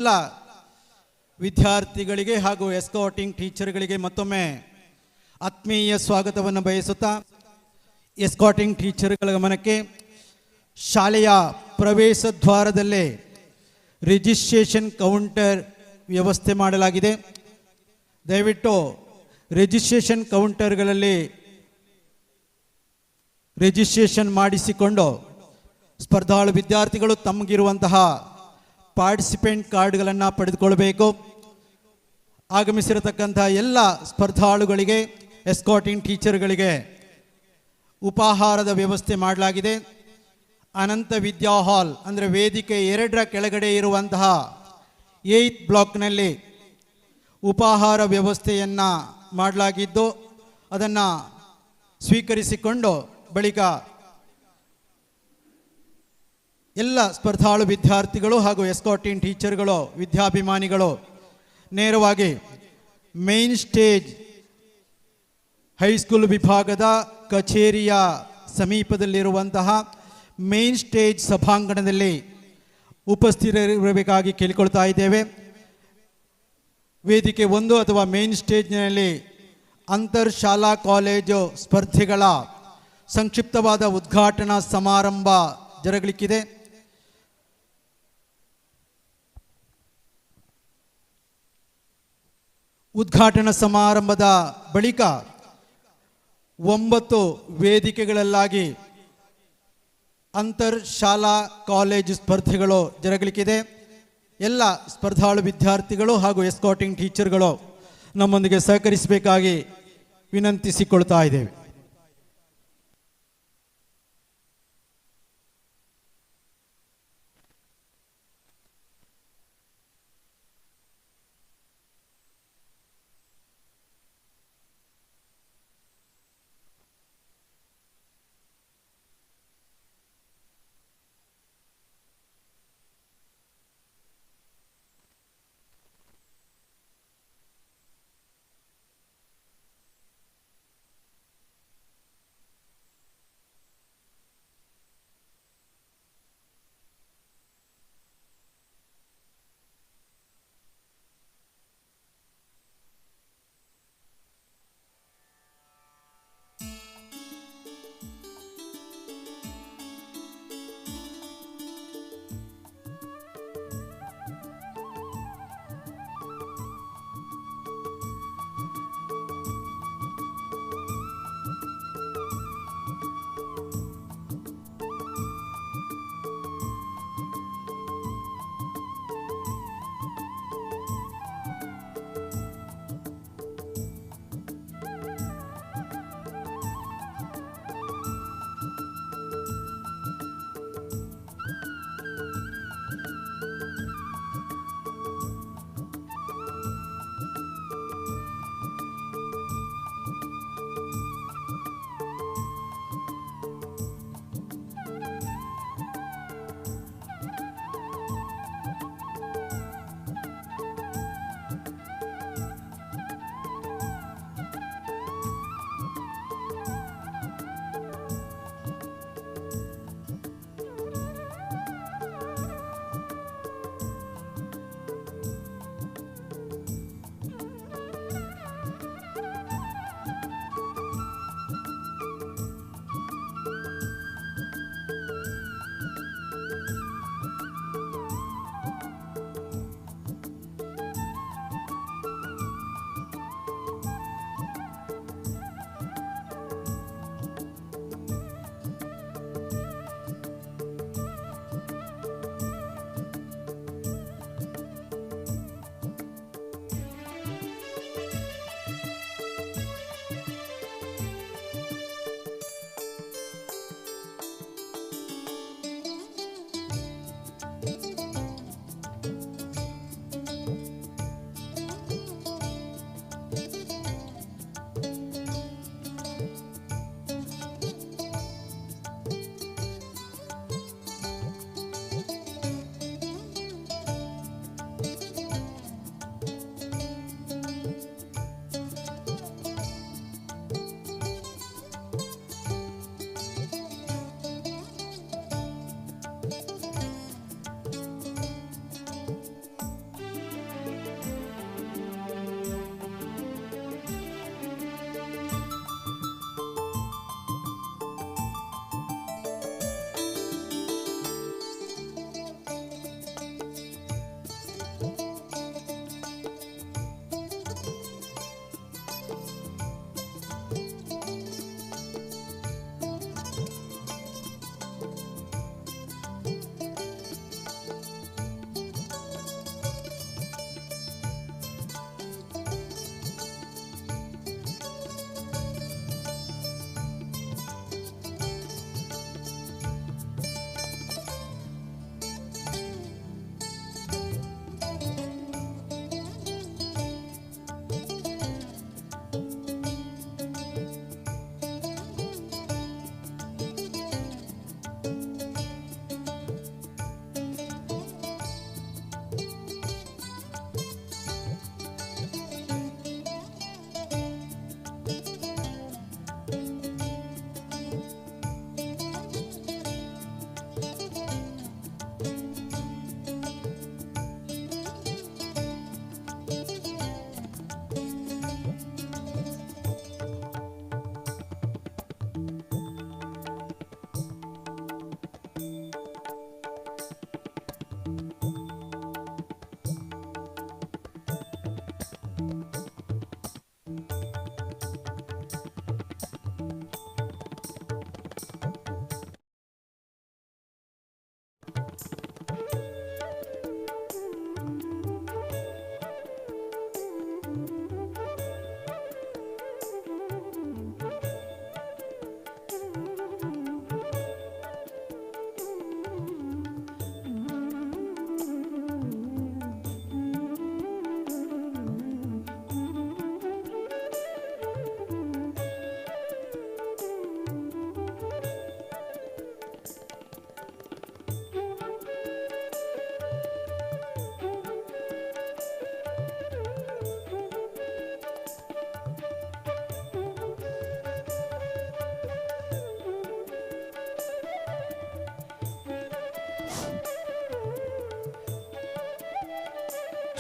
ಎಲ್ಲ ವಿದ್ಯಾರ್ಥಿಗಳಿಗೆ ಹಾಗೂ ಎಸ್ಕಾಟಿಂಗ್ ಟೀಚರ್ಗಳಿಗೆ ಮತ್ತೊಮ್ಮೆ ಆತ್ಮೀಯ ಸ್ವಾಗತವನ್ನು ಬಯಸುತ್ತಾ, ಎಸ್ಕಾಟಿಂಗ್ ಟೀಚರ್ಗಳ ಗಮನಕ್ಕೆ ಶಾಲೆಯ ಪ್ರವೇಶ ದ್ವಾರದಲ್ಲೇ ರಿಜಿಸ್ಟ್ರೇಷನ್ ಕೌಂಟರ್ ವ್ಯವಸ್ಥೆ ಮಾಡಲಾಗಿದೆ. ದಯವಿಟ್ಟು ರಿಜಿಸ್ಟ್ರೇಷನ್ ಕೌಂಟರ್ಗಳಲ್ಲಿ ರಿಜಿಸ್ಟ್ರೇಷನ್ ಮಾಡಿಸಿಕೊಂಡು ಸ್ಪರ್ಧಾಳು ವಿದ್ಯಾರ್ಥಿಗಳು ತಮಗಿರುವಂತಹ ಪಾರ್ಟಿಸಿಪೆಂಟ್ ಕಾರ್ಡ್ಗಳನ್ನು ಪಡೆದುಕೊಳ್ಳಬೇಕು. ಆಗಮಿಸಿರತಕ್ಕಂಥ ಎಲ್ಲ ಸ್ಪರ್ಧಾಳುಗಳಿಗೆ, ಎಸ್ಕಾಟಿಂಗ್ ಟೀಚರ್ಗಳಿಗೆ ಉಪಾಹಾರದ ವ್ಯವಸ್ಥೆ ಮಾಡಲಾಗಿದೆ. ಅನಂತ ವಿದ್ಯಾ ಹಾಲ್ ಅಂದರೆ ವೇದಿಕೆ 2ರ ಕೆಳಗಡೆ ಇರುವಂತಹ 8th ಬ್ಲಾಕ್ನಲ್ಲಿ ಉಪಾಹಾರ ವ್ಯವಸ್ಥೆಯನ್ನು ಮಾಡಲಾಗಿದ್ದು, ಅದನ್ನು ಸ್ವೀಕರಿಸಿಕೊಂಡು ಬಳಿಕ ಎಲ್ಲ ಸ್ಪರ್ಧಾಳು ವಿದ್ಯಾರ್ಥಿಗಳು ಹಾಗೂ ಎಸ್ಕಾಟಿಂಗ್ ಟೀಚರ್ಗಳು, ವಿದ್ಯಾಭಿಮಾನಿಗಳು ನೇರವಾಗಿ ಮೇನ್ ಸ್ಟೇಜ್ ಹೈಸ್ಕೂಲ್ ವಿಭಾಗದ ಕಚೇರಿಯ ಸಮೀಪದಲ್ಲಿರುವಂತಹ ಮೇನ್ ಸ್ಟೇಜ್ ಸಭಾಂಗಣದಲ್ಲಿ ಉಪಸ್ಥಿತರಿರಬೇಕಾಗಿ ಕೇಳಿಕೊಳ್ತಾ ಇದ್ದೇವೆ. ವೇದಿಕೆ 1 ಅಥವಾ ಮೇನ್ ಸ್ಟೇಜ್ನಲ್ಲಿ ಅಂತರ್ ಶಾಲಾ ಕಾಲೇಜು ಸ್ಪರ್ಧೆಗಳ ಸಂಕ್ಷಿಪ್ತವಾದ ಉದ್ಘಾಟನಾ ಸಮಾರಂಭ ಜರುಗಲಿಕ್ಕಿದೆ. ಉದ್ಘಾಟನಾ ಸಮಾರಂಭದ ಬಳಿಕ 9 ವೇದಿಕೆಗಳಲ್ಲಾಗಿ ಅಂತರ್ ಶಾಲಾ ಕಾಲೇಜು ಸ್ಪರ್ಧೆಗಳು ಜರುಗಲಿಕ್ಕಿದೆ. ಎಲ್ಲ ಸ್ಪರ್ಧಾಳು ವಿದ್ಯಾರ್ಥಿಗಳು ಹಾಗೂ ಎಸ್ಕಾಟಿಂಗ್ ಟೀಚರ್ಗಳು ನಮ್ಮೊಂದಿಗೆ ಸಹಕರಿಸಬೇಕಾಗಿ ವಿನಂತಿಸಿಕೊಳ್ತಾ ಇದ್ದೇವೆ.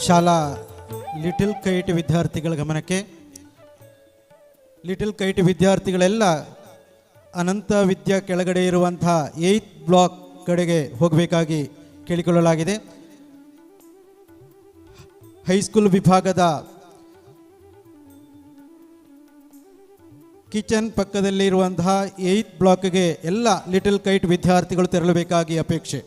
ಶಾಲಾ ಲಿಟಲ್ ಕೈಟ್ ವಿದ್ಯಾರ್ಥಿಗಳ ಗಮನಕ್ಕೆ. ಲಿಟಲ್ ಕೈಟ್ ವಿದ್ಯಾರ್ಥಿಗಳೆಲ್ಲ ಅನಂತ ವಿದ್ಯಾ ಕೆಳಗಡೆ ಇರುವಂತಹ 8th ಬ್ಲಾಕ್ ಕಡೆಗೆ ಹೋಗಬೇಕಾಗಿ ಕೇಳಿಕೊಳ್ಳಲಾಗಿದೆ. ಹೈಸ್ಕೂಲ್ ವಿಭಾಗದ ಕಿಚನ್ ಪಕ್ಕದಲ್ಲಿ ಇರುವಂತಹ 8th ಬ್ಲಾಕ್ಗೆ ಎಲ್ಲ ಲಿಟಲ್ ಕೈಟ್ ವಿದ್ಯಾರ್ಥಿಗಳು ತೆರಳಬೇಕಾಗಿ ಅಪೇಕ್ಷೆ.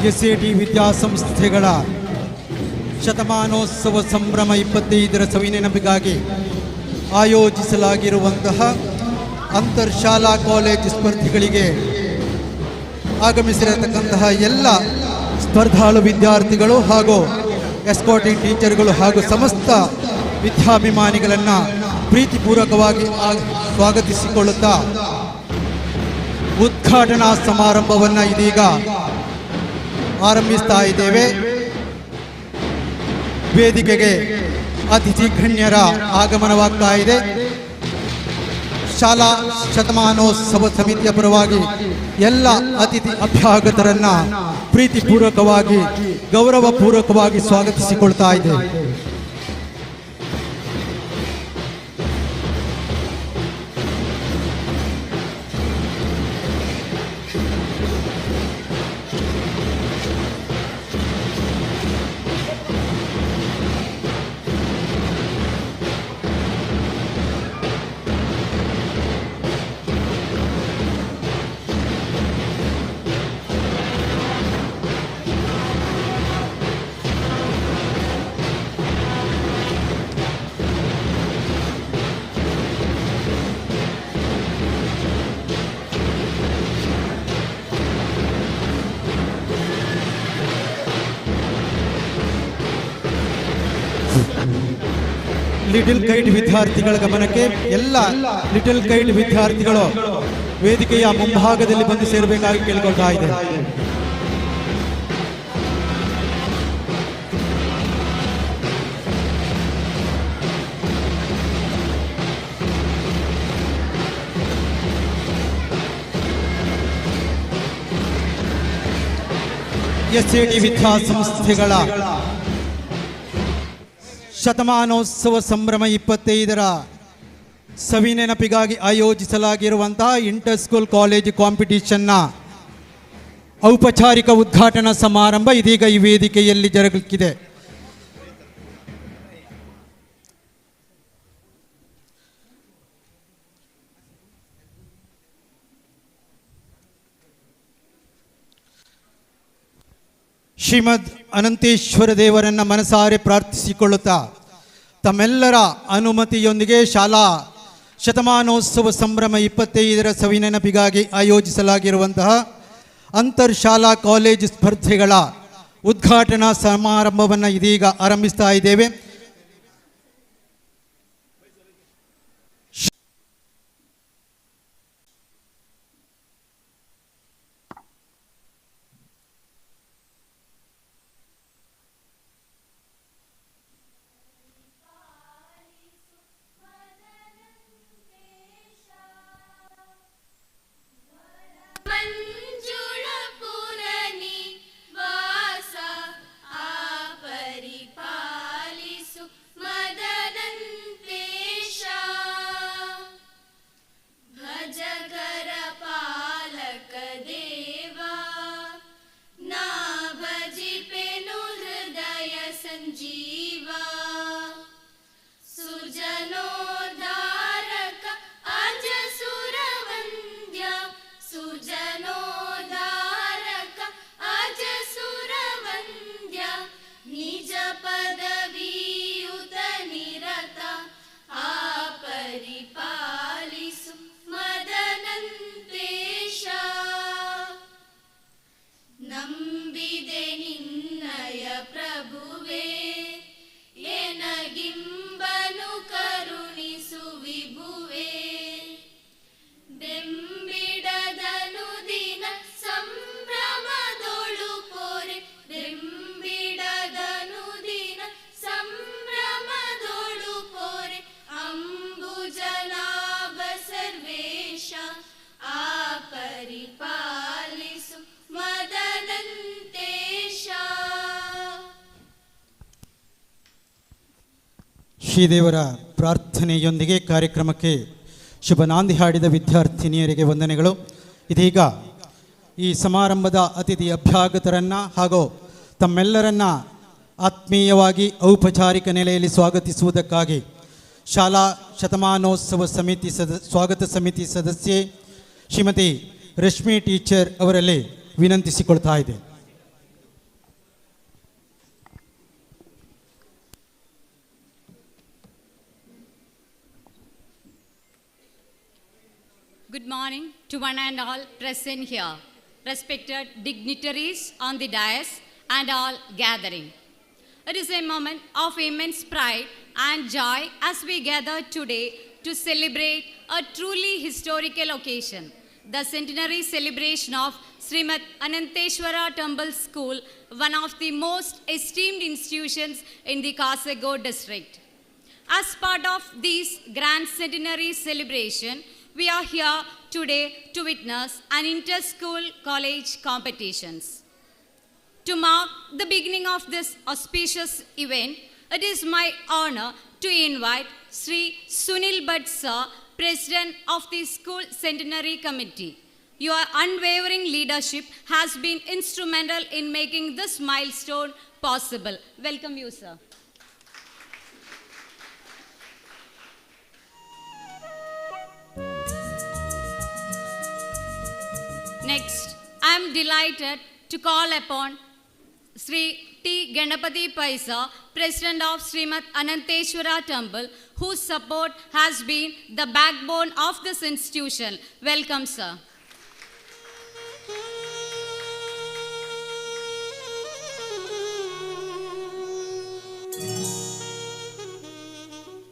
ಎಸ್ಎಟಿ ವಿದ್ಯಾಸಂಸ್ಥೆಗಳ ಶತಮಾನೋತ್ಸವ ಸಂಭ್ರಮ 25ರ ಸವಿ ನೆನಪಿಗಾಗಿ ಆಯೋಜಿಸಲಾಗಿರುವಂತಹ ಅಂತರ್ಶಾಲಾ ಕಾಲೇಜು ಸ್ಪರ್ಧಿಗಳಿಗೆ ಆಗಮಿಸಿರತಕ್ಕಂತಹ ಎಲ್ಲ ಸ್ಪರ್ಧಾಳು ವಿದ್ಯಾರ್ಥಿಗಳು ಹಾಗೂ ಎಸ್ಕಾರ್ಟಿಂಗ್ ಟೀಚರ್ಗಳು ಹಾಗೂ ಸಮಸ್ತ ವಿದ್ಯಾಭಿಮಾನಿಗಳನ್ನು ಪ್ರೀತಿಪೂರ್ವಕವಾಗಿ ಸ್ವಾಗತಿಸಿಕೊಳ್ಳುತ್ತಾ ಉದ್ಘಾಟನಾ ಸಮಾರಂಭವನ್ನು ಇದೀಗ ಆರಂಭಿಸ್ತಾ ಇದ್ದೇವೆ. ವೇದಿಕೆಗೆ ಅತಿಥಿ ಗಣ್ಯರ ಆಗಮನವಾಗ್ತಾ ಇದೆ. ಶಾಲಾ ಶತಮಾನೋತ್ಸವ ಸಮಿತಿಯ ಪರವಾಗಿ ಎಲ್ಲ ಅತಿಥಿ ಅಭ್ಯಾಗತರನ್ನ ಪ್ರೀತಿಪೂರ್ವಕವಾಗಿ ಗೌರವಪೂರ್ವಕವಾಗಿ ಸ್ವಾಗತಿಸಿಕೊಳ್ತಾ ಇದ್ದೇವೆ. ಲಿಟಲ್ ಕೈಟ್ ವಿದ್ಯಾರ್ಥಿಗಳ ಗಮನಕ್ಕೆ, ಎಲ್ಲ ಲಿಟಲ್ ಕೈಟ್ ವಿದ್ಯಾರ್ಥಿಗಳು ವೇದಿಕೆಯ ಮುಂಭಾಗದಲ್ಲಿ ಬಂದು ಸೇರಬೇಕಾಗಿ ಕೇಳಿಕೊಳ್ತಾ ಇದೆ. SAT ವಿದ್ಯಾಸಂಸ್ಥೆಗಳ ಶತಮಾನೋತ್ಸವ ಸಂಭ್ರಮ 25ರ ಸವಿನೆನಪಿಗಾಗಿ ಆಯೋಜಿಸಲಾಗಿರುವಂತಹ ಇಂಟರ್ ಸ್ಕೂಲ್ ಕಾಲೇಜ್ ಕಾಂಪಿಟಿಷನ್ನ ಔಪಚಾರಿಕ ಉದ್ಘಾಟನಾ ಸಮಾರಂಭ ಇದೀಗ ಈ ವೇದಿಕೆಯಲ್ಲಿ ಜರುಗಲಿಕ್ಕಿದೆ. ಶ್ರೀಮದ್ ಅನಂತೇಶ್ವರ ದೇವರನ್ನ ಮನಸಾರೆ ಪ್ರಾರ್ಥಿಸಿಕೊಳ್ಳುತ್ತಾ ತಮ್ಮೆಲ್ಲರ ಅನುಮತಿಯೊಂದಿಗೆ ಶಾಲಾ ಶತಮಾನೋತ್ಸವ ಸಂಭ್ರಮ 25ರ ಸವಿನೆನಪಿಗಾಗಿ ಆಯೋಜಿಸಲಾಗಿರುವಂತಹ ಅಂತರ್ ಶಾಲಾ ಕಾಲೇಜ್ ಸ್ಪರ್ಧೆಗಳ ಉದ್ಘಾಟನಾ ಸಮಾರಂಭವನ್ನು ಇದೀಗ ಆರಂಭಿಸ್ತಾ ಇದ್ದೇವೆ. ಶ್ರೀದೇವರ ಪ್ರಾರ್ಥನೆಯೊಂದಿಗೆ ಕಾರ್ಯಕ್ರಮಕ್ಕೆ ಶುಭ ನಾಂದಿ ಹಾಡಿದ ವಿದ್ಯಾರ್ಥಿನಿಯರಿಗೆ ವಂದನೆಗಳು. ಇದೀಗ ಈ ಸಮಾರಂಭದ ಅತಿಥಿ ಅಭ್ಯಾಗತರನ್ನು ಹಾಗೂ ತಮ್ಮೆಲ್ಲರನ್ನ ಆತ್ಮೀಯವಾಗಿ ಔಪಚಾರಿಕ ನೆಲೆಯಲ್ಲಿ ಸ್ವಾಗತಿಸುವುದಕ್ಕಾಗಿ ಶಾಲಾ ಶತಮಾನೋತ್ಸವ ಸಮಿತಿ ಸ್ವಾಗತ ಸಮಿತಿ ಸದಸ್ಯೆ ಶ್ರೀಮತಿ ರಶ್ಮಿ ಟೀಚರ್ ಅವರಲ್ಲಿ ವಿನಂತಿಸಿಕೊಳ್ತಾ ಇದೆ. Good morning to one and all present here, respected dignitaries on the dais and all gathering. It is a moment of immense pride and joy as we gather today to celebrate a truly historical occasion, the centenary celebration of Srimad Ananteshwara Temple School, one of the most esteemed institutions in the Kasaragod district. As part of this grand centenary celebration, we are here today to witness an inter-school college competitions. To mark the beginning of this auspicious event, it is my honor to invite Sri Sunil Bhatt Sir, President of the School Centenary Committee. Your unwavering leadership has been instrumental in making this milestone possible. Welcome you, sir. Next, I am delighted to call upon Sri T. Ganapati Paisa, President of Srimad Ananteshwara Temple, whose support has been the backbone of this institution. Welcome, sir.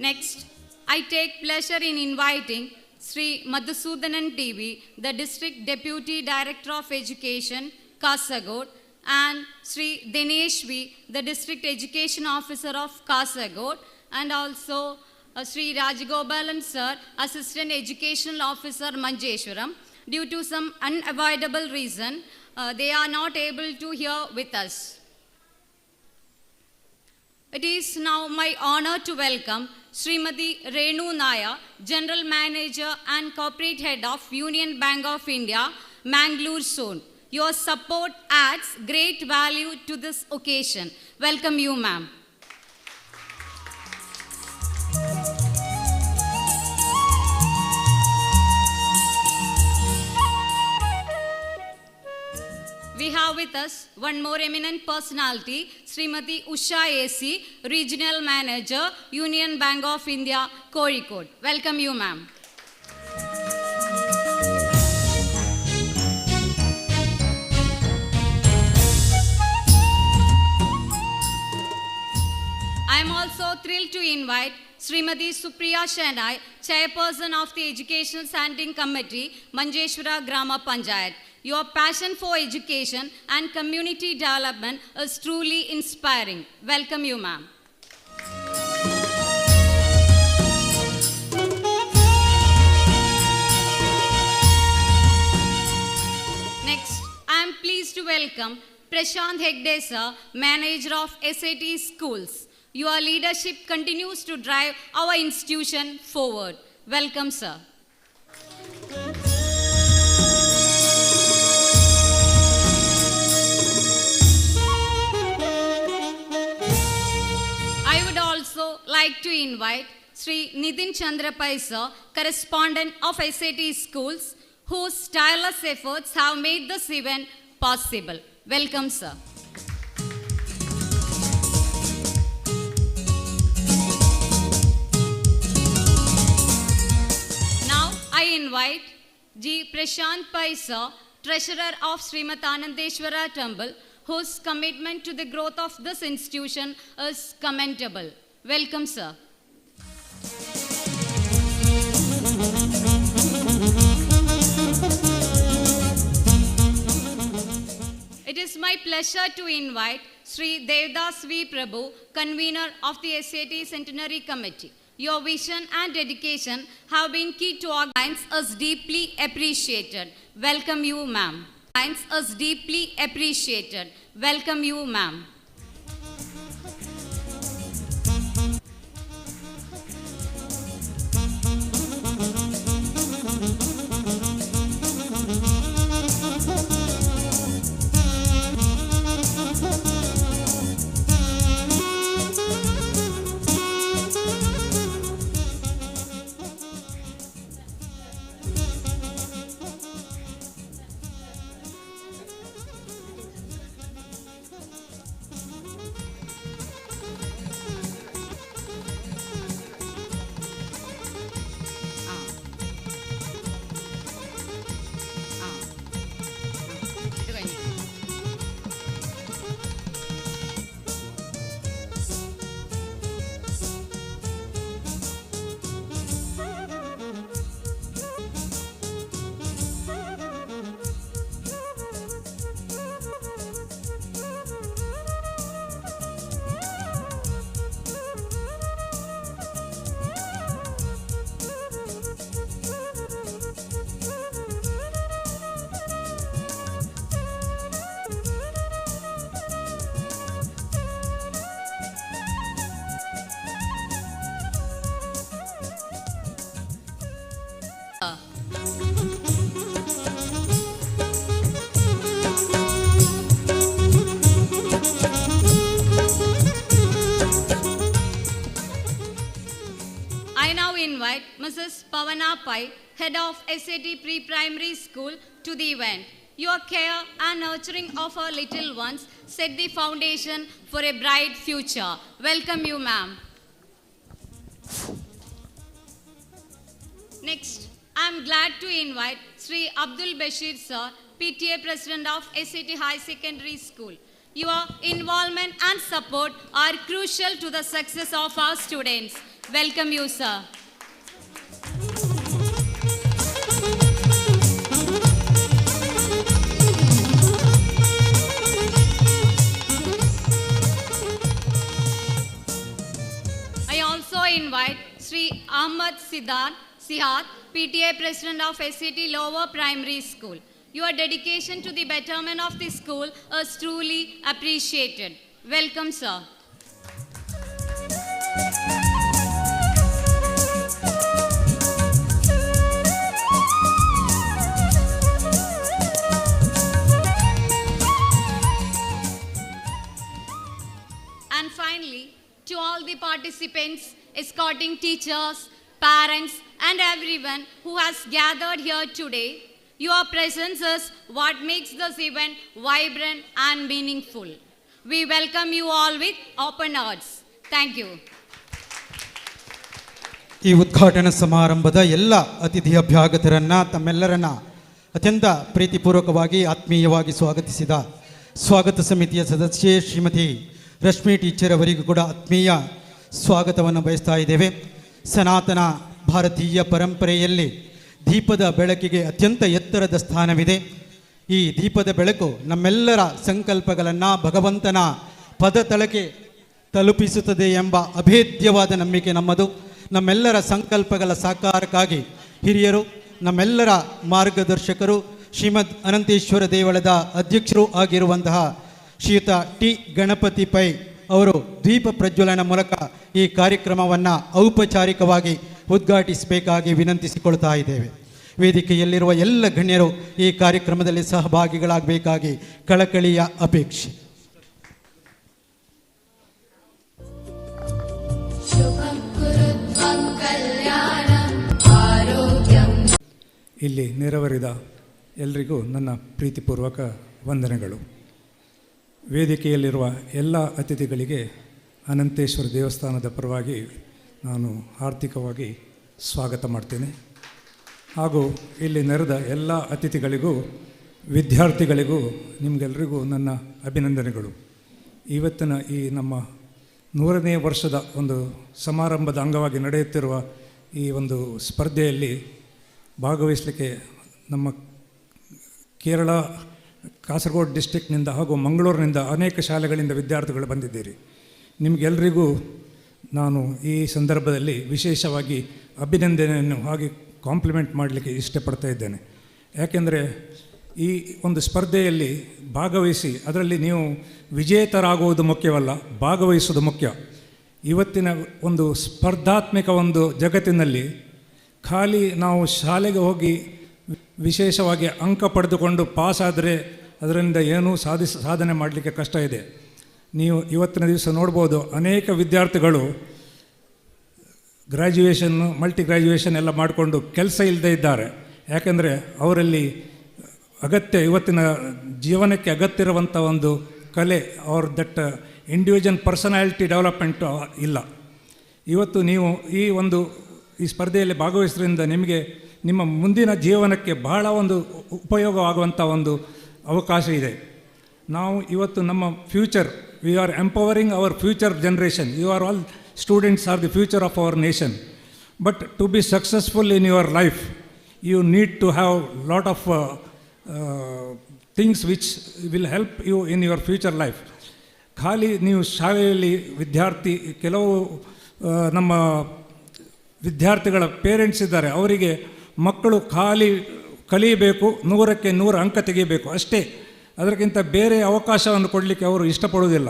Next, I take pleasure in inviting Sri Madhusudanan TV, the District Deputy Director of Education, Kasaragod, and Sri Dinesh V, the District Education Officer of Kasaragod, and also Sri Rajagopalan Sir, Assistant Educational Officer, Manjeshwaram. Due to some unavoidable reason, they are not able to hear with us. It is now my honor to welcome Srimati Renu Naya, General Manager and Corporate Head of Union Bank of India, Mangalore Zone. Your support adds great value to this occasion. Welcome you, ma'am. We have with us one more eminent personality, Srimati Usha AC, Regional Manager, Union Bank of India, Kozhikode. Welcome you, ma'am. I am also thrilled to invite Srimati Supriya Shenai, Chairperson of the Education Standing Committee, Manjeshwara Grama Panchayat. Your passion for education and community development is truly inspiring. Welcome you, ma'am. Next, I am pleased to welcome Prashant Hegde sir, Manager of SAT Schools. Your leadership continues to drive our institution forward. Welcome, sir. I would also like to invite Sri Nitin Chandrapai sir, correspondent of SAT Schools, whose tireless efforts have made this event possible. Welcome, sir. Now I invite G. Prashant Pai sir, Treasurer of Srimati Anandeshwara Temple, whose commitment to the growth of this institution is commendable. Welcome, sir. It is my pleasure to invite Sri Devdas V. Prabhu, convener of the SAT Centenary Committee. Your vision and dedication have been key to organize us deeply appreciated. Welcome you, ma'am. Is deeply appreciated. Welcome you, ma'am. I now invite Mrs. Pavana Pai, Head of SAT Pre-Primary School, to the event. Your care and nurturing of our little ones set the foundation for a bright future. Welcome you, ma'am. Next, I am glad to invite Sri Abdul Bashir sir, PTA President of SAT High Secondary School. Your involvement and support are crucial to the success of our students. Welcome you, sir. I also invite Sri Ahmad Sihat, PTA President of SCT Lower Primary School. Your dedication to the betterment of the school is truly appreciated. Welcome, sir. And finally, to all the participants, escorting teachers, parents, and everyone who has gathered here today, your presence is what makes this event vibrant and meaningful. We welcome you all with open hearts. Thank you. ಈ ಉದ್ಘಾಟನಾ ಸಮಾರಂಭದ ಎಲ್ಲ ಅತಿಥಿ ಅಭ್ಯಾಗತರನ್ನ ತಮ್ಮೆಲ್ಲರನ್ನ ಅತ್ಯಂತ ಪ್ರೀತಿಪೂರ್ವಕವಾಗಿ ಆತ್ಮೀಯವಾಗಿ ಸ್ವಾಗತಿಸಿದ ಸ್ವಾಗತ ಸಮಿತಿಯ ಸದಸ್ಯೆ ಶ್ರೀಮತಿ ರಶ್ಮಿ ಟೀಚರ್ ಅವರಿಗೂ ಕೂಡ ಆತ್ಮೀಯ ಸ್ವಾಗತವನ್ನು ಬಯಸ್ತಾ ಇದ್ದೇವೆ. ಸನಾತನ ಭಾರತೀಯ ಪರಂಪರೆಯಲ್ಲಿ ದೀಪದ ಬೆಳಕಿಗೆ ಅತ್ಯಂತ ಎತ್ತರದ ಸ್ಥಾನವಿದೆ. ಈ ದೀಪದ ಬೆಳಕು ನಮ್ಮೆಲ್ಲರ ಸಂಕಲ್ಪಗಳನ್ನು ಭಗವಂತನ ಪದತಳಕ್ಕೆ ತಲುಪಿಸುತ್ತದೆ ಎಂಬ ಅಭೇದ್ಯವಾದ ನಂಬಿಕೆ ನಮ್ಮದು. ನಮ್ಮೆಲ್ಲರ ಸಂಕಲ್ಪಗಳ ಸಾಕಾರಕ್ಕಾಗಿ ಹಿರಿಯರು, ನಮ್ಮೆಲ್ಲರ ಮಾರ್ಗದರ್ಶಕರು, ಶ್ರೀಮದ್ ಅನಂತೇಶ್ವರ ದೇವಳದ ಅಧ್ಯಕ್ಷರು ಆಗಿರುವಂತಹ ಶ್ರೀಯುತ ಟಿ ಗಣಪತಿ ಪೈ ಅವರು ದೀಪ ಪ್ರಜ್ವಲನ ಮೂಲಕ ಈ ಕಾರ್ಯಕ್ರಮವನ್ನು ಔಪಚಾರಿಕವಾಗಿ ಉದ್ಘಾಟಿಸಬೇಕಾಗಿ ವಿನಂತಿಸಿಕೊಳ್ತಾ ಇದ್ದೇವೆ. ವೇದಿಕೆಯಲ್ಲಿರುವ ಎಲ್ಲ ಗಣ್ಯರು ಈ ಕಾರ್ಯಕ್ರಮದಲ್ಲಿ ಸಹಭಾಗಿಗಳಾಗಬೇಕಾಗಿ ಕಳಕಳಿಯ ಅಪೇಕ್ಷೆ. ಇಲ್ಲಿ ನೆರವೇರಿದ ಎಲ್ರಿಗೂ ನನ್ನ ಪ್ರೀತಿಪೂರ್ವಕ ವಂದನೆಗಳು. ವೇದಿಕೆಯಲ್ಲಿರುವ ಎಲ್ಲ ಅತಿಥಿಗಳಿಗೆ ಅನಂತೇಶ್ವರ ದೇವಸ್ಥಾನದ ಪರವಾಗಿ ನಾನು ಆರ್ಥಿಕವಾಗಿ ಸ್ವಾಗತ ಮಾಡ್ತೇನೆ. ಹಾಗೂ ಇಲ್ಲಿ ನೆರೆದ ಎಲ್ಲ ಅತಿಥಿಗಳಿಗೂ, ವಿದ್ಯಾರ್ಥಿಗಳಿಗೂ, ನಿಮಗೆಲ್ಲರಿಗೂ ನನ್ನ ಅಭಿನಂದನೆಗಳು. ಇವತ್ತಿನ ಈ ನಮ್ಮ 100ನೇ ವರ್ಷದ ಒಂದು ಸಮಾರಂಭದ ಅಂಗವಾಗಿ ನಡೆಯುತ್ತಿರುವ ಈ ಒಂದು ಸ್ಪರ್ಧೆಯಲ್ಲಿ ಭಾಗವಹಿಸಲಿಕ್ಕೆ ನಮ್ಮ ಕೇರಳ, ಕಾಸರಗೋಡು ಡಿಸ್ಟ್ರಿಕ್ನಿಂದ ಹಾಗೂ ಮಂಗಳೂರಿನಿಂದ ಅನೇಕ ಶಾಲೆಗಳಿಂದ ವಿದ್ಯಾರ್ಥಿಗಳು ಬಂದಿದ್ದೀರಿ. ನಿಮಗೆಲ್ಲರಿಗೂ ನಾನು ಈ ಸಂದರ್ಭದಲ್ಲಿ ವಿಶೇಷವಾಗಿ ಅಭಿನಂದನೆಯನ್ನು ಹಾಗೆ ಕಾಂಪ್ಲಿಮೆಂಟ್ ಮಾಡಲಿಕ್ಕೆ ಇಷ್ಟಪಡ್ತಾ ಇದ್ದೇನೆ. ಯಾಕೆಂದರೆ ಈ ಒಂದು ಸ್ಪರ್ಧೆಯಲ್ಲಿ ಭಾಗವಹಿಸಿ ಅದರಲ್ಲಿ ನೀವು ವಿಜೇತರಾಗುವುದು ಮುಖ್ಯವಲ್ಲ, ಭಾಗವಹಿಸುವುದು ಮುಖ್ಯ. ಇವತ್ತಿನ ಒಂದು ಸ್ಪರ್ಧಾತ್ಮಕ ಒಂದು ಜಗತ್ತಿನಲ್ಲಿ ಖಾಲಿ ನಾವು ಶಾಲೆಗೆ ಹೋಗಿ ವಿಶೇಷವಾಗಿ ಅಂಕ ಪಡೆದುಕೊಂಡು ಪಾಸ್ ಆದರೆ ಅದರಿಂದ ಏನೂ ಸಾಧನೆ ಮಾಡಲಿಕ್ಕೆ ಕಷ್ಟ ಇದೆ. ನೀವು ಇವತ್ತಿನ ದಿವಸ ನೋಡ್ಬೋದು, ಅನೇಕ ವಿದ್ಯಾರ್ಥಿಗಳು ಗ್ರ್ಯಾಜುಯೇಷನ್ನು, ಮಲ್ಟಿ ಗ್ರ್ಯಾಜುಯೇಷನ್ ಎಲ್ಲ ಮಾಡಿಕೊಂಡು ಕೆಲಸ ಇಲ್ಲದೇ ಇದ್ದಾರೆ. ಯಾಕೆಂದರೆ ಅವರಲ್ಲಿ ಇವತ್ತಿನ ಜೀವನಕ್ಕೆ ಅಗತ್ಯ ಇರುವಂಥ ಒಂದು ಕಲೆ, ಅವ್ರ ದಟ್ ಇಂಡಿವಿಜುವಲ್ ಪರ್ಸನಾಲಿಟಿ ಡೆವಲಪ್ಮೆಂಟು ಇಲ್ಲ. ಇವತ್ತು ನೀವು ಈ ಸ್ಪರ್ಧೆಯಲ್ಲಿ ಭಾಗವಹಿಸೋದ್ರಿಂದ ನಿಮಗೆ ನಿಮ್ಮ ಮುಂದಿನ ಜೀವನಕ್ಕೆ ಬಹಳ ಒಂದು ಉಪಯೋಗವಾಗುವಂಥ ಒಂದು ಅವಕಾಶ ಇದೆ. ನಾವು ಇವತ್ತು ನಮ್ಮ future, we are empowering our future generation. You are all students are the future of our nation. But to be successful in your life, you need to have lot of things which will help you in your future life. ಖಾಲಿ ನೀವು ಶಾಲೆಯಲ್ಲಿ ಕೆಲವು ನಮ್ಮ ವಿದ್ಯಾರ್ಥಿಗಳ parents ಇದ್ದಾರೆ, ಅವರಿಗೆ ಮಕ್ಕಳು ಖಾಲಿ ಕಲಿಯಬೇಕು, 100ಕ್ಕೆ 100 ಅಂಕ ತೆಗಿಬೇಕು ಅಷ್ಟೇ, ಅದಕ್ಕಿಂತ ಬೇರೆ ಅವಕಾಶವನ್ನು ಕೊಡಲಿಕ್ಕೆ ಅವರು ಇಷ್ಟಪಡುವುದಿಲ್ಲ.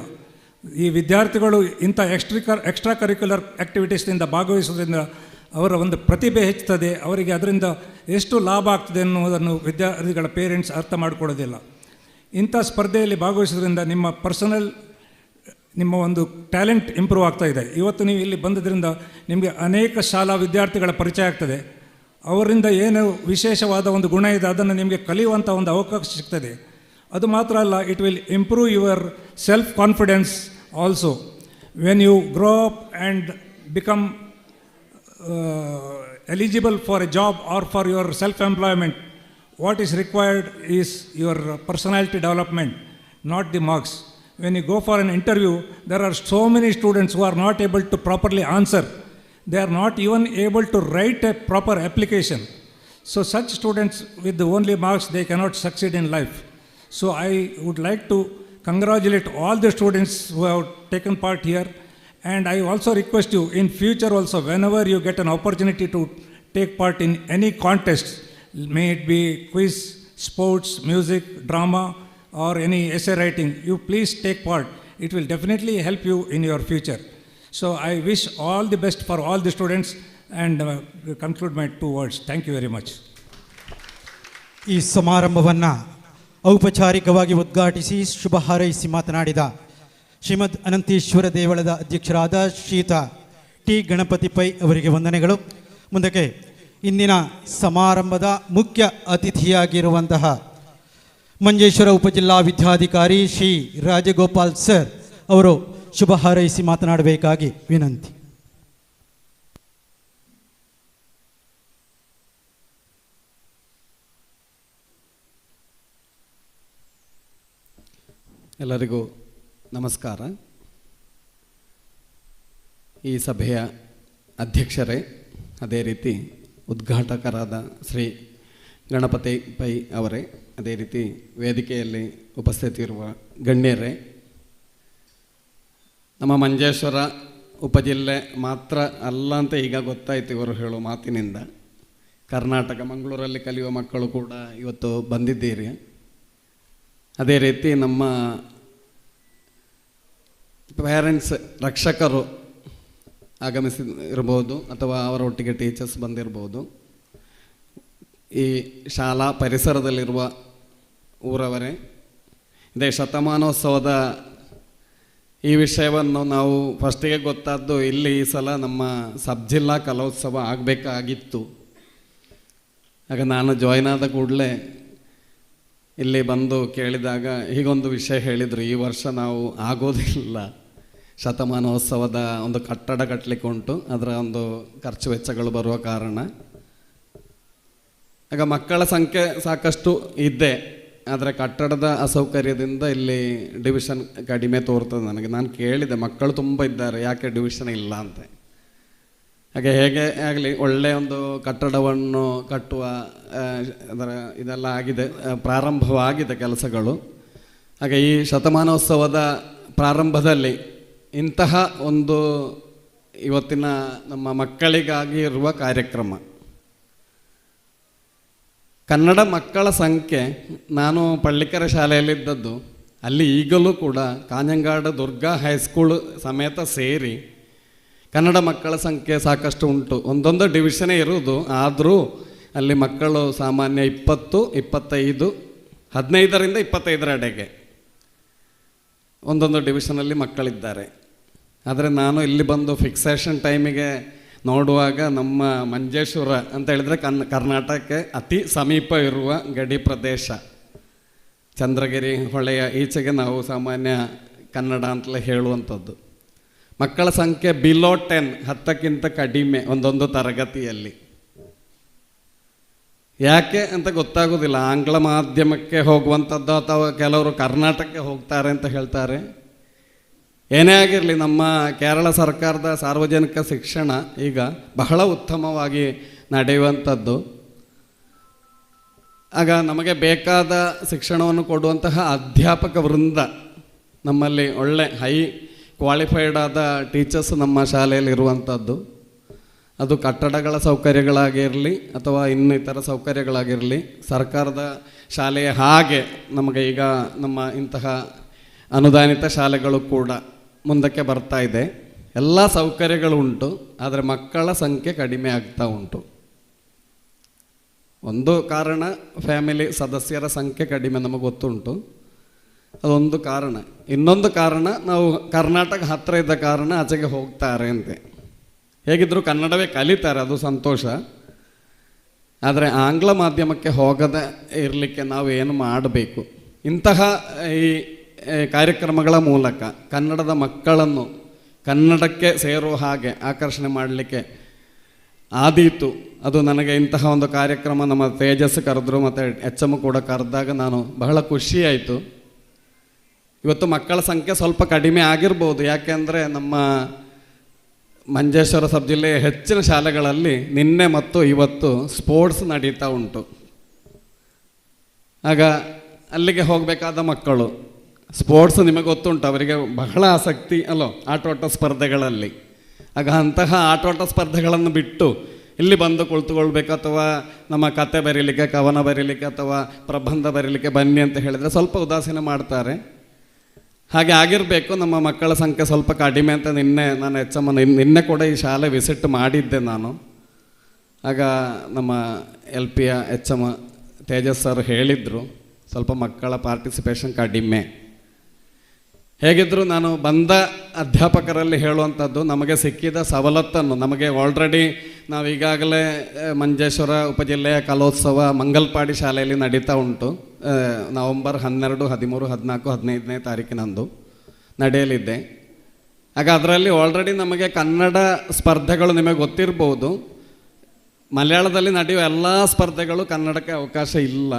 ಈ ವಿದ್ಯಾರ್ಥಿಗಳು ಇಂಥ ಎಕ್ಸ್ಟ್ರಾ ಕರಿಕ್ಯುಲರ್ ಆ್ಯಕ್ಟಿವಿಟೀಸ್ನಿಂದ ಭಾಗವಹಿಸೋದ್ರಿಂದ ಅವರ ಒಂದು ಪ್ರತಿಭೆ ಹೆಚ್ಚುತ್ತದೆ. ಅವರಿಗೆ ಅದರಿಂದ ಎಷ್ಟು ಲಾಭ ಆಗ್ತದೆ ಎನ್ನುವುದನ್ನು ವಿದ್ಯಾರ್ಥಿಗಳ ಪೇರೆಂಟ್ಸ್ ಅರ್ಥ ಮಾಡಿಕೊಳ್ಳೋದಿಲ್ಲ. ಇಂಥ ಸ್ಪರ್ಧೆಯಲ್ಲಿ ಭಾಗವಹಿಸೋದ್ರಿಂದ ನಿಮ್ಮ ಒಂದು ಟ್ಯಾಲೆಂಟ್ ಇಂಪ್ರೂವ್ ಆಗ್ತಾ ಇದೆ. ಇವತ್ತು ನೀವು ಇಲ್ಲಿ ಬಂದದ್ರಿಂದ ನಿಮಗೆ ಅನೇಕ ಶಾಲಾ ವಿದ್ಯಾರ್ಥಿಗಳ ಪರಿಚಯ ಆಗ್ತದೆ. ಅವರಿಂದ ಏನು ವಿಶೇಷವಾದ ಒಂದು ಗುಣ ಇದೆ ಅದನ್ನು ನಿಮಗೆ ಕಲಿಯುವಂಥ ಒಂದು ಅವಕಾಶ ಸಿಗ್ತದೆ. ಅದು ಮಾತ್ರ ಅಲ್ಲ, it will improve your self confidence also. When you grow up and become eligible for a job or for your self-employment, what is required is your personality development, not the marks. When you go for an interview, there are so many students who are not able to properly answer. they are not even able to write a proper application. So such students with the only marks, they cannot succeed in life. So I would like to congratulate all the students who have taken part here, and I also request you in future also, whenever you get an opportunity to take part in any contest, may it be quiz, sports, music, drama, or any essay writing, you please take part. It will definitely help you in your future. So I wish all the best for all the students, and conclude my 2 words. Thank you very much. ಈ ಸಮಾರಂಭವನ್ನು ಔಪಚಾರಿಕವಾಗಿ ಉದ್ಘಾಟಿಸಿ ಶುಭ ಹಾರೈಸಿ ಮಾತನಾಡಿದ ಶ್ರೀಮದ್ ಅನಂತೇಶ್ವರ ದೇವಳದ ಅಧ್ಯಕ್ಷರಾದ ಶ್ರೀಯುತ T Ganapati pi ಅವರಿಗೆ ವಂದನೆಗಳು. ಮುಂದಕ್ಕೆ ಇಂದಿನ ಸಮಾರಂಭದ ಮುಖ್ಯ ಅತಿಥಿಯಾಗಿರುವಂತಹ ಮಂಜೇಶ್ವರ ಉಪಜಿಲ್ಲಾ ವಿದ್ಯಾಧಿಕಾರಿ ಶ್ರೀ ರಾಜಗೋಪಾಲ್ ಸರ್ ಅವರು ಶುಭ ಹಾರೈಸಿ ಮಾತನಾಡಬೇಕಾಗಿ ವಿನಂತಿ. ಎಲ್ಲರಿಗೂ ನಮಸ್ಕಾರ. ಈ ಸಭೆಯ ಅಧ್ಯಕ್ಷರೇ, ಅದೇ ರೀತಿ ಉದ್ಘಾಟಕರಾದ ಶ್ರೀ ಗಣಪತಿ ಪೈ ಅವರೇ, ಅದೇ ರೀತಿ ವೇದಿಕೆಯಲ್ಲಿ ಉಪಸ್ಥಿತಿರುವ ಗಣ್ಯರೇ, ನಮ್ಮ ಮಂಜೇಶ್ವರ ಉಪಜಿಲ್ಲೆ ಮಾತ್ರ ಅಲ್ಲ ಅಂತ ಈಗ ಗೊತ್ತಾಯಿತು ಇವರು ಹೇಳೋ ಮಾತಿನಿಂದ. ಕರ್ನಾಟಕ ಮಂಗಳೂರಲ್ಲಿ ಕಲಿಯುವ ಮಕ್ಕಳು ಕೂಡ ಇವತ್ತು ಬಂದಿದ್ದೀರಿ. ಅದೇ ರೀತಿ ನಮ್ಮ ಪೇರೆಂಟ್ಸ್, ರಕ್ಷಕರು ಆಗಮಿಸಿರ್ಬೋದು ಅಥವಾ ಅವರೊಟ್ಟಿಗೆ ಟೀಚರ್ಸ್ ಬಂದಿರ್ಬೋದು. ಈ ಶಾಲಾ ಪರಿಸರದಲ್ಲಿರುವ ಊರವರೇ, ಇದೇ ಶತಮಾನೋತ್ಸವದ ಈ ವಿಷಯವನ್ನು ನಾವು ಫಸ್ಟಿಗೆ ಗೊತ್ತಾದ್ದು ಇಲ್ಲಿ ಈ ಸಲ ನಮ್ಮ ಸಬ್ ಜಿಲ್ಲಾ ಕಲೋತ್ಸವ ಆಗಬೇಕಾಗಿತ್ತು. ಆಗ ನಾನು ಜಾಯ್ನ್ ಆದ ಕೂಡಲೇ ಇಲ್ಲಿ ಬಂದು ಕೇಳಿದಾಗ ಹೀಗೊಂದು ವಿಷಯ ಹೇಳಿದರು, ಈ ವರ್ಷ ನಾವು ಆಗೋದಿಲ್ಲ, ಶತಮಾನೋತ್ಸವದ ಒಂದು ಕಟ್ಟಡ ಕಟ್ಟಲಿಕ್ಕೆ ಉಂಟು, ಅದರ ಒಂದು ಖರ್ಚು ವೆಚ್ಚಗಳು ಬರುವ ಕಾರಣ. ಆಗ ಮಕ್ಕಳ ಸಂಖ್ಯೆ ಸಾಕಷ್ಟು ಇದೆ, ಆದರೆ ಕಟ್ಟಡದ ಅಸೌಕರ್ಯದಿಂದ ಇಲ್ಲಿ ಡಿವಿಷನ್ ಕಡಿಮೆ ತೋರ್ತದೆ ನನಗೆ. ನಾನು ಕೇಳಿದೆ, ಮಕ್ಕಳು ತುಂಬ ಇದ್ದಾರೆ, ಯಾಕೆ ಡಿವಿಷನ್ ಇಲ್ಲ ಅಂತ. ಹಾಗೆ ಹೇಗೆ ಆಗಲಿ ಒಳ್ಳೆಯ ಒಂದು ಕಟ್ಟಡವನ್ನು ಕಟ್ಟುವ ಅದರ ಇದೆಲ್ಲ ಆಗಿದೆ, ಪ್ರಾರಂಭವಾಗಿದೆ ಕೆಲಸಗಳು. ಹಾಗೆ ಈ ಶತಮಾನೋತ್ಸವದ ಪ್ರಾರಂಭದಲ್ಲಿ ಇಂತಹ ಒಂದು ಇವತ್ತಿನ ನಮ್ಮ ಮಕ್ಕಳಿಗಾಗಿ ಇರುವ ಕಾರ್ಯಕ್ರಮ, ಕನ್ನಡ ಮಕ್ಕಳ ಸಂಖ್ಯೆ, ನಾನು ಪಳ್ಳಿಕೆರೆ ಶಾಲೆಯಲ್ಲಿದ್ದದ್ದು, ಅಲ್ಲಿ ಈಗಲೂ ಕೂಡ ಕಾಂಜಂಗಾಡು ದುರ್ಗಾ ಹೈಸ್ಕೂಲ್ ಸಮೇತ ಸೇರಿ ಕನ್ನಡ ಮಕ್ಕಳ ಸಂಖ್ಯೆ ಸಾಕಷ್ಟು ಉಂಟು. ಒಂದೊಂದು ಡಿವಿಷನೇ ಇರುವುದು, ಆದರೂ ಅಲ್ಲಿ ಮಕ್ಕಳು ಸಾಮಾನ್ಯ 20, 25, 15ರಿಂದ 25 ಒಂದೊಂದು ಡಿವಿಷನಲ್ಲಿ ಮಕ್ಕಳಿದ್ದಾರೆ. ಆದರೆ ನಾನು ಇಲ್ಲಿ ಬಂದು ಫಿಕ್ಸೇಷನ್ ಟೈಮಿಗೆ ನೋಡುವಾಗ ನಮ್ಮ ಮಂಜೇಶ್ವರ ಅಂತ ಹೇಳಿದರೆ ಕರ್ನಾಟಕಕ್ಕೆ ಅತಿ ಸಮೀಪ ಇರುವ ಗಡಿ ಪ್ರದೇಶ, ಚಂದ್ರಗಿರಿ ಹೊಳೆಯ ಈಚೆಗೆ ನಾವು ಸಾಮಾನ್ಯ ಕನ್ನಡ ಅಂತಲೇ ಹೇಳುವಂಥದ್ದು. ಮಕ್ಕಳ ಸಂಖ್ಯೆ ಬಿಲೋ 10, 10ಕ್ಕಿಂತ ಕಡಿಮೆ ಒಂದೊಂದು ತರಗತಿಯಲ್ಲಿ. ಯಾಕೆ ಅಂತ ಗೊತ್ತಾಗೋದಿಲ್ಲ. ಆಂಗ್ಲ ಮಾಧ್ಯಮಕ್ಕೆ ಹೋಗುವಂಥದ್ದು ಅಥವಾ ಕೆಲವರು ಕರ್ನಾಟಕಕ್ಕೆ ಹೋಗ್ತಾರೆ ಅಂತ ಹೇಳ್ತಾರೆ. ಏನೇ ಆಗಿರಲಿ, ನಮ್ಮ ಕೇರಳ ಸರ್ಕಾರದ ಸಾರ್ವಜನಿಕ ಶಿಕ್ಷಣ ಈಗ ಬಹಳ ಉತ್ತಮವಾಗಿ ನಡೆಯುವಂಥದ್ದು. ಆಗ ನಮಗೆ ಬೇಕಾದ ಶಿಕ್ಷಣವನ್ನು ಕೊಡುವಂತಹ ಅಧ್ಯಾಪಕ ವೃಂದ ನಮ್ಮಲ್ಲಿ ಒಳ್ಳೆ ಹೈ ಕ್ವಾಲಿಫೈಡ್ ಆದ ಟೀಚರ್ಸ್ ನಮ್ಮ ಶಾಲೆಯಲ್ಲಿ ಇರುವಂಥದ್ದು. ಅದು ಕಟ್ಟಡಗಳ ಸೌಕರ್ಯಗಳಾಗಿರಲಿ ಅಥವಾ ಇನ್ನಿತರ ಸೌಕರ್ಯಗಳಾಗಿರಲಿ, ಸರ್ಕಾರದ ಶಾಲೆಯ ಹಾಗೆ ನಮಗೆ ಈಗ ನಮ್ಮ ಇಂತಹ ಅನುದಾನಿತ ಶಾಲೆಗಳು ಕೂಡ ಮುಂದಕ್ಕೆ ಬರ್ತಾ ಇದೆ. ಎಲ್ಲ ಸೌಕರ್ಯಗಳು ಉಂಟು, ಆದರೆ ಮಕ್ಕಳ ಸಂಖ್ಯೆ ಕಡಿಮೆ ಆಗ್ತಾ ಉಂಟು. ಒಂದು ಕಾರಣ ಫ್ಯಾಮಿಲಿ ಸದಸ್ಯರ ಸಂಖ್ಯೆ ಕಡಿಮೆ, ನಮಗೆ ಗೊತ್ತುಂಟು, ಅದೊಂದು ಕಾರಣ. ಇನ್ನೊಂದು ಕಾರಣ, ನಾವು ಕರ್ನಾಟಕ ಹತ್ತಿರ ಇದ್ದ ಕಾರಣ ಆಚೆಗೆ ಹೋಗ್ತಾರೆ ಅಂತೆ. ಹೇಗಿದ್ದರೂ ಕನ್ನಡವೇ ಕಲಿತಾರೆ, ಅದು ಸಂತೋಷ. ಆದರೆ ಆಂಗ್ಲ ಮಾಧ್ಯಮಕ್ಕೆ ಹೋಗದೆ ಇರಲಿಕ್ಕೆ ನಾವು ಏನು ಮಾಡಬೇಕು? ಇಂತಹ ಈ ಕಾರ್ಯಕ್ರಮಗಳ ಮೂಲಕ ಕನ್ನಡದ ಮಕ್ಕಳನ್ನು ಕನ್ನಡಕ್ಕೆ ಸೇರುವ ಹಾಗೆ ಆಕರ್ಷಣೆ ಮಾಡಲಿಕ್ಕೆ ಆದೀತು. ಅದು ನನಗೆ ಇಂತಹ ಒಂದು ಕಾರ್ಯಕ್ರಮ ನಮ್ಮ ತೇಜಸ್ ಕರೆದ್ರು ಮತ್ತು HM ಕೂಡ ಕರೆದಾಗ ನಾನು ಬಹಳ ಖುಷಿಯಾಯಿತು. ಇವತ್ತು ಮಕ್ಕಳ ಸಂಖ್ಯೆ ಸ್ವಲ್ಪ ಕಡಿಮೆ ಆಗಿರ್ಬೋದು, ಯಾಕೆಂದರೆ ನಮ್ಮ ಮಂಜೇಶ್ವರ ಸಬ್ ಜಿಲ್ಲೆಯ ಹೆಚ್ಚಿನ ಶಾಲೆಗಳಲ್ಲಿ ನಿನ್ನೆ ಮತ್ತು ಇವತ್ತು ಸ್ಪೋರ್ಟ್ಸ್ ನಡೀತಾ ಉಂಟು. ಆಗ ಅಲ್ಲಿಗೆ ಹೋಗಬೇಕಾದ ಮಕ್ಕಳು ಸ್ಪೋರ್ಟ್ಸ್ ನಿಮಗೆ ಗೊತ್ತುಂಟು, ಅವರಿಗೆ ಬಹಳ ಆಸಕ್ತಿ ಅಲ್ಲೋ ಆಟೋಟ ಸ್ಪರ್ಧೆಗಳಲ್ಲಿ. ಆಗ ಅಂತಹ ಆಟೋಟ ಸ್ಪರ್ಧೆಗಳನ್ನು ಬಿಟ್ಟು ಇಲ್ಲಿ ಬಂದು ಕುಳಿತುಕೊಳ್ಬೇಕು, ಅಥವಾ ನಮ್ಮ ಕತೆ ಬರೀಲಿಕ್ಕೆ, ಕವನ ಬರೀಲಿಕ್ಕೆ ಅಥವಾ ಪ್ರಬಂಧ ಬರೀಲಿಕ್ಕೆ ಬನ್ನಿ ಅಂತ ಹೇಳಿದರೆ ಸ್ವಲ್ಪ ಉದಾಸೀನ ಮಾಡ್ತಾರೆ. ಹಾಗೆ ಆಗಿರಬೇಕು. ನಮ್ಮ ಮಕ್ಕಳ ಸಂಖ್ಯೆ ಸ್ವಲ್ಪ ಕಡಿಮೆ ಅಂತ ನಾನು ನಿನ್ನೆ ಕೂಡ ಈ ಶಾಲೆ ವಿಸಿಟ್ ಮಾಡಿದ್ದೆ ನಾನು. ಆಗ ನಮ್ಮ LPಯ HM ತೇಜಸ್ ಸರ್ ಹೇಳಿದರು ಸ್ವಲ್ಪ ಮಕ್ಕಳ ಪಾರ್ಟಿಸಿಪೇಷನ್ ಕಡಿಮೆ. ಹೇಗಿದ್ದರೂ ನಾನು ಬಂದ ಅಧ್ಯಾಪಕರಲ್ಲಿ ಹೇಳುವಂಥದ್ದು, ನಮಗೆ ಸಿಕ್ಕಿದ ಸವಲತ್ತನ್ನು, ನಮಗೆ ಆಲ್ರೆಡಿ ನಾವೀಗಾಗಲೇ ಮಂಜೇಶ್ವರ ಉಪಜಿಲ್ಲೆಯ ಕಲೋತ್ಸವ ಮಂಗಲ್ಪಾಡಿ ಶಾಲೆಯಲ್ಲಿ ನಡೀತಾ ಉಂಟು. ನವಂಬರ್ 12, 13, 14, 15ನೇ ತಾರೀಕಿನಂದು ನಡೆಯಲಿದೆ. ಆಗ ಅದರಲ್ಲಿ ಆಲ್ರೆಡಿ ನಮಗೆ ಕನ್ನಡ ಸ್ಪರ್ಧೆಗಳು ನಿಮಗೆ ಗೊತ್ತಿರ್ಬೋದು. ಮಲಯಾಳದಲ್ಲಿ ನಡೆಯುವ ಎಲ್ಲ ಸ್ಪರ್ಧೆಗಳು ಕನ್ನಡಕ್ಕೆ ಅವಕಾಶ ಇಲ್ಲ.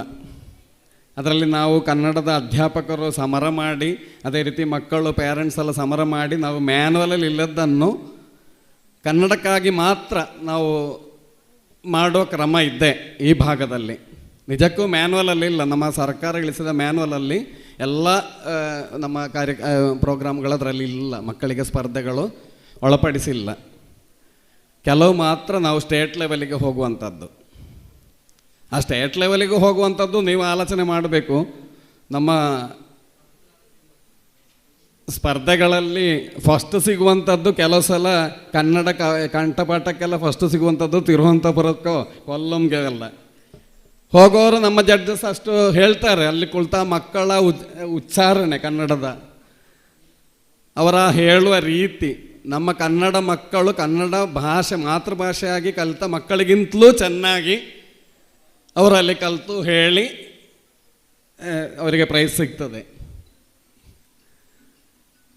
ಅದರಲ್ಲಿ ನಾವು ಕನ್ನಡದ ಅಧ್ಯಾಪಕರು ಸಮರ ಮಾಡಿ, ಅದೇ ರೀತಿ ಮಕ್ಕಳು ಪೇರೆಂಟ್ಸ್ ಎಲ್ಲ ಸಮರ ಮಾಡಿ, ನಾವು ಮ್ಯಾನ್ಯುವಲಲ್ಲಿ ಇಲ್ಲದನ್ನು ಕನ್ನಡಕ್ಕಾಗಿ ಮಾತ್ರ ನಾವು ಮಾಡೋ ಕ್ರಮ ಇದೆ ಈ ಭಾಗದಲ್ಲಿ. ನಿಜಕ್ಕೂ ಮ್ಯಾನ್ಯುವಲಲ್ಲಿ ಇಲ್ಲ, ನಮ್ಮ ಸರ್ಕಾರ ಇಳಿಸಿದ ಮ್ಯಾನ್ಯುವಲಲ್ಲಿ ಎಲ್ಲ ನಮ್ಮ ಪ್ರೋಗ್ರಾಮ್ಗಳದರಲ್ಲಿ ಇಲ್ಲ, ಮಕ್ಕಳಿಗೆ ಸ್ಪರ್ಧೆಗಳು ಒಳಪಡಿಸಿಲ್ಲ. ಕೆಲವು ಮಾತ್ರ ನಾವು ಸ್ಟೇಟ್ ಲೆವೆಲಿಗೆ ಹೋಗುವಂಥದ್ದು. ಆ ಸ್ಟೇಟ್ ಲೆವೆಲಿಗೆ ಹೋಗುವಂಥದ್ದು ನೀವು ಆಲೋಚನೆ ಮಾಡಬೇಕು. ನಮ್ಮ ಸ್ಪರ್ಧೆಗಳಲ್ಲಿ ಫಸ್ಟ್ ಸಿಗುವಂಥದ್ದು ಕೆಲವು ಸಲ ಕನ್ನಡ ಕಂಠಪಾಠಕ್ಕೆಲ್ಲ ಫಸ್ಟ್ ಸಿಗುವಂಥದ್ದು ತಿರುವನಂತಪುರಕ್ಕೋ ಕೊಲ್ಲಂಗೆ ಎಲ್ಲ ಹೋಗೋರು ನಮ್ಮ ಜಡ್ಜಸ್ ಅಷ್ಟು ಹೇಳ್ತಾರೆ. ಅಲ್ಲಿ ಕುಳಿತ ಮಕ್ಕಳ ಉಚ್ಚಾರಣೆ ಕನ್ನಡದ, ಅವರ ಹೇಳುವ ರೀತಿ, ನಮ್ಮ ಕನ್ನಡ ಮಕ್ಕಳು ಕನ್ನಡ ಭಾಷೆ ಮಾತೃಭಾಷೆಯಾಗಿ ಕಲಿತ ಮಕ್ಕಳಿಗಿಂತಲೂ ಚೆನ್ನಾಗಿ ಅವರಲ್ಲಿ ಕಲಿತು ಹೇಳಿ ಅವರಿಗೆ ಪ್ರೈಸ್ ಸಿಗ್ತದೆ.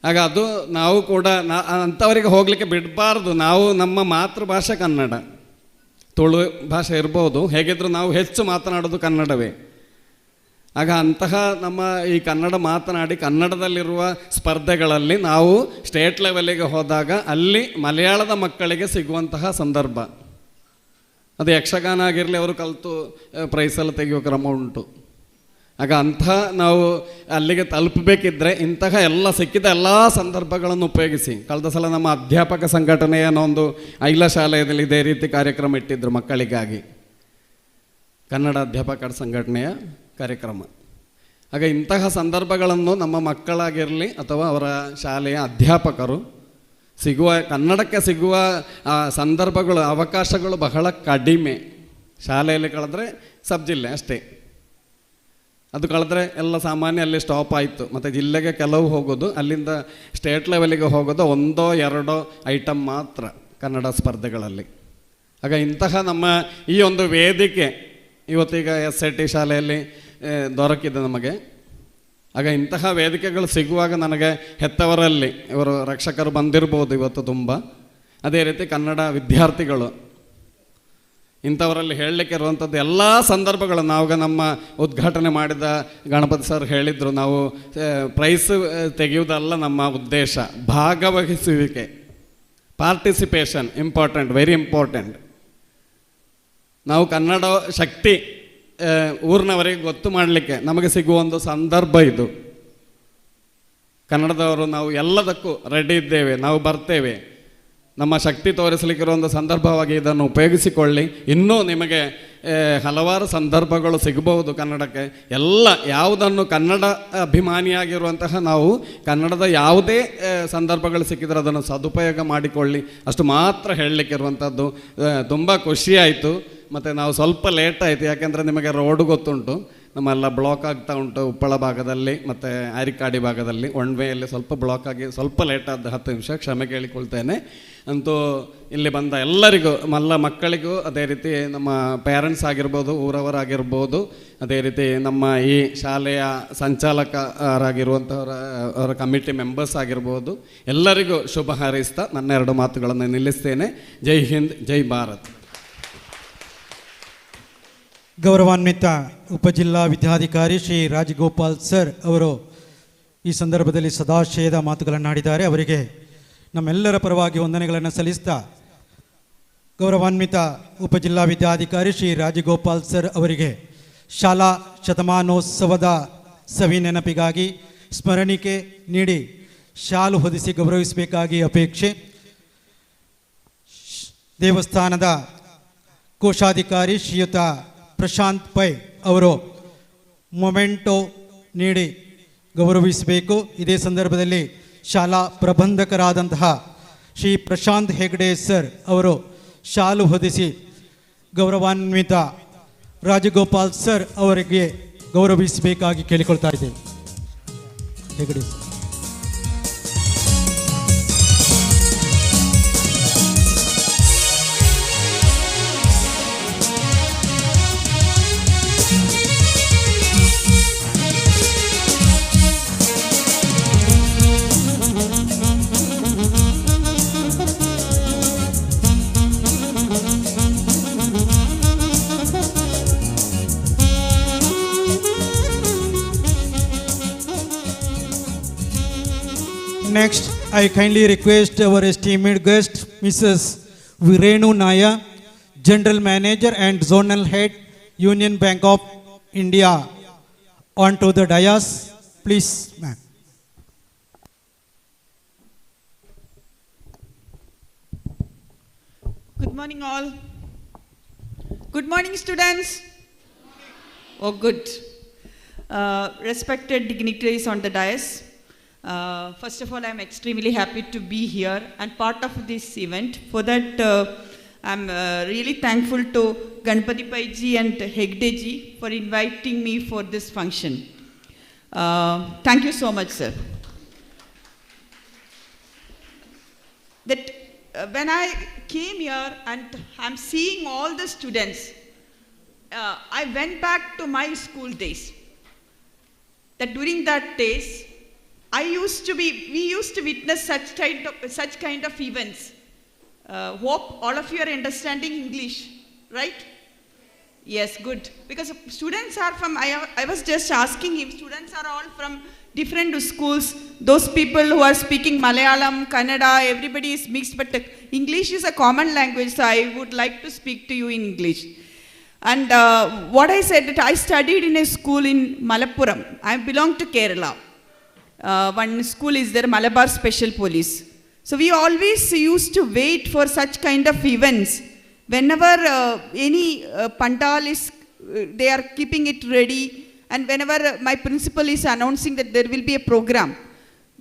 ಆಗ ಅದು ನಾವು ಕೂಡ ಅಂಥವರಿಗೆ ಹೋಗಲಿಕ್ಕೆ ಬಿಡಬಾರ್ದು. ನಾವು ನಮ್ಮ ಮಾತೃಭಾಷೆ ಕನ್ನಡ, ತುಳು ಭಾಷೆ ಇರ್ಬೋದು, ಹೇಗಿದ್ದರೂ ನಾವು ಹೆಚ್ಚು ಮಾತನಾಡೋದು ಕನ್ನಡವೇ. ಆಗ ಅಂತಹ ನಮ್ಮ ಈ ಕನ್ನಡ ಮಾತನಾಡಿ ಕನ್ನಡದಲ್ಲಿರುವ ಸ್ಪರ್ಧೆಗಳಲ್ಲಿ ನಾವು ಸ್ಟೇಟ್ ಲೆವೆಲಿಗೆ ಹೋದಾಗ ಅಲ್ಲಿ ಮಲಯಾಳದ ಮಕ್ಕಳಿಗೆ ಸಿಗುವಂತಹ ಸಂದರ್ಭ, ಅದು ಯಕ್ಷಗಾನ ಆಗಿರಲಿ, ಅವರು ಕಲಿತು ಪ್ರೈಸೆಲ್ಲ ತೆಗೆಯುವ ಕ್ರಮ ಉಂಟು. ಆಗ ಅಂಥ ನಾವು ಅಲ್ಲಿಗೆ ತಲುಪಬೇಕಿದ್ರೆ ಇಂತಹ ಎಲ್ಲ ಸಿಕ್ಕಿದ ಎಲ್ಲ ಸಂದರ್ಭಗಳನ್ನು ಉಪಯೋಗಿಸಿ. ಕಳೆದ ಸಲ ನಮ್ಮ ಅಧ್ಯಾಪಕ ಸಂಘಟನೆಯ ಒಂದು ಐಲ ಶಾಲೆಯಲ್ಲಿ ಇದೇ ರೀತಿ ಕಾರ್ಯಕ್ರಮ ಇಟ್ಟಿದ್ದರು ಮಕ್ಕಳಿಗಾಗಿ, ಕನ್ನಡ ಅಧ್ಯಾಪಕರ ಸಂಘಟನೆಯ ಕಾರ್ಯಕ್ರಮ. ಆಗ ಇಂತಹ ಸಂದರ್ಭಗಳನ್ನು ನಮ್ಮ ಮಕ್ಕಳಾಗಿರಲಿ ಅಥವಾ ಅವರ ಶಾಲೆಯ ಅಧ್ಯಾಪಕರು ಕನ್ನಡಕ್ಕೆ ಸಿಗುವ ಸಂದರ್ಭಗಳು, ಅವಕಾಶಗಳು ಬಹಳ ಕಡಿಮೆ. ಶಾಲೆಯಲ್ಲಿ ಕಳೆದ್ರೆ ಸಬ್ ಜಿಲ್ಲೆ ಅಷ್ಟೇ, ಅದು ಕಳೆದ್ರೆ ಎಲ್ಲ ಸಾಮಾನ್ಯ ಅಲ್ಲಿ ಸ್ಟಾಪ್ ಆಯಿತು. ಮತ್ತು ಜಿಲ್ಲೆಗೆ ಕೆಲವು ಹೋಗೋದು, ಅಲ್ಲಿಂದ ಸ್ಟೇಟ್ ಲೆವೆಲಿಗೆ ಹೋಗೋದು 1-2 ಐಟಮ್ ಮಾತ್ರ ಕನ್ನಡ ಸ್ಪರ್ಧೆಗಳಲ್ಲಿ. ಆಗ ಇಂತಹ ನಮ್ಮ ಈ ಒಂದು ವೇದಿಕೆ ಇವತ್ತೀಗ SIT ಶಾಲೆಯಲ್ಲಿ ದೊರಕಿದೆ ನಮಗೆ. ಆಗ ಇಂತಹ ವೇದಿಕೆಗಳು ಸಿಗುವಾಗ ನನಗೆ ಹೆತ್ತವರಲ್ಲಿ ಇವರು ರಕ್ಷಕರು ಬಂದಿರ್ಬೋದು ಇವತ್ತು ತುಂಬ, ಅದೇ ರೀತಿ ಕನ್ನಡ ವಿದ್ಯಾರ್ಥಿಗಳು, ಇಂಥವರಲ್ಲಿ ಹೇಳಲಿಕ್ಕೆ ಇರುವಂಥದ್ದು ಎಲ್ಲ ಸಂದರ್ಭಗಳು. ನಾವು ನಮ್ಮ ಉದ್ಘಾಟನೆ ಮಾಡಿದ ಗಣಪತಿ ಸರ್ ಹೇಳಿದರು, ನಾವು ಪ್ರೈಸ್ ತೆಗೆಯುವುದಲ್ಲ ನಮ್ಮ ಉದ್ದೇಶ, ಭಾಗವಹಿಸುವಿಕೆ, ಪಾರ್ಟಿಸಿಪೇಷನ್ ಇಂಪಾರ್ಟೆಂಟ್, ವೆರಿ ಇಂಪಾರ್ಟೆಂಟ್. ನಾವು ಕನ್ನಡ ಶಕ್ತಿ ಊರಿನವರಿಗೆ ಗೊತ್ತು ಮಾಡಲಿಕ್ಕೆ ನಮಗೆ ಸಿಗುವ ಒಂದು ಸಂದರ್ಭ ಇದು. ಕನ್ನಡದವರು ನಾವು ಎಲ್ಲದಕ್ಕೂ ರೆಡಿ ಇದ್ದೇವೆ, ನಾವು ಬರ್ತೇವೆ, ನಮ್ಮ ಶಕ್ತಿ ತೋರಿಸಲಿಕ್ಕಿರೋ ಒಂದು ಸಂದರ್ಭವಾಗಿ ಇದನ್ನು ಉಪಯೋಗಿಸಿಕೊಳ್ಳಿ. ಇನ್ನೂ ನಿಮಗೆ ಹಲವಾರು ಸಂದರ್ಭಗಳು ಸಿಗಬಹುದು ಕನ್ನಡಕ್ಕೆ. ಎಲ್ಲ ಯಾವುದನ್ನು ಕನ್ನಡ ಅಭಿಮಾನಿಯಾಗಿರುವಂತಹ ನಾವು ಕನ್ನಡದ ಯಾವುದೇ ಸಂದರ್ಭಗಳು ಸಿಕ್ಕಿದರೆ ಅದನ್ನು ಸದುಪಯೋಗ ಮಾಡಿಕೊಳ್ಳಿ, ಅಷ್ಟು ಮಾತ್ರ ಹೇಳಲಿಕ್ಕಿರುವಂಥದ್ದು. ತುಂಬ ಖುಷಿಯಾಯಿತು. ಮತ್ತು ನಾವು ಸ್ವಲ್ಪ ಲೇಟ್ ಆಯಿತು, ಯಾಕೆಂದರೆ ನಿಮಗೆ ರೋಡು ಗೊತ್ತುಂಟು, ನಮ್ಮೆಲ್ಲ ಬ್ಲಾಕ್ ಆಗ್ತಾ ಉಂಟು ಉಪ್ಪಳ ಭಾಗದಲ್ಲಿ ಮತ್ತು ಆರಿಕಾಡಿ ಭಾಗದಲ್ಲಿ. ಒನ್ ವೇಯಲ್ಲಿ ಸ್ವಲ್ಪ ಬ್ಲಾಕ್ ಆಗಿ ಸ್ವಲ್ಪ ಲೇಟ್ ಆದ 10 ನಿಮಿಷ, ಕ್ಷಮೆ ಕೇಳಿಕೊಳ್ತೇನೆ. ಅಂತೂ ಇಲ್ಲಿ ಬಂದ ಎಲ್ಲರಿಗೂ, ಮಕ್ಕಳಿಗೂ, ಅದೇ ರೀತಿ ನಮ್ಮ ಪೇರೆಂಟ್ಸ್ ಆಗಿರ್ಬೋದು, ಊರವರಾಗಿರ್ಬೋದು, ಅದೇ ರೀತಿ ನಮ್ಮ ಈ ಶಾಲೆಯ ಸಂಚಾಲಕರಾಗಿರುವಂಥವರ ಕಮಿಟಿ ಮೆಂಬರ್ಸ್ ಆಗಿರ್ಬೋದು, ಎಲ್ಲರಿಗೂ ಶುಭ ಹಾರೈಸ್ತಾ ನನ್ನ 2 ಮಾತುಗಳನ್ನು ನಿಲ್ಲಿಸ್ತೇನೆ. ಜೈ ಹಿಂದ್, ಜೈ ಭಾರತ್. ಗೌರವಾನ್ವಿತ ಉಪಜಿಲ್ಲಾ ವಿದ್ಯಾಧಿಕಾರಿ ಶ್ರೀ ರಾಜಗೋಪಾಲ್ ಸರ್ ಅವರು ಈ ಸಂದರ್ಭದಲ್ಲಿ ಸದಾಶಯದ ಮಾತುಗಳನ್ನಾಡಿದ್ದಾರೆ. ಅವರಿಗೆ ನಮ್ಮೆಲ್ಲರ ಪರವಾಗಿ ವಂದನೆಗಳನ್ನು ಸಲ್ಲಿಸ್ತಾ ಗೌರವಾನ್ವಿತ ಉಪಜಿಲ್ಲಾ ವಿದ್ಯಾಧಿಕಾರಿ ಶ್ರೀ ರಾಜಗೋಪಾಲ್ ಸರ್ ಅವರಿಗೆ ಶಾಲಾ ಶತಮಾನೋತ್ಸವದ ಸವಿ ನೆನಪಿಗಾಗಿ ಸ್ಮರಣಿಕೆ ನೀಡಿ ಶಾಲು ಹೊದಿಸಿ ಗೌರವಿಸಬೇಕಾಗಿ ಅಪೇಕ್ಷೆ. ದೇವಸ್ಥಾನದ ಕೋಶಾಧಿಕಾರಿ ಶ್ರೀಯುತ ಪ್ರಶಾಂತ್ ಪೈ ಅವರು ಮೊಮೆಂಟೋ ನೀಡಿ ಗೌರವಿಸಬೇಕು. ಇದೇ ಸಂದರ್ಭದಲ್ಲಿ ಶಾಲಾ ಪ್ರಬಂಧಕರಾದಂತಹ ಶ್ರೀ ಪ್ರಶಾಂತ್ ಹೆಗ್ಡೆ ಸರ್ ಅವರು ಶಾಲು ಹೊದಿಸಿ ಗೌರವಾನ್ವಿತ ರಾಜಗೋಪಾಲ್ ಸರ್ ಅವರಿಗೆ ಗೌರವಿಸಬೇಕಾಗಿ ಕೇಳಿಕೊಳ್ತಾ ಇದ್ದೇವೆ. Hegde sir. Next, I kindly request our esteemed guest, Mrs. Virenu Naya, General Manager and Zonal Head, Union Bank of India, onto the dais. Please, ma'am. Good morning, all. Good morning, students. Oh, good. Respected dignitaries on the dais. First of all, I'm extremely happy to be here and part of this event. For that, I'm really thankful to Ganpati Pai ji and Hegde ji for inviting me for this function. Thank you so much, sir. That when I came here and I'm seeing all the students, I went back to my school days. That during that days, we used to witness such kind of events. Hope all of you are understanding English, right? Yes, good. Because students are from, I was just asking him, students are all from different schools. Those people who are speaking Malayalam, Kannada, everybody is mixed, but English is a common language, so I would like to speak to you in English. And what I said, that I studied in a school in Malappuram. I belong to Kerala. One school is there, Malabar Special Police. So we always used to wait for such kind of events. Whenever any pandal is, they are keeping it ready, and whenever my principal is announcing that there will be a program,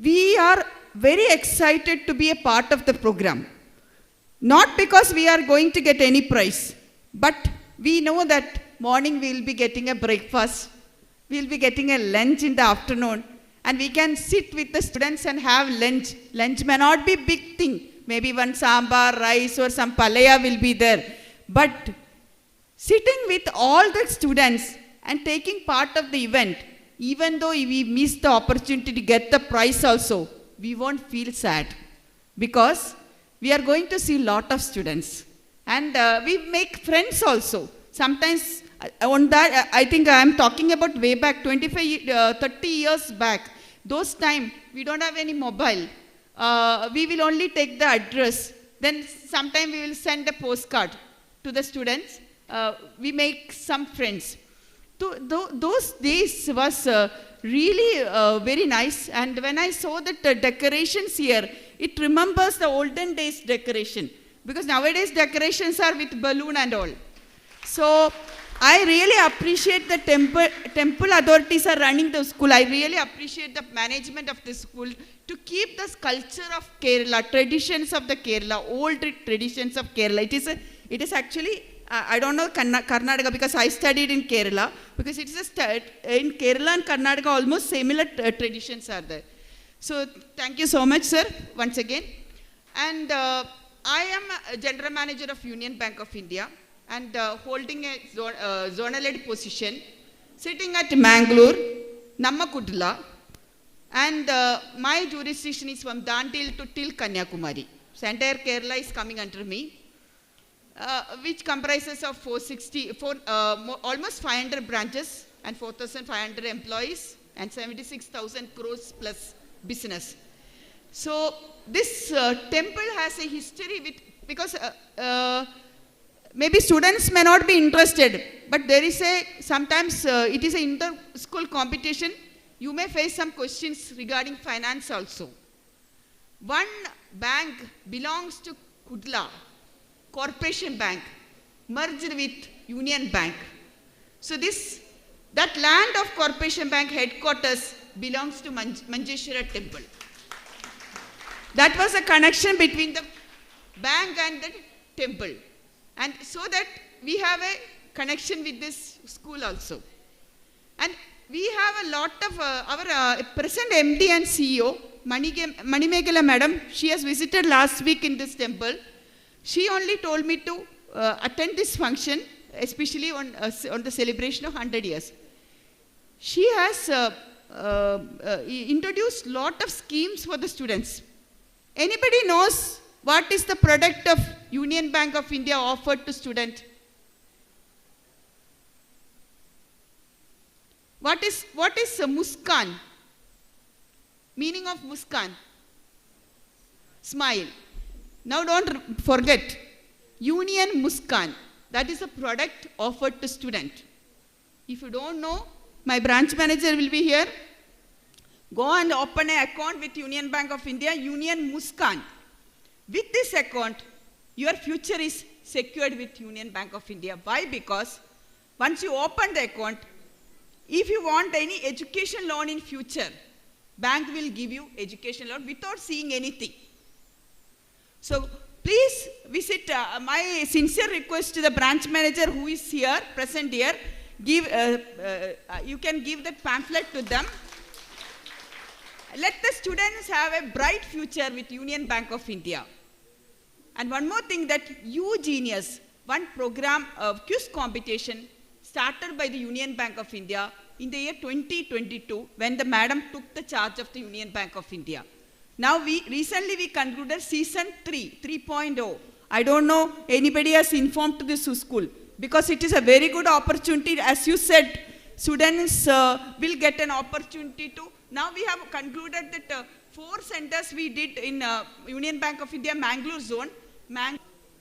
we are very excited to be a part of the program. Not because we are going to get any prize, but we know that morning we will be getting a breakfast, we will be getting a lunch in the afternoon, and we can sit with the students and have lunch. Lunch may not be big thing. Maybe one sambar, rice or some palaya will be there. But sitting with all the students and taking part of the event, even though we miss the opportunity to get the prize also, we won't feel sad. Because we are going to see a lot of students. And we make friends also. Sometimes on that, I think I am talking about way back, 30 years back. Those time, we don't have any mobile. We will only take the address. Then sometime we will send a postcard to the students. We make some friends. Those days was really very nice. And when I saw the decorations here, it remembers the olden days decoration. Because nowadays decorations are with balloon and all. So I really appreciate the temple authorities are running the school. I really appreciate the management of the school to keep this culture of Kerala, traditions of the Kerala, old traditions of Kerala. It is actually, I don't know Karnataka because I studied in Kerala, because it is in Kerala and Karnataka almost similar traditions are there. So thank you so much, sir, once again. And I am a General Manager of Union Bank of India, and holding a zonal head position, sitting at Mangalore, Nammakudla, and my jurisdiction is from Dandil to till Kanyakumari. So entire Kerala is coming under me, which comprises of almost 500 branches and 4,500 employees and 76,000 crores plus business. So this temple has a history with, because maybe students may not be interested, but there is a, sometimes it is an inter-school competition. You may face some questions regarding finance also. One bank belongs to Kudla, Corporation Bank, merged with Union Bank. So that land of Corporation Bank headquarters belongs to Manjeshwara temple. That was a connection between the bank and the temple. And so that we have a connection with this school also. And we have a lot of our present MD and CEO, Manimegala madam, she has visited last week in this temple. She only told me to attend this function, especially on the celebration of 100 years. She has introduced lot of schemes for the students. Anybody knows what is the product of Union Bank of India offered to student? What is Muskan? Meaning of Muskan? Smile. Now don't forget. Union Muskan. That is a product offered to student. If you don't know, my branch manager will be here. Go and open an account with Union Bank of India, Union Muskan. With this account, your future is secured with Union Bank of India. Why? Because once you open the account, if you want any education loan in future, bank will give you education loan without seeing anything. So please visit, my sincere request to the branch manager who is here, present here, you can give the pamphlet to them. Let the students have a bright future with Union Bank of India. And one more thing, that U-Genius, one program of quiz competition started by the Union Bank of India in the year 2022 when the madam took the charge of the Union Bank of India. Now recently we concluded season 3.0. I don't know anybody has informed to this school, because it is a very good opportunity. As you said, students will get an opportunity to. Now we have concluded that 4 centers we did in Union Bank of India Mangalore zone,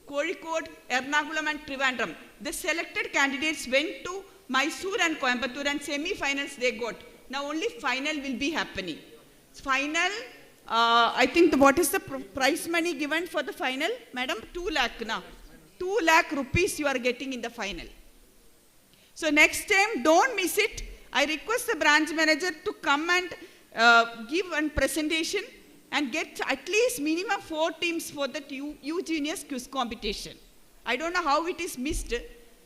Kozhikode, Ernakulam and Trivandrum. The selected candidates went to Mysore and Coimbatore, and semi-finals they got. Now only final will be happening. Final, I think what is the prize money given for the final, madam? 2 lakh now. 2 lakh rupees you are getting in the final. So next time, don't miss it. I request the branch manager to come and give one presentation and get at least minimum 4 teams for that U-Genius quiz competition. I don't know how it is missed.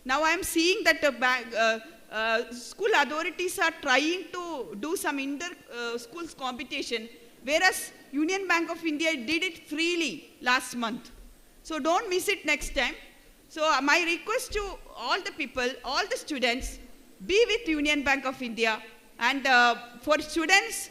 Now I am seeing that school authorities are trying to do some inter-schools competition, whereas Union Bank of India did it freely last month. So don't miss it next time. So my request to all the people, all the students, be with Union Bank of India. And for students,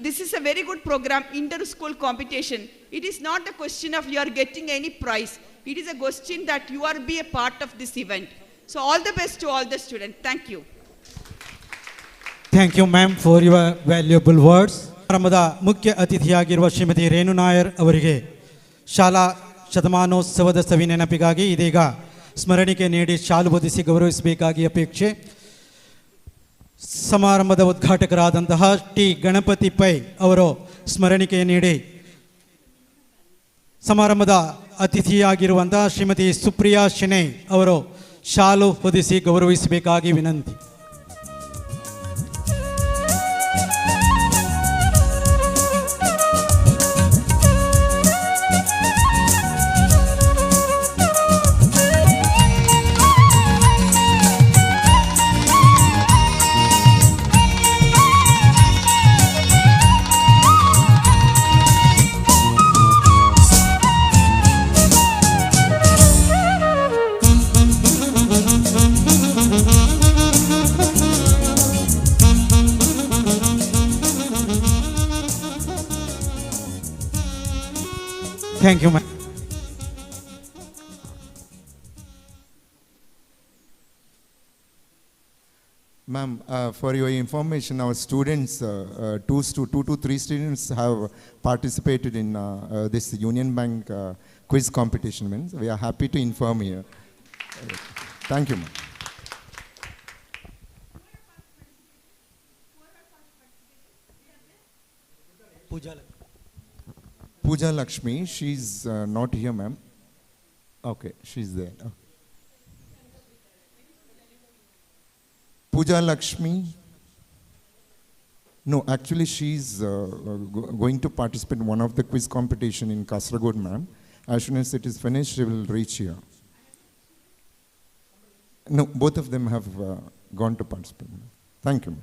this is a very good program, inter-school competition. It is not a question of you are getting any prize. It is a question that you are be a part of this event. So all the best to all the students. Thank you. Thank you, ma'am, for your valuable words. ಸಮಾರಂಭದ ಮುಖ್ಯ ಅತಿಥಿಯಾಗಿರುವ ಶ್ರೀಮತಿ ರೇಣು ನಾಯರ್ ಅವರಿಗೆ ಶಾಲಾ ಶತಮಾನೋತ್ಸವದ ಸವಿ ನೆನಪಿಗಾಗಿ ಇದೀಗ ಸ್ಮರಣಿಕೆ ನೀಡಿ ಶಾಲು ಹೊದಿಸಿ ಗೌರವಿಸಬೇಕಾಗಿ ಅಪೇಕ್ಷೆ. ಸಮಾರಂಭದ ಉದ್ಘಾಟಕರಾದಂತಹ ಟಿ ಗಣಪತಿ ಪೈ ಅವರು ಸ್ಮರಣಿಕೆ ನೀಡಿ ಸಮಾರಂಭದ ಅತಿಥಿಯಾಗಿರುವಂತಹ ಶ್ರೀಮತಿ ಸುಪ್ರಿಯಾ ಶೆಣೈ ಅವರು ಶಾಲು ಹೊದಿಸಿ ಗೌರವಿಸಬೇಕಾಗಿ ವಿನಂತಿ. Thank you, ma'am. Ma'am, for your information, our students, two to three students have participated in this Union Bank quiz competition. Means we are happy to inform you. Thank you, ma'am. Pooja Lakshmi, she's not here, ma'am. Okay, she's there. Okay. Pooja Lakshmi? No, actually she's going to participate in one of the quiz competition in Kasaragod, ma'am. As soon as it is finished, she will reach here. No, both of them have gone to participate. Thank you, ma'am.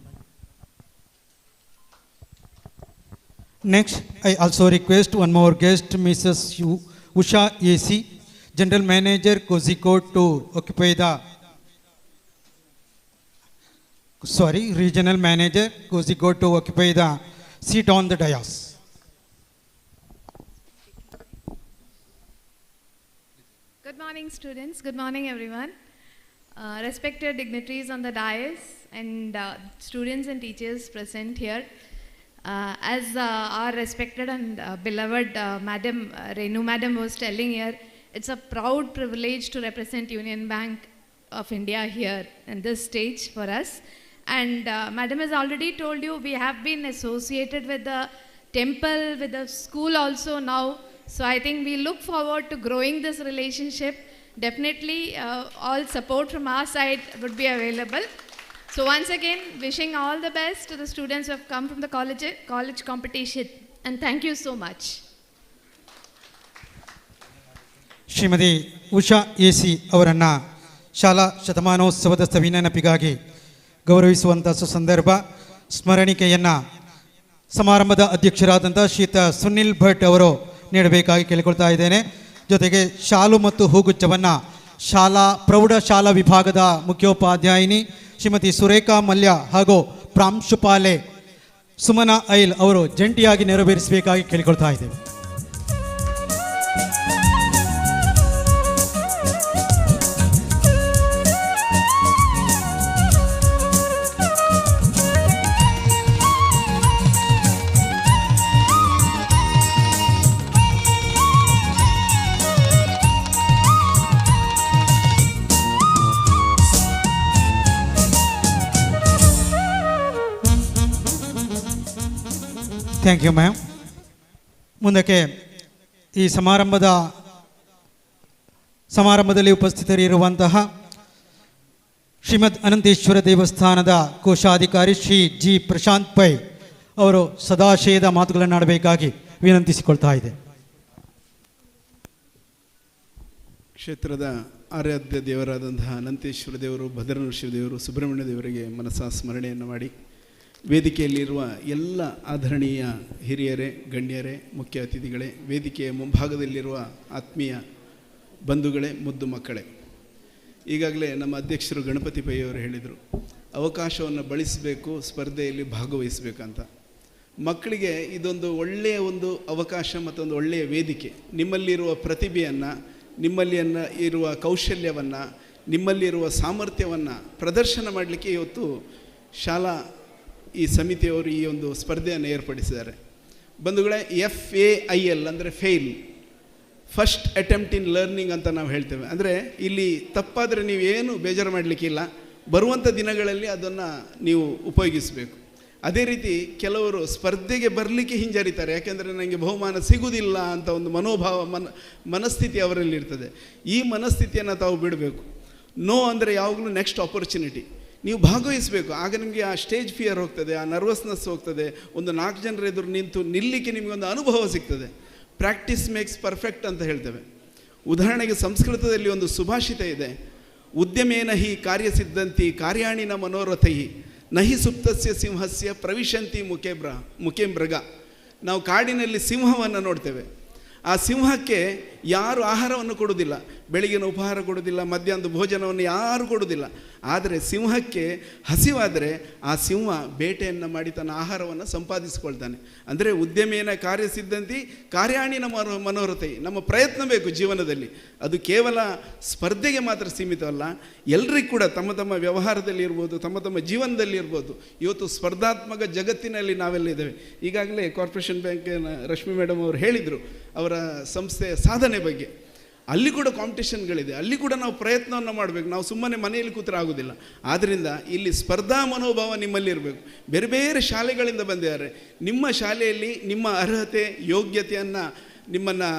Next, I also request one more guest, Mrs. Usha AC, General Manager, Kozhikode, to occupy the Regional Manager, Kozhikode, to occupy the seat on the dais. Good morning, students. Good morning, everyone. Respected dignitaries on the dais and students and teachers present here. As our respected and beloved Madam Renu Madam was telling here, it's a proud privilege to represent Union Bank of India here in this stage for us. And Madam has already told you we have been associated with the temple, with the school also now. So I think we look forward to growing this relationship. Definitely all support from our side would be available. So once again, wishing all the best to the students who have come from the college competition. And thank you so much. Shrimati Usha AC ಅವರನ್ನು ಶಾಲಾ ಶತಮಾನೋತ್ಸವದ ಸವಿನೆನಪಿಗಾಗಿ ಗೌರವಿಸುವಂಥ ಸುಸಂದರ್ಭ. ಸ್ಮರಣಿಕೆಯನ್ನು ಸಮಾರಂಭದ ಅಧ್ಯಕ್ಷರಾದಂಥ ಶ್ರೀಯುತ ಸುನಿಲ್ ಭಟ್ ಅವರು ನೀಡಬೇಕಾಗಿ ಕೇಳಿಕೊಳ್ತಾ ಇದ್ದೇನೆ. ಜೊತೆಗೆ ಶಾಲು ಮತ್ತು ಹೂಗುಚ್ಛವನ್ನು ಪ್ರೌಢಶಾಲಾ ವಿಭಾಗದ ಮುಖ್ಯೋಪಾಧ್ಯಾಯಿನಿ ಶ್ರೀಮತಿ ಸುರೇಖಾ ಮಲ್ಯ ಹಾಗೂ ಪ್ರಾಂಶುಪಾಲೆ ಸುಮನಾ ಐಲ್ ಅವರು ಜಂಟಿಯಾಗಿ ನೆರವೇರಿಸಬೇಕಾಗಿ ಕೇಳಿಕೊಳ್ತಾ ಇದ್ದೇವೆ. Thank you ma'am. ಮುಂದಕ್ಕೆ ಈ ಸಮಾರಂಭದಲ್ಲಿ ಉಪಸ್ಥಿತರಿರುವಂತಹ ಶ್ರೀಮದ್ ಅನಂತೇಶ್ವರ ದೇವಸ್ಥಾನದ ಕೋಶಾಧಿಕಾರಿ ಶ್ರೀ ಜಿ ಪ್ರಶಾಂತ್ ಪೈ ಅವರು ಸದಾಶಯದ ಮಾತುಗಳನ್ನು ಆಡಬೇಕಾಗಿ ವಿನಂತಿಸಿಕೊಳ್ತಾ ಇದೆ. ಕ್ಷೇತ್ರದ ಆರಾಧ್ಯ ದೇವರಾದಂತಹ ಅನಂತೇಶ್ವರ ದೇವರು, ಭದ್ರನೃಸಿಂಹ ದೇವರು, ಸುಬ್ರಹ್ಮಣ್ಯ ದೇವರಿಗೆ ಮನಸ್ಸಾ ಸ್ಮರಣೆಯನ್ನು ಮಾಡಿ, ವೇದಿಕೆಯಲ್ಲಿರುವ ಎಲ್ಲ ಆದರಣೀಯ ಹಿರಿಯರೇ, ಗಣ್ಯರೇ, ಮುಖ್ಯ ಅತಿಥಿಗಳೇ, ವೇದಿಕೆಯ ಮುಂಭಾಗದಲ್ಲಿರುವ ಆತ್ಮೀಯ ಬಂಧುಗಳೇ, ಮುದ್ದು ಮಕ್ಕಳೇ, ಈಗಾಗಲೇ ನಮ್ಮ ಅಧ್ಯಕ್ಷರು ಗಣಪತಿ ಪೈ ಅವರು ಹೇಳಿದರು, ಅವಕಾಶವನ್ನು ಬಳಸಬೇಕು, ಸ್ಪರ್ಧೆಯಲ್ಲಿ ಭಾಗವಹಿಸಬೇಕಂತ. ಮಕ್ಕಳಿಗೆ ಇದೊಂದು ಒಳ್ಳೆಯ ಒಂದು ಅವಕಾಶ ಮತ್ತೊಂದು ಒಳ್ಳೆಯ ವೇದಿಕೆ. ನಿಮ್ಮಲ್ಲಿರುವ ಪ್ರತಿಭೆಯನ್ನು, ಇರುವ ಕೌಶಲ್ಯವನ್ನು, ನಿಮ್ಮಲ್ಲಿರುವ ಸಾಮರ್ಥ್ಯವನ್ನು ಪ್ರದರ್ಶನ ಮಾಡಲಿಕ್ಕೆ ಇವತ್ತು ಶಾಲಾ ಈ ಸಮಿತಿಯವರು ಈ ಒಂದು ಸ್ಪರ್ಧೆಯನ್ನು ಏರ್ಪಡಿಸಿದ್ದಾರೆ. ಬಂಧುಗಳೇ, FAIL ಅಂದರೆ fail, first attempt in learning ಅಂತ ನಾವು ಹೇಳ್ತೇವೆ. ಅಂದರೆ ಇಲ್ಲಿ ತಪ್ಪಾದರೆ ನೀವೇನು ಬೇಜಾರು ಮಾಡಲಿಕ್ಕಿಲ್ಲ, ಬರುವಂಥ ದಿನಗಳಲ್ಲಿ ಅದನ್ನು ನೀವು ಉಪಯೋಗಿಸಬೇಕು. ಅದೇ ರೀತಿ ಕೆಲವರು ಸ್ಪರ್ಧೆಗೆ ಬರಲಿಕ್ಕೆ ಹಿಂಜರಿತಾರೆ, ಯಾಕೆಂದರೆ ನನಗೆ ಬಹುಮಾನ ಸಿಗುವುದಿಲ್ಲ ಅಂತ ಒಂದು ಮನಸ್ಥಿತಿ ಅವರಲ್ಲಿರ್ತದೆ. ಈ ಮನಸ್ಥಿತಿಯನ್ನು ತಾವು ಬಿಡಬೇಕು. ನೋ ಅಂದರೆ ಯಾವಾಗಲೂ ನೆಕ್ಸ್ಟ್ ಆಪರ್ಚುನಿಟಿ, ನೀವು ಭಾಗವಹಿಸಬೇಕು. ಆಗ ನಿಮಗೆ ಆ ಸ್ಟೇಜ್ ಫಿಯರ್ ಹೋಗ್ತದೆ, ಆ ನರ್ವಸ್ನೆಸ್ ಹೋಗ್ತದೆ, ಒಂದು 4 ಜನರ ಎದುರು ನಿಲ್ಲಲಿಕ್ಕೆ ನಿಮಗೊಂದು ಅನುಭವ ಸಿಗ್ತದೆ. ಪ್ರಾಕ್ಟೀಸ್ ಮೇಕ್ಸ್ ಪರ್ಫೆಕ್ಟ್ ಅಂತ ಹೇಳ್ತೇವೆ. ಉದಾಹರಣೆಗೆ ಸಂಸ್ಕೃತದಲ್ಲಿ ಒಂದು ಸುಭಾಷಿತ ಇದೆ, ಉದ್ಯಮೇನ ಹಿ ಕಾರ್ಯಸಿದ್ಧಂತಿ ಕಾರ್ಯಾಣಿನ ಮನೋರಥೈ ನಹಿ ಸುಪ್ತಸ್ಯ ಸಿಂಹಸ್ಯ ಪ್ರವಿಶಂತಿ ಮುಖೇ ಮೃಗ. ನಾವು ಕಾಡಿನಲ್ಲಿ ಸಿಂಹವನ್ನು ನೋಡ್ತೇವೆ, ಆ ಸಿಂಹಕ್ಕೆ ಯಾರು ಆಹಾರವನ್ನು ಕೊಡುವುದಿಲ್ಲ, ಬೆಳಗಿನ ಉಪಹಾರ ಕೊಡುವುದಿಲ್ಲ, ಮಧ್ಯಾಹ್ನದ ಭೋಜನವನ್ನು ಯಾರು ಕೊಡುವುದಿಲ್ಲ. ಆದರೆ ಸಿಂಹಕ್ಕೆ ಹಸಿವಾದರೆ ಆ ಸಿಂಹ ಬೇಟೆಯನ್ನು ಮಾಡಿ ತನ್ನ ಆಹಾರವನ್ನು ಸಂಪಾದಿಸಿಕೊಳ್ತಾನೆ. ಅಂದರೆ ಉದ್ಯಮೇನ ಕಾರ್ಯಸಿದ್ಧಂತಿ ಕಾರ್ಯಾಣಿನ ಮನೋರಥೈ. ನಮ್ಮ ಪ್ರಯತ್ನ ಬೇಕು ಜೀವನದಲ್ಲಿ. ಅದು ಕೇವಲ ಸ್ಪರ್ಧೆಗೆ ಮಾತ್ರ ಸೀಮಿತವಲ್ಲ, ಎಲ್ರಿಗೂ ಕೂಡ ತಮ್ಮ ತಮ್ಮ ವ್ಯವಹಾರದಲ್ಲಿ ಇರ್ಬೋದು, ತಮ್ಮ ತಮ್ಮ ಜೀವನದಲ್ಲಿ ಇರ್ಬೋದು. ಇವತ್ತು ಸ್ಪರ್ಧಾತ್ಮಕ ಜಗತ್ತಿನಲ್ಲಿ ನಾವೆಲ್ಲ ಇದ್ದೇವೆ. ಈಗಾಗಲೇ ಕಾರ್ಪೊರೇಷನ್ ಬ್ಯಾಂಕಿನ ರಶ್ಮಿ ಮೇಡಮ್ ಅವರು ಹೇಳಿದರು ಅವರ ಸಂಸ್ಥೆಯ ಸಾಧನೆ ಬಗ್ಗೆ. ಅಲ್ಲಿ ಕೂಡ ಕಾಂಪಿಟೇಷನ್ಗಳಿದೆ, ಅಲ್ಲಿ ಕೂಡ ನಾವು ಪ್ರಯತ್ನವನ್ನು ಮಾಡಬೇಕು. ನಾವು ಸುಮ್ಮನೆ ಮನೆಯಲ್ಲಿ ಕೂತ್ರೆ ಆಗೋದಿಲ್ಲ. ಆದ್ದರಿಂದ ಇಲ್ಲಿ ಸ್ಪರ್ಧಾ ಮನೋಭಾವ ನಿಮ್ಮಲ್ಲಿ ಇರಬೇಕು. ಬೇರೆ ಬೇರೆ ಶಾಲೆಗಳಿಂದ ಬಂದಿದ್ದಾರೆ. ನಿಮ್ಮ ಶಾಲೆಯಲ್ಲಿ ನಿಮ್ಮ ಅರ್ಹತೆ ಯೋಗ್ಯತೆಯನ್ನು ನಿಮ್ಮನ್ನು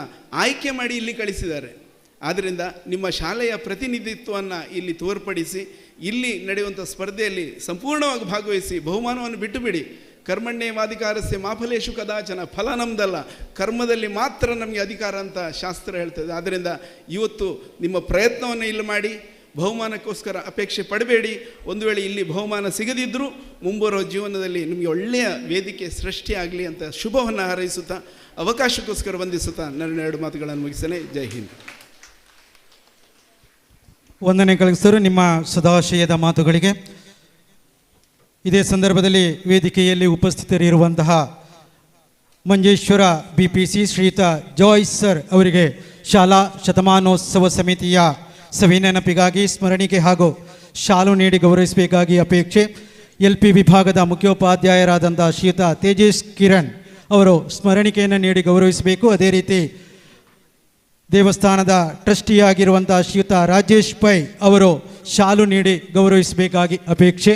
ಆಯ್ಕೆ ಮಾಡಿ ಇಲ್ಲಿ ಕಳಿಸಿದ್ದಾರೆ. ಆದ್ದರಿಂದ ನಿಮ್ಮ ಶಾಲೆಯ ಪ್ರತಿನಿಧಿತ್ವವನ್ನು ಇಲ್ಲಿ ತೋರ್ಪಡಿಸಿ ಇಲ್ಲಿ ನಡೆಯುವಂಥ ಸ್ಪರ್ಧೆಯಲ್ಲಿ ಸಂಪೂರ್ಣವಾಗಿ ಭಾಗವಹಿಸಿ ಬಹುಮಾನವನ್ನು ಬಿಟ್ಟು ಬಿಡಿ. ಕರ್ಮಣ್ಯೇವಾಧಿಕಾರಸ್ಯ ಮಾಫಲೇಶು ಕದಾಚನ. ಫಲ ನಮ್ಮದಲ್ಲ, ಕರ್ಮದಲ್ಲಿ ಮಾತ್ರ ನಮಗೆ ಅಧಿಕಾರ ಅಂತ ಶಾಸ್ತ್ರ ಹೇಳ್ತದೆ. ಆದ್ದರಿಂದ ಇವತ್ತು ನಿಮ್ಮ ಪ್ರಯತ್ನವನ್ನು ಇಲ್ಲಿ ಮಾಡಿ ಬಹುಮಾನಕ್ಕೋಸ್ಕರ ಅಪೇಕ್ಷೆ ಪಡಬೇಡಿ. ಒಂದು ವೇಳೆ ಇಲ್ಲಿ ಬಹುಮಾನ ಸಿಗದಿದ್ದರೂ ಮುಂಬರುವ ಜೀವನದಲ್ಲಿ ನಿಮಗೆ ಒಳ್ಳೆಯ ವೇದಿಕೆ ಸೃಷ್ಟಿಯಾಗಲಿ ಅಂತ ಶುಭವನ್ನು ಹಾರೈಸುತ್ತಾ ಅವಕಾಶಕ್ಕೋಸ್ಕರ ವಂದಿಸುತ್ತಾ ನನ್ನ 2 ಮಾತುಗಳನ್ನು ಮುಗಿಸಲೇ. ಜೈ ಹಿಂದ್. ವಂದನೆಗಳು ಸರ್ ನಿಮ್ಮ ಸದಾಶಯದ ಮಾತುಗಳಿಗೆ. ಇದೇ ಸಂದರ್ಭದಲ್ಲಿ ವೇದಿಕೆಯಲ್ಲಿ ಉಪಸ್ಥಿತರಿರುವಂತಹ ಮಂಜೇಶ್ವರ BPC ಶ್ರೀಯುತ ಜಾಯ್ಸ್ ಸರ್ ಅವರಿಗೆ ಶಾಲಾ ಶತಮಾನೋತ್ಸವ ಸಮಿತಿಯ ಸವಿನೆನಪಿಗಾಗಿ ಸ್ಮರಣಿಕೆ ಹಾಗೂ ಶಾಲು ನೀಡಿ ಗೌರವಿಸಬೇಕಾಗಿ ಅಪೇಕ್ಷೆ. LP ವಿಭಾಗದ ಮುಖ್ಯೋಪಾಧ್ಯಾಯರಾದಂಥ ಶ್ರೀಯುತ ತೇಜಸ್ ಕಿರಣ್ ಅವರು ಸ್ಮರಣಿಕೆಯನ್ನು ನೀಡಿ ಗೌರವಿಸಬೇಕು. ಅದೇ ರೀತಿ ದೇವಸ್ಥಾನದ ಟ್ರಸ್ಟಿಯಾಗಿರುವಂಥ ಶ್ರೀಯುತ ರಾಜೇಶ್ ಪೈ ಅವರು ಶಾಲು ನೀಡಿ ಗೌರವಿಸಬೇಕಾಗಿ ಅಪೇಕ್ಷೆ.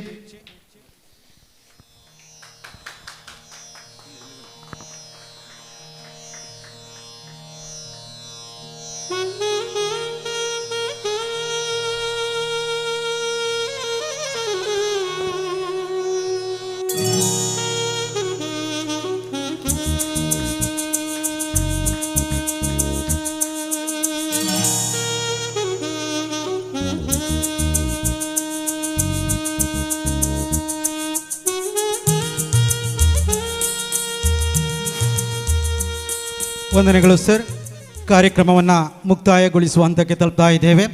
ವಂದನೆಗಳು ಸರ್. ಕಾರ್ಯಕ್ರಮವನ್ನು ಮುಕ್ತಾಯಗೊಳಿಸುವ ಹಂತಕ್ಕೆ ತಲುಪ್ತಾ ಇದ್ದೇವೆ.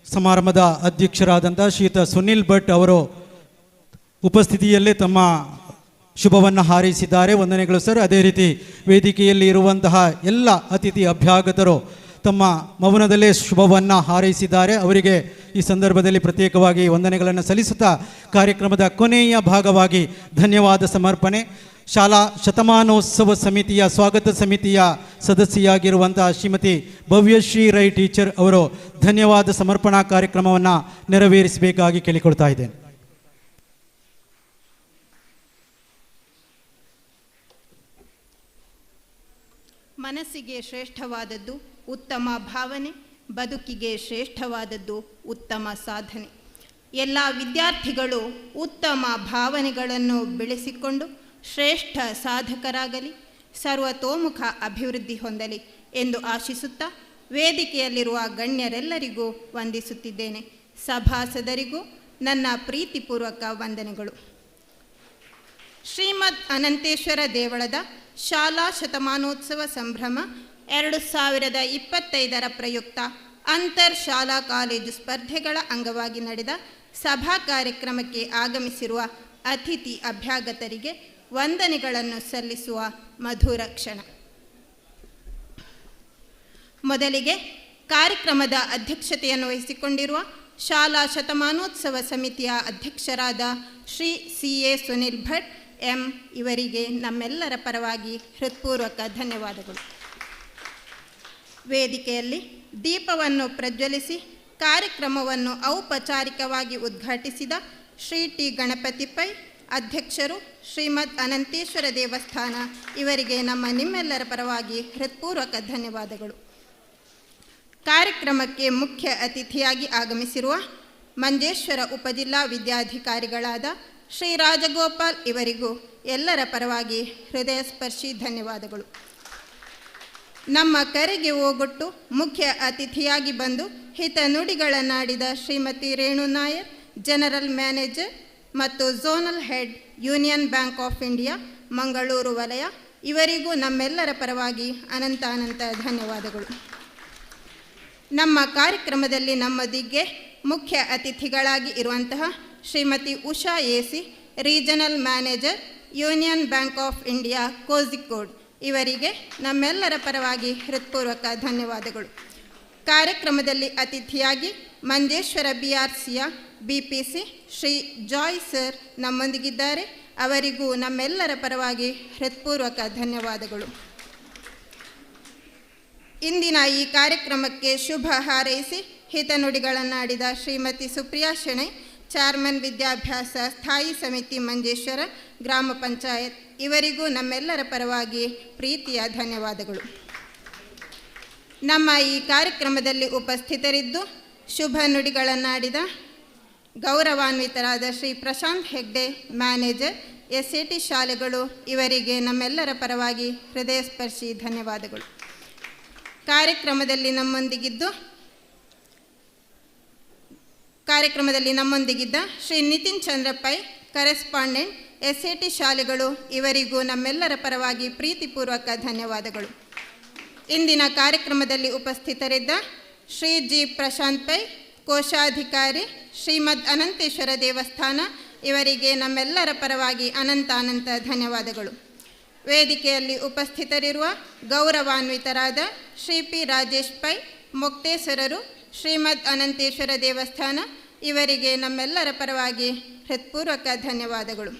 ಸಮಾರಂಭದ ಅಧ್ಯಕ್ಷರಾದಂಥ ಶ್ರೀಯುತ ಸುನಿಲ್ ಭಟ್ ಅವರು ಉಪಸ್ಥಿತಿಯಲ್ಲೇ ತಮ್ಮ ಶುಭವನ್ನು ಹಾರೈಸಿದ್ದಾರೆ. ವಂದನೆಗಳು ಸರ್. ಅದೇ ರೀತಿ ವೇದಿಕೆಯಲ್ಲಿ ಇರುವಂತಹ ಎಲ್ಲ ಅತಿಥಿ ಅಭ್ಯಾಗತರು ತಮ್ಮ ಮೌನದಲ್ಲೇ ಶುಭವನ್ನು ಹಾರೈಸಿದ್ದಾರೆ. ಅವರಿಗೆ ಈ ಸಂದರ್ಭದಲ್ಲಿ ಪ್ರತ್ಯೇಕವಾಗಿ ವಂದನೆಗಳನ್ನು ಸಲ್ಲಿಸುತ್ತಾ ಕಾರ್ಯಕ್ರಮದ ಕೊನೆಯ ಭಾಗವಾಗಿ ಧನ್ಯವಾದ ಸಮರ್ಪಣೆ. ಶಾಲಾ ಶತಮಾನೋತ್ಸವ ಸಮಿತಿಯ ಸ್ವಾಗತ ಸಮಿತಿಯ ಸದಸ್ಯೆಯಾಗಿರುವಂಥ ಶ್ರೀಮತಿ ಭವ್ಯಶ್ರೀ ರೈ ಟೀಚರ್ ಅವರು ಧನ್ಯವಾದ ಸಮರ್ಪಣಾ ಕಾರ್ಯಕ್ರಮವನ್ನು ನೆರವೇರಿಸಬೇಕಾಗಿ ಕೇಳಿಕೊಳ್ತಾ ಇದ್ದೇನೆ. ಮನಸ್ಸಿಗೆ ಶ್ರೇಷ್ಠವಾದದ್ದು ಉತ್ತಮ ಭಾವನೆ, ಬದುಕಿಗೆ ಶ್ರೇಷ್ಠವಾದದ್ದು ಉತ್ತಮ ಸಾಧನೆ. ಎಲ್ಲ ವಿದ್ಯಾರ್ಥಿಗಳು ಉತ್ತಮ ಭಾವನೆಗಳನ್ನು ಬೆಳೆಸಿಕೊಂಡು ಶ್ರೇಷ್ಠ ಸಾಧಕರಾಗಲಿ, ಸರ್ವತೋಮುಖ ಅಭಿವೃದ್ಧಿ ಹೊಂದಲಿ ಎಂದು ಆಶಿಸುತ್ತಾ ವೇದಿಕೆಯಲ್ಲಿರುವ ಗಣ್ಯರೆಲ್ಲರಿಗೂ ವಂದಿಸುತ್ತಿದ್ದೇನೆ. ಸಭಾಸದರಿಗೂ ನನ್ನ ಪ್ರೀತಿಪೂರ್ವಕ ವಂದನೆಗಳು. ಶ್ರೀಮದ್ ಅನಂತೇಶ್ವರ ದೇವಳದ ಶಾಲಾ ಶತಮಾನೋತ್ಸವ ಸಂಭ್ರಮ 2025 ಪ್ರಯುಕ್ತ ಅಂತರ್ ಶಾಲಾ ಕಾಲೇಜು ಸ್ಪರ್ಧೆಗಳ ಅಂಗವಾಗಿ ನಡೆದ ಸಭಾ ಕಾರ್ಯಕ್ರಮಕ್ಕೆ ಆಗಮಿಸಿರುವ ಅತಿಥಿ ಅಭ್ಯಾಗತರಿಗೆ ವಂದನೆಗಳನ್ನು ಸಲ್ಲಿಸುವ ಮಧುರ ಕ್ಷಣ. ಮೊದಲಿಗೆ ಕಾರ್ಯಕ್ರಮದ ಅಧ್ಯಕ್ಷತೆಯನ್ನು ವಹಿಸಿಕೊಂಡಿರುವ ಶಾಲಾ ಶತಮಾನೋತ್ಸವ ಸಮಿತಿಯ ಅಧ್ಯಕ್ಷರಾದ ಶ್ರೀ CA ಸುನಿಲ್ ಭಟ್ ಎಂ ಇವರಿಗೆ ನಮ್ಮೆಲ್ಲರ ಪರವಾಗಿ ಹೃತ್ಪೂರ್ವಕ ಧನ್ಯವಾದಗಳು. ವೇದಿಕೆಯಲ್ಲಿ ದೀಪವನ್ನು ಪ್ರಜ್ವಲಿಸಿ ಕಾರ್ಯಕ್ರಮವನ್ನು ಔಪಚಾರಿಕವಾಗಿ ಉದ್ಘಾಟಿಸಿದ ಶ್ರೀ ಟಿ ಗಣಪತಿ ಪೈ ಅಧ್ಯಕ್ಷರು, ಶ್ರೀಮದ್ ಅನಂತೇಶ್ವರ ದೇವಸ್ಥಾನ ಇವರಿಗೆ ನಿಮ್ಮೆಲ್ಲರ ಪರವಾಗಿ ಹೃತ್ಪೂರ್ವಕ ಧನ್ಯವಾದಗಳು. ಕಾರ್ಯಕ್ರಮಕ್ಕೆ ಮುಖ್ಯ ಅತಿಥಿಯಾಗಿ ಆಗಮಿಸಿರುವ ಮಂಜೇಶ್ವರ ಉಪಜಿಲ್ಲಾ ವಿದ್ಯಾಧಿಕಾರಿಗಳಾದ ಶ್ರೀ ರಾಜಗೋಪಾಲ್ ಇವರಿಗೂ ಎಲ್ಲರ ಪರವಾಗಿ ಹೃದಯ ಸ್ಪರ್ಶಿ ಧನ್ಯವಾದಗಳು. ನಮ್ಮ ಕರೆಗೆ ಓಗೊಟ್ಟು ಮುಖ್ಯ ಅತಿಥಿಯಾಗಿ ಬಂದು ಹಿತ ನುಡಿಗಳನ್ನಾಡಿದ ಶ್ರೀಮತಿ ರೇಣು ನಾಯರ್, ಜನರಲ್ ಮ್ಯಾನೇಜರ್ ಮತ್ತು zonal head union bank of India Mangaluru ವಲಯ ಇವರಿಗೂ ನಮ್ಮೆಲ್ಲರ ಪರವಾಗಿ ಅನಂತ ಅನಂತ ಧನ್ಯವಾದಗಳು. ನಮ್ಮ ಕಾರ್ಯಕ್ರಮದಲ್ಲಿ ನಮ್ಮೊಂದಿಗೆ ಮುಖ್ಯ ಅತಿಥಿಗಳಾಗಿ ಇರುವಂತಹ Shrimati Usha AC, regional manager, union bank of India, Kozhikode, ಇವರಿಗೆ ನಮ್ಮೆಲ್ಲರ ಪರವಾಗಿ ಹೃತ್ಪೂರ್ವಕ ಧನ್ಯವಾದಗಳು. ಕಾರ್ಯಕ್ರಮದಲ್ಲಿ ಅತಿಥಿಯಾಗಿ ಮಂಜೇಶ್ವರ BRCಯ BPC ಶ್ರೀ ಜಾಯ್ ಸರ್ ನಮ್ಮೊಂದಿಗಿದ್ದಾರೆ. ಅವರಿಗೂ ನಮ್ಮೆಲ್ಲರ ಪರವಾಗಿ ಹೃತ್ಪೂರ್ವಕ ಧನ್ಯವಾದಗಳು. ಇಂದಿನ ಈ ಕಾರ್ಯಕ್ರಮಕ್ಕೆ ಶುಭ ಹಾರೈಸಿ ಹಿತನುಡಿಗಳನ್ನಾಡಿದ ಶ್ರೀಮತಿ ಸುಪ್ರಿಯಾ ಶೆಣೈ, ಚೇರ್ಮನ್ ವಿದ್ಯಾಭ್ಯಾಸ ಸ್ಥಾಯಿ ಸಮಿತಿ ಮಂಜೇಶ್ವರ ಗ್ರಾಮ ಪಂಚಾಯತ್, ಇವರಿಗೂ ನಮ್ಮೆಲ್ಲರ ಪರವಾಗಿ ಪ್ರೀತಿಯ ಧನ್ಯವಾದಗಳು. ನಮ್ಮ ಈ ಕಾರ್ಯಕ್ರಮದಲ್ಲಿ ಉಪಸ್ಥಿತರಿದ್ದು ಶುಭ ನುಡಿಗಳನ್ನಾಡಿದ ಗೌರವಾನ್ವಿತರಾದ ಶ್ರೀ ಪ್ರಶಾಂತ್ ಹೆಗ್ಡೆ, ಮ್ಯಾನೇಜರ್, SAT ಶಾಲೆಗಳು, ಇವರಿಗೆ ನಮ್ಮೆಲ್ಲರ ಪರವಾಗಿ ಹೃದಯಸ್ಪರ್ಶಿ ಧನ್ಯವಾದಗಳು. ಕಾರ್ಯಕ್ರಮದಲ್ಲಿ ನಮ್ಮೊಂದಿಗಿದ್ದ ಶ್ರೀ ನಿತಿನ್ ಚಂದ್ರ ಪೈ, ಕರೆಸ್ಪಾಂಡೆಂಟ್, SAT ಶಾಲೆಗಳು, ಇವರಿಗೂ ನಮ್ಮೆಲ್ಲರ ಪರವಾಗಿ ಪ್ರೀತಿಪೂರ್ವಕ ಧನ್ಯವಾದಗಳು. ಇಂದಿನ ಕಾರ್ಯಕ್ರಮದಲ್ಲಿ ಉಪಸ್ಥಿತರಿದ್ದ ಶ್ರೀ ಜಿ ಪ್ರಶಾಂತ್ ಪೈ, ಕೋಶಾಧಿಕಾರಿ, ಶ್ರೀಮದ್ ಅನಂತೇಶ್ವರ ದೇವಸ್ಥಾನ, ಇವರಿಗೆ ನಮ್ಮೆಲ್ಲರ ಪರವಾಗಿ ಅನಂತ ಅನಂತ ಧನ್ಯವಾದಗಳು. ವೇದಿಕೆಯಲ್ಲಿ ಉಪಸ್ಥಿತರಿರುವ ಗೌರವಾನ್ವಿತರಾದ ಶ್ರೀ ಪಿ ರಾಜೇಶ್ ಪೈ, ಮೊಕ್ತೇಶ್ವರರು, ಶ್ರೀಮದ್ ಅನಂತೇಶ್ವರ ದೇವಸ್ಥಾನ, ಇವರಿಗೆ ನಮ್ಮೆಲ್ಲರ ಪರವಾಗಿ ಹೃತ್ಪೂರ್ವಕ ಧನ್ಯವಾದಗಳು.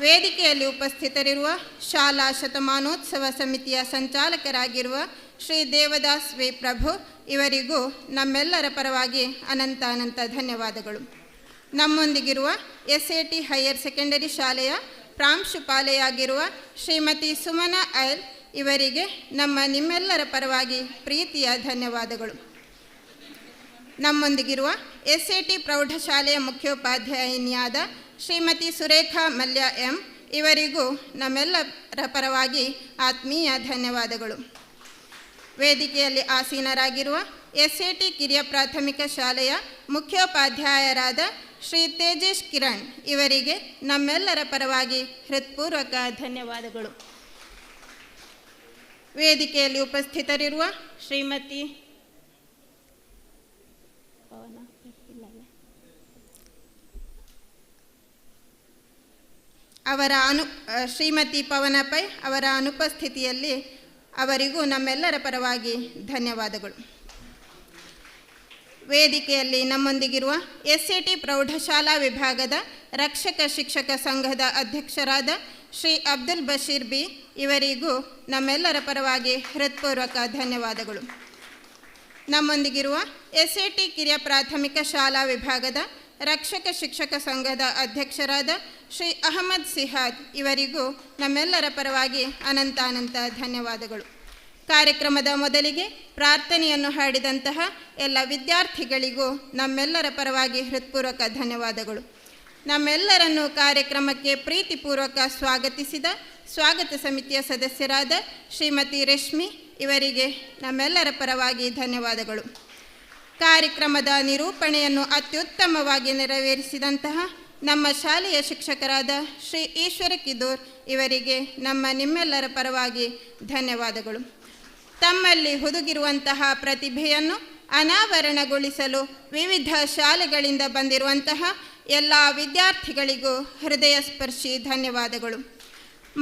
ವೇದಿಕೆಯಲ್ಲಿ ಉಪಸ್ಥಿತರಿರುವ ಶಾಲಾ ಶತಮಾನೋತ್ಸವ ಸಮಿತಿಯ ಸಂಚಾಲಕರಾಗಿರುವ ಶ್ರೀ ದೇವದಾಸ್ ವಿ ಪ್ರಭು, ಇವರಿಗೂ ನಮ್ಮೆಲ್ಲರ ಪರವಾಗಿ ಅನಂತ ಅನಂತ ಧನ್ಯವಾದಗಳು. ನಮ್ಮೊಂದಿಗಿರುವ SAT ಹೈಯರ್ ಸೆಕೆಂಡರಿ ಶಾಲೆಯ ಪ್ರಾಂಶುಪಾಲೆಯಾಗಿರುವ ಶ್ರೀಮತಿ ಸುಮನಾ ಐಲ್, ಇವರಿಗೆ ನಿಮ್ಮೆಲ್ಲರ ಪರವಾಗಿ ಪ್ರೀತಿಯ ಧನ್ಯವಾದಗಳು. ನಮ್ಮೊಂದಿಗಿರುವ SAT ಪ್ರೌಢಶಾಲೆಯ ಮುಖ್ಯೋಪಾಧ್ಯಾಯಿನಿಯಾದ ಶ್ರೀಮತಿ ಸುರೇಖಾ ಮಲ್ಯ ಎಂ, ಇವರಿಗೂ ನಮ್ಮೆಲ್ಲರ ಪರವಾಗಿ ಆತ್ಮೀಯ ಧನ್ಯವಾದಗಳು. ವೇದಿಕೆಯಲ್ಲಿ ಆಸೀನರಾಗಿರುವ SAT ಕಿರಿಯ ಪ್ರಾಥಮಿಕ ಶಾಲೆಯ ಮುಖ್ಯೋಪಾಧ್ಯಾಯರಾದ ಶ್ರೀ ತೇಜೇಶ್ ಕಿರಣ್, ಇವರಿಗೆ ನಮ್ಮೆಲ್ಲರ ಪರವಾಗಿ ಹೃತ್ಪೂರ್ವಕ ಧನ್ಯವಾದಗಳು. ವೇದಿಕೆಯಲ್ಲಿ ಉಪಸ್ಥಿತರಿರುವ ಶ್ರೀಮತಿ ಶ್ರೀಮತಿ ಪವನ ಪೈ ಅವರ ಅನುಪಸ್ಥಿತಿಯಲ್ಲಿ ಅವರಿಗೂ ನಮ್ಮೆಲ್ಲರ ಪರವಾಗಿ ಧನ್ಯವಾದಗಳು. ವೇದಿಕೆಯಲ್ಲಿ ನಮ್ಮೊಂದಿಗಿರುವ SAT ಪ್ರೌಢಶಾಲಾ ವಿಭಾಗದ ರಕ್ಷಕ ಶಿಕ್ಷಕ ಸಂಘದ ಅಧ್ಯಕ್ಷರಾದ ಶ್ರೀ ಅಬ್ದುಲ್ ಬಶೀರ್ ಬಿ, ಇವರಿಗೂ ನಮ್ಮೆಲ್ಲರ ಪರವಾಗಿ ಹೃತ್ಪೂರ್ವಕ ಧನ್ಯವಾದಗಳು. ನಮ್ಮೊಂದಿಗಿರುವ SAT ಕಿರಿಯ ಪ್ರಾಥಮಿಕ ಶಾಲಾ ವಿಭಾಗದ ರಕ್ಷಕ ಶಿಕ್ಷಕ ಸಂಘದ ಅಧ್ಯಕ್ಷರಾದ ಶ್ರೀ ಅಹಮದ್ ಸಿಹಾದ್, ಇವರಿಗೂ ನಮ್ಮೆಲ್ಲರ ಪರವಾಗಿ ಅನಂತ ಅನಂತ ಧನ್ಯವಾದಗಳು. ಕಾರ್ಯಕ್ರಮದ ಮೊದಲಿಗೆ ಪ್ರಾರ್ಥನೆಯನ್ನು ಹಾಡಿದಂತಹ ಎಲ್ಲ ವಿದ್ಯಾರ್ಥಿಗಳಿಗೂ ನಮ್ಮೆಲ್ಲರ ಪರವಾಗಿ ಹೃತ್ಪೂರ್ವಕ ಧನ್ಯವಾದಗಳು. ನಮ್ಮೆಲ್ಲರನ್ನು ಕಾರ್ಯಕ್ರಮಕ್ಕೆ ಪ್ರೀತಿಪೂರ್ವಕ ಸ್ವಾಗತಿಸಿದ ಸ್ವಾಗತ ಸಮಿತಿಯ ಸದಸ್ಯರಾದ ಶ್ರೀಮತಿ ರಶ್ಮಿ, ಇವರಿಗೆ ನಮ್ಮೆಲ್ಲರ ಪರವಾಗಿ ಧನ್ಯವಾದಗಳು. ಕಾರ್ಯಕ್ರಮದ ನಿರೂಪಣೆಯನ್ನು ಅತ್ಯುತ್ತಮವಾಗಿ ನೆರವೇರಿಸಿದಂತಹ ನಮ್ಮ ಶಾಲೆಯ ಶಿಕ್ಷಕರಾದ ಶ್ರೀ ಈಶ್ವರ ಕಿದೂರ್, ಇವರಿಗೆ ನಿಮ್ಮೆಲ್ಲರ ಪರವಾಗಿ ಧನ್ಯವಾದಗಳು. ತಮ್ಮಲ್ಲಿ ಹುದುಗಿರುವಂತಹ ಪ್ರತಿಭೆಯನ್ನು ಅನಾವರಣಗೊಳಿಸಲು ವಿವಿಧ ಶಾಲೆಗಳಿಂದ ಬಂದಿರುವಂತಹ ಎಲ್ಲ ವಿದ್ಯಾರ್ಥಿಗಳಿಗೂ ಹೃದಯ ಸ್ಪರ್ಶಿ ಧನ್ಯವಾದಗಳು.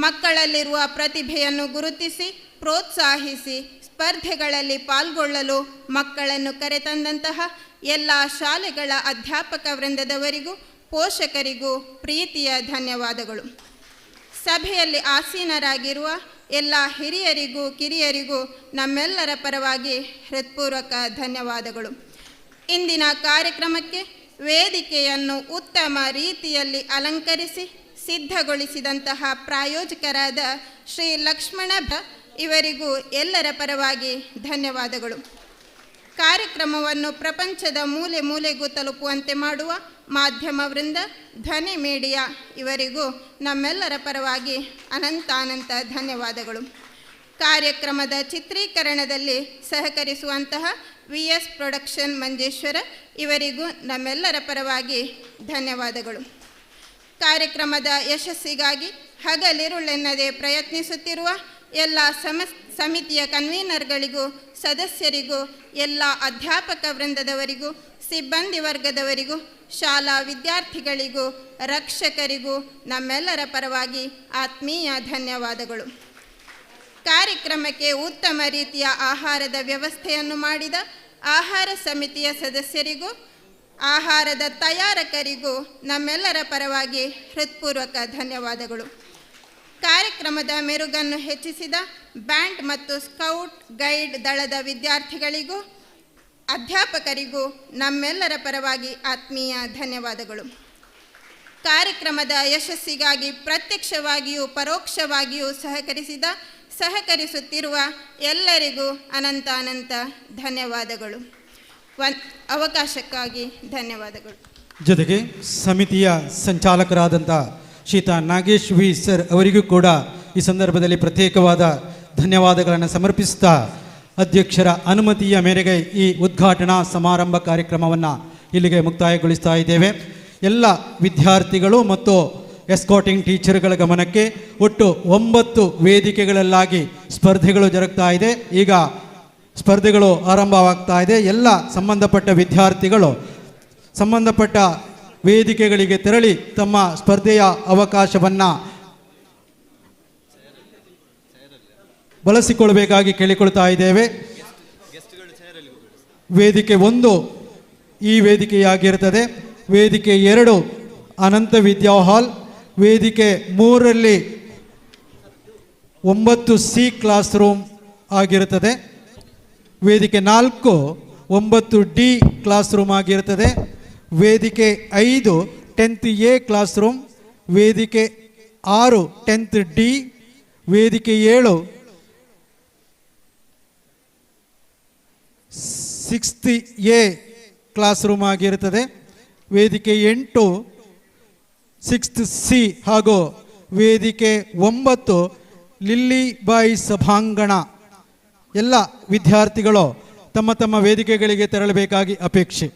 ಮಕ್ಕಳಲ್ಲಿರುವ ಪ್ರತಿಭೆಯನ್ನು ಗುರುತಿಸಿ ಪ್ರೋತ್ಸಾಹಿಸಿ ಸ್ಪರ್ಧೆಗಳಲ್ಲಿ ಪಾಲ್ಗೊಳ್ಳಲು ಮಕ್ಕಳನ್ನು ಕರೆತಂದಂತಹ ಎಲ್ಲ ಶಾಲೆಗಳ ಅಧ್ಯಾಪಕ ವೃಂದದವರಿಗೂ ಪೋಷಕರಿಗೂ ಪ್ರೀತಿಯ ಧನ್ಯವಾದಗಳು. ಸಭೆಯಲ್ಲಿ ಆಸೀನರಾಗಿರುವ ಎಲ್ಲ ಹಿರಿಯರಿಗೂ ಕಿರಿಯರಿಗೂ ನಮ್ಮೆಲ್ಲರ ಪರವಾಗಿ ಹೃತ್ಪೂರ್ವಕ ಧನ್ಯವಾದಗಳು. ಇಂದಿನ ಕಾರ್ಯಕ್ರಮಕ್ಕೆ ವೇದಿಕೆಯನ್ನು ಉತ್ತಮ ರೀತಿಯಲ್ಲಿ ಅಲಂಕರಿಸಿ ಸಿದ್ಧಗೊಳಿಸಿದಂತಹ ಪ್ರಾಯೋಜಕರಾದ ಶ್ರೀ ಲಕ್ಷ್ಮಣ ಇವರಿಗೂ ಎಲ್ಲರ ಪರವಾಗಿ ಧನ್ಯವಾದಗಳು. ಕಾರ್ಯಕ್ರಮವನ್ನು ಪ್ರಪಂಚದ ಮೂಲೆ ಮೂಲೆಗೂ ತಲುಪುವಂತೆ ಮಾಡುವ ಮಾಧ್ಯಮ ವೃಂದ, ಧ್ವನಿ ಮೀಡಿಯಾ, ಇವರಿಗೂ ನಮ್ಮೆಲ್ಲರ ಪರವಾಗಿ ಅನಂತ ಧನ್ಯವಾದಗಳು. ಕಾರ್ಯಕ್ರಮದ ಚಿತ್ರೀಕರಣದಲ್ಲಿ ಸಹಕರಿಸುವಂತಹ VS ಪ್ರೊಡಕ್ಷನ್ ಮಂಜೇಶ್ವರ, ಇವರಿಗೂ ನಮ್ಮೆಲ್ಲರ ಪರವಾಗಿ ಧನ್ಯವಾದಗಳು. ಕಾರ್ಯಕ್ರಮದ ಯಶಸ್ಸಿಗಾಗಿ ಹಗಲಿರುಳೆನ್ನದೆ ಪ್ರಯತ್ನಿಸುತ್ತಿರುವ ಎಲ್ಲ ಸಮಿತಿಯ ಕನ್ವೀನರ್ಗಳಿಗೂ, ಸದಸ್ಯರಿಗೂ, ಎಲ್ಲ ಅಧ್ಯಾಪಕ ವೃಂದದವರಿಗೂ, ಸಿಬ್ಬಂದಿ ವರ್ಗದವರಿಗೂ, ಶಾಲಾ ವಿದ್ಯಾರ್ಥಿಗಳಿಗೂ, ರಕ್ಷಕರಿಗೂ ನಮ್ಮೆಲ್ಲರ ಪರವಾಗಿ ಆತ್ಮೀಯ ಧನ್ಯವಾದಗಳು. ಕಾರ್ಯಕ್ರಮಕ್ಕೆ ಉತ್ತಮ ರೀತಿಯ ಆಹಾರದ ವ್ಯವಸ್ಥೆಯನ್ನು ಮಾಡಿದ ಆಹಾರ ಸಮಿತಿಯ ಸದಸ್ಯರಿಗೂ, ಆಹಾರದ ತಯಾರಕರಿಗೂ ನಮ್ಮೆಲ್ಲರ ಪರವಾಗಿ ಹೃತ್ಪೂರ್ವಕ ಧನ್ಯವಾದಗಳು. ಕಾರ್ಯಕ್ರಮದ ಮೆರುಗನ್ನು ಹೆಚ್ಚಿಸಿದ ಬ್ಯಾಂಡ್ ಮತ್ತು ಸ್ಕೌಟ್ ಗೈಡ್ ದಳದ ವಿದ್ಯಾರ್ಥಿಗಳಿಗೂ, ಅಧ್ಯಾಪಕರಿಗೂ ನಮ್ಮೆಲ್ಲರ ಪರವಾಗಿ ಆತ್ಮೀಯ ಧನ್ಯವಾದಗಳು. ಕಾರ್ಯಕ್ರಮದ ಯಶಸ್ಸಿಗಾಗಿ ಪ್ರತ್ಯಕ್ಷವಾಗಿಯೂ ಪರೋಕ್ಷವಾಗಿಯೂ ಸಹಕರಿಸುತ್ತಿರುವ ಎಲ್ಲರಿಗೂ ಅನಂತ ಧನ್ಯವಾದಗಳು. ಅವಕಾಶಕ್ಕಾಗಿ ಧನ್ಯವಾದಗಳು. ಜೊತೆಗೆ ಸಮಿತಿಯ ಸಂಚಾಲಕರಾದಂಥ ಶ್ರೀಯುತ ನಾಗೇಶ್ ವಿ ಸರ್ ಅವರಿಗೂ ಕೂಡ ಈ ಸಂದರ್ಭದಲ್ಲಿ ಪ್ರತ್ಯೇಕವಾದ ಧನ್ಯವಾದಗಳನ್ನು ಸಮರ್ಪಿಸುತ್ತಾ, ಅಧ್ಯಕ್ಷರ ಅನುಮತಿಯ ಮೇರೆಗೆ ಈ ಉದ್ಘಾಟನಾ ಸಮಾರಂಭ ಕಾರ್ಯಕ್ರಮವನ್ನು ಇಲ್ಲಿಗೆ ಮುಕ್ತಾಯಗೊಳಿಸ್ತಾ ಇದ್ದೇವೆ. ಎಲ್ಲ ವಿದ್ಯಾರ್ಥಿಗಳು ಮತ್ತು ಎಸ್ಕಾಟಿಂಗ್ ಟೀಚರ್ಗಳ ಗಮನಕ್ಕೆ ಒಟ್ಟು 9 ವೇದಿಕೆಗಳಲ್ಲಾಗಿ ಸ್ಪರ್ಧೆಗಳು ಜರುಗ್ತಾ ಇದೆ. ಈಗ ಸ್ಪರ್ಧೆಗಳು ಆರಂಭವಾಗ್ತಾ ಇದೆ. ಎಲ್ಲ ಸಂಬಂಧಪಟ್ಟ ವಿದ್ಯಾರ್ಥಿಗಳು ಸಂಬಂಧಪಟ್ಟ ವೇದಿಕೆಗಳಿಗೆ ತೆರಳಿ ತಮ್ಮ ಸ್ಪರ್ಧೆಯ ಅವಕಾಶವನ್ನು ಬಳಸಿಕೊಳ್ಳಬೇಕಾಗಿ ಕೇಳಿಕೊಳ್ತಾ ಇದ್ದೇವೆ. ವೇದಿಕೆ 1 ಈ ವೇದಿಕೆಯಾಗಿರುತ್ತದೆ. ವೇದಿಕೆ 2 ಅನಂತ ವಿದ್ಯಾ ಹಾಲ್. ವೇದಿಕೆ 3ರಲ್ಲಿ 9C ಕ್ಲಾಸ್ ರೂಮ್ ಆಗಿರುತ್ತದೆ. ವೇದಿಕೆ 4 9D ಕ್ಲಾಸ್ ರೂಮ್ ಆಗಿರುತ್ತದೆ. ವೇದಿಕೆ 5 10A ಕ್ಲಾಸ್ ರೂಮ್. ವೇದಿಕೆ 6 10D. ವೇದಿಕೆ 7 6A ಕ್ಲಾಸ್ ರೂಮ್ ಆಗಿರುತ್ತದೆ. ವೇದಿಕೆ 8 6C ಹಾಗೂ ವೇದಿಕೆ 9 ಲಿಲ್ಲಿ ಬಾಯಿ ಸಭಾಂಗಣ. ಎಲ್ಲ ವಿದ್ಯಾರ್ಥಿಗಳು ತಮ್ಮ ತಮ್ಮ ವೇದಿಕೆಗಳಿಗೆ ತೆರಳಬೇಕಾಗಿ ಅಪೇಕ್ಷೆ.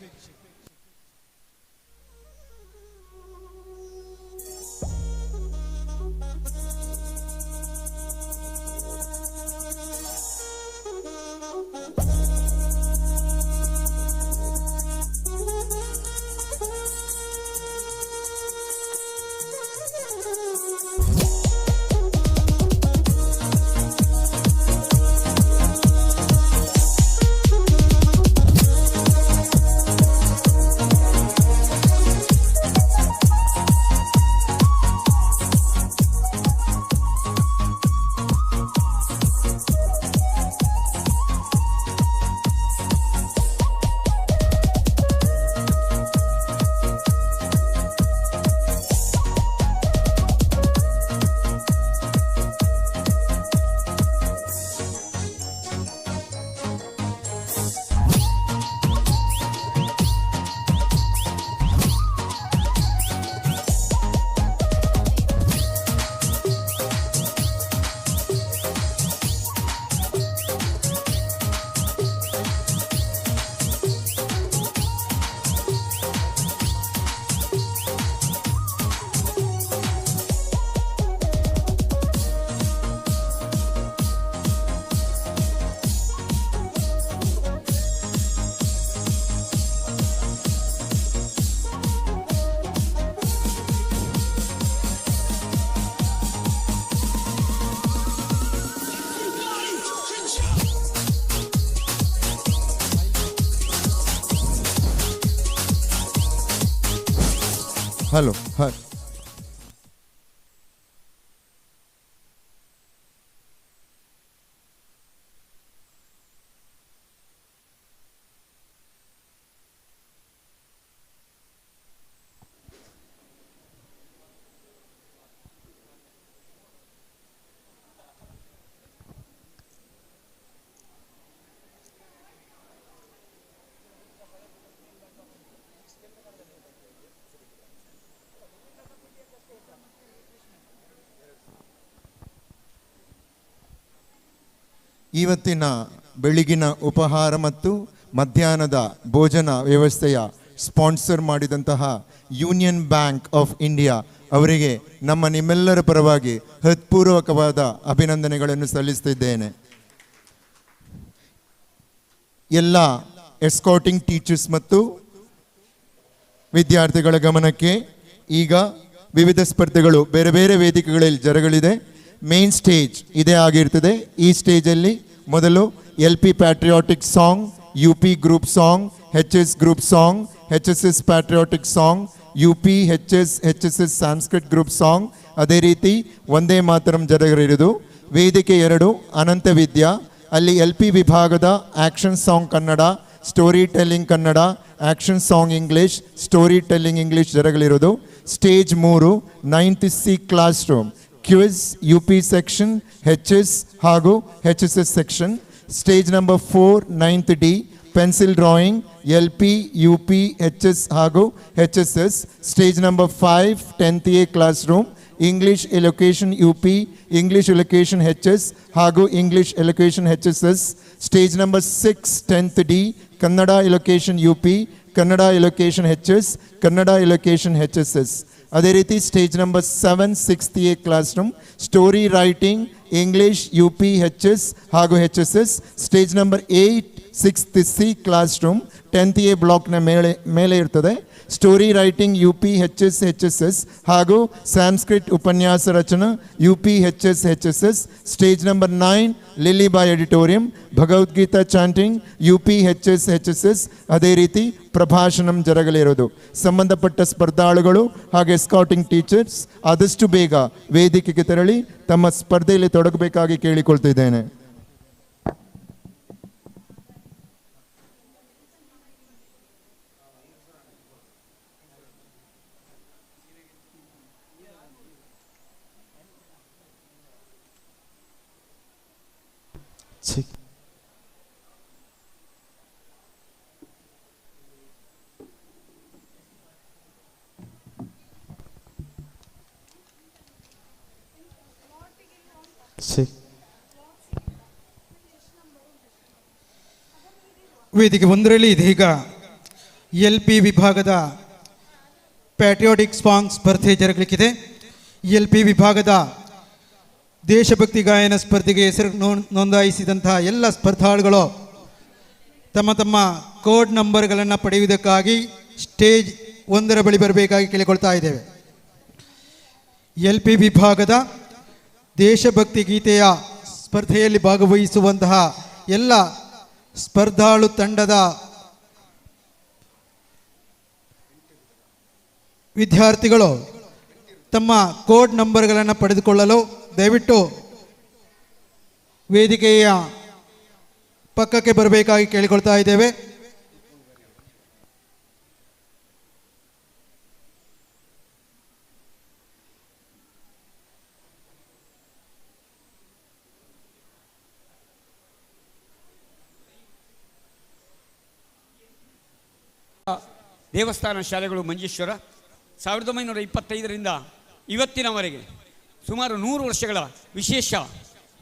ಹಲೋ ಇವತ್ತಿನ ಬೆಳಗಿನ ಉಪಹಾರ ಮತ್ತು ಮಧ್ಯಾಹ್ನದ ಭೋಜನ ವ್ಯವಸ್ಥೆಯ ಸ್ಪಾನ್ಸರ್ ಮಾಡಿದಂತಹ ಯೂನಿಯನ್ ಬ್ಯಾಂಕ್ ಆಫ್ ಇಂಡಿಯಾ ಅವರಿಗೆ ನಿಮ್ಮೆಲ್ಲರ ಪರವಾಗಿ ಹೃತ್ಪೂರ್ವಕವಾದ ಅಭಿನಂದನೆಗಳನ್ನು ಸಲ್ಲಿಸ್ತಿದ್ದೇನೆ. ಎಲ್ಲ ಎಸ್ಕಾಟಿಂಗ್ ಟೀಚರ್ಸ್ ಮತ್ತು ವಿದ್ಯಾರ್ಥಿಗಳ ಗಮನಕ್ಕೆ ಈಗ ವಿವಿಧ ಸ್ಪರ್ಧೆಗಳು ಬೇರೆ ಬೇರೆ ವೇದಿಕೆಗಳಲ್ಲಿ ಜರಗಲಿದೆ. ಮೇನ್ ಸ್ಟೇಜ್ ಇದೇ ಆಗಿರ್ತದೆ. ಈ ಸ್ಟೇಜಲ್ಲಿ ಮೊದಲು LP patriotic song, UP group song, HS group song, HSS patriotic song, UP HSS Sanskrit group song, ಅದೇ ರೀತಿ ವಂದೇ ಮಾತರಂ ಜರಗಲಿರುವುದು. ವೇದಿಕೆ 2 ಅನಂತ ವಿದ್ಯಾ, ಅಲ್ಲಿ LP ವಿಭಾಗದ action song Kannada, story telling Kannada, action song English, story telling English ಜರಗಲಿರೋದು. Stage 3 9th C class room, quiz UP section, HS ಹಾಗೂ HSS section. Stage number 4 9th D pencil drawing, LP UP HS ಹಾಗೂ HSS. Stage number 5 10th A class room, English elocution UP, English elocution HS ಹಾಗೂ English elocution HSS. Stage number 6 10th D Kannada elocution UP, Kannada elocution HS, Kannada elocution HSS. ಅದೇ ರೀತಿ stage number 7 6th A class room, story writing English UP HS ಹಾಗೂ HSS. Stage number 8 6th C class room, 10th A ಬ್ಲಾಕ್ನ ಮೇಲೆ ಇರ್ತದೆ. Story writing UP HS HSS ಹಾಗೂ ಸಂಸ್ಕೃತ್ ಉಪನ್ಯಾಸ ರಚನಾ UP HS HSS. Stage number 9 Lilibai auditorium, Bhagavadgita chanting UP HS HSS. ಅದೇ ರೀತಿ ಪ್ರಭಾಷಣಂ ಜರಗಲಿರೋದು. ಸಂಬಂಧಪಟ್ಟ ಸ್ಪರ್ಧಾಳುಗಳು ಹಾಗೆ ಸ್ಕೌಟಿಂಗ್ ಟೀಚರ್ಸ್ ಆದಷ್ಟು ಬೇಗ ವೇದಿಕೆಗೆ ತೆರಳಿ ತಮ್ಮ ಸ್ಪರ್ಧೆಯಲ್ಲಿ ತೊಡಗಬೇಕಾಗಿ ಕೇಳಿಕೊಳ್ತಿದ್ದೇನೆ. ವೇದಿಕೆ 1ರಲ್ಲಿ ಇದೀಗ LP ವಿಭಾಗದ ಪ್ಯಾಟ್ರಿಯಾಟಿಕ್ ಸಾಂಗ್ ಸ್ಪರ್ಧೆ ಜರುಗಲಿಕ್ಕಿದೆ. LP ವಿಭಾಗದ ದೇಶಭಕ್ತಿ ಗಾಯನ ಸ್ಪರ್ಧೆಗೆ ಹೆಸರು ನೋಂದಾಯಿಸಿದಂತಹ ಎಲ್ಲ ಸ್ಪರ್ಧಾಳುಗಳು ತಮ್ಮ ತಮ್ಮ ಕೋಡ್ ನಂಬರ್ಗಳನ್ನು ಪಡೆಯುವುದಕ್ಕಾಗಿ ಸ್ಟೇಜ್ 1ರ ಬಳಿ ಬರಬೇಕಾಗಿ ಕೇಳಿಕೊಳ್ತಾ ಇದ್ದೇವೆ. LP ವಿಭಾಗದ ದೇಶಭಕ್ತಿ ಗೀತೆಯ ಸ್ಪರ್ಧೆಯಲ್ಲಿ ಭಾಗವಹಿಸುವಂತಹ ಎಲ್ಲ ಸ್ಪರ್ಧಾಳು ತಂಡದ ವಿದ್ಯಾರ್ಥಿಗಳು ತಮ್ಮ ಕೋಡ್ ನಂಬರ್ಗಳನ್ನು ಪಡೆದುಕೊಳ್ಳಲು ದಯವಿಟ್ಟು ವೇದಿಕೆಯ ಪಕ್ಕಕ್ಕೆ ಬರಬೇಕಾಗಿ ಕೇಳಿಕೊಳ್ತಾ ಇದ್ದೇವೆ. ದೇವಸ್ಥಾನ ಶಾಲೆಗಳು ಮಂಜೇಶ್ವರ 1925ರಿಂದ ಇವತ್ತಿನವರೆಗೆ ಸುಮಾರು 100 ವರ್ಷಗಳ ವಿಶೇಷ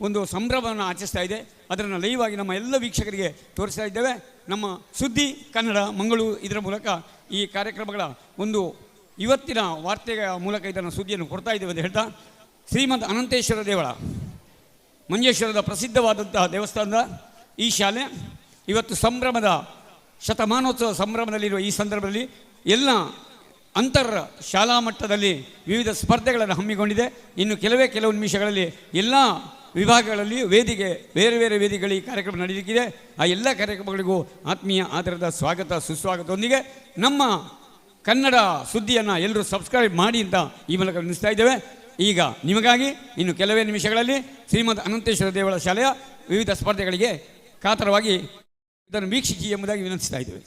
ಒಂದು ಸಂಭ್ರಮವನ್ನು ಆಚರಿಸ್ತಾ ಇದೆ. ಅದನ್ನು ಲೈವ್ ಆಗಿ ನಮ್ಮ ಎಲ್ಲ ವೀಕ್ಷಕರಿಗೆ ತೋರಿಸ್ತಾ ಇದ್ದೇವೆ. ನಮ್ಮ ಸುದ್ದಿ ಕನ್ನಡ ಮಂಗಳೂರು ಇದರ ಮೂಲಕ ಈ ಕಾರ್ಯಕ್ರಮಗಳ ಒಂದು ಇವತ್ತಿನ ವಾರ್ತೆಯ ಮೂಲಕ ಇದನ್ನು ಸುದ್ದಿಯನ್ನು ಕೊಡ್ತಾ ಇದ್ದೇವೆ ಅಂತ ಹೇಳ್ತಾ, ಶ್ರೀಮದ್ ಅನಂತೇಶ್ವರ ದೇವಳ ಮಂಜೇಶ್ವರದ ಪ್ರಸಿದ್ಧವಾದಂತಹ ದೇವಸ್ಥಾನದ ಈ ಶಾಲೆ ಇವತ್ತು ಸಂಭ್ರಮದ ಶತಮಾನೋತ್ಸವ ಸಂಭ್ರಮದಲ್ಲಿರುವ ಈ ಸಂದರ್ಭದಲ್ಲಿ ಎಲ್ಲ ಅಂತರ್ ಶಾಲಾ ಮಟ್ಟದಲ್ಲಿ ವಿವಿಧ ಸ್ಪರ್ಧೆಗಳನ್ನು ಹಮ್ಮಿಕೊಂಡಿದೆ. ಇನ್ನು ಕೆಲವು ನಿಮಿಷಗಳಲ್ಲಿ ಎಲ್ಲ ವಿಭಾಗಗಳಲ್ಲಿ ವೇದಿಕೆ ಬೇರೆ ಬೇರೆ ವೇದಿಕೆಗಳಲ್ಲಿ ಕಾರ್ಯಕ್ರಮ ನಡೆಯಲಿಕ್ಕಿದೆ. ಆ ಎಲ್ಲ ಕಾರ್ಯಕ್ರಮಗಳಿಗೂ ಆತ್ಮೀಯ ಆಧಾರದ ಸ್ವಾಗತ ಸುಸ್ವಾಗತದೊಂದಿಗೆ ನಮ್ಮ ಕನ್ನಡ ಸುದ್ದಿಯನ್ನು ಎಲ್ಲರೂ ಸಬ್ಸ್ಕ್ರೈಬ್ ಮಾಡಿ ಅಂತ ಈ ಮೂಲಕ ವಿನಿಸ್ತಾ ಇದ್ದೇವೆ. ಈಗ ನಿಮಗಾಗಿ ಇನ್ನು ಕೆಲವೇ ನಿಮಿಷಗಳಲ್ಲಿ ಶ್ರೀಮದ್ ಅನಂತೇಶ್ವರ ದೇವಳ ಶಾಲೆಯ ವಿವಿಧ ಸ್ಪರ್ಧೆಗಳಿಗೆ ಕಾತರವಾಗಿ ಇದನ್ನು ವೀಕ್ಷಿಸಿ ಎಂಬುದಾಗಿ ವಿನಂತಿಸ್ತಾ ಇದ್ದೇವೆ.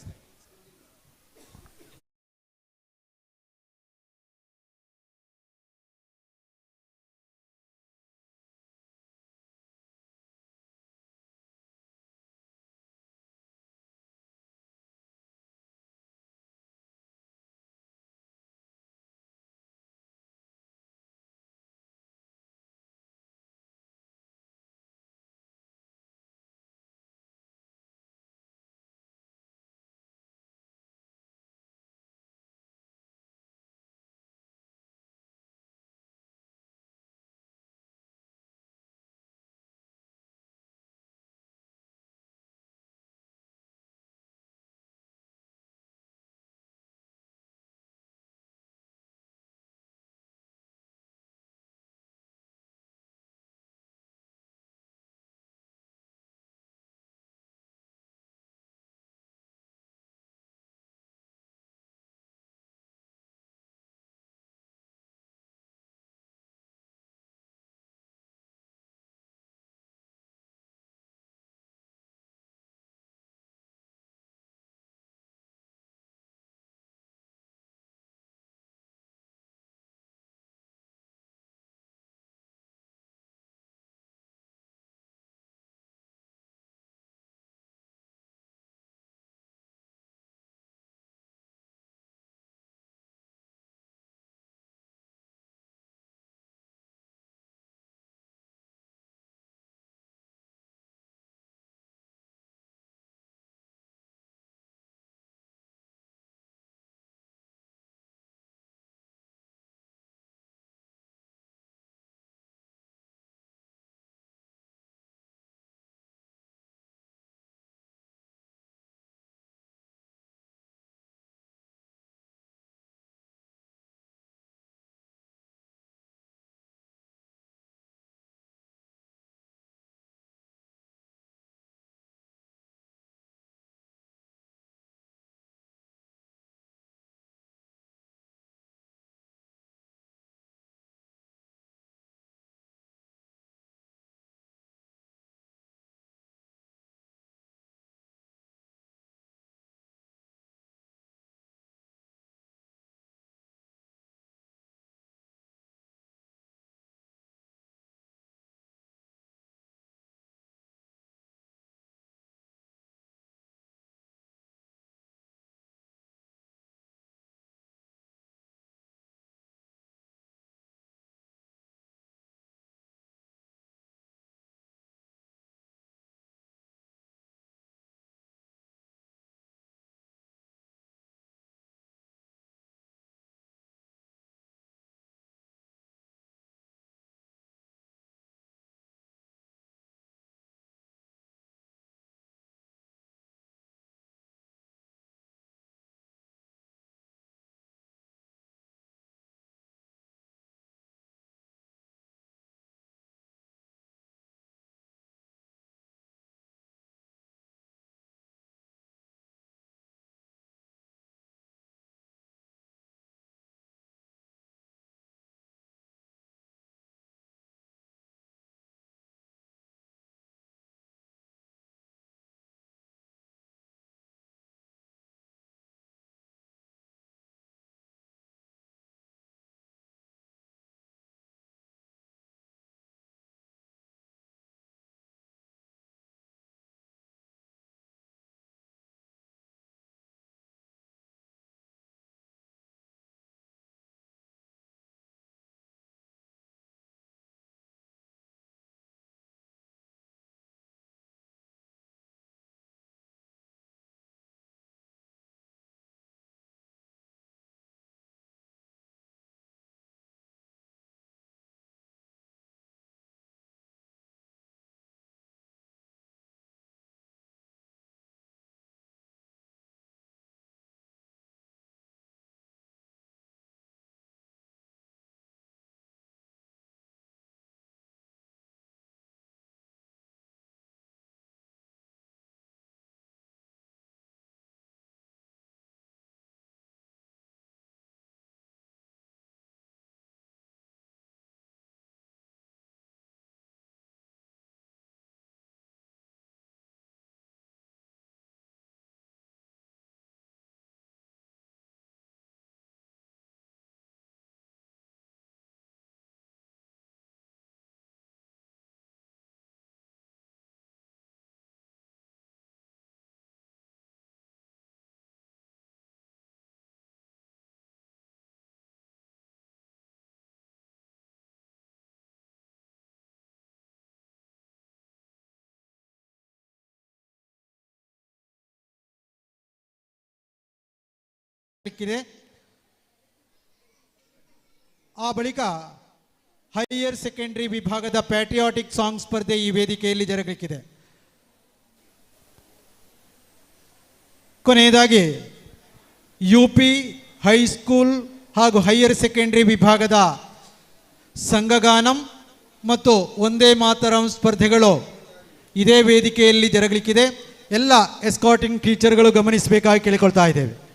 ಜರುಗಲಿಕ್ಕಿದೆ. ಆ ಬಳಿಕ ಹೈಯರ್ ಸೆಕೆಂಡರಿ ವಿಭಾಗದ ಪ್ಯಾಟ್ರಿಯಾಟಿಕ್ ಸಾಂಗ್ ಸ್ಪರ್ಧೆ ಈ ವೇದಿಕೆಯಲ್ಲಿ ಜರುಗಲಿಕ್ಕಿದೆ. ಕೊನೆಯದಾಗಿ UP ಹೈಸ್ಕೂಲ್ ಹಾಗೂ ಹೈಯರ್ ಸೆಕೆಂಡರಿ ವಿಭಾಗದ ಸಂಘಗಾನಂ ಮತ್ತು ಒಂದೇ ಮಾತರಂ ಸ್ಪರ್ಧೆಗಳು ಇದೇ ವೇದಿಕೆಯಲ್ಲಿ ಜರುಗಲಿಕ್ಕಿದೆ. ಎಲ್ಲ ಎಸ್ಕಾರ್ಟಿಂಗ್ ಟೀಚರ್ಗಳು ಗಮನಿಸಬೇಕಾಗಿ ಕೇಳಿಕೊಳ್ತಾ ಇದ್ದೇವೆ.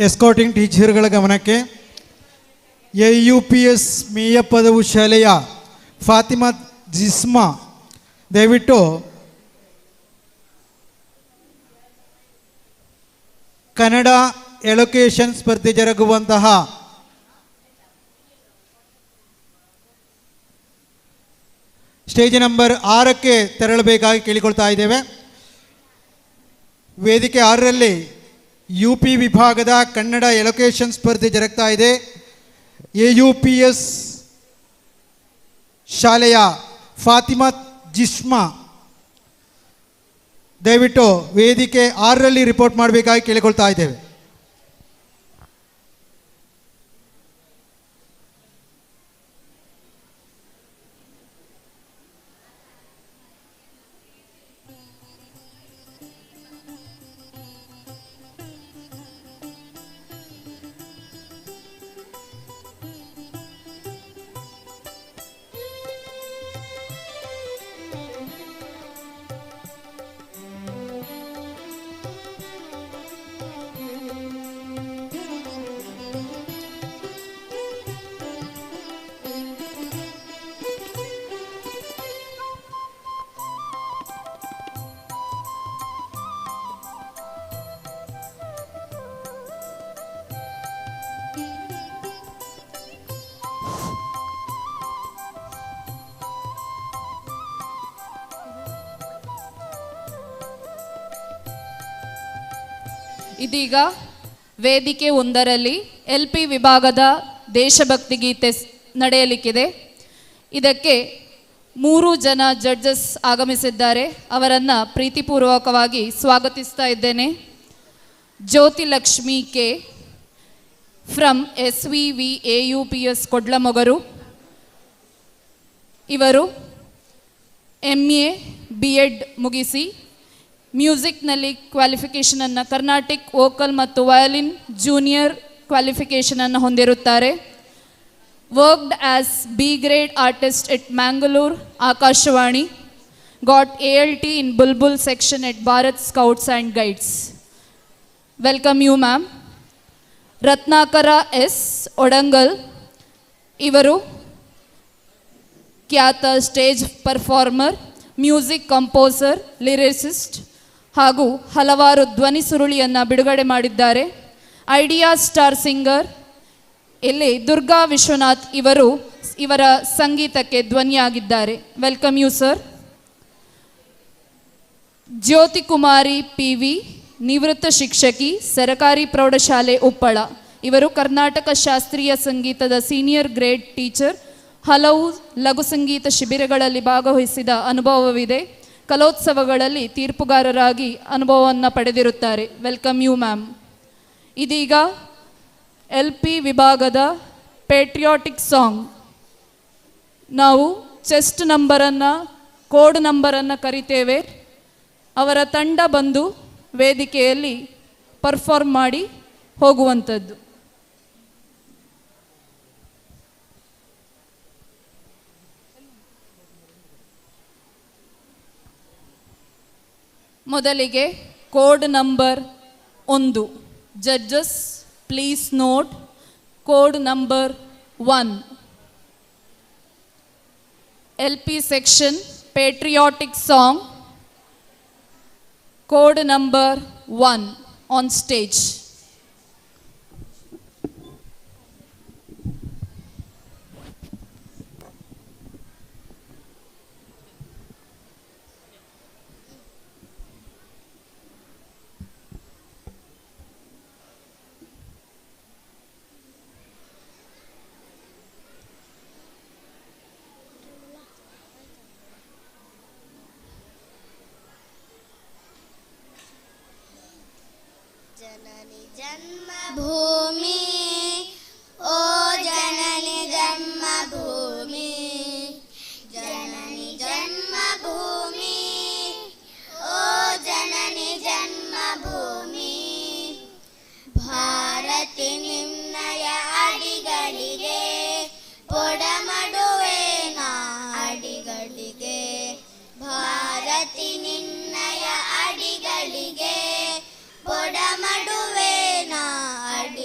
ಎಸ್ಕಾಟಿಂಗ್ ಟೀಚರ್ಗಳ ಗಮನಕ್ಕೆ AUPS ಮೇಯ ಪದವಿ ಶಾಲೆಯ ಫಾತಿಮಾ ಜಿಸ್ಮಾ ದಯವಿಟ್ಟು ಕನ್ನಡ ಎಲೊಕೇಶನ್ ಸ್ಪರ್ಧೆ ಜರುಗುವಂತಹ ಸ್ಟೇಜ್ ನಂಬರ್ 6ಕ್ಕೆ ತೆರಳಬೇಕಾಗಿ ಕೇಳಿಕೊಳ್ತಾ ಇದ್ದೇವೆ. ವೇದಿಕೆ 6ರಲ್ಲಿ UP ವಿಭಾಗದ ಕನ್ನಡ ಎಲೊಕೇಶನ್ ಸ್ಪರ್ಧೆ ಜರುಗ್ತಾ ಇದೆ. AUPS ಶಾಲೆಯ ಫಾತಿಮಾ ಜಿಸ್ಮಾ ದಯವಿಟ್ಟು ವೇದಿಕೆ 6ರಲ್ಲಿ ರಿಪೋರ್ಟ್ ಮಾಡಬೇಕಾಗಿ ಕೇಳಿಕೊಳ್ತಾ ಇದ್ದೇವೆ. ಇದೀಗ ವೇದಿಕೆ 1ರಲ್ಲಿ LP ವಿಭಾಗದ ದೇಶಭಕ್ತಿ ಗೀತೆ ನಡೆಯಲಿಕ್ಕಿದೆ. ಇದಕ್ಕೆ 3 ಜನ ಜಡ್ಜಸ್ ಆಗಮಿಸಿದ್ದಾರೆ. ಅವರನ್ನು ಪ್ರೀತಿಪೂರ್ವಕವಾಗಿ ಸ್ವಾಗತಿಸ್ತಾ ಇದ್ದೇನೆ. Jyothi Lakshmi K from SVV AUPS Kodlamogaru. ಇವರು MA B.Ed ಮುಗಿಸಿ ಮ್ಯೂಸಿಕ್ನಲ್ಲಿ ಕ್ವಾಲಿಫಿಕೇಷನನ್ನು ಕರ್ನಾಟಿಕ್ ವೋಕಲ್ ಮತ್ತು ವಯಲಿನ್ ಜೂನಿಯರ್ ಕ್ವಾಲಿಫಿಕೇಷನನ್ನು ಹೊಂದಿರುತ್ತಾರೆ. Worked as B grade artist at Mangalore Akashvani. Got ALT in Bulbul section at Bharat scouts and guides. Welcome you ma'am. Ratnakara S Odangal ಇವರು ಖ್ಯಾತ stage performer, music composer, lyricist ಹಾಗೂ ಹಲವಾರು ಧ್ವನಿ ಸುರುಳಿಯನ್ನು ಬಿಡುಗಡೆ ಮಾಡಿದ್ದಾರೆ. ಐಡಿಯಾ ಸ್ಟಾರ್ ಸಿಂಗರ್ ಇಲ್ಲಿ ದುರ್ಗಾ ವಿಶ್ವನಾಥ್ ಇವರ ಸಂಗೀತಕ್ಕೆ ಧ್ವನಿಯಾಗಿದ್ದಾರೆ. Welcome you sir. Jyothi Kumari PV ನಿವೃತ್ತ ಶಿಕ್ಷಕಿ, ಸರಕಾರಿ ಪ್ರೌಢಶಾಲೆ ಉಪ್ಪಳ. ಇವರು ಕರ್ನಾಟಕ ಶಾಸ್ತ್ರೀಯ ಸಂಗೀತದ ಸೀನಿಯರ್ ಗ್ರೇಡ್ ಟೀಚರ್. ಹಲವು ಲಘು ಸಂಗೀತ ಶಿಬಿರಗಳಲ್ಲಿ ಭಾಗವಹಿಸಿದ ಅನುಭವವಿದೆ. ಕಲೋತ್ಸವಗಳಲ್ಲಿ ತೀರ್ಪುಗಾರರಾಗಿ ಅನುಭವವನ್ನು ಪಡೆದಿರುತ್ತಾರೆ. Welcome you ma'am. ಇದೀಗ LP ವಿಭಾಗದ ಪೇಟ್ರಿಯಾಟಿಕ್ ಸಾಂಗ್, ನಾವು ಚೆಸ್ಟ್ ನಂಬರನ್ನು, ಕೋಡ್ ನಂಬರನ್ನು ಕರಿತೇವೆ. ಅವರ ತಂಡ ಬಂದು ವೇದಿಕೆಯಲ್ಲಿ ಪರ್ಫಾರ್ಮ್ ಮಾಡಿ ಹೋಗುವಂಥದ್ದು. ಮೊದಲಿಗೆ code number 1. Judges please note code number 1. LP section patriotic song, code number 1 on stage. जननी जन्मभूमि ओ जननी जन्मभूमि जननी जन्मभूमि ओ जननी जन्मभूमि भारती निन्नय अडिगलिगे पोडमडुवे ना अडिगलिगे भारती निन्नय अडिगलिगे पोडमडुवे ना अडिगलिगे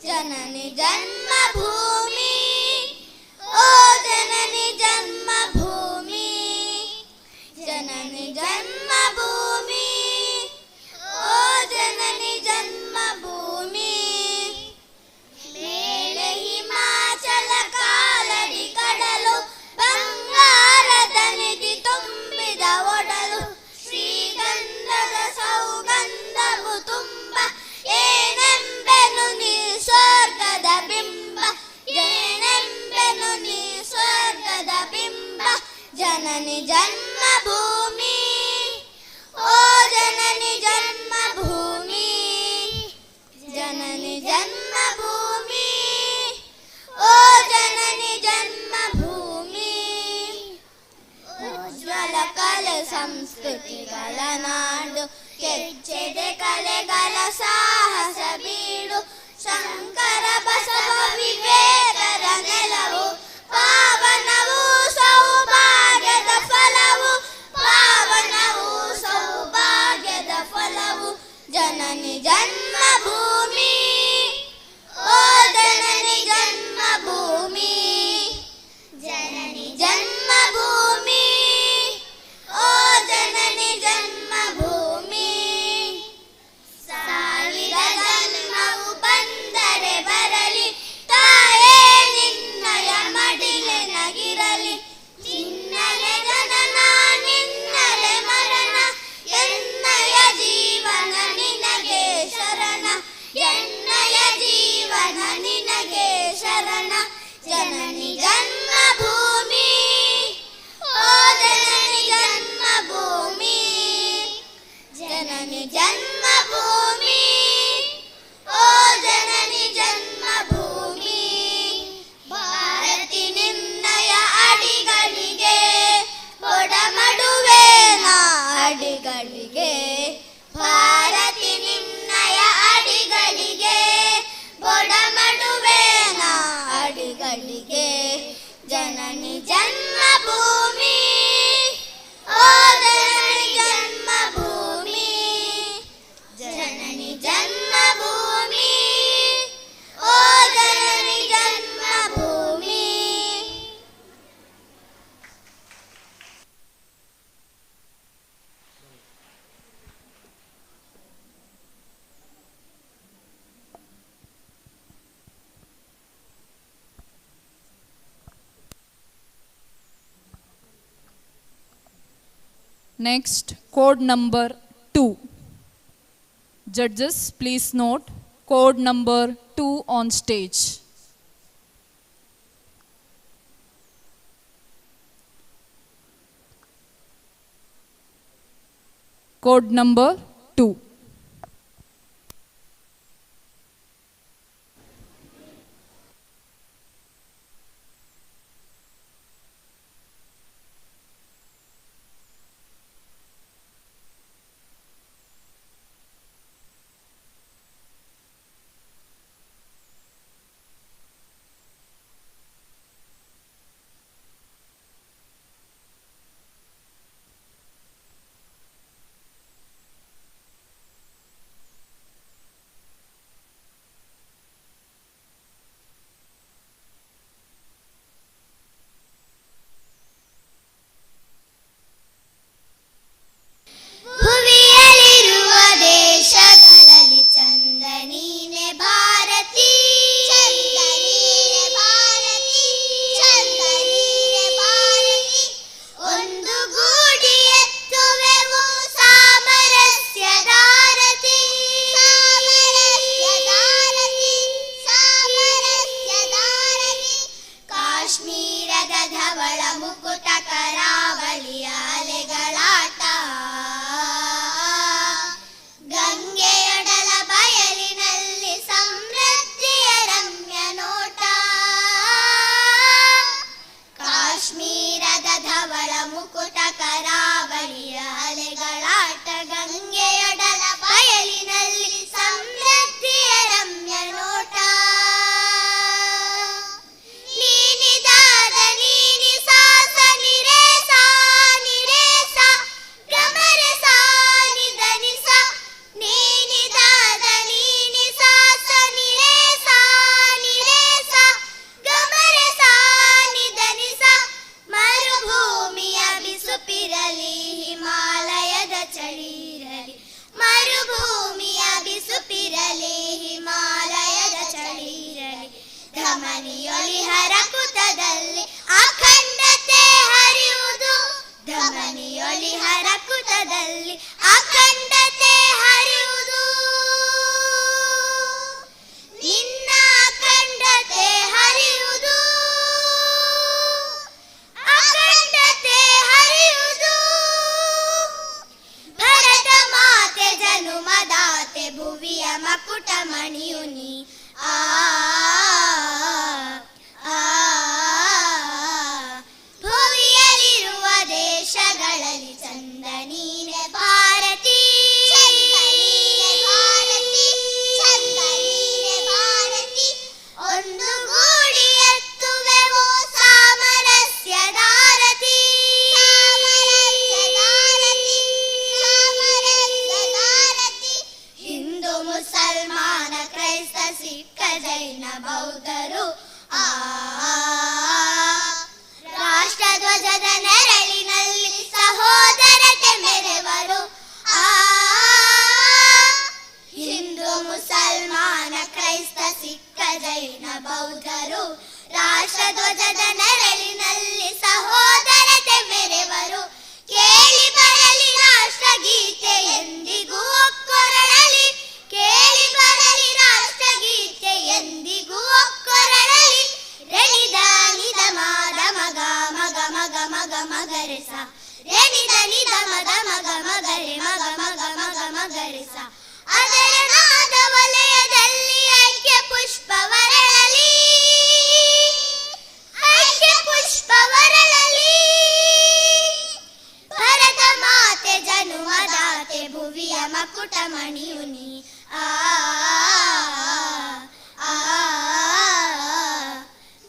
ಜನನಿ ಜನ್ಮಭೂಮಿ ಓ ಜನನಿ ಜನ್ಮಭೂಮಿ ಜನನಿ ಜನ್ಮಭೂಮಿ ಓ ಜನನಿ ಜನ್ಮಭೂಮಿ ಮೇಲೆ ಹಿಮಾಚಲ ಕಾಲಡಿ ಕಡಲು ಬಂಗಾರದ ನಿಧಿ ತುಂಬಿದ ಒಡಲು ಶ್ರೀಗಂಧದ ಸೌಗಂಧವು ತುಂಬ ಏನೆಂಬೆನು ನೀ ಸ್ವರ್ಗದ ಬಿಂಬ ಏನೆಂಬೆನು ನೀ ಸ್ವರ್ಗದ ಬಿಂಬ ಜನನಿ ಜನ್ಮಭೂಮಿ ಓ ಜನನಿ ಜನ್ಮಭೂಮಿ ಜನನಿ ಜನ್ಮಭೂಮಿ ಓ ಜನನಿ ಜನ್ಮಭೂಮಿ ಉಜ್ವಲ ಕಲೆ ಸಂಸ್ಕೃತಿಗಳ ನಾಡು ಕೆಚ್ಚೆದೆ ಕಲೆಗಳ ಸಾಹಸ ಬೀಡು ಶಂಕರ ಬಸವ ವಿವೇಕರ ನೆಲವು ಪಾವನವು ಸೌಭಾಗ್ಯದ ಫಲವು ಪಾವನವು ಸೌಭಾಗ್ಯದ ಫಲವು ಜನನಿ ಜನ್ಮಭೂಮಿ ಓ ಜನನಿ ಜನ್ಮಭೂಮಿ ಜನನಿ ಜನ್ಮಭೂಮಿ ಓ ಜನನಿ ಜನ್ಮಭೂಮಿ ಸಾವಿರ ಜನ್ಮವು ಬಂದರೆ ಬರಲಿ ತಾಯೇ ನಿನ್ನಯ ಮಡಿಲೆ ನಗಿರಲಿ ನಿನ್ನಲೆ ಜನನ ನಿನ್ನಲೆ ಮರಣ ಎನ್ನಯ ಜೀವನ ನಿನಗೆ ಶರಣ ಎನ್ನಯ ಜೀವನ ನಿನಗೆ ಶರಣ ಜನನಿ ಜನ್ಮಭೂಮಿ ಓ ಜನನಿ ಜನ್ಮಭೂಮಿ ಜನನಿ ಜನ್ಮಭೂಮಿ ಓ ಜನನಿ ಜನ್ಮಭೂಮಿ ಭಾರತಿ ನಿನ್ನಯ ಅಡಿಗಳಿಗೆ ಒಡಮಡುವೆ ನಾ ಅಡಿಗಳಿಗೆ ಭಾರತಿ ನಿನ್ನಯ ಅಡಿಗಳಿಗೆ ಒಡಮಡುವೆ ನಾ ಅಡಿಗಳಿಗೆ ಜನನಿ ಜನ್ಮಭೂಮಿ ಓ ಜನನಿ ಜನ್ಮಭೂಮಿ ಜನನಿ ಜನ್ಮಭೂಮಿ ಓ ಜನನಿ ಜನ್ಮಭೂಮಿ Next, code number 2. Judges, please note code number 2 on stage. Code number 2. ಧಮನಿಯೊಳಿ ಹರಕುತದಲ್ಲಿ ಅಖಂಡತೆ ಹರಿಯುವುದು, ಧಮನಿಯೊಳಿ ಹರಕುತದಲ್ಲಿ ಅಖಂಡತೆ ಹರಿಯುವುದು. ನಿನ್ನ ಅಖಂಡತೆ ಹರಿಯುವುದು, ಅಖಂಡತೆ ಹರಿಯುವುದು. ಭರತ ಮಾತೆ ಜನುಮದಾತೆ ಭುವಿಯ ಮಕುಟ ಮಣಿಯುನಿ. ಆ ಭುವಿಯಲ್ಲಿರುವ ದೇಶಗಳಲ್ಲಿ ಚಂದ ನೀನೆ ಭಾರತಿ, ಭಾರತಿ, ಚಂದ ನೀನೆ ಭಾರತಿ. ಒಂದು ಗೂಡಿ ಎತ್ತುವೆವು ಸಾಮರಸ್ಯದಾರತಿ, ಹಿಂದೂ ಮುಸಲ್ಮಾನ ಕ್ರೈಸ್ತ ಸಿಖ್ ಜೈನ ಬೌದ್ಧರು ಆ ರಾಷ್ಟ್ರಧ್ವಜದ ನೆರಳಿನಲ್ಲಿ ಸಹೋದರತೆ ಮೆರೆವರು. ಆ ಹಿಂದೂ ಮುಸಲ್ಮಾನ ಕ್ರೈಸ್ತ ಸಿಖ್ ಜೈನ ಬೌದ್ಧರು ರಾಷ್ಟ್ರಧ್ವಜದ ನೆರಳಿನಲ್ಲಿ ಸಹೋದರತೆ ಮೆರೆವರು. ಕೇಳಿ ಬರಲಿ ರಾಷ್ಟ್ರಗೀತೆ ಎಂದಿಗೂ ಒಕ್ಕೊರಳಲಿ, ಕೇಳಿ ಬರಲಿ ರಾಷ್ಟ್ರಗೀತೆ ಎಂದಿಗೂ ಒಕ್ಕೊರಳಲಿ. ರೆಣಿದ ನಿದ ಮಾದ ಮಗ ಮಗ ಮಗ ಮಗ ಮಗರೆಸ, ರೆಣಿದ ನಿದ ಮದ ಮಗ ಮಗರೆ ಮಗ ಮಗ ಮಗ ಮಗರೆಸ. ಅದರ ನಾದ ವಲಯದಲ್ಲಿ ಐಕ್ಯ ಪುಷ್ಪವರಳಲಿ, ಐಕ್ಯ ಪುಷ್ಪವರಳಲಿ. ಭರತ ಮಾತೆ ಜನುಮದಾತೆ ಭುವಿಯ ಮಕುಟ ಮಣಿಯುನಿ. ಆ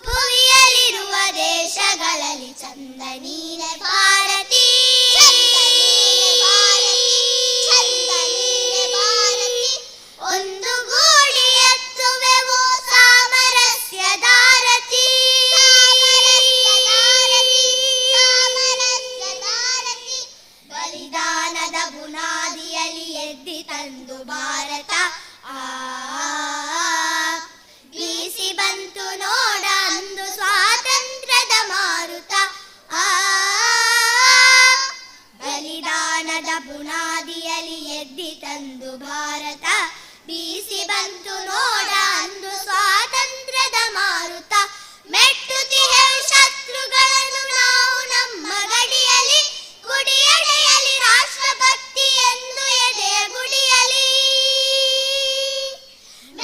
ಭುವಿಯಲ್ಲಿರುವ ದೇಶಗಳಲ್ಲಿ ಚಂದ ನೀನೆ ಭಾರತಿ, ಚಂದ ನೀನೆ ಭಾರತಿ. ಒಂದು ಗೂಡಿ ಎತ್ತುವೆವು ಸಾಮರಸ್ಯದಾರತಿ, ಬಲಿದಾನದ ಬುನಾದಿಯಲ್ಲಿ ಎದ್ದಿ ತಂದು ಭಾರತ ಆ ಬೀಸಿ ಬಂತು ನೋಡ ಅಂದು ಸ್ವಾತಂತ್ರ್ಯದ ಮಾರುತ. ಆ ಬಲಿದಾನದ ಬುನಾದಿಯಲ್ಲಿ ಎದ್ದಿ ತಂದು ಭಾರತ ಬೀಸಿ ಬಂತು ನೋಡ ಅಂದು ಸ್ವಾತಂತ್ರ್ಯದ ಮಾರುತ. ಮೆಟ್ಟುತ್ತಿಹೆ ಶತ್ರುಗಳನ್ನು ನಾವು ನಮ್ಮ ಗಡಿಯಲ್ಲಿ, ಗುಡಿಯಡೆಯಲಿ ರಾಷ್ಟ್ರಭಕ್ತಿ ಎಂದು ಎದೆಯ ಗುಡಿಯಲಿ.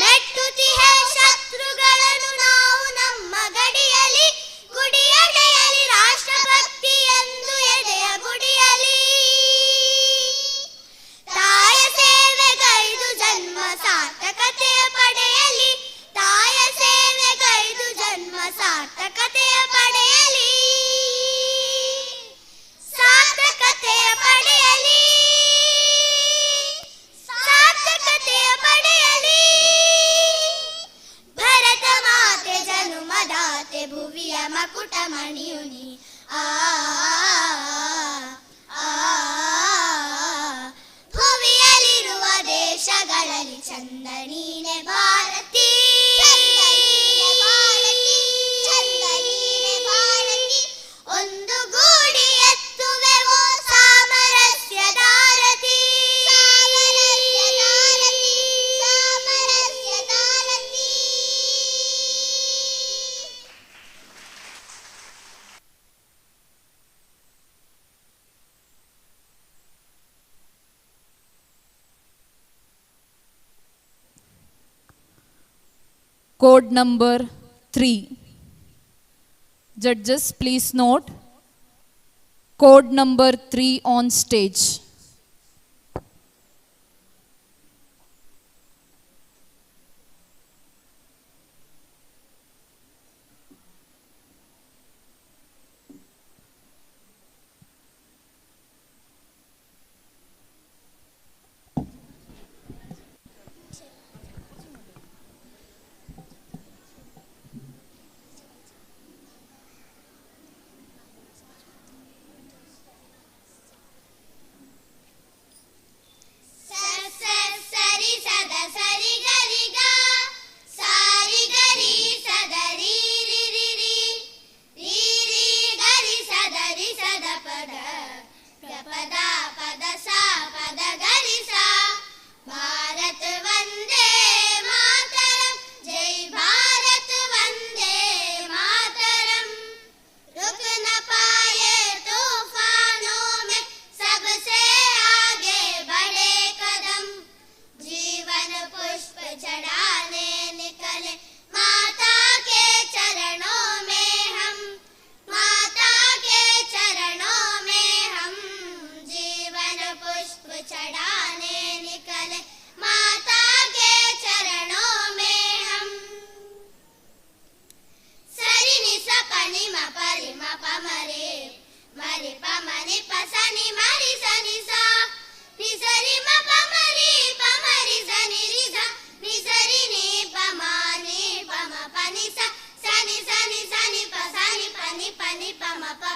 ಮೆಟ್ಟುತ್ತಿಹೆ ಶತ್ರುಗಳನ್ನು ನಾವು ನಮ್ಮ ಗಡಿಯಲಿ, ಗುಡಿಯಡೆಯಲಿ ರಾಷ್ಟ್ರಭಕ್ತಿ ಎಂದು ಎದೆಯ ಗುಡಿಯಲಿ. ತಾಯ ಸೇವೆಗೈದು ಜನ್ಮ ಸಾರ್ಥಕತೆಯ ಪಡೆಯಲಿ, ತಾಯ ಸೇವೆಗೈದು ಜನ್ಮ ಸಾರ್ಥಕತೆಯ ಪಡೆಯಲಿ, ಸಾರ್ಥಕತೆಯ ಪಡೆಯಲಿ, ಸಾರ್ಥಕತೆಯ ಪಡೆಯಲಿ. ಭರತ ಮಾತೆ ಜನುಮದಾತೆ ಭುವಿಯ ಮಕುಟ ಮಣಿಯುನಿ. ಆ ಭುವಿಯಲ್ಲಿರುವ ದೇಶಗಳಲ್ಲಿ ಚಂದ ನೀನೆ ಭಾರತಿ, ಚಂದ ನೀನೆ ಭಾರತಿ. ಒಂದು ಗೂಡಿ ಎತ್ತುವೆವು ಸಾಮರಸ್ಯದಾರತಿ, ಸಾಮರಸ್ಯದಾರತಿ. Code number 3. Judges, please note. Code number 3 on stage.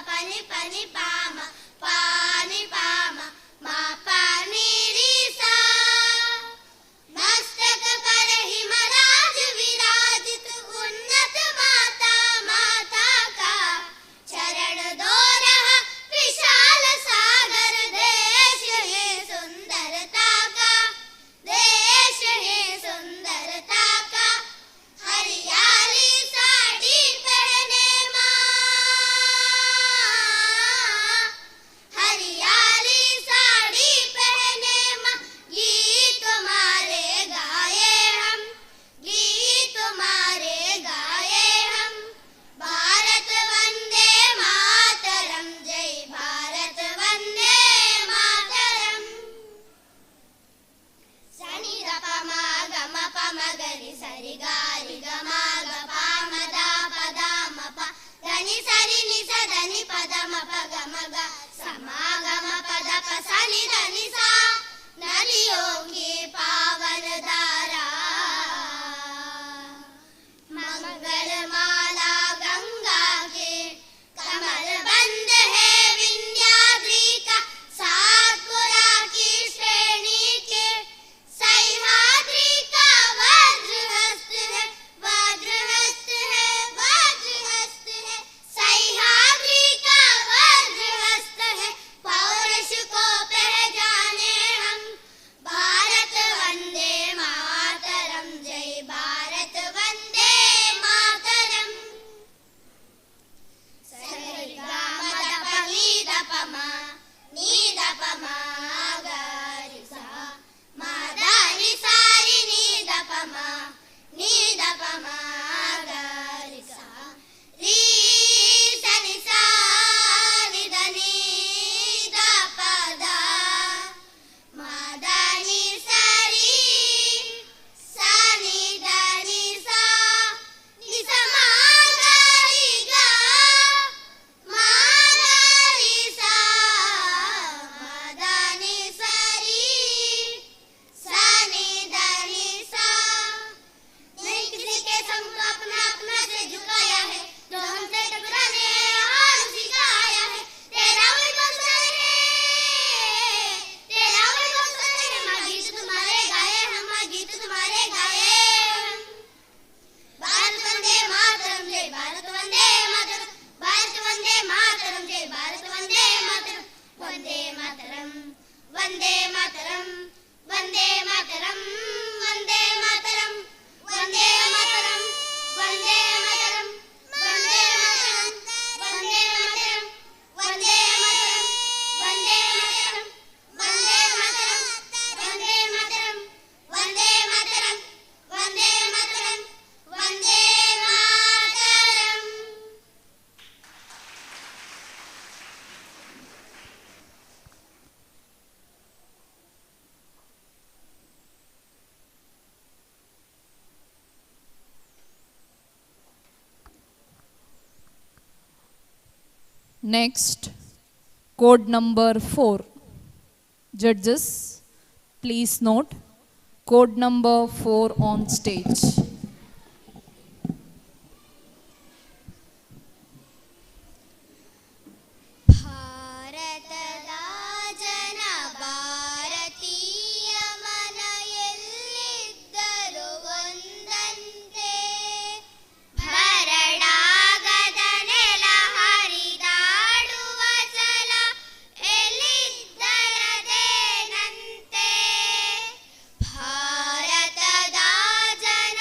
ಪನಿ ಪನಿ ಪಾಮ ಪಾನಿ ಪಾಮ ಮಾ ಪಾನಿ ರೀ सा मस्तक पर हिमराज विराजित उन्नत माता माता का चरण दो रहा विशाल सागर देश है सुंदरता का देश है सुंदरता का हरियाली साड़ी पहने माँ हरियाली साड़ी पहने माँ गीत तुम्हारे गाए हम गीत तुम्हारे गाए हम भारत वंदे मातरम जय भारत वंदे मातरम सनि द प म ग म प म ग रि सरि ग रि ग म ग प म द प द म प ध नि स रि नि स ध नि प द म प ग म ग स म ग म प द प स नि ध नि सा नदियों की पावन धारा मंगल माला गंगा के कमल बंद है विंध्याद्री का सातपुरा की श्रेणी के सह्याद्री का वज्रहस्त है वज्रहस्त है वज्रहस्त है सह्याद्री का वज्रहस्त है पौरुष को पहचाने हम भारत वंदे मातरम जय भारत वंदे मातरम सरि ग म द प नि द प म नि द प म ग रि सा म द नि सा रि नि द प म नि द प म ग रि सा रि ಸ ನಿ ಸ ನಿ ದ ni ದ ಪ ದ ಮ ದ ni ಸ ರಿ ಸ ni ದ ni ಸ ni ಸ ಮ ಗ ರಿ ಗ ಮ ಗ ರಿ ಸ ಮ ದ ni ಸ ರಿ ಸ ni ದ ni ಸ नहीं किसी के संग तो अपना अपना से झुकाया है जो हमसे टकराने हार सिखाया है तेरा वही बंसर है तेरा वही बंसर है माँ गीत तुम्हारे गाए हम माँ गीत तुम्हारे गाए हम भारत वंदे मातरम जय भारत वंदे मातरम भारत वंदे मातरम जय Bharat Vande Mataram Vande Mataram Vande Mataram Vande Mataram Vande Mataram Vande Mataram Vande Mataram Vande Mataram Vande Mataram Vande Mataram Vande Mataram Vande Mataram Vande Mataram Vande Mataram Vande Mataram Vande Mataram Next, code number 4. Judges, please note, code number 4 on stage. ಭಾರತದ ಜನ ಭಾರತೀಯ ಮನ ಎಲ್ಲಿದ್ದರೂ ಒಂದಂತೆ ಭರಡಾಗದ ನೆಲ ಹರಿದಾಡುವ ಜಲ ಎಲ್ಲಿದ್ದರದೇನಂತೆ ಭಾರತದ ಜನ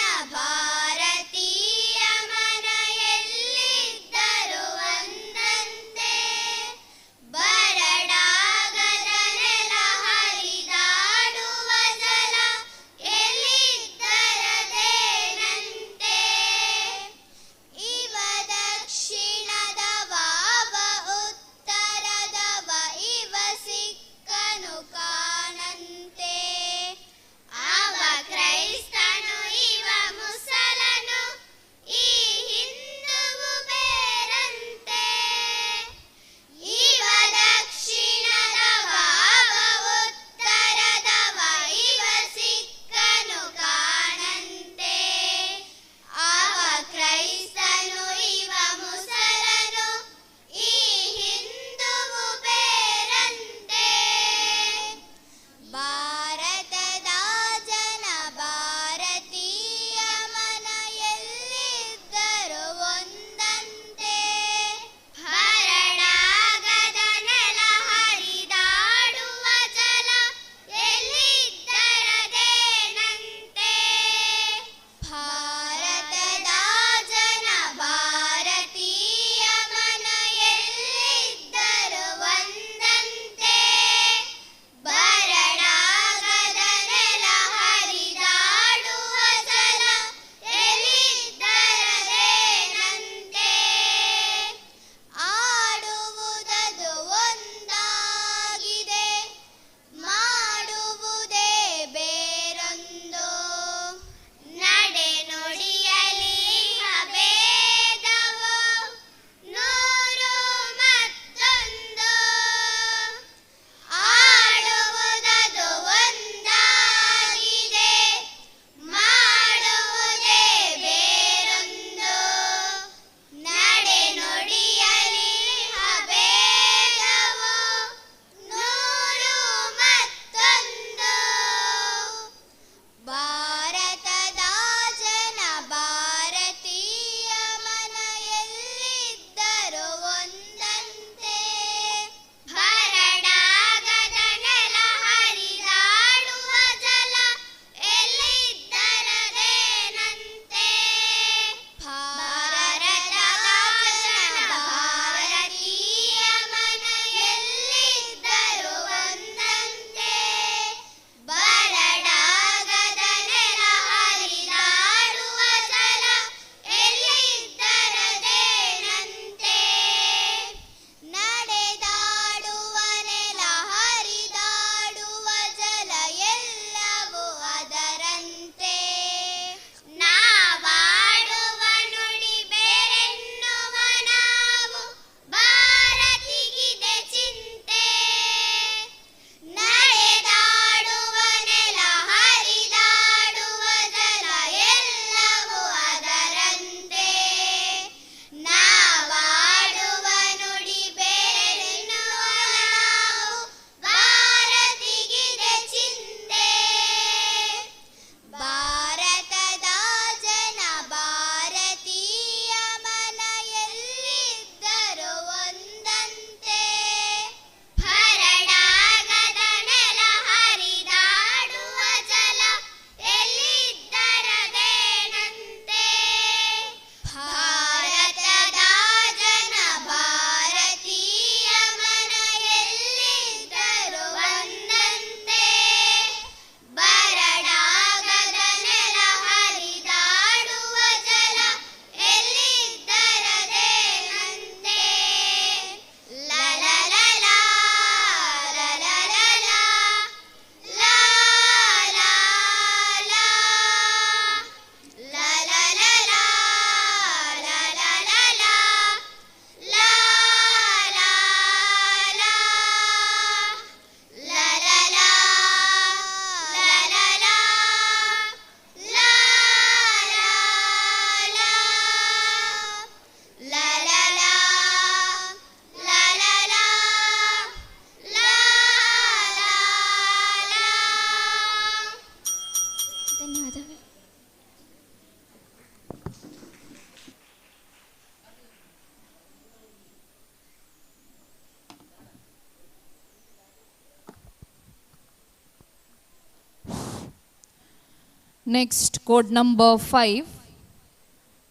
Next, code number 5.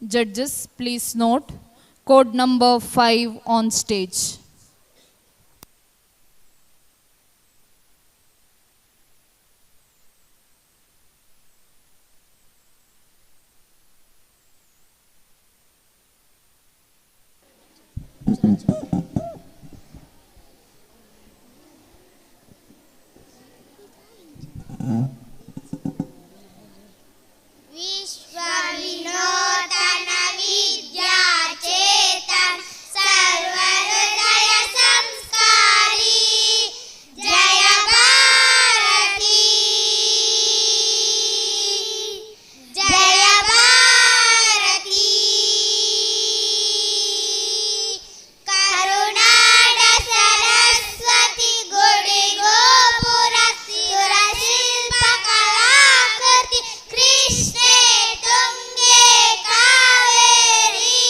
Judges, please note. Code number 5 on stage. विश्वविनूतन विद्याचेतन सर्वहृदय संस्कारी जय भारती जय भारती करुणाड सरस्वती गुಡಿ ಗೋಪುರ ಸುರಶಿಲ್ಪ ಕಲಾಕೃತಿ ಕೃಷ್ಣೆ ತುಂಗೆ ಕಾವೇರಿ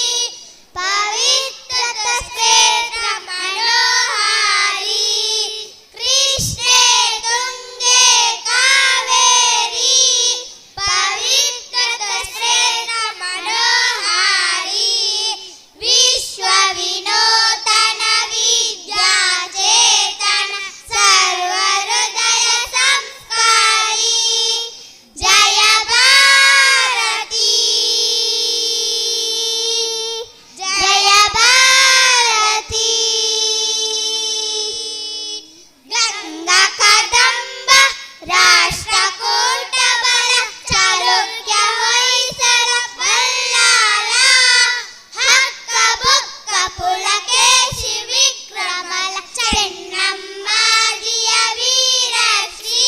ಪವಿತ್ರ ಕ್ಷೇತ್ರ ಮನೋಹಾರಿ ಕೃಷ್ಣೆ ತುಂಗೆ ಕಾವೇರಿ ಪವಿತ್ರ ಕ್ಷೇತ್ರ ಮನೋಹಾರಿ ವಿಶ್ವ ವಿನೂತನ ವಿದ್ಯಾಚೇತನ ಸರ್ವ ಹೃದಯ ಸಂಸ್ಕಾರಿ ಜಯ ಭಾರತಿ ಜಯ ಭಾರತಿ ಗಂಗಾ ಕದಂಬ ರಾಷ್ಟ್ರಕೂಟ ಬಲ ಚಾಲುಕ್ಯ ಹೊಯ್ಸಳ ಬಲ್ಲಾಳ ಹಕ್ಕ ಬುಕ್ಕ ಪುಲಕೇಶಿ ವಿಕ್ರಮಲ ಚೆನ್ನಮ್ಮಾಜಿಯ ವೀರಶ್ರೀ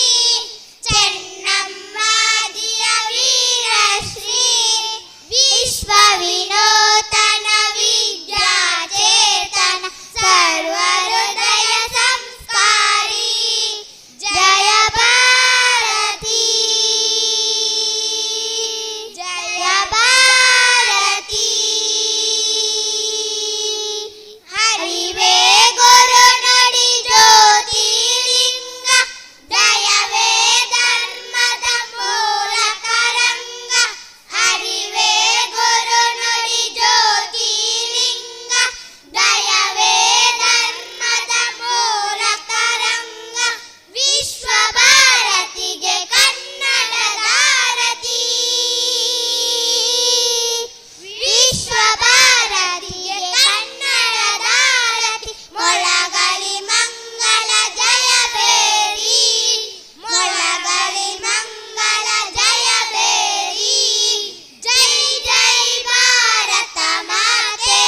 ಚೆನ್ನಮ್ಮಾಜಿಯ ವೀರಶ್ರೀ ವಿಶ್ವ ವಿನೂತನ ವಿದ್ಯಾಚೇತನ ಸರ್ವ ಹೃದಯ ಸಂಸ್ಕಾರಿ ಜಯ ಭಾರತಿ ಜಯ ಭಾರತಿ ಹರಿವೇ ಗುರು ನುಡಿ ಜ್ಯೋತಿಲಿಂಗ ದಯವೇ ಧರ್ಮದ ಮೂಲ ತರಂಗ ಹರಿವೇ ಗುರು ನುಡಿ ಜ್ಯೋತಿಲಿಂಗ ದಯವೇ ಧರ್ಮದ ಮೂಲ ತರಂಗ ವಿಶ್ವ ಭಾರತಿಗೆ ಕನ್ನಡದಾರತಿ ವಿಶ್ವ ಭಾರತಿಗೆ ಕನ್ನಡದಾರತಿ ಮೊಳಗಲಿ ಮಂಗಳ ಜಯ ಬೇರಿ ಮೊಳಗಲಿ ಮಂಗಳ ಜಯ ಬೇರಿ ಜೈ ಜೈ ಭಾರತ ಮಾತೆ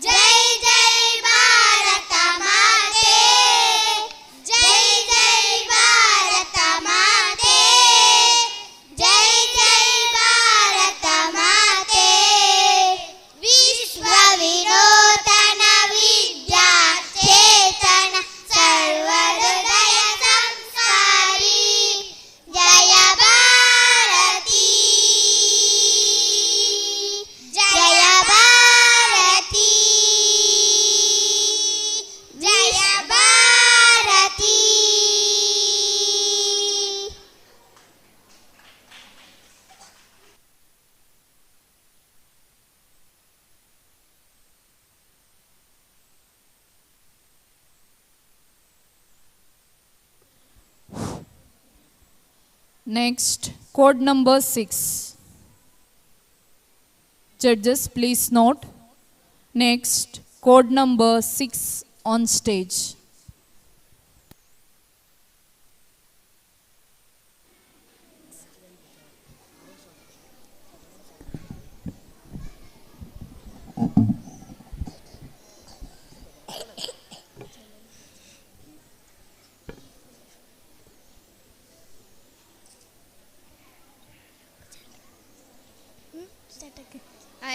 ಜೈ ಜೈ ಭಾರತ ಮಾತೆ ಜೈ ಜೈ ಭಾರತ ಮಾತೆ ಜೈ ಜೈ ಭಾರತ ಮಾತೆ ವಿಶ್ವ ವಿನೂತನ ವಿದ್ಯಾಚೇತನ ಸರ್ವ ಹೃದಯ ಸಂಸ್ಕಾರಿ ಜಯ ಭಾರತಿ ಜಯ ಭಾರತಿ ಜಯ Bharati Next, code number 6. Judges, please note. Next, code number 6 on stage.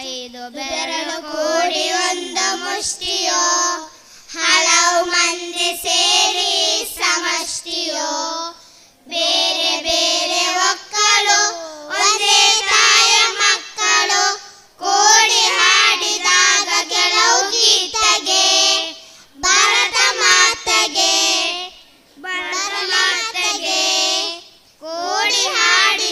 ಐದು ಬೆರಳು ಕೂಡಿ ಒಂದು ಮುಷ್ಟಿಯೋ ಹಲವು ಮಂದಿ ಸೇರಿ ಸಮಷ್ಟಿಯೋ ಬೇರೆ ಬೇರೆ ಒಕ್ಕಲು ಒಂದೇ ತಾಯ ಮಕ್ಕಳು ಕೂಡಿ ಹಾಡಿದಾಗ ಕೆಲವು ಗೀತೆಗೆ ಭಾರತ ಮಾತೆಗೆ ಕೂಡಿ ಹಾಡಿ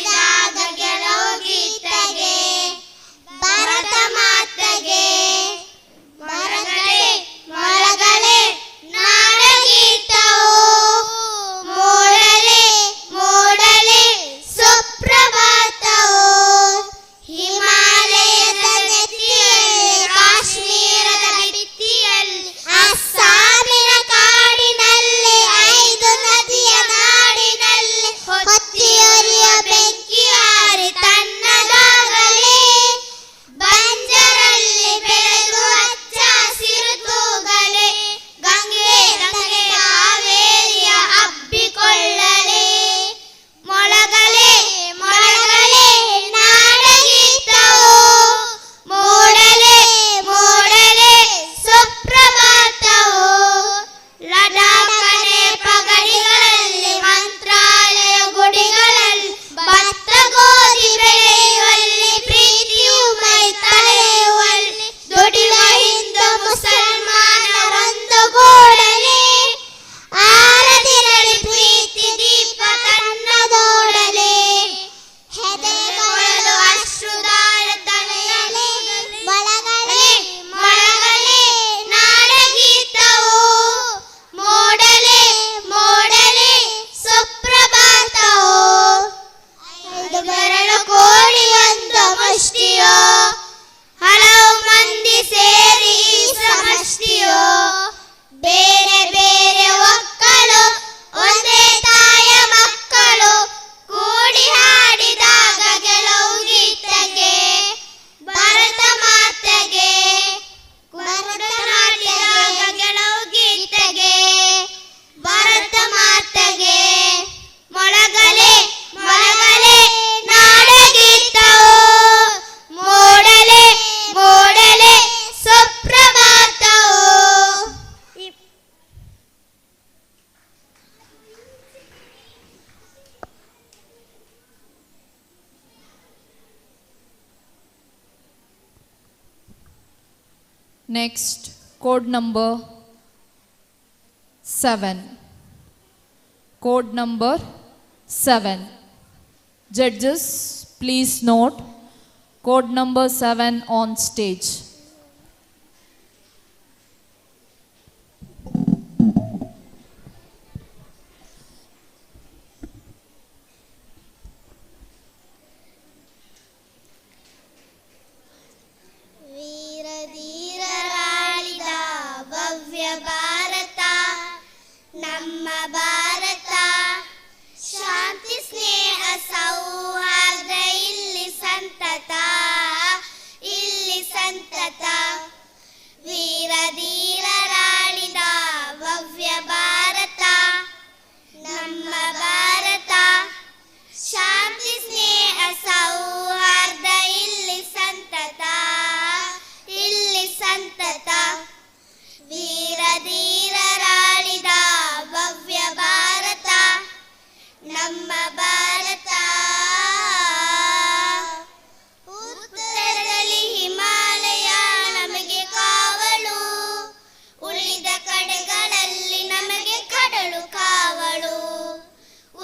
Next, code number 7. Code number 7. Judges, please note code number 7 on stage. ವೀರಧೀರರಾಳಿದ ಭವ್ಯ ಭಾರತ ನಮ್ಮ ಭಾರತ, ಶಾಂತಿ ಸ್ನೇಹ ಸೌಹಾರ್ದ ಇಲ್ಲಿ ಸಂತತ, ಇಲ್ಲಿ ಸಂತತ. ವೀರಧೀರರಾಳಿದ ಭವ್ಯ ಭಾರತ ನಮ್ಮ ಭಾರತ, ಶಾಂತಿ ಸ್ನೇಹ ಸೌಹಾರ್ದ ಇಲ್ಲಿ ಸಂತತ, ಇಲ್ಲಿ ಸಂತತ. ವೀರಧೀರರಾಳಿದ ಭವ್ಯ ಭಾರತ ನಮ್ಮ ಭಾರತ, ಉತ್ತರದಲ್ಲಿ ಹಿಮಾಲಯ ನಮಗೆ ಕಾವಲು, ಉಳಿದ ಕಡೆಗಳಲ್ಲಿ ನಮಗೆ ಕಡಲು ಕಾವಲು.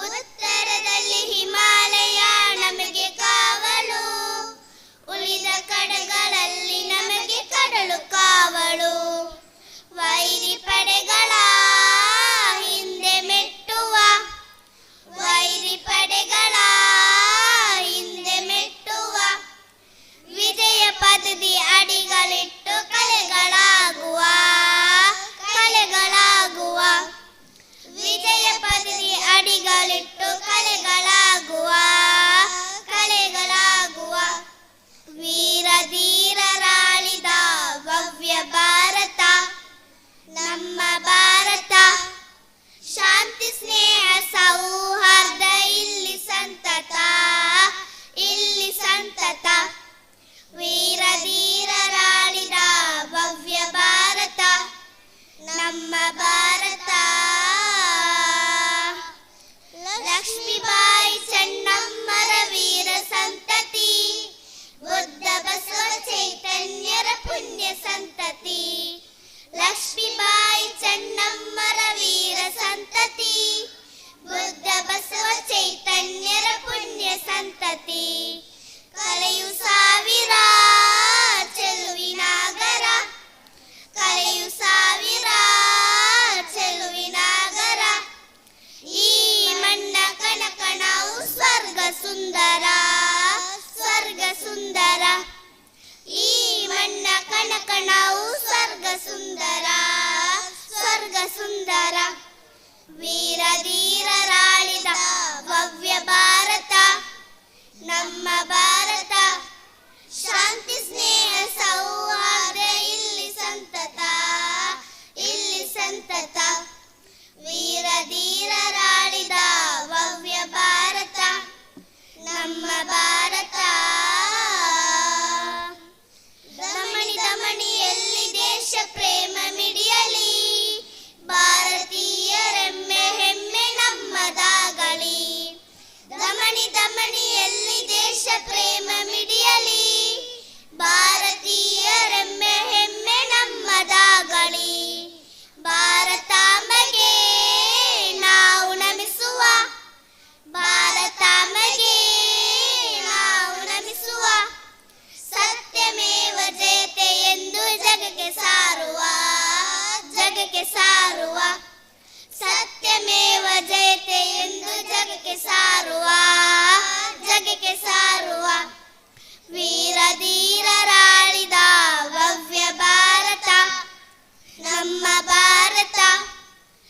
ಉತ್ತರದಲ್ಲಿ ಹಿಮಾಲಯ ನಮಗೆ ಕಾವಲು, ಉಳಿದ ಕಡೆಗಳಲ್ಲಿ ನಮಗೆ ಕಡಲು ಕಾವಲು. ವೈರಿ ಪಡೆಗಳ ಹಿಂದೆ ಮೆಟ್ಟುವ, ವೈರಿ ಪಡೆಗಳ ಹಿಂದೆ ಮೆಟ್ಟುವ, ವಿಜಯ ಪದವಿ ಅಡಿಗಳಿಟ್ಟು ಕಲೆಗಳಾಗುವ, ಕಲೆಗಳಾಗುವ. ವಿಜಯ ಪದವಿ ಅಡಿಗಳಿಟ್ಟು ಕಲೆಗಳಾಗುವ, ಕಲೆಗಳಾಗುವ. ವೀರಧೀರರಾಳಿದ ಭವ್ಯ ಭಾರತ ನಮ್ಮ ಭಾರತ, ಶಾಂತಿ ಸ್ನೇಹ ಸೌಹಾರ್ದ ಇಲ್ಲಿ ಸಂತತ, ಇಲ್ಲಿ ಸಂತತ. ವೀರಧೀರರಾಳಿದ ಭವ್ಯ ಭಾರತ ನಮ್ಮ ಭಾರತ. ಲಕ್ಷ್ಮೀಬಾಯಿ ಚೆನ್ನಮ್ಮರ ವೀರ ಸಂತತಿ, ಬುದ್ಧ ಬಸವ ಚೈತನ್ಯರ ಪುಣ್ಯ ಸಂತತಿ. ಲಕ್ಷ್ಮೀಬಾಯಿ ಚೆನ್ನಮ್ಮರ ವೀರ ಸಂತತಿ, ಬುದ್ಧ ಬಸವ ಚೈತನ್ಯರ ಪುಣ್ಯ ಸಂತತಿ. ಕಲೆಯು ಸಾವಿರ ಚೆಲುವಿನಾಗರ, ಕಲೆಯು ಸಾವಿರ ಚೆಲುವಿನಾಗರ. ಈ ಮಣ್ಣ ಕಣಕಣವು ಸ್ವರ್ಗ ಸುಂದರ, ಸ್ವರ್ಗ ಸುಂದರ. ಈ ಮಣ್ಣ ಕಣಕಣವು ಸ್ವರ್ಗ ಸುಂದರ, ಸ್ವರ್ಗ ಸುಂದರ. ವೀರಧೀರರಾಳಿದ ಭವ್ಯ ಭಾರತ ನಮ್ಮ ಭಾರತ, ಶಾಂತಿ ಸ್ನೇಹ ಸೌಹಾರ್ದ ಇಲ್ಲಿ ಸಂತತ, ಇಲ್ಲಿ ಸಂತತ. ವೀರಧೀರರಾಳಿದ ಭವ್ಯ ಭಾರತ ನಮ್ಮ ಭಾರತ. ದಮಣಿ ದಮಣಿಯಲ್ಲಿ ದೇಶ ಪ್ರೇಮ ಮಿಡಿಯಲಿ, ಭಾರತೀಯರೆಮ್ಮೆ ಹೆಮ್ಮೆ ನಮ್ಮದಾಗಲಿ. ದಮಣಿ ದಮಣಿಯಲ್ಲಿ ದೇಶ ಪ್ರೇಮ ಮಿಡಿಯಲಿ, ಭಾರತೀಯರೆಮ್ಮೆ ಹೆಮ್ಮೆ ನಮ್ಮದಾಗಲಿ. ಭಾರತಾಂಬೆಗೆ ನಾವು ನಮಿಸುವ, ಭಾರತಾಂಬೆಗೆ ನಾವು ನಮಿಸುವ. ಸತ್ಯಮೇವ ಜಯತೆ ಎಂದು ಜಗಕ್ಕೆ ಸಾರುವ, ಜಗಕ್ಕೆ ಸಾರುವ. ಸತ್ಯಮೇವ ಜಯತೆ ಎಂದು ಜಗಕ್ಕೆ ಸಾರುವ, ಜಗಕ್ಕೆ ಸಾರುವ. ವೀರಧೀರರಾಳಿದ ಭವ್ಯ ಭಾರತ ನಮ್ಮ ಭಾರತ,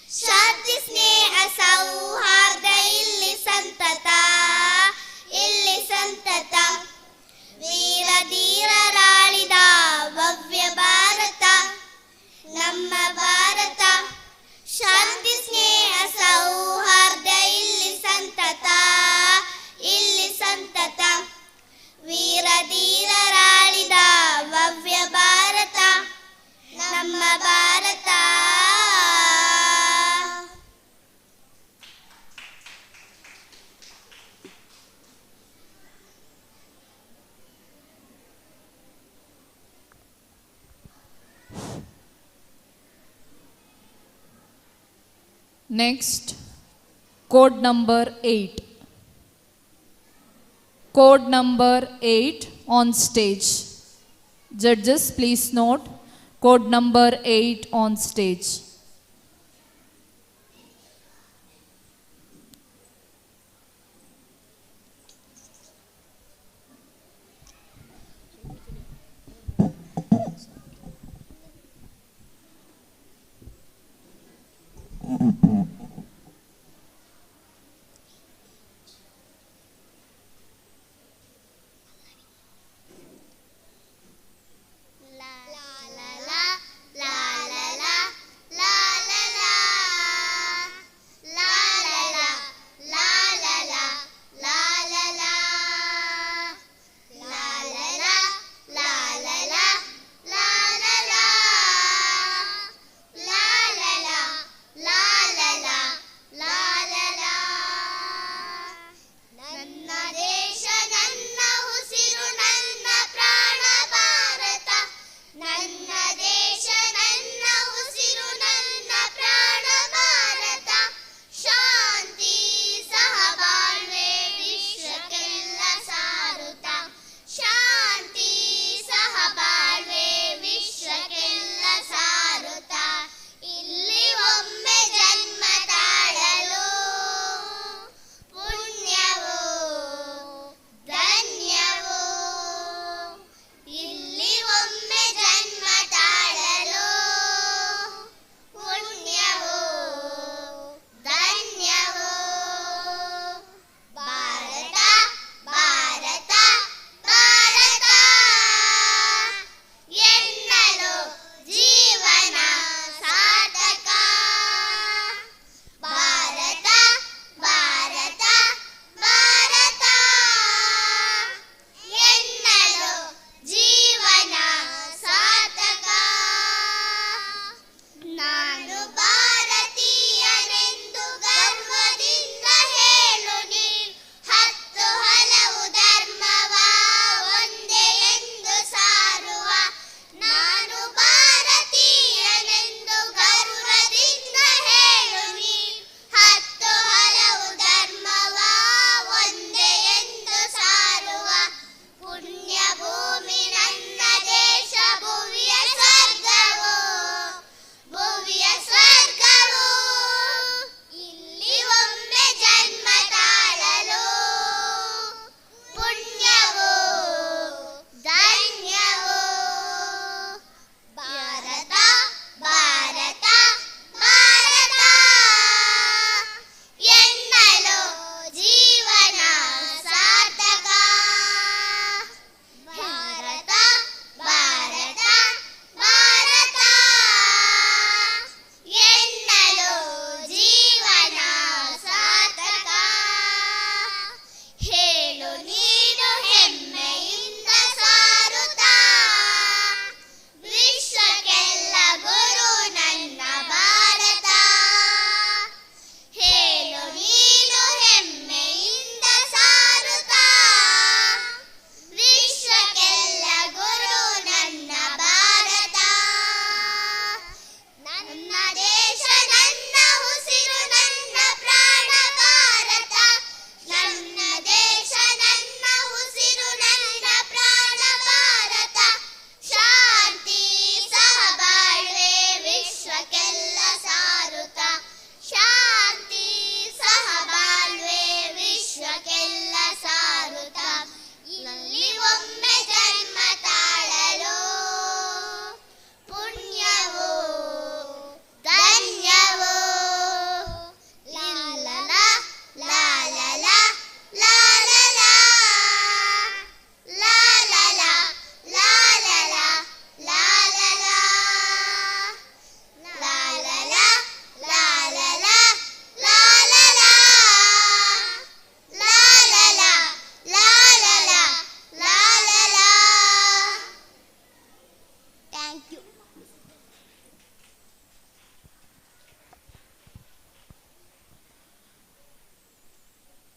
ಶಾಂತಿ ಸ್ನೇಹ ಸೌಹಾರ್ದ ಇಲ್ಲಿ ಸಂತತ, ಇಲ್ಲಿ ಸಂತತ. ವೀರಧೀರರಾಳಿದ ಭವ್ಯ ಭಾರತ ನಮ್ಮ ಭಾರತ, ಶಾಂತಿ ಸ್ನೇಹ ಸೌಹಾರ್ದ ಇಲ್ಲಿ ಸಂತತ, ಇಲ್ಲಿ ಸಂತತ. ವೀರಧೀರರಾಳಿದ Next, code number 8. Code number 8 on stage. Judges, please note, code number 8 on stage.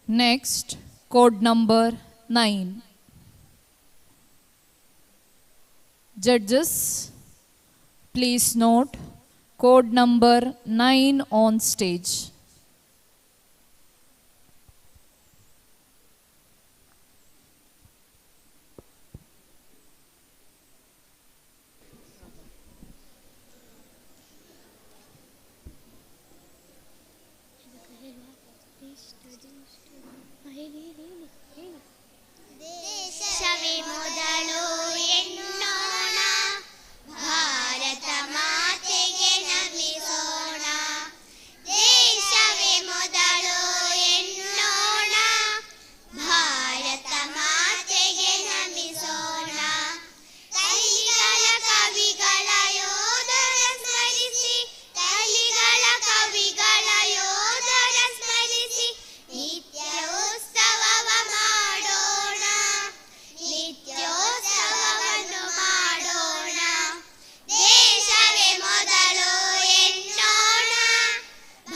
Next, code number 9. Judges, please note, Code number 9 on stage. ದೇಶವೇ ಮೊದಲು ಎನ್ನೋಣ, ಭಾರತ ಮಾತೆಗೆ ನಮಿಸೋಣ. ದೇಶವೇ ಮೊದಲು ಎನ್ನೋಣ, ಭಾರತ ಮಾತೆಗೆ ನಮಿಸೋಣ. ಕಲಿಗಳ ಕವಿಗಳ ಯೋಧರ ಸ್ಮರಿಸಿ, ಕಲಿಗಳ ಕವಿಗಳ ಯೋಧರ ಸ್ಮರಿಸಿ, ನಿತ್ಯ ಉತ್ಸವವ ಮಾಡೋಣ, ನಿತ್ಯೋತ್ಸವವನ್ನು ಮಾಡೋಣ. ದೇಶವೇ ಮೊದಲು ಎನ್ನೋಣ,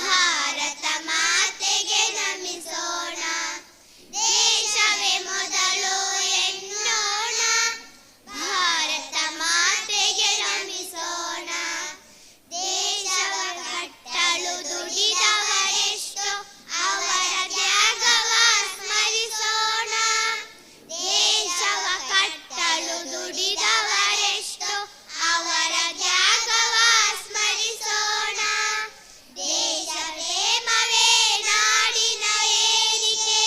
ಭಾರತ ಮಾತೆಗೆ ನಮಿಸೋಣ. ದೇಶವೇ ಮೊದಲು ಎನ್ನೋಣ, ಭಾರತ ಮಾತೆಗೆ ನಮಿಸೋಣ. ದೇಶವ ಕಟ್ಟಲು ದುಡಿದವರೆಷ್ಟೋ, ಅವರ ತ್ಯಾಗವ ಸ್ಮರಿಸೋಣ. ದೇಶವ ಕಟ್ಟಲು ದುಡಿದವರೆಷ್ಟೋ, ಅವರ ತ್ಯಾಗವ ಸ್ಮರಿಸೋಣ. ದೇಶ ಪ್ರೇಮವೇ ನಾಡಿನ ಏರಿಕೆ,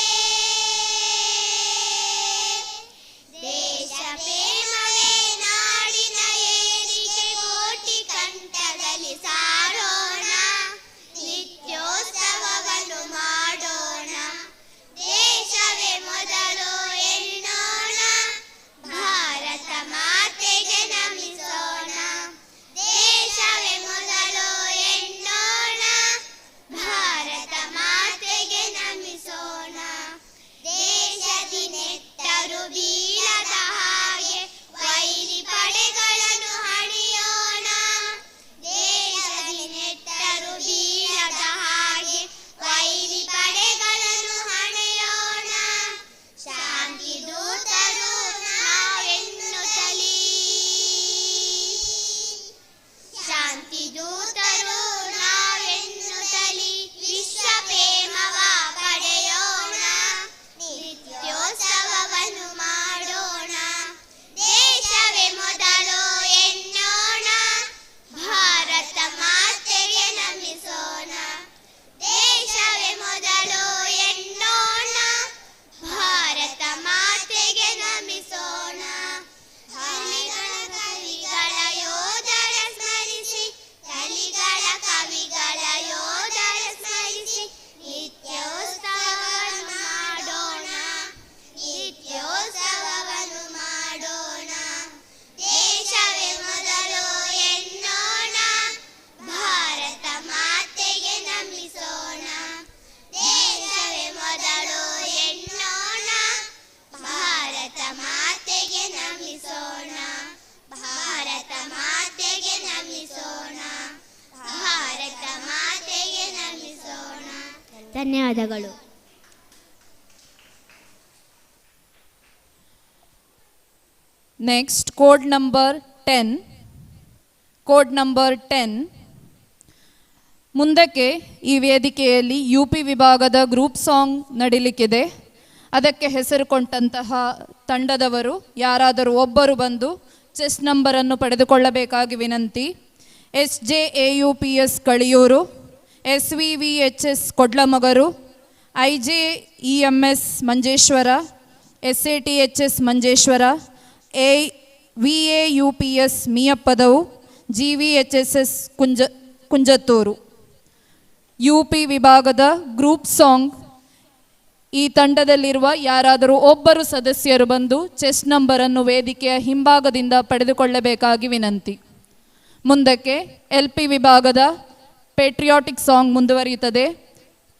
ದೇಶ ಪ್ರೇಮವೇ ನಾಡಿನ ಏರಿಕೆ. ಕೋಟಿ ಕಂಠದಲ್ಲಿ ಸಾರೋಣ, ನಿತ್ಯೋತ್ಸವವನ್ನು ಮಾಡೋಣ. ದೇಶವೇ ಮೊದಲು ಎನ್ನೋಣ, ಭಾರತ ಮಾತೆಗೆ ನಮಿಸೋಣ. ದೇಶವೇ ಮೊದಲು ಎನ್ನೋಣ, ಭಾರತ ಮಾತೆಗೆ ನಮಿಸೋಣ. ದೇಶದಿ ನೆಟ್ಟರು ಬೀಳದ ಹಾಗೆ ವೈರಿ ಪಡೆಗಳನ್ನು ಹಣಿಯೋಣ. ದೇಶದಿ ನೆಟ್ಟರು ಬೀಳದ ಹಾಗೆ ವೈರಿ ಪಡೆಗಳನ್ನು ಹಣೆಯೋಣ. ಶಾಂತಿ ದೂತರು ನಾವೆನ್ನುತ್ತಲೀ, ಶಾಂತಿ ದೂತರು ನಾವೆನ್ನುತ್ತಲೀ, ವಿಶ್ವ ಪ್ರೇಮವ ಪಡೆಯೋಣ, ನಿತ್ಯೋತ್ಸವವನ್ನು ಮಾಡೋಣ. ದೇಶವೇ ಮೊದಲು ಎನ್ನೋಣ, ಭಾರತ ಮಾತೆಗೆ ನಮಿಸೋಣ. ದೇಶವೇ ಮೊದಲು ಎನ್ನೋಣ, ಭಾರತ ಮಾತೆಗೆ ನಮಿಸೋಣ. ಕಲಿಗಳ ಕವಿಗಳ ಯೋಧರ ಸ್ಮರಿಸಿ, ಕಲಿಗಳ ಕವಿಗಳ ಯೋಧರ ಸ್ಮರಿಸಿ, ನಿತ್ಯೋತ್ಸವವನ್ನು ಮಾಡೋಣ, ನಿತ್ಯೋತ್ಸವವನ್ನು ಮಾಡೋಣ. ದೇಶವೇ ಮೊದಲು ಎನ್ನೋಣ, ಭಾರತ ಮಾತೆಗೆ ನಮಿಸೋಣ. ದೇಶವೇ ಮೊದಲು ಎನ್ನೋಣ, ಭಾರತ ಮಾತೆಗೆ ನಮಿಸೋಣ. ಭಾರತ ಮಾತೆಗೆ ನಮಿಸೋಣ, ಭಾರತ ಮಾತೆಗೆ ನಮಿಸೋಣ. ಧನ್ಯವಾದಗಳು. Next, code number 10. Code number 10. ಮುಂದಕ್ಕೆ ಈ ವೇದಿಕೆಯಲ್ಲಿ UP ವಿಭಾಗದ ಗ್ರೂಪ್ ಸಾಂಗ್ ನಡೀಲಿಕ್ಕಿದೆ. ಅದಕ್ಕೆ ಹೆಸರು ಕೊಟ್ಟಂತಹ ತಂಡದವರು ಯಾರಾದರೂ ಒಬ್ಬರು ಬಂದು ಚೆಸ್ ನಂಬರನ್ನು ಪಡೆದುಕೊಳ್ಳಬೇಕಾಗಿ ವಿನಂತಿ. SJAUPS Kaliyur, SVVHS ಕೊಡ್ಲಮಗರು, IJEMS Manjeshwar, SATHS Manjeshwar, VAUPS ಮಿಯಪ್ಪದವು, GVHSS Kunjathur. UP ವಿಭಾಗದ ಗ್ರೂಪ್ ಸಾಂಗ್. ಈ ತಂಡದಲ್ಲಿರುವ ಯಾರಾದರೂ ಒಬ್ಬರು ಸದಸ್ಯರು ಬಂದು ಚೆಸ್ ನಂಬರನ್ನು ವೇದಿಕೆಯ ಹಿಂಭಾಗದಿಂದ ಪಡೆದುಕೊಳ್ಳಬೇಕಾಗಿ ವಿನಂತಿ. ಮುಂದಕ್ಕೆ LP ವಿಭಾಗದ ಪೇಟ್ರಿಯಾಟಿಕ್ ಸಾಂಗ್ ಮುಂದುವರಿಯುತ್ತದೆ.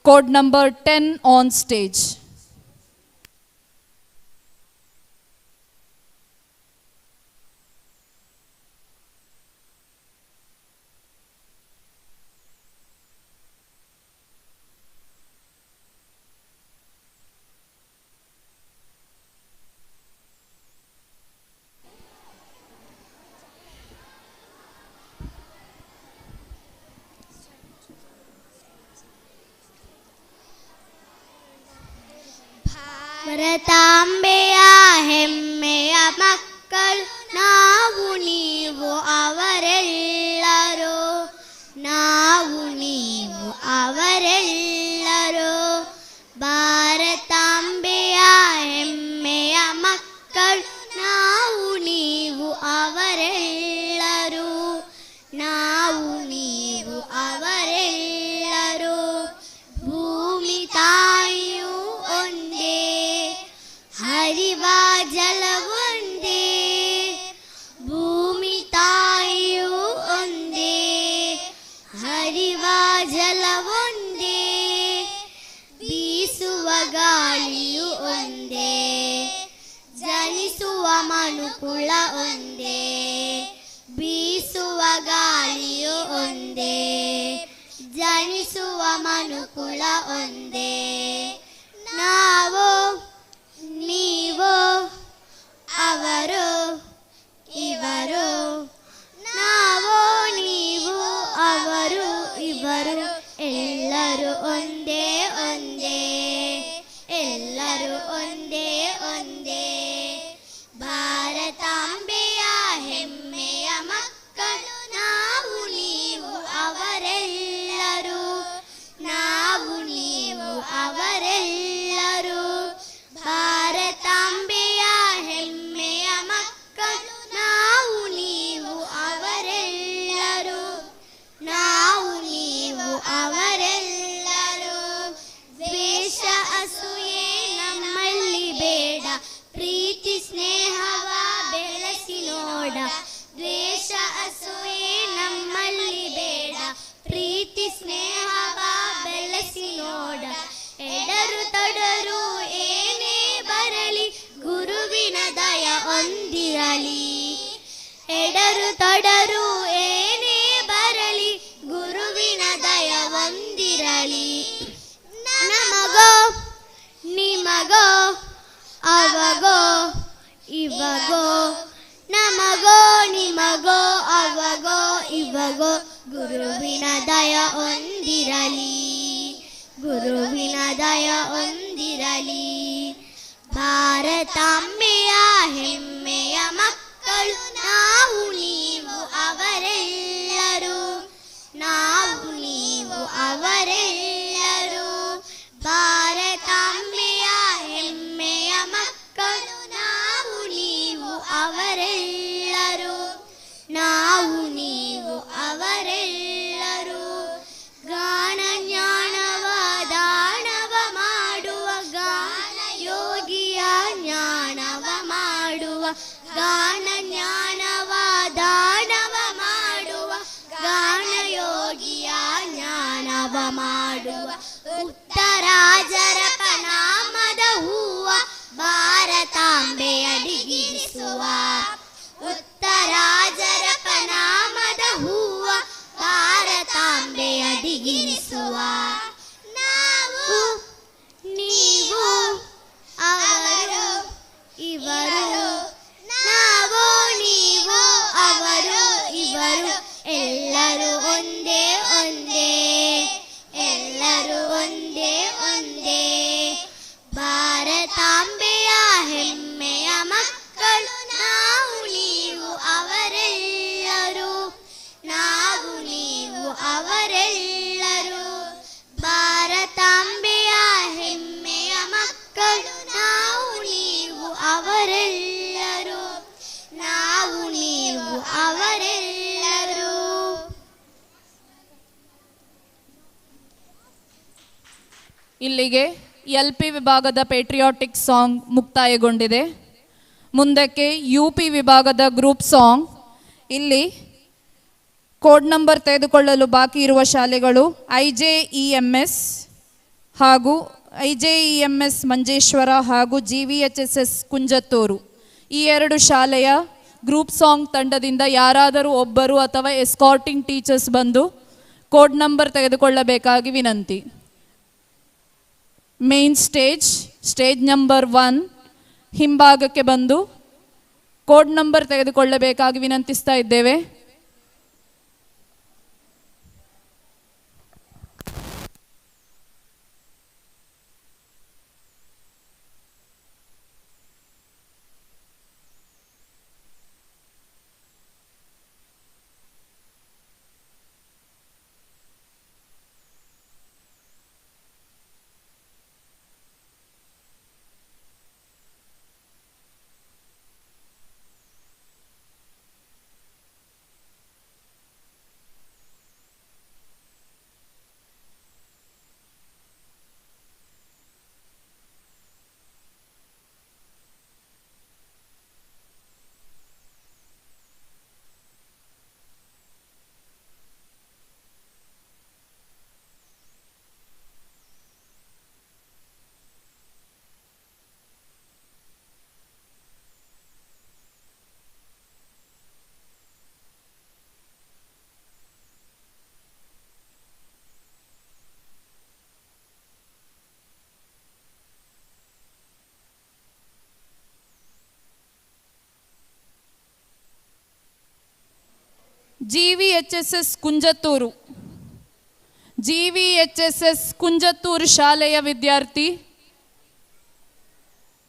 Code number 10 on stage. ಭಾರತಾಂಬೆಯ ಹೆಮ್ಮೆಯ ಮಕ್ಕಳು ನಾವು ನೀವು ಅವರೆಲ್ಲರೂ, ನಾವು ನೀವು ಅವರೆಲ್ಲರೂ. ಭಾರತಾಂಬೆಯ ಹೆಮ್ಮೆಯ ಮಕ್ಕಳು ನಾವು ನೀವು ಅವರೆಲ್ಲರೂ, ನಾವು ನೀವು ಅವರೆಲ್ಲರೂ. ಭೂಮಿ ತಾಯಿಯು ಒಂದೇ, ಹರಿವ ಜಲವೊಂದೇ. ಭೂಮಿ ತಾಯಿಯು ಒಂದೇ, ಹರಿವ ಜಲವೊಂದೇ. ಬೀಸುವ ಗಾಳಿಯು ಒಂದೇ, ಜನಿಸುವ ಮನುಕುಲ ಒಂದೇ. ಬೀಸುವ ಗಾಳಿಯು ಒಂದೇ, ಜನಿಸುವ ಮನುಕುಲ ಒಂದೇ. ನಾವು ನೀವು ಅವರು ಇವರು, ನಾವು ನೀವು ಅವರು ಇವರು. ಎಲ್ಲರೂ ಒಂದೇ ಒಂದೇ, ಎಲ್ಲರೂ ಒಂದೇ ಒಂದೇ. ಭಾರತಾಂಬೆಯ ಹೆಮ್ಮೆಯ ಮಕ್ಕಳು ನಾವು ನೀವು ಅವರೆಲ್ಲರೂ, ನಾವು ನೀವು ಅವರೆಲ್ಲರೂ. ಭಾರತಾಂಬೆಯ ಹೆಮ್ಮೆಯ ಮಕ್ಕಳು ನಾವು ನೀವು ಅವರೆಲ್ಲರೂ, ನಾವು ನೀವು ಅವರೆಲ್ಲರೂ. ದ್ವೇಷ ಅಸೂಯೆ ನಮ್ಮಲ್ಲಿ ಬೇಡ, ಪ್ರೀತಿ ಸ್ನೇಹವ ಬೆಳೆಸಿ ನೋಡ. ದ್ವೇಷ ಅಸೂಯೆ ನಮ್ಮಲ್ಲಿ ಬೇಡ, ಪ್ರೀತಿ ಸ್ನೇಹವ ಬೆಳೆಸಿ ನೋಡ. ಎಡರು ತೊಡರು ಏನೇ ಬರಲಿ, ಗುರುವಿನ ದಯ ಹೊಂದಿರಲಿ. ಎಡರು ತೊಡರು ಏನೇ ಬರಲಿ, ಗುರುವಿನ ದಯ ಹೊಂದಿರಲಿ. ನಮಗೋ ನಿಮಗೋ ಅವಗೋ ಇವಗೋ, ನಮಗೋ ನಿಮಗೋ ಅವಗೋ ಇವಗೋ. ಗುರುವಿನ ದಯ ಹೊಂದಿರಲಿ, ಗುರುವಿನ ದಯ ಹೊಂದಿರಲಿ. ಭಾರತಾಂಬೆಯ ಹೆಮ್ಮೆಯ ಮಕ್ಕಳು ನಾವು ನೀವು ಅವರೆಲ್ಲರೂ, ನಾವು ನೀವು ಅವರೆಲ್ಲರೂ. ಭಾರತಾಂಬೆಯ ಹೆಮ್ಮೆಯ ಮಕ್ಕಳು ನಾವು ನೀವು ಅವರೆಲ್ಲರೂ, ನಾವು ನೀವು ಅವರೆಲ್ಲರೂ. ಗಾನ ಜ್ಞಾನವ ದಾನವ ಮಾಡುವ ಗಾನ ಯೋಗಿಯ ಜ್ಞಾನವ ಮಾಡುವ, ಗಾನ ಜ್ಞಾನವ ದಾನವ ಮಾಡುವ ಗಾನ ಯೋಗಿಯ ಜ್ಞಾನವ ಮಾಡುವ. ಉತ್ತರಾಜರಪ ನಾಮದ ಹೂವ ಭಾರತಾಂಬೆ ಅಡಿಗಿರಿಸುವ, ಉತ್ತರಾಜರಪ ನಾಮದ ಹೂವ ಭಾರತಾಂಬೆ ಅಡಿಗಿರಿಸುವ. ನಾವು ನೀವು ಅವರು ಇವರು, ನಾವು ನೀವು ಅವರು ಇವರು. ಎಲ್ಲರೂ ಒಂದೇ ಒಂದೇ, ಎಲ್ಲರೂ ಒಂದೇ ಒಂದೇ. ಭಾರತಾಂಬೆಯ ಹೆಮ್ಮೆಯ ಮಕ್ಕಳು ನಾವು ನೀವು ಅವರೆಲ್ಲರೂ, ನಾವು ನೀವು ಅವರೆಲ್ಲರೂ. ಭಾರತಾಂಬೆಯ ಹೆಮ್ಮೆಯ ಮಕ್ಕಳು ನಾವು ನೀವು ಅವರೆಲ್ಲರೂ, ನಾವು ನೀವು ಅವರೆಲ್ಲರೂ. ಇಲ್ಲಿಗೆ LP ವಿಭಾಗದ ಪೇಟ್ರಿಯಾಟಿಕ್ ಸಾಂಗ್ ಮುಕ್ತಾಯಗೊಂಡಿದೆ. ಮುಂದಕ್ಕೆ UP ವಿಭಾಗದ ಗ್ರೂಪ್ ಸಾಂಗ್. ಇಲ್ಲಿ ಕೋಡ್ ನಂಬರ್ ತೆಗೆದುಕೊಳ್ಳಲು ಬಾಕಿ ಇರುವ ಶಾಲೆಗಳು IJEMS ಹಾಗೂ IJEMS ಮಂಜೇಶ್ವರ ಹಾಗೂ GVHSS ಕುಂಜತ್ತೂರು. ಈ ಎರಡು ಶಾಲೆಯ ಗ್ರೂಪ್ ಸಾಂಗ್ ತಂಡದಿಂದ ಯಾರಾದರೂ ಒಬ್ಬರು ಅಥವಾ ಎಸ್ಕಾರ್ಟಿಂಗ್ ಟೀಚರ್ಸ್ ಬಂದು ಕೋಡ್ ನಂಬರ್ ತೆಗೆದುಕೊಳ್ಳಬೇಕಾಗಿ ವಿನಂತಿ. ಮೇನ್ ಸ್ಟೇಜ್ ನಂಬರ್ 1 ಹಿಂಭಾಗಕ್ಕೆ ಬಂದು ಕೋಡ್ ನಂಬರ್ ತೆಗೆದುಕೊಳ್ಳಬೇಕಾಗಿ ವಿನಂತಿಸ್ತಾ ಇದ್ದೇವೆ. GVHSS ಕುಂಜತ್ತೂರು, GVHSS ಕುಂಜತ್ತೂರು ಶಾಲೆಯ ವಿದ್ಯಾರ್ಥಿ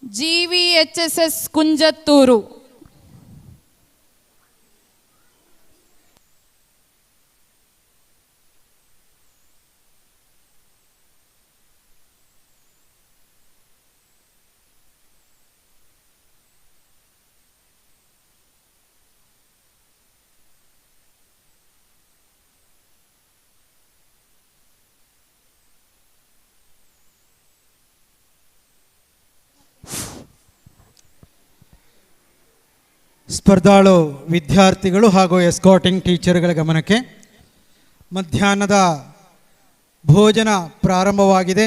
GVHSS ಕುಂಜತ್ತೂರು. ಸ್ಪರ್ಧಾಳು ವಿದ್ಯಾರ್ಥಿಗಳು ಹಾಗೂ ಎಸ್ಕಾಟಿಂಗ್ ಟೀಚರ್ಗಳ ಗಮನಕ್ಕೆ, ಮಧ್ಯಾಹ್ನದ ಭೋಜನ ಪ್ರಾರಂಭವಾಗಿದೆ.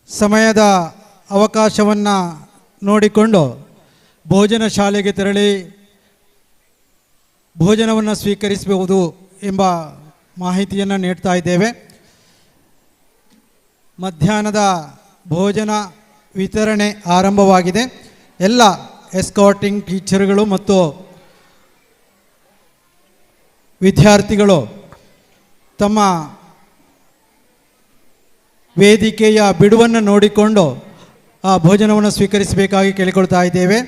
ಸಮಯದ ಅವಕಾಶವನ್ನು ನೋಡಿಕೊಂಡು ಭೋಜನ ಶಾಲೆಗೆ ತೆರಳಿ ಭೋಜನವನ್ನು ಸ್ವೀಕರಿಸಬಹುದು ಎಂಬ ಮಾಹಿತಿಯನ್ನು ನೀಡ್ತಾ ಇದ್ದೇವೆ. ಮಧ್ಯಾಹ್ನದ ಭೋಜನ ವಿತರಣೆ ಆರಂಭವಾಗಿದೆ. ಎಲ್ಲ ಎಸ್ಕಾಟಿಂಗ್ ಟೀಚರ್ಗಳು ಮತ್ತು ವಿದ್ಯಾರ್ಥಿಗಳು ತಮ್ಮ ವೇದಿಕೆಯ ಬಿಡುವನ್ನು ನೋಡಿಕೊಂಡು ಆ ಭೋಜನವನ್ನು ಸ್ವೀಕರಿಸಬೇಕಾಗಿ ಕೇಳಿಕೊಳ್ತಾ ಇದ್ದೇವೆ.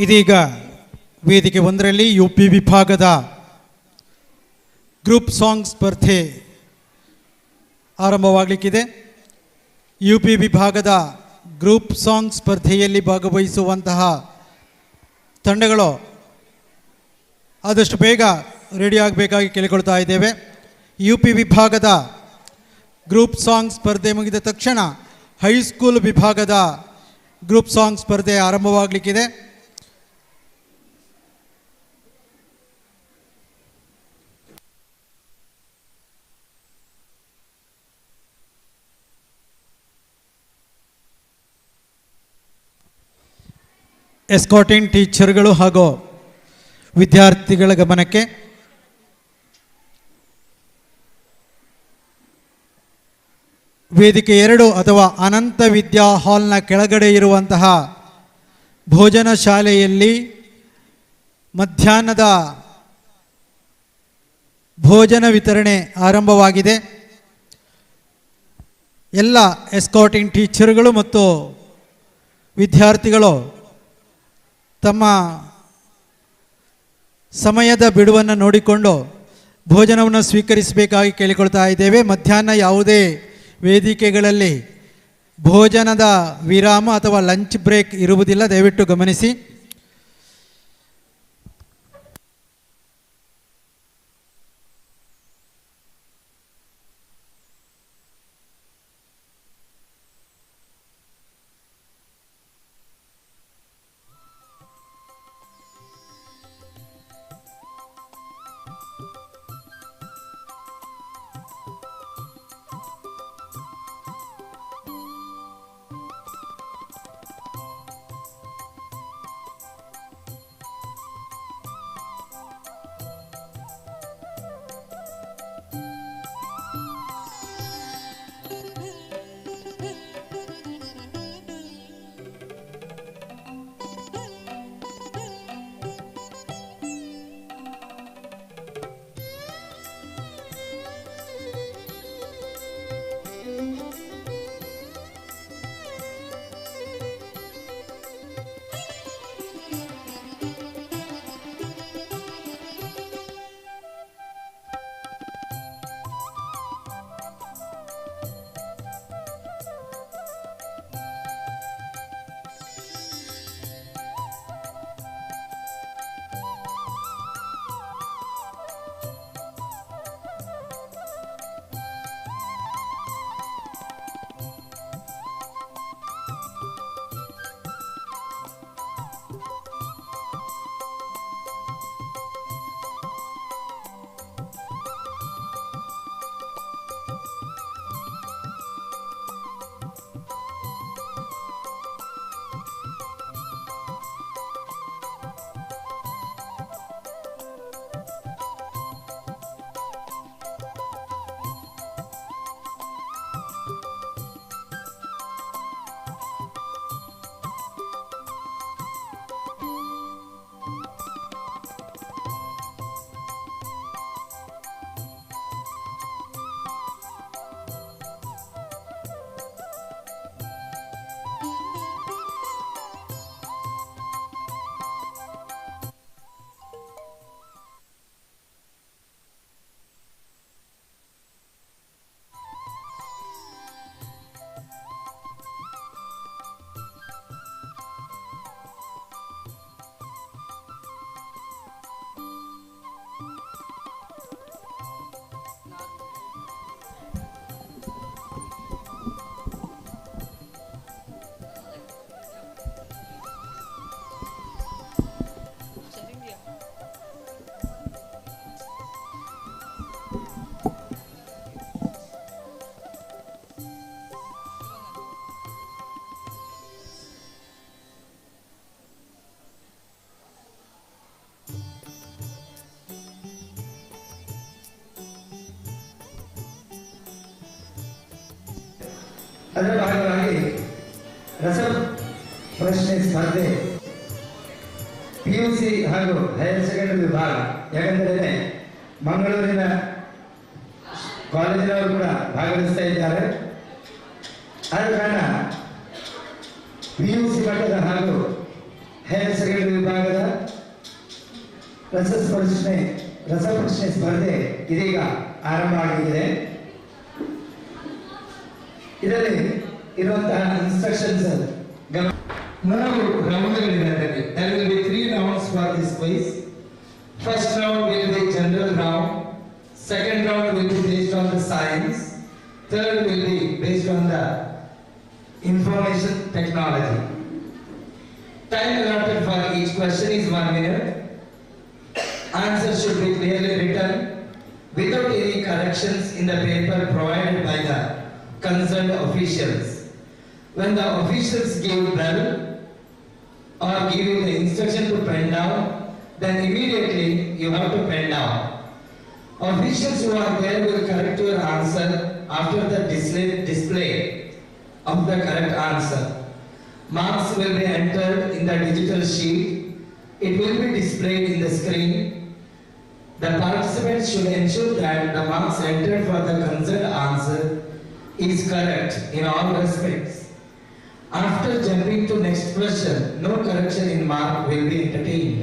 ಇದೀಗ ವೇದಿಕೆ ಒಂದರಲ್ಲಿ UP ವಿಭಾಗದ ಗ್ರೂಪ್ ಸಾಂಗ್ ಸ್ಪರ್ಧೆ ಆರಂಭವಾಗಲಿಕ್ಕಿದೆ. UP ವಿಭಾಗದ ಗ್ರೂಪ್ ಸಾಂಗ್ ಸ್ಪರ್ಧೆಯಲ್ಲಿ ಭಾಗವಹಿಸುವಂತಹ ತಂಡಗಳು ಆದಷ್ಟು ಬೇಗ ರೆಡಿ ಆಗಬೇಕಾಗಿ ಕೇಳಿಕೊಳ್ತಾ ಇದ್ದೇವೆ. UP ವಿಭಾಗದ ಗ್ರೂಪ್ ಸಾಂಗ್ ಸ್ಪರ್ಧೆ ಮುಗಿದ ತಕ್ಷಣ ಹೈಸ್ಕೂಲ್ ವಿಭಾಗದ ಗ್ರೂಪ್ ಸಾಂಗ್ ಸ್ಪರ್ಧೆ ಆರಂಭವಾಗಲಿಕ್ಕಿದೆ. ಎಸ್ಕಾಟಿಂಗ್ ಟೀಚರ್ಗಳು ಹಾಗೂ ವಿದ್ಯಾರ್ಥಿಗಳ ಗಮನಕ್ಕೆ, ವೇದಿಕೆ 2 ಅಥವಾ ಅನಂತ ವಿದ್ಯಾ ಹಾಲ್ನ ಕೆಳಗಡೆ ಇರುವಂತಹ ಭೋಜನ ಶಾಲೆಯಲ್ಲಿ ಮಧ್ಯಾಹ್ನದ ಭೋಜನ ವಿತರಣೆ ಆರಂಭವಾಗಿದೆ. ಎಲ್ಲ ಎಸ್ಕಾಟಿಂಗ್ ಟೀಚರ್ಗಳು ಮತ್ತು ವಿದ್ಯಾರ್ಥಿಗಳು ತಮ್ಮ ಸಮಯದ ಬಿಡುವನ್ನು ನೋಡಿಕೊಂಡು ಭೋಜನವನ್ನು ಸ್ವೀಕರಿಸಬೇಕಾಗಿ ಕೇಳಿಕೊಳ್ತಾ ಇದ್ದೇವೆ. ಮಧ್ಯಾಹ್ನ ಯಾವುದೇ ವೇದಿಕೆಗಳಲ್ಲಿ ಭೋಜನದ ವಿರಾಮ ಅಥವಾ ಲಂಚ್ ಬ್ರೇಕ್ ಇರುವುದಿಲ್ಲ, ದಯವಿಟ್ಟು ಗಮನಿಸಿ. ಅದರ ಭಾಗವಾಗಿ ರಸ ಪ್ರಶ್ನೆ ಸ್ಪರ್ಧೆ PUC ಹಾಗೂ ಹೈಯರ್ ಸೆಕೆಂಡರಿ ವಿಭಾಗ, ಯಾಕಂದರೆ ಮಂಗಳೂರಿನ ಕಾಲೇಜಿನವರು ಕೂಡ ಭಾಗವಹಿಸ್ತಾ ಇದ್ದಾರೆ. ಆದ ಕಾರಣ PUC ಮಟ್ಟದ ಹಾಗೂ ಹೈಯರ್ ಸೆಕೆಂಡರಿ ವಿಭಾಗದ ರಸಪ್ರಶ್ನೆ ಸ್ಪರ್ಧೆ ಇದೀಗ ಆರಂಭ ಆಗಿದೆ. ಇದರಲ್ಲಿ ಇರುವಂತಹ instructions 3 ರೌಂಡ್ಗಳಿವೆ. There will be 3 rounds for this quiz. First round will be general round. Second round will be based on the science. Third will be based on the information technology. Time allotted for each question is 1 minute. Answer should be clearly written without any corrections in the paper provided by the concerned officials. When the officials give bell or give you the instruction to pen down, then immediately you have to pen down. Officials who are there will correct your answer after the display of the correct answer. Marks will be entered in the digital sheet. It will be displayed in the screen. The participants should ensure that the marks entered for the concerned answer is correct in all respects. After jumping to next question, no correction in mark will be entertained.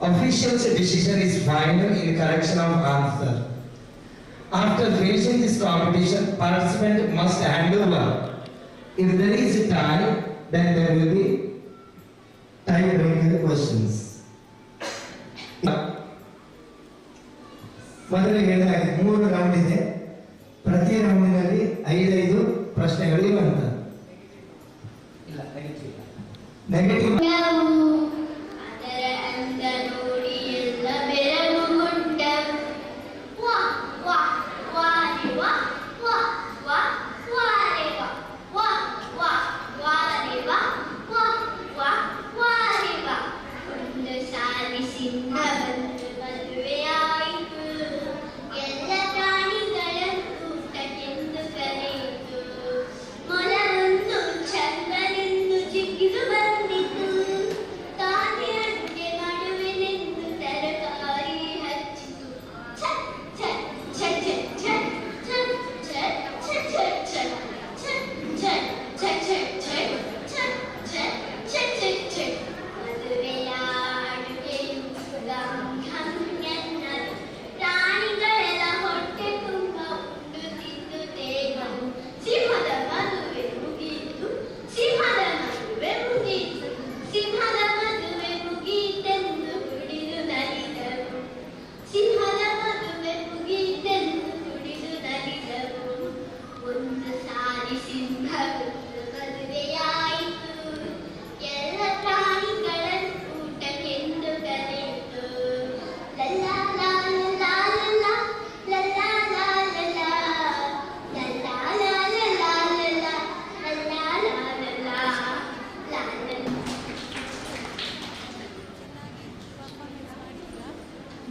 Official's decision is final in correction of answer. After finishing this competition, participant must hand over. If there is a tie, then there will be tie-breaker questions. ಮೊದಲಿಗೆ ಹೇಳಿದಾಗ 3 round ಇದೆ. ಪ್ರತಿ ರೌಂಡಿನಲ್ಲಿ 5 ಪ್ರಶ್ನೆಗಳು ಇರುವಂತ. Negative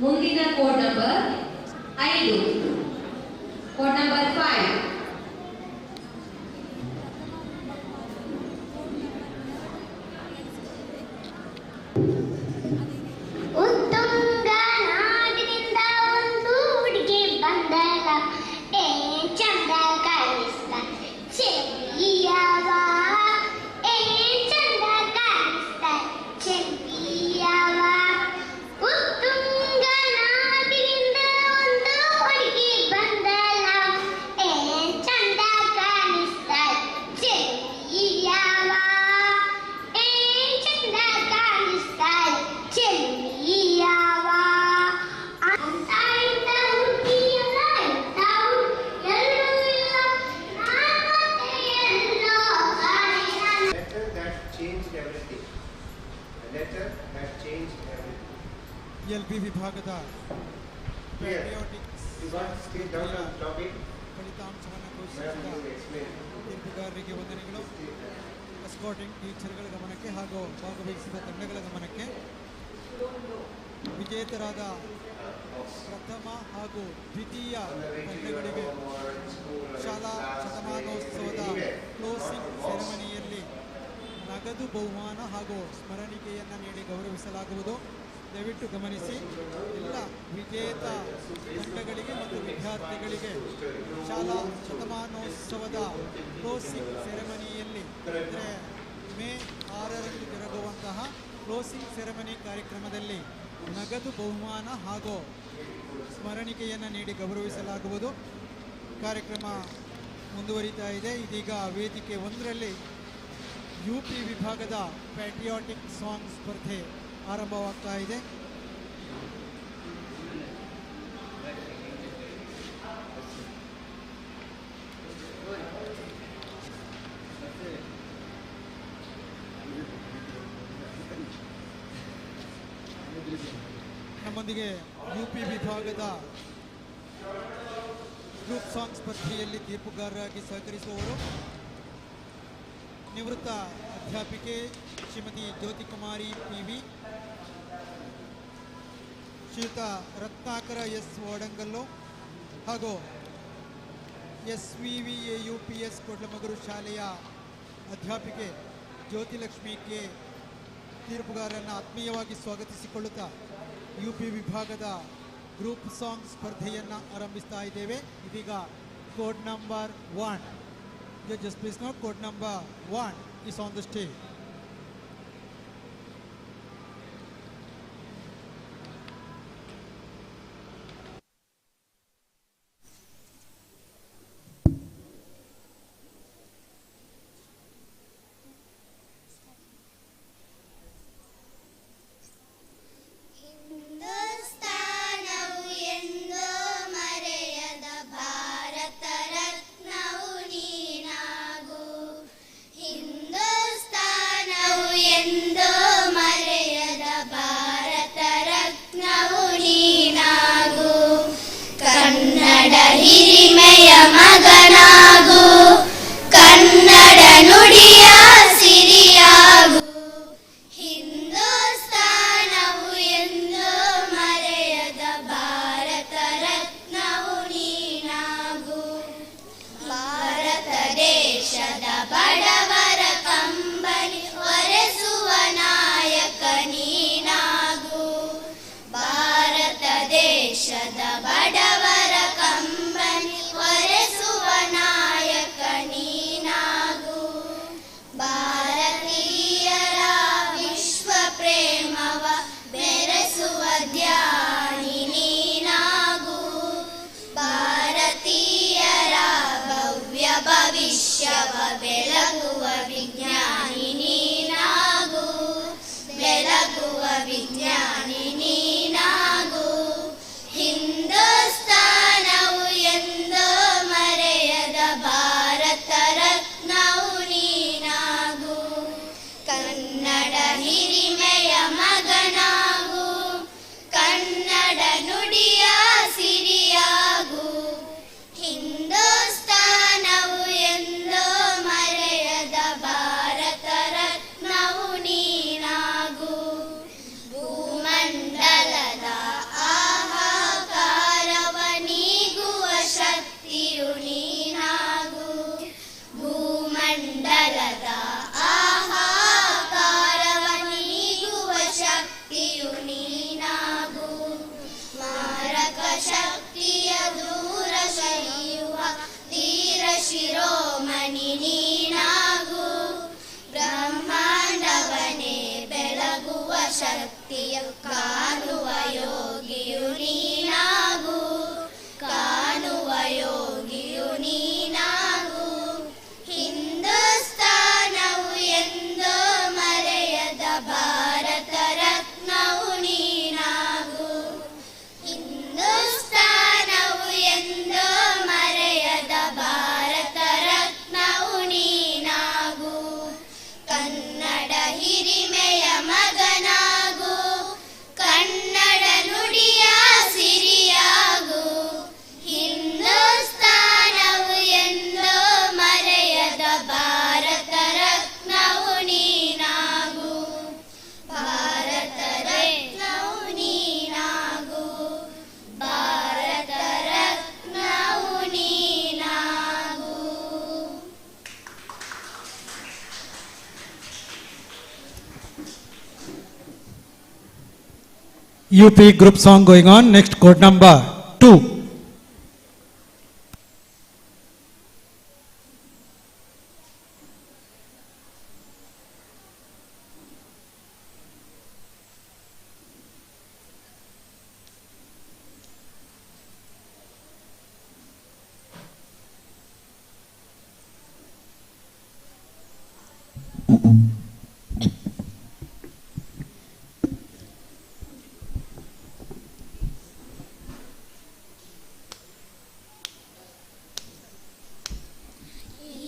ಮುಂದಿನ code number 5, code number 5. ಉತ್ತುಂಗ ನಾಡಿನಿಂದ ಒಂದು ಹುಡುಗಿ ಬಂದಳ, ಏ ಚಂದ ಕಾಣಿಸ್ತ ಚೆಲ್ಲಿಯವ, ಏ ಚಂದ ಕಾಣಿಸ್ತ ಚೆಲ್ಲಿಯವ. ಉತ್ತುಂಗ ನಾಡಿನಿಂದ ಒಂದು ಹುಡುಗಿ ಬಂದಳ, ಏ ಚಂದ ಕಾಣಿಸ್ತ ಚೆಲ್ಲಿಯವ, ಏ ಚಂದ ಕಾಣಿಸ್ತ ಚೆಲ್ಲಿಯವ. ಅಂತ ಇಂತ ಹುಡುಗಿಯಲ್ಲ, ಇಂತ ಎಲ್ಲೂ ಇಲ್ಲ, ನಾನು ಮತ್ತೆ ಎಲ್ಲೋ ಕಾಣಿಲ್ಲ. Letter that changed everything. A letter that changed everything. LB ವಿಭಾಗದ You got to stay down on the topic. ಫಲಿತಾಂಶವನ್ನು Madam, ಘೋಷಿಸಿದ you explain. ತೀರ್ಪುಗಾರರಿಗೆ ವಂದನೆಗಳು. ಎಸ್ಕಾರ್ಟಿಂಗ್ ಟೀಚರ್ಗಳ ಗಮನಕ್ಕೆ ಹಾಗೂ ಭಾಗವಹಿಸಿದ ತಂಡಗಳ ಗಮನಕ್ಕೆ ವಿಜೇತರಾದ ಪ್ರಥಮ ಹಾಗೂ ದ್ವಿತೀಯ ತಂಡಗಳಿಗೆ ಶಾಲಾ ಶತಮಾನೋತ್ಸವದ ಕ್ಲೋಸಿಂಗ್ ಸೆರೆಮನಿಯಲ್ಲಿ ನಗದು ಬಹುಮಾನ ಹಾಗೂ ಸ್ಮರಣಿಕೆಯನ್ನು ನೀಡಿ ಗೌರವಿಸಲಾಗುವುದು. ದಯವಿಟ್ಟು ಗಮನಿಸಿ, ಎಲ್ಲ ವಿಜೇತ ತಂಡಗಳಿಗೆ ಮತ್ತು ವಿದ್ಯಾರ್ಥಿಗಳಿಗೆ ಶಾಲಾ ಶತಮಾನೋತ್ಸವದ ಕ್ಲೋಸಿಂಗ್ ಸೆರೆಮನಿಯಲ್ಲಿ ಅಂದರೆ ಮೇ 6ರಂದು ಜರುಗುವಂತಹ ಕ್ಲೋಸಿಂಗ್ ಸೆರೆಮನಿ ಕಾರ್ಯಕ್ರಮದಲ್ಲಿ ನಗದು ಬಹುಮಾನ ಹಾಗೂ ಸ್ಮರಣಿಕೆಯನ್ನು ನೀಡಿ ಗೌರವಿಸಲಾಗುವುದು. ಕಾರ್ಯಕ್ರಮ ಮುಂದುವರಿತಾ ಇದೆ. ಇದೀಗ ವೇದಿಕೆ 1ರಲ್ಲಿ UP ವಿಭಾಗದ ಪ್ಯಾಟ್ರಿಯಾಟಿಕ್ ಸಾಂಗ್ ಸ್ಪರ್ಧೆ ಆರಂಭವಾಗ್ತಾ ಇದೆ. ನಮ್ಮೊಂದಿಗೆ UP ವಿಭಾಗದ ಗ್ರೂಪ್ ಸಾಂಗ್ ಸ್ಪರ್ಧೆಯಲ್ಲಿ ತೀರ್ಪುಗಾರರಾಗಿ ಸಹಕರಿಸುವವರು ನಿವೃತ್ತ ಅಧ್ಯಾಪಿಕೆ ಶ್ರೀಮತಿ ಜ್ಯೋತಿಕುಮಾರಿ PV, ಶ್ರೀಯುತ ರತ್ನಾಕರ S ವಡಂಗಲ್ಲು ಹಾಗೂ SVVAUPS ಕೊಡ್ಲಮಗರು ಶಾಲೆಯ ಅಧ್ಯಾಪಿಕೆ ಜ್ಯೋತಿಲಕ್ಷ್ಮಿ ಕೆ ತೀರ್ಪುಗಾರರನ್ನು ಆತ್ಮೀಯವಾಗಿ ಸ್ವಾಗತಿಸಿಕೊಳ್ಳುತ್ತಾ UP ವಿಭಾಗದ ಗ್ರೂಪ್ ಸಾಂಗ್ ಸ್ಪರ್ಧೆಯನ್ನು ಆರಂಭಿಸ್ತಾ ಇದ್ದೇವೆ. ಇದೀಗ code number 1. Judges, please note, code number 1 is on the stage. ಹಿಂದೂಸ್ತಾನವು ಎಂದೋ ಮರೆಯದ ಭಾರತ ರತ್ನವು ನೀನಾಗು. ಹಿಂದೂಸ್ತಾನವು ಎಂದೋ ಮರೆಯದ ಭಾರತ ರತ್ನವು ನೀನಾಗು. ಕನ್ನಡ ಹಿರಿಮೆಯ ಮಗನಾಗು, ಕನ್ನಡ ನುಡಿಯ ಸಿರಿಯಾಗು. ಹಿಂದೂಸ್ತಾನವು ಎಂದೋ ಮರೆಯದ ಭಾರತ ರತ್ನವು ನೀನಾಗು. ಭಾರತ ದೇಶದ ಬಡವರ ಕಂಬನಿ ಒರೆಸುವ ನಾಯಕ ನೀನಾಗು. ಭಾರತ ದೇಶದ ಬಡವರ ಕಂಬನಿ ಒರೆಸುವ UP group song going on. Next, code number 2.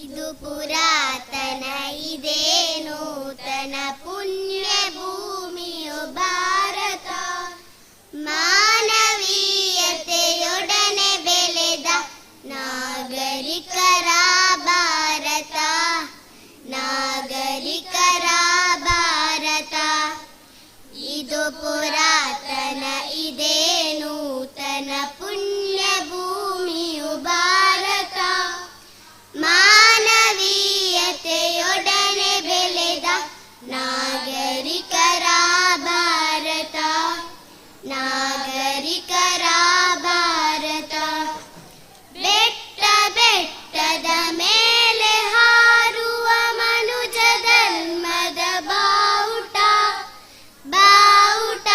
ಇದು ಪುರಾತನ ಇದೇ ನೂತನ ಪುಣ್ಯ ಭೂಮಿಯು ಭಾರತ, ಮಾನವೀಯತೆಯೊಡನೆ ಬೆಳೆದ ನಾಗರಿಕರ ಭಾರತ, ನಾಗರಿಕರ ಭಾರತ. ಇದು ಪುರಾತನ ಇದೇ ನೂತನ ಪುಣ್ಯ ಭೂಮಿಯು ಭಾರತ, ಮಾನವೀಯತೆಯೊಡನೆ ಬೆಳೆದ ನಾಗರಿಕರ ಭಾರತ, ನಾಗರಿಕರ ಭಾರತ. ಬೆಟ್ಟ ಬೆಟ್ಟದ ಮೇಲೆ ಹಾರುವ ಮನುಜ ಧರ್ಮದ ಬಾವುಟ, ಬಾವುಟ.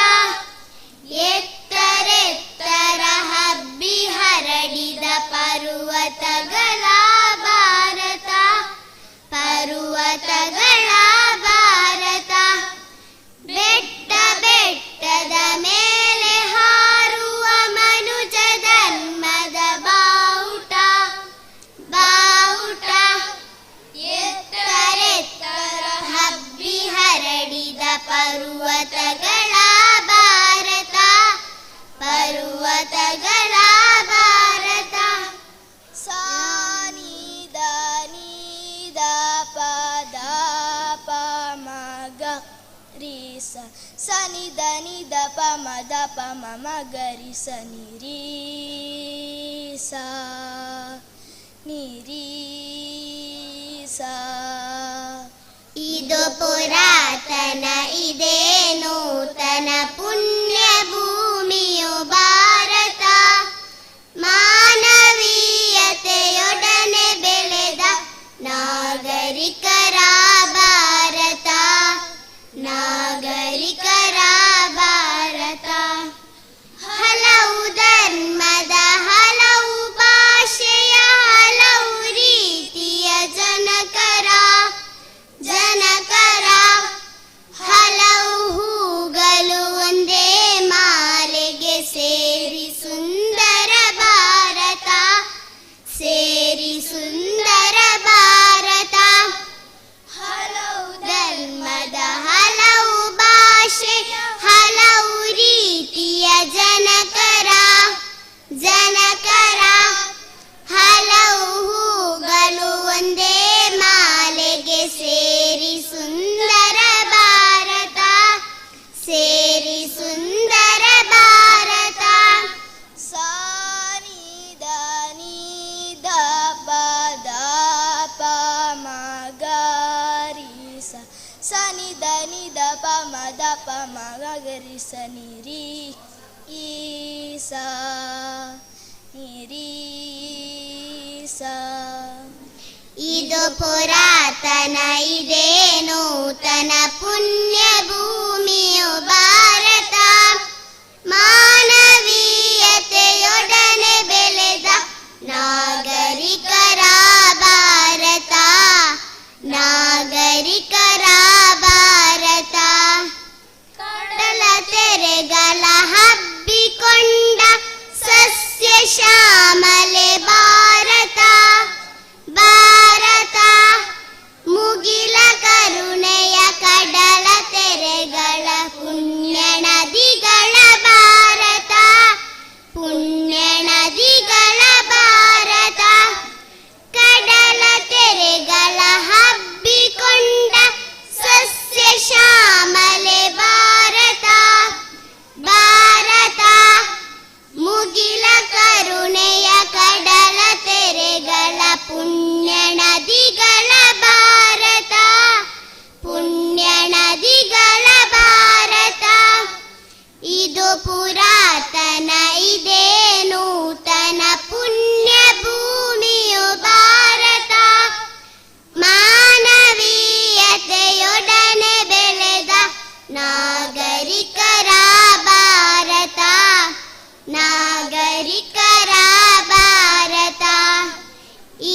ಎತ್ತರೆತ್ತರ ಹಬ್ಬಿ ಹರಡಿದ ಪರ್ವತಗಳ ಭಾರತ, ಪರ್ವತಗಳ ಭಾರತ. ಬೆಟ್ಟ ಬೆಟ್ಟದ ಮೇಲೆ ಹಾರುವ ಮನುಜ ಧರ್ಮದ ಬಾವುಟ, ಬಾವುಟ. ಎತ್ತರೆತ್ತರ ಹಬ್ಬಿ ಹರಡಿದ ಪರ್ವತಗಳ ಭಾರತ, ಪರ್ವತಗಳ ಭಾರತ. ಸಾನಿದ ನೀದ ಪದ ಪ ಮಗ ರೀ ಸ, ಸನಿದ ನಿದ ಪ ಮದ ಪ ಮ ಗರಿ ಸ ನಿರೀ ಸ, ನಿರೀ ಸ. ಇದು ಪುರಾತನ ಇದೇ ನೂತನ ಪುಣ್ಯ ಭೂಮಿಯು ಭಾರತ, ಮಾನವೀಯತೆಯೊಡನೆ ಬೆಳೆದ ನಾಗರಿಕರ ಭಾರತ, ನಾಗರಿಕರ ಭಾರತ. ಹಲವು ಧರ್ಮದ ಹಲವು ಭಾಷೆಯ ಹಲವು ರೀತಿಯ ಜನಕರ, ಜನಕರ. ಹಲವು ಹೂಗಳು ಒಂದೇ ಮಾಲೆಗೆ ಸೇರಿ ಸುಂದರ ಭಾರತ, ಸೇರಿ ಸುಂದರ ಭಾರತ. ಹಲವು ಧರ್ಮದ ಹಲವು ಭಾಷೆ ಹಲವು ರೀತಿಯ ಜನಕರ, ಜನಕರ. ಹಲವು ಹೂಗಳು ಒಂದೇ ಮಾಲೆಗೆ ಸೇರಿ ಸುಂದರ ಭಾರತ, ಸೇರಿ ಸುಂದರ ಭಾರತ. ಸಾನಿದ ನೀದ ಪದ ಪ ಮಗ ರೀ ಸ, ಸನಿದ ನಿದ ಪ ಮದ ಪ ಮಗ ಗರಿ ಸ ನಿರೀ ಈ ಸ, ನಿರೀ ಸ. ಇದು ಪುರಾತನ ಇದೇ ನೂತನ ಪುಣ್ಯ ಭೂಮಿಯು ಭಾರತ, ಮಾನವೀಯತೆಯೊಡನೆ ಬೆಳೆದ ನಾಗರಿಕರ ಭಾರತ, ನಾಗರಿಕರ ಭಾರತ. ಕಡಲ ತೆರೆಗಳ ಹಬ್ಬಿಕೊಂಡ ಸಸ್ಯ ಶ್ಯಾಮಲೆ ಭಾರತ, ಭಾರತ. ಮುಗಿಲ ಕರುಣೆಯ ಕಡಲ ತೆರೆಗಳ ಇದು ಪುರಾತನ ಇದೇ ನೂತನ ಪುಣ್ಯ ಭೂಮಿಯು ಭಾರತ, ಮಾನವೀಯತೆಯೊಡನೆ ಬೆಳೆದ ನಾಗರಿಕರ ಭಾರತ, ನಾಗರಿಕರ ಭಾರತ.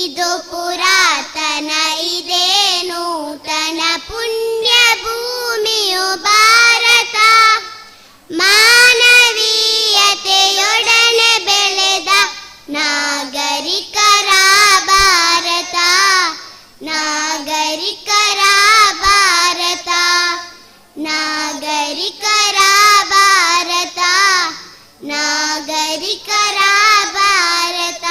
ಇದು ಪುರಾತನ ಇದೇ ನೂತನ ಪುಣ್ಯ ಭೂಮಿಯು ಭಾರತ, ಮಾನವೀಯತೆಯೊಡನೆ ಬೆಳೆದ ನಾಗರಿಕರ ಭಾರತ, ನಾಗರಿಕರ ಭಾರತ, ನಾಗರಿಕರ ಭಾರತ, ನಾಗರಿಕರ ಭಾರತ.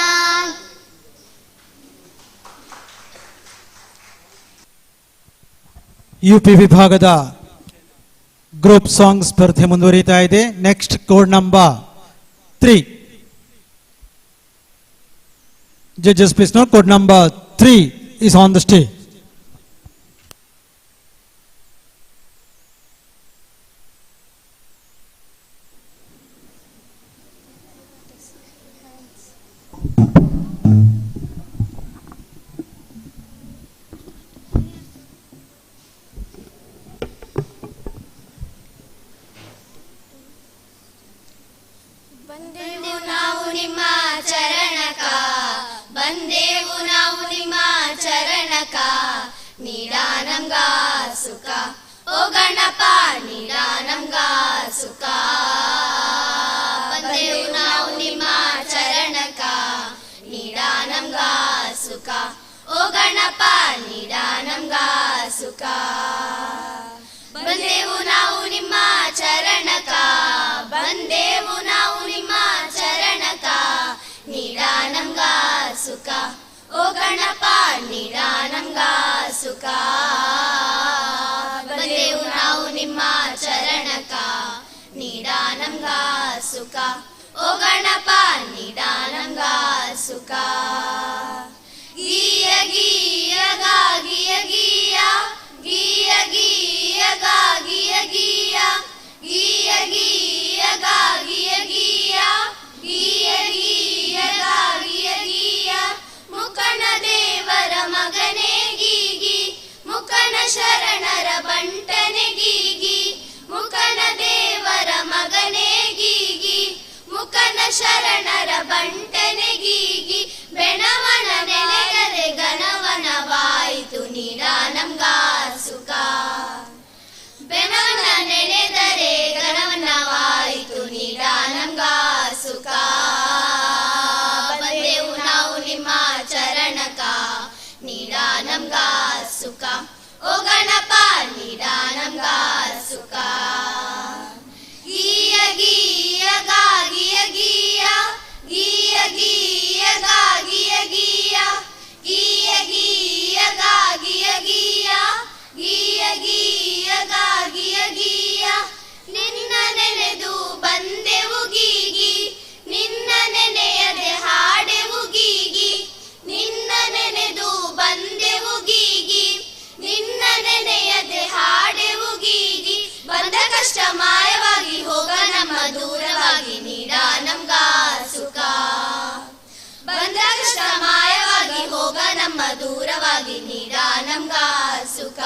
UP ವಿಭಾಗದ ಗ್ರೂಪ್ ಸಾಂಗ್ ಸ್ಪರ್ಧೆ ಮುಂದುವರಿತಾ ಇದೆ. Next code number 3. Judges, please note, code number 3 is on the stage. ಬಂದೆವು ನಾವು ನಿಮ್ಮ ಚರಣಕ, ಬಂದೆವು ನಾವು ನಿಮ್ಮ ಚರಣಕ, ನೀಡ ನಮ್ಗ ಸುಖ ಓ ಗಣಪ, ನೀಡ ನಮ್ಗ ಸುಖ. ಬಂದೆವು ನಾವು ನಿಮ್ಮ ಚರಣಕ, ನೀಡ ನಮ್ಗ ಸುಖ ಓ ಗಣಪ, ನೀಡ ನಮ್ಗ ಸುಖ. ಬಂದೆವು ನಾವು ನಿಮ್ಮ ಚರಣಕ, ಬಂದೆವು ನಾವು ನಿಮ್ಮ ಚರಣಕ, ನೀಡ ನಮ್ಗ ಸುಖ ಓ ಗಣಪ, ನೀಡ ನಮ್ಗ ಸುಖ. ಬಂದೆವು ನಾವು ನಿಮ್ಮ ಚರಣಕ, ನೀಡ ನಮ್ಗ ಸುಖ ಓ ಗಣಪ, ನೀಡ ನಮ್ಗ ಸುಖ. ಗೀಯ ಗೀಯ ಗಾ ಗೀಯ ಗೀಯ, ಗೀಯ ಗೀಯ ಗಾ ಗೀಯ ಗೀಯ, ಗೀಯ ಗೀಯ ಗಾ ಗೀಯ ಗೀಯ, ಗೀಯ ಗೀಯ ಗಾ ಗೀಯ ಗೀಯ. ಮುಖನ ದೇವರ ಮಗನೇ ಗೀಗಿ, ಮುಖನ ಶರಣರ ಬಂಟನೆ ಗೀಗಿ, ಮುಖನ ದೇವರ ಮಗನೇ ಗೀಗಿ, ಮುಖನ ಶರಣರ ಬಂಟನೆ ಗೀಗಿ. ಬೆಣವನ ನೆನೆದರೆ ಗಣವನವಾಯಿತು, ನೀಡ ನಮ್ಗ ಸುಖ. ಬೆಣವನ ನೆನೆದರೆ ಗಣವನವಾಯಿತು, ನೀಡ ನಮ್ಗ ಸುಖ. ಬಂದೆವು ನಾವು ನಿಮ್ಮ ಚರಣಕ, ನೀಡ ನಮ್ಗ ಸುಖ ಓ ಗಣಪ, ನೀಡ ನಮ್ಗ ಸುಖ. ಗೀಯ ಗೀಯ ಗಾ ಗೀಯ ಗೀಯ, ಗೀಯ ಗೀಯ ಗಾ ಗೀಯ ಗೀಯ, ಗೀಯ ಗೀಯ ಗಾ ಗೀಯ ಗೀಯ, ಗೀಯ ಗೀಯ ಗಾ ಗೀಯ ಗೀಯ. ನಿನ್ನ ನೆನೆದು ಬಂದೆವು ಗೀಗಿ, ನಿನ್ನ ನೆನೆಯದೆ ಹಾಡೆವು ಗೀಗಿ, ನಿನ್ನ ನೆನೆದು ಬಂದೆವು ಗೀಗಿ, ನಿನ್ನ ನೆನೆಯದೆ ಹಾಡೆವು ಗೀಗಿ. ಬಂದ ಕಷ್ಟ ಮಾಯವಾಗಿ ಹೋಗ ನಮ್ಮ ದೂರವಾಗಿ, ನೀಡ ನಮ್ಗ ಸುಖ. ಬಂದ ಕಷ್ಟ ಮಾಯವಾಗಿ ಹೋಗ ನಮ್ಮ ದೂರವಾಗಿ, ನೀಡ ನಮ್ಗ ಸುಖ.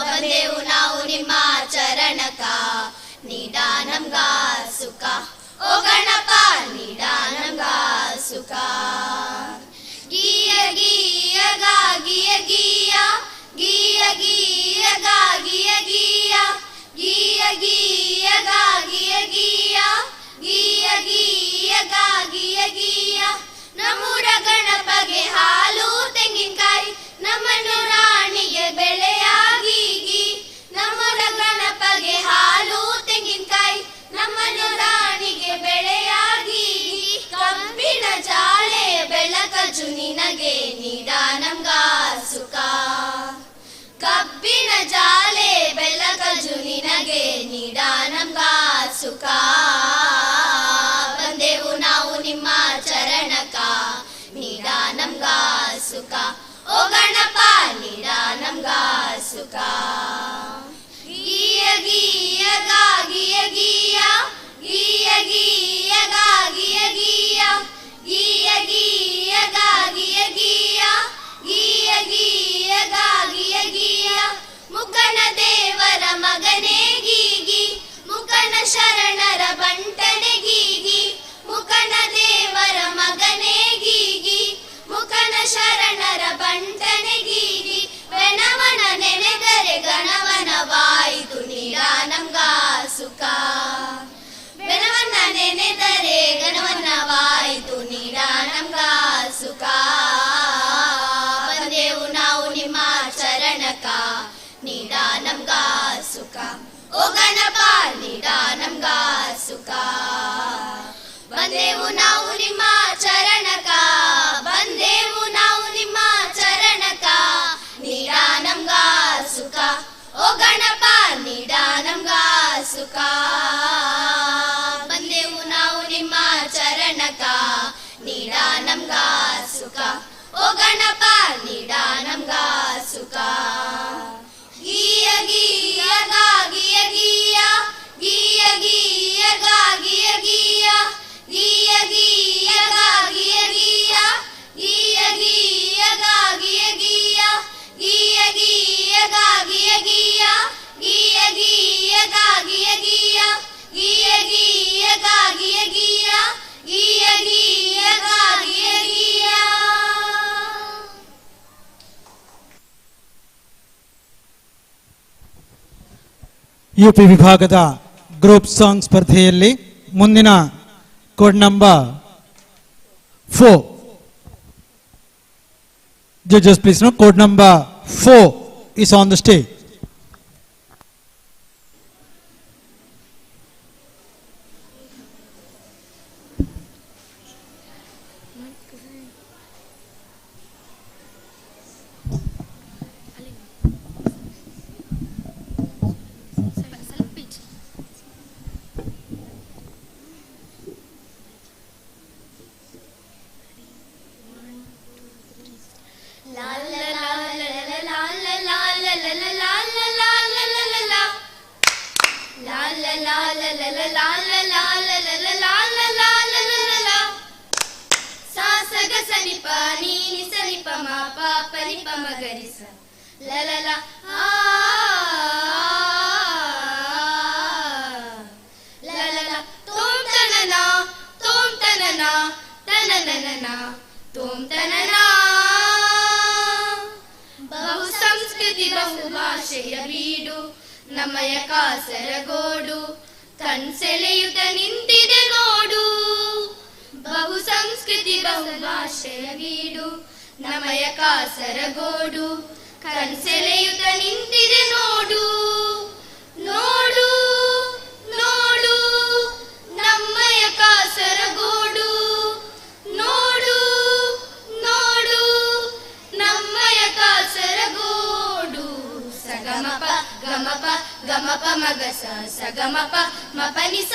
ಬಂದೆವು ನಾವು ನಿಮ್ಮ ಚರಣಕ, ನೀಡ ನಮ್ಗ ಸುಖ ಓ ಗಣಪ, ನೀಡ ನಮ್ಗ ಸುಖ. ಗೀಯ ಗೀಯ ಗಾ ಗೀಯ ಗೀಯ, ಗೀಯ ಗೀಯ ಗಾ ಗೀಯ ಗೀಯ, ಗೀಯ ಗೀಯ ಗಾ ಗೀಯ ಗೀಯ, ಗೀಯ ಗೀಯ ಗಾ ಗೀಯ ಗೀಯ. ನಮ್ಮೂರ ಗಣಪಗೆ ಹಾಲು ತೆಂಗಿನಕಾಯಿ, ನಮ್ಮನ್ನು ರಾಣಿಗೆ ಬೆಳೆಯಾಗೀಗಿ. ನಮ್ಮೂರ ಗಣಪಗೆ ಹಾಲು ತೆಂಗಿನಕಾಯಿ, ನಮ್ಮನ್ನು ರಾಣಿಗೆ ಬೆಳೆಯಾಗೀಗಿ. ಕಬ್ಬಿಣ ಜಾಳೆ ಬೆಳಕಜು ನಿನಗೆ, ನೀಡ ನಮ್ಗ ಸುಖ. ಕಬ್ಬಿಣ ಜಾಲೆ ಬೆಳಕಜು ನಿನಗೆ, ನೀಡ ನಮ್ಗ ಸುಖ. ಬಂದೆವು ನಾವು ನಿಮ್ಮ ಚರಣಕ, ನೀಡ ನಮ್ಗ ಸುಖ ಓ ಗಣಪ, ನೀಡ ನಮ್ಗ ಸುಖ. ಗೀಯ ಗೀಯ ಗಾ ಗೀಯ ಶರಣರ ಬಂಟನೆ ಗೀಗಿ ಮುಖನ ದೇವರ ಮಗನೇ ಗೀಗಿ ಮುಖನ ಶರಣರ ಬಂಟನೆ ಗೀಗಿ ಬೆನವನ ನೆನೆದರೆ ಗಣವನವಾಯಿತು ನೀಡ ನಮ್ಗ ಸುಖ ಬೆನವನ್ನ ನೆನೆದರೆ ಗಣವನ್ನವಾಯಿತು ನೀಡ ನಮ್ಗ ಸುಖ ಬಂದೆವು ನಾವು ನಿಮ್ಮ ಚರಣಕ ನೀಡ ನಮ್ಗ ಸುಖ ಓ ಗಣಪ ನೀಡ ನಮ್ಗ ಸುಖ ಬಂದೆವು ನಾವು ನಿಮ್ಮ ಚರಣಕ ಬಂದೆವು ನಾವು ನಿಮ್ಮ ಚರಣಕ ನೀಡ ನಮ್ಗ ಸುಖ ಓ ಗಣಪ ನೀಡ ನಮ್ಗ ಸುಖ ಬಂದೆವು ನಾವು ನಿಮ್ಮ ಚರಣಕ ನೀಡ ನಮ್ಗ ಸುಖ ಓ ಗಣಪ ನೀಡ ನಮ್ಗ ಸುಖ ಗೀಯ ಗೀಯ ಗಾಗಿಯ ಗೀಯ ಗೀಯ ಗೀಯ ಗಾಗಿಯ ಗೀಯ ಗೀಯ ಗೀಯ ಗಾಗಿಯ ಗೀಯ ಗೀಯ ಗೀಯ ಗಾಗಿಯ ಗೀಯ ಗೀಯ ಗೀಯ ಗಾಗಿಯ ಗೀಯ ಗೀಯ ಗೀಯ ಗಾಗಿಯ ಗೀಯ ಗೀಯ ಗೀಯ ಗಾಗಿಯ ಗೀಯ ಗೀಯ ಗೀಯ ಗಾಗಿಯ ಗೀಯ ಯುಪಿ ವಿಭಾಗದ ಗ್ರೂಪ್ ಸಾಂಗ್ ಸ್ಪರ್ಧೆಯಲ್ಲಿ ಮುಂದಿನ code number 4 judges please know code number 4 is on the stage. ಬಹು ಸಂಸ್ಕೃತಿ ಬಹು ಭಾಷೆಯ ಬೀಡು ನಮಯ ಕಾಸರಗೋಡು ಕಣ್ಸೆಳೆಯುತ್ತ ನಿಂತಿದೆ ನೋಡು ಬಹು ಸಂಸ್ಕೃತಿ ಬಹು ಭಾಷೆಯ ಬೀಡು ನಮಯ ಕಾಸರಗೋಡು ಕಣ್ಸೆಳೆಯುತ್ತ ನಿಂತಿದೆ ನೋಡು ನೋಡು ನೋಡು ನಮ್ಮಯ ಕಾಸರಗೋಡು ನೋಡು ನೋಡು ನಮ್ಮಯ ಕಾಸರಗೋಡು ಸಗಮಪ ಗಮಪ ಗಮಪ ಮಗಸ ಸಗಮಪ ಮಪನಿಸ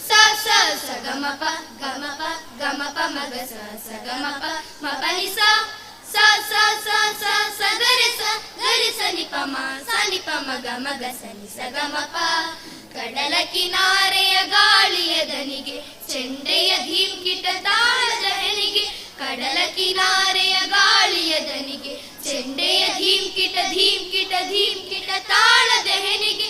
ಸ ಸ ಸಗಮಪ ಗಮಪ ಗಮಪ ಮಗಸ ಸಗಮಪ ಮಪನಿಸ ಸ ಸ ಸ ಸ ಸಗರಿಸ ಗರಿಸ ನಿಪಮ ಸ ನಿಪಮ ಗಮ ಗಸನಿ ಸಗಮಪ ಕಡಲ ಕಿನಾರೆಯ ಗಾಳಿಯ ದನಿಗೆ ಚೆಂಡೆಯ ಧೀಮ್ಕಿಟ ತಾಳದ ಹೆನಿಗೆ ಕಡಲ ಕಿನಾರೆಯ ಗಾಳಿಯ ದನಿಗೆ ಚೆಂಡೆಯ ಧೀಮ್ಕಿಟ ಧೀಮ್ಕಿಟ ಧೀಮ್ಕಿಟ ತಾಳದ ಹೆನಿಗೆ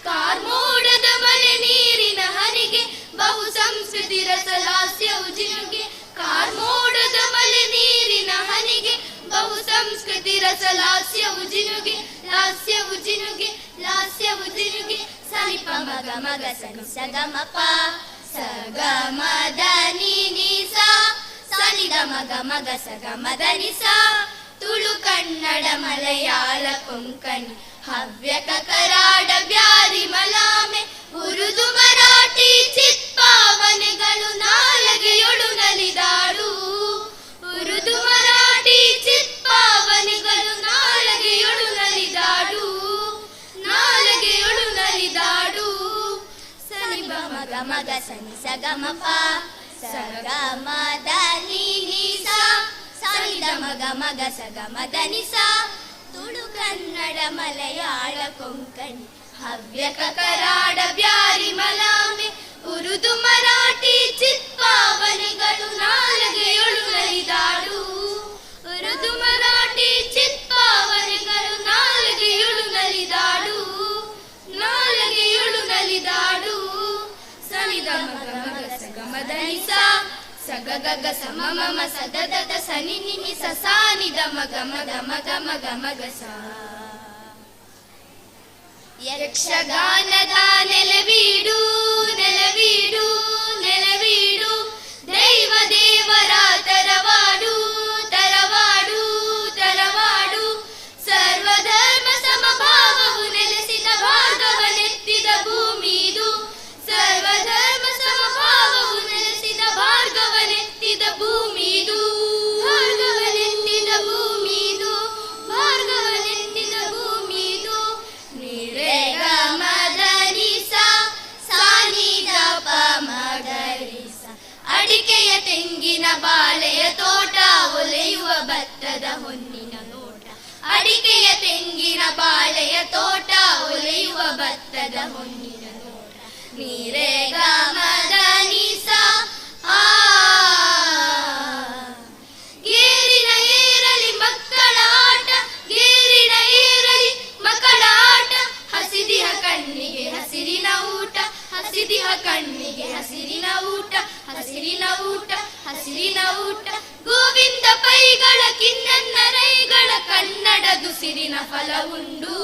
ಕಾರ್ಮೋಡದ ಮಲೆ ನೀರಿನ ಹನಿಗೆ ಬಹು ಸಂಸ್ಕೃತಿ ರಸಲಾಸ್ಯವು ಜಿನುಗೆ ಕಾರ್ಮೋಡದ ಮಲೆ ನೀರಿನ ಹನಿಗೆ ಬಹು ಸಂಸ್ಕೃತಿ ರಸಲಾಸ್ಯವು ಜಿನುಗೆ ಲಾಸ್ಯವು ಜಿನುಗೆ ಲಾಸ್ಯವು ಜಿನುಗೆ ಸನಿಪ ಮಗ ಮಗ ಸನಿ ಸಗಮಪ ಸಗಮದ ನೀ ಸ ಸನಿದ ಮಗ ಮಗ ಸಗಮದ ನಿಸ ತುಳು ಕನ್ನಡ ಮಲಯಾಳ ಕೊಂಕಣಿ ಹವ್ಯಕ ಕರಾಡ ಬ್ಯಾರಿ ಮಲಾಮೆ ಉರುದು ಮರಾಠಿ ಚಿತ್ಪಾವನೆಗಳು ನಾಲಗೆಯೊಳು ನಲಿದಾಡು ಉರುದು ಮರಾಠಿ ಚಿತ್ಪಾವನೆಗಳು ನಾಲಗೆಯೊಳು ನಲಿದಾಡು ನಾಲಗೆಯೊಳು ನಲಿದಾಡು ಸನಿ ಮಗ ಮಗ ಸನಿ ಸಗಮಪ ಸಗಮದ ನೀ ಸ ಸನಿದ ಮಗ ಮಗ ಸಗಮದ ನಿಸ ತುಳು ಕನ್ನಡ ಮಲಯಾಳ ಕೊಂಕಣಿ ಹವ್ಯಕ ಕರಾಡ ಬ್ಯಾರಿ ಮಲಾಮೆ ಉರುದು ಮರಾಠಿ ಚಿತ್ಪಾವನೆಗಳು ನಾಲಗೆಯೊಳು ನಲಿದಾಡು ಉರುದು ಮರಾಠಿ ಚಿತ್ಪಾವನೆಗಳು ನಾಲಗೆಯೊಳು ನಲಿದಾಡು ನಾಲಗೆಯೊಳು ಸಗಗಗ ಸಮ ಮಮ ಸದದದ ಸನಿ ನಿನಿ ಸಸಾನಿ ಗಮ ಗಮ ಗಮ ಗಮ ಗಮ ಗಸ. ಯಕ್ಷಗಾನದ ನೆಲವೀಡು ನೆಲವೀಡು ನೆಲವೀಡು ದೈವ ದೇವರ ತರವಾಡು ತರವಾಡು ತರವಾಡು ಸರ್ವಧರ್ಮ ಸಮಭಾವವು ನೆಲೆಸಿದ ಭಾರ್ಗವನೆತ್ತಿದ ಭೂಮಿದು ಸರ್ವಧರ್ಮ ಸಮಭಾವವು ನೆಲೆಸಿದ ಭಾರ್ಗವನೆತ್ತಿದ ಭೂಮಿದು ಭಾರ್ಗವನೆತ್ತಿದ ಭೂಮಿದು ಭಾರ್ಗವನೆತ್ತಿದ ಭೂಮಿದು ನಿರೇಗ ಮದನಿಸ ಸಾನಿದ ಮಗರಿಸ ಅಡಿಕೆಯ ತೆಂಗಿನ ಬಾಳೆಯ ತೋಟ ಒಲೆಯುವ ಭತ್ತದ ಹೊನ್ನಿನ ನೋಟ ಅಡಿಕೆಯ ತೆಂಗಿನ ಬಾಳೆಯ ತೋಟ ಒಲೆಯುವ ಭತ್ತದ ಹೊನ್ನಿನ ನೋಟ ನೀರೇಗ ಮದನಿಸ ಆ ಗೇರಿನ ಏರಲಿ ಮಕ್ಕಳ ಆಟ ಗೇರಿನ ಏರಲಿ ಮಕ್ಕಳ ಆಟ ಹಸಿದಿಹ ಕಣ್ಣಿಗೆ ಹಸಿರಿನ ಊಟ ಹಸಿದಿಹ ಕಣ್ಣಿಗೆ ಹಸಿರಿನ ಊಟ ಹಸಿರಿನ ಊಟ ಹಸಿರಿನ ಊಟ ಗೋವಿಂದ ಪೈಗಳ ಕಿನ್ನನ್ನ ರೈಗಳ ಕನ್ನಡ ದುಸಿರಿನ ಫಲ ಉಂಡು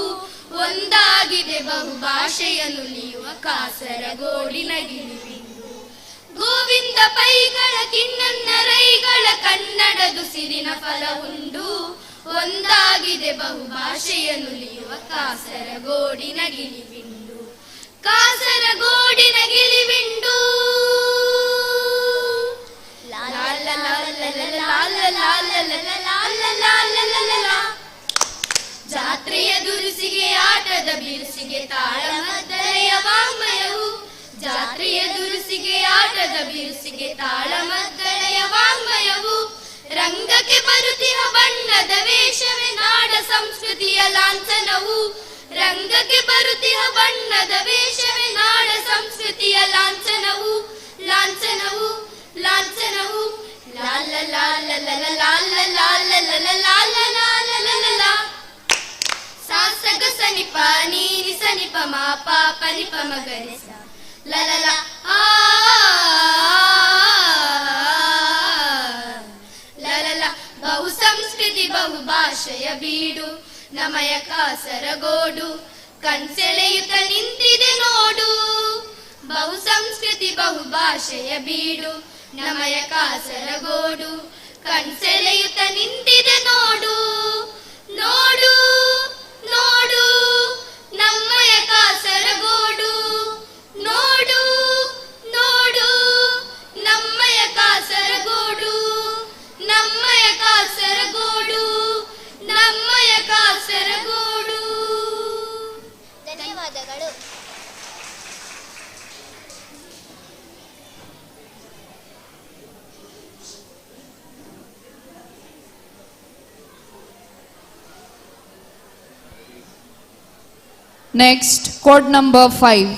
ಒಂದಾಗಿದೆ ಬಹುಭಾಷೆಯ ನುಲಿಯುವ ಕಾಸರಗೋಡಿನ ಗಿರಿಬಿಂದು ಗೋವಿಂದ ಪೈಗಳ ಕಿನ್ನನ್ನ ರೈಗಳ ಕನ್ನಡ ದುಸಿರಿನ ಫಲ ಉಂಡು ಒಂದಾಗಿದೆ ಬಹುಭಾಷೆಯ ನುಲಿಯುವ ಕಾಸರಗೋಡಿನ ಗಿಳಿಬಿಂಡು ಕಾಸರಗೋಡಿನ ಗಿಳಿಬಿಂಡು ಜಾತ್ರೆಯ ದುರುಸಿಗೆ ಆಟದ ಬಿರುಸಿಗೆ ತಾಳಮದ್ದಳೆಯ ವಾಂಗ್ಮಯವು ಜಾತ್ರೆಯ ದುರುಸಿಗೆ ಆಟದ ಬಿರುಸಿಗೆ ತಾಳಮದ್ದಳೆಯ ವಾಂಗ್ಮಯವು ರಂಗಕ್ಕೆ ಬರುತ್ತಿಹ ಬಣ್ಣದ ವೇಷವೇ ನಾಡ ಸಂಸ್ಕೃತಿಯ ಲಾಂಛನವು ರಂಗಕ್ಕೆ ಬರುತ್ತಿಹ ಬಣ್ಣದ ವೇಷವೇ ನಾಡ ಸಂಸ್ಕೃತಿಯ ಲಾಂಛನವು ಲಾಂಛನವು ಲಾಂಛನವು ಲಾಲ ಲಾಲ ಲಲ ಲಾಲ ಲಾಲ ಲಲ ಲಾಲ ಲಾಲ ಲಲ ಲಾ ಸಾಸಗ ಸನಿಪ ನೀನಿ ಸನಿಪ ಮಾ ಪಾಪ ನಿಪ ಮಗರಿಸ ಲಲ ಲಾ ಆ ಲಲ ಬಹು ಸಂಸ್ಕೃತಿ ಬಹು ಭಾಷೆಯ ಬೀಡು ನಮಯ ಕಾಸರಗೋಡು ಕಣ್ಸೆಳೆಯುತ್ತ ನಿಂತಿದೆ ನೋಡು ಬಹು ಸಂಸ್ಕೃತಿ ಬಹು ಭಾಷೆಯ ಬೀಡು ನಮಯ ಕಾಸರಗೋಡು ಕಣ್ಸೆಳೆಯುತ್ತ ನಿಂತಿದೆ ನೋಡು ನೋಡು ನೋಡು ನಮ್ಮಯ ಕಾಸರಗೋಡು ನೋಡು ನೋಡು ನಮ್ಮಯ ಕಾಸರಗೋಡು ನಮ್ಮಯ ಕಾಸರಗೋಡು ನಮ್ಮಯ ಕಾಸರಗೋಡು. ಧನ್ಯವಾದಗಳು. Next, code number 5.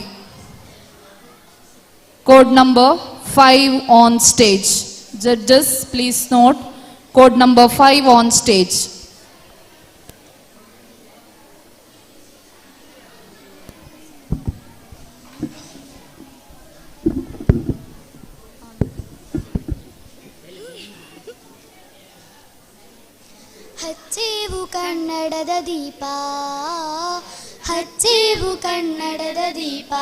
Code number 5 on stage. Judges, please note, code number 5 on stage. ಹಚ್ಚೇವು ಕನ್ನಡದ ದೀಪ ಹಚ್ಚೇವು ಕನ್ನಡದ ದೀಪ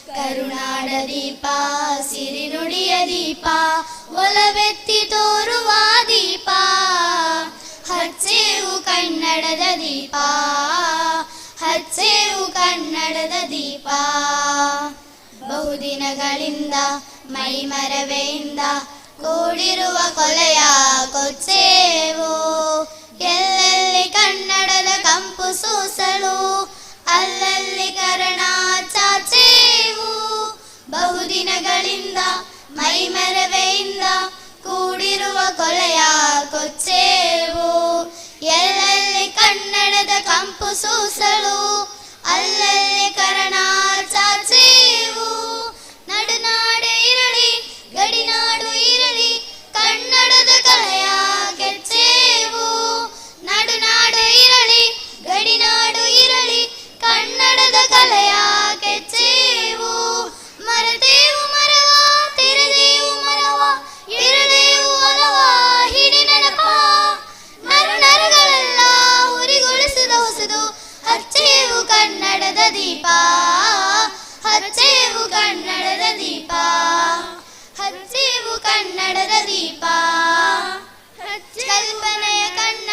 ಕರುನಾಡ ದೀಪ ಸಿರಿನುಡಿಯ ದೀಪ ಒಲವೆತ್ತಿ ತೋರುವ ದೀಪ ಹಚ್ಚೇವು ಕನ್ನಡದ ದೀಪ ಹಚ್ಚೇವು ಕನ್ನಡದ ದೀಪ ಬಹುದಿನಗಳಿಂದ ಮೈಮರವೆಯಿಂದ ಕೂಡಿರುವ ಕೊಲೆಯ ಕೊಚ್ಚೇವು ಎಲ್ಲೆಲ್ಲಿ ಕನ್ನಡದ ಕಂಪು ಸೂಸಲು ಅಲ್ಲಲ್ಲಿ ಕರ್ಣ ಚಾಚೇವು ಬಹುದಿನಗಳಿಂದ ಮೈಮರವೆಯಿಂದ ಕೂಡಿರುವ ಕೊಲೆಯ ಕೊಚ್ಚೇವು ಎಲ್ಲೆಲ್ಲಿ ಕನ್ನಡದ ಕಂಪು ಸೂಸಲು ಅಲ್ಲಲ್ಲಿ ಕರ್ಣ ಚಾಚೇವು ನಡುನಾಡೆ ಇರಲಿ ಗಡಿನಾಡು ಇರಲಿ ಕನ್ನಡದ ಕಲೆಯ ಕೆಚ್ಚೇವು ನಡುನಾಡು ಇರಲಿ ಗಡಿನಾಡು ಇರಲಿ ಕನ್ನಡದ ಕಲೆಯ ಕೆಚ್ಚೇವು ಮರದೇವು ಮರವ ತೆರೆದೇವು ಮರವ ಕನ್ನಡದ ದೀಪ ಕಲ್ಪನೆಯ ಕಣ್ಣ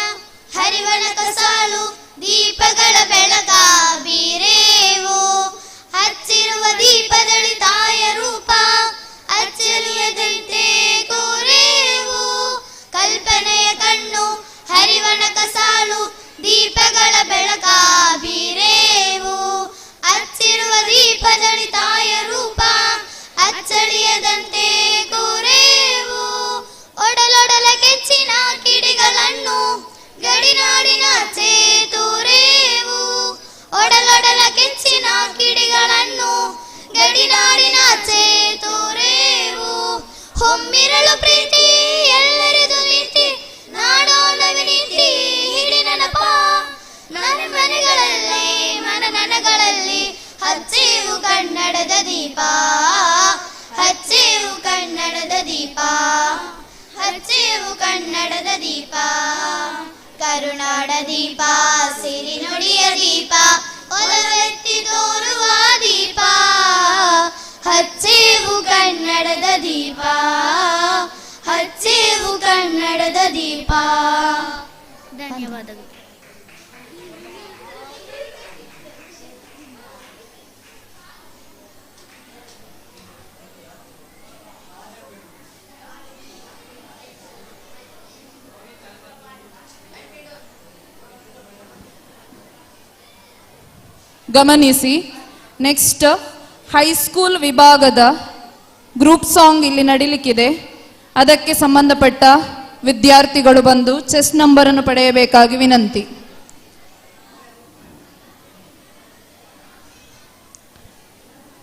ಹರಿವಣ ಕಸಾಲು ದೀಪಗಳ ಬೆಳಕ ಬೀರೇವು ಹಚ್ಚಿರುವ ದೀಪದಳಿ ತಾಯ ರೂಪ ಅಚ್ಚರಿಯದಂತೆ ಕೋರೇವು ಕಲ್ಪನೆಯ ಕಣ್ಣು ಹರಿವಣ ಕಸಾಲು ದೀಪಗಳ ಬೆಳಕ ಬೀರೇವು ಹಚ್ಚಿರುವ ದೀಪದಳಿ ತಾಯ ರೂಪ ಅಚ್ಚಳಿಯದಂತೆ ಕೋರೇವು ಒಡಲೊಡಲ ಕೆಚ್ಚಿನ ಕಿಡಿಗಳನ್ನು ಗಡಿನಾಡಿನಾಚೆ ತೋರೇವು ಒಡಲೊಡಲ ಕೆಚ್ಚಿನ ಕಿಡಿಗಳನ್ನು ಗಡಿನಾಡಿನಾಚೆ ತೋರೇವು ಹೊಮ್ಮಿರಳು ಪ್ರೀತಿ ಎಲ್ಲರಿದು ನೀತಿ ನಾಡೋಣ ವಿನೀತಿ ಹಿಡಿ ನನಪ ನನ್ನ ಮನೆಗಳಲ್ಲಿ ನನಗಳಲ್ಲಿ ಹಚ್ಚೇವು ಕನ್ನಡದ ದೀಪ ಹಚ್ಚೇವು ಕನ್ನಡದ ದೀಪ ಹಚ್ಚೇವು ಕನ್ನಡದ ದೀಪ ಕರುನಾಡ ದೀಪ ಸಿರಿ ನುಡಿಯ ದೀಪ ಒಲವೆತ್ತಿ ತೋರುವ ದೀಪ ಹಚ್ಚೇವು ಕನ್ನಡದ ದೀಪ ಹಚ್ಚೇವು ಕನ್ನಡದ ದೀಪ. ಧನ್ಯವಾದಗಳು. ಗಮನಿಸಿ, ನೆಕ್ಸ್ಟ್ ಹೈಸ್ಕೂಲ್ ವಿಭಾಗದ ಗ್ರೂಪ್ ಸಾಂಗ್ ಇಲ್ಲಿ ನಡೀಲಿಕ್ಕಿದೆ. ಅದಕ್ಕೆ ಸಂಬಂಧಪಟ್ಟ ವಿದ್ಯಾರ್ಥಿಗಳು ಬಂದು ಚೆಸ್ ನಂಬರನ್ನು ಪಡೆಯಬೇಕಾಗಿ ವಿನಂತಿ.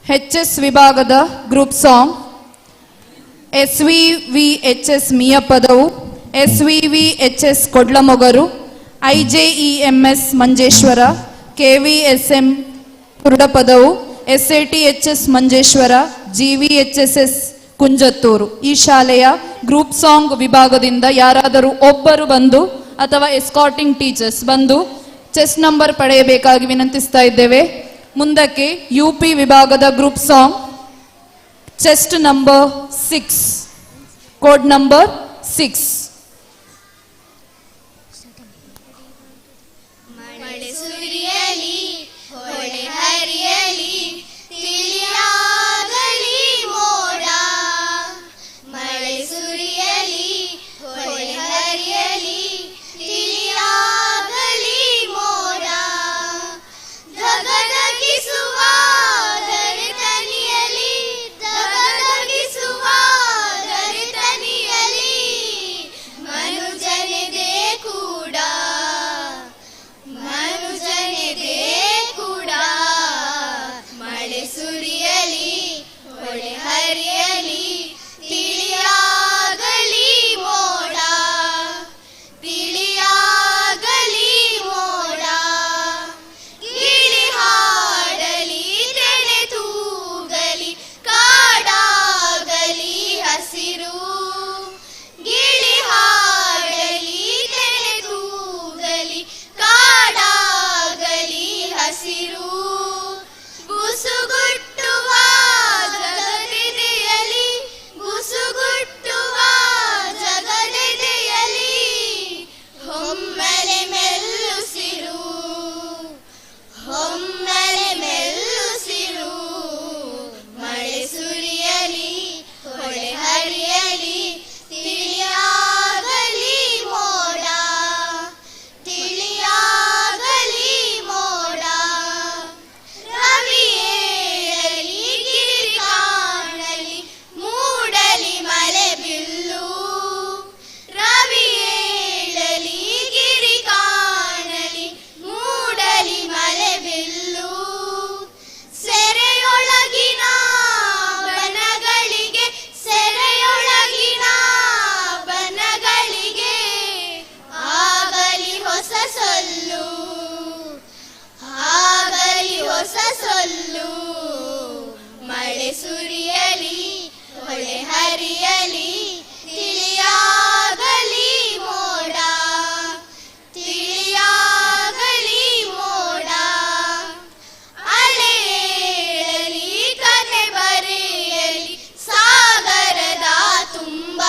HS ವಿಭಾಗದ group song SVVHS ಮಿಯಪದವು, SVVHS ಕೊಡ್ಲಮೊಗರು, IJEMS Manjeshwar, KVSM ಕುರುಡಪದವು, SATHS Manjeshwar, GVHSS Kunjathur. ಈ ಶಾಲೆಯ ಗ್ರೂಪ್ ಸಾಂಗ್ ವಿಭಾಗದಿಂದ ಯಾರಾದರೂ ಒಬ್ಬರು ಬಂದು ಅಥವಾ ಎಸ್ಕಾರ್ಟಿಂಗ್ ಟೀಚರ್ಸ್ ಬಂದು ಚೆಸ್ ನಂಬರ್ ಪಡೆಯಬೇಕಾಗಿ ವಿನಂತಿಸ್ತಾ ಇದ್ದೇವೆ. ಮುಂದಕ್ಕೆ UP ವಿಭಾಗದ group song chest number 6, code number 6. ಮಳೆ ಸುರಿಯಲಿ ಹೊಳೆ ಹರಿಯಲಿ ತಿಳಿಯಾಗಲಿ ಮೋಡ ಮಳೆ ಸುರಿಯಲಿ ಹೊಳೆ ಹರಿಯಲಿ ತಿಳಿಯಾಗಲಿ ಮೋಡ ಧಗಧಗಿಸುವ ಧರಿತನಿಯಲಿ ಧಗಧಗಿಸುವ ಧರಿತನಿಯಲಿ ಮನುಜನಿದೆ ಕೂಡ ಮನುಜನಿದೆ ಕೂಡ ಮಳೆ ಸುರಿಯಲಿ ಹೊಳೆ ಹರಿಯಲಿ ತಿಳಿಯಾಗಲಿ ಮೋಡ ತಿಳಿಯಾಗಲಿ ಮೋಡ ಗಿಳಿ ಹಾಡಲಿ ತೆನೆ ತೂಗಲಿ ಕಾಡಾಗಲಿ ಹಸಿರು ಗಿಳಿ ಹಾಡಲಿ ತೆನೆ ತೂಗಲಿ ಕಾಡಾಗಲಿ ಹಸಿರು ಬುಸುಗುಟ್ಟುವ ಜಗದೆದೆಯಲಿ ಬುಸುಗುಟ್ಟುವ ಜಗದೆದೆಯಲಿ ಹೊಮ್ಮಲೆ ಮೆಲ್ಲುಸಿರು ಹೊಮ್ಮಲೆ ಮೆಲ್ಲುಸಿರು ಮಳೆ ಸುರಿಯಲಿ ಹೊಳೆ ಹರಿಯಲಿ ತಿಳಿಯಾಗಲಿ ಮೋಡ ತಿಳಿಯಾಗಲಿ ಮೋಡ ರವಿಯೇಳಲಿ ಗಿರಿ ಕಾಣಲಿ ಮೂಡಲಿ ಮಳೆ ಬಿಲ್ಲು ರವಿಯೇಳಲಿ ಗಿರಿ ಕಾಣಲಿ ಮೂಡಲಿ ಮಳೆ ಬಿಲ್ಲು ಸೆರೆಯೊಳಗಿನ ಬನಗಳಿಗೆ ಸೆರೆಯೊಳಗಿನ ಬನಗಳಿಗೆ ಆಗಲಿ ಹೊಸ ಸೊಲ್ಲು ಆಗಲಿ ಹೊಸ ಸೊಲ್ಲು ಮಳೆ ಸುರಿಯಲಿ ಹೊಳೆ ಹರಿಯಲಿ ತಿಳಿಯಾಗಲಿ ಮೋಡ ತಿಳಿಯಾಗಲಿ ಮೋಡ ಅಲೆಯೇಳಲಿ ಕತೆ ಬರೆಯಲಿ ಸಾಗರದ ತುಂಬ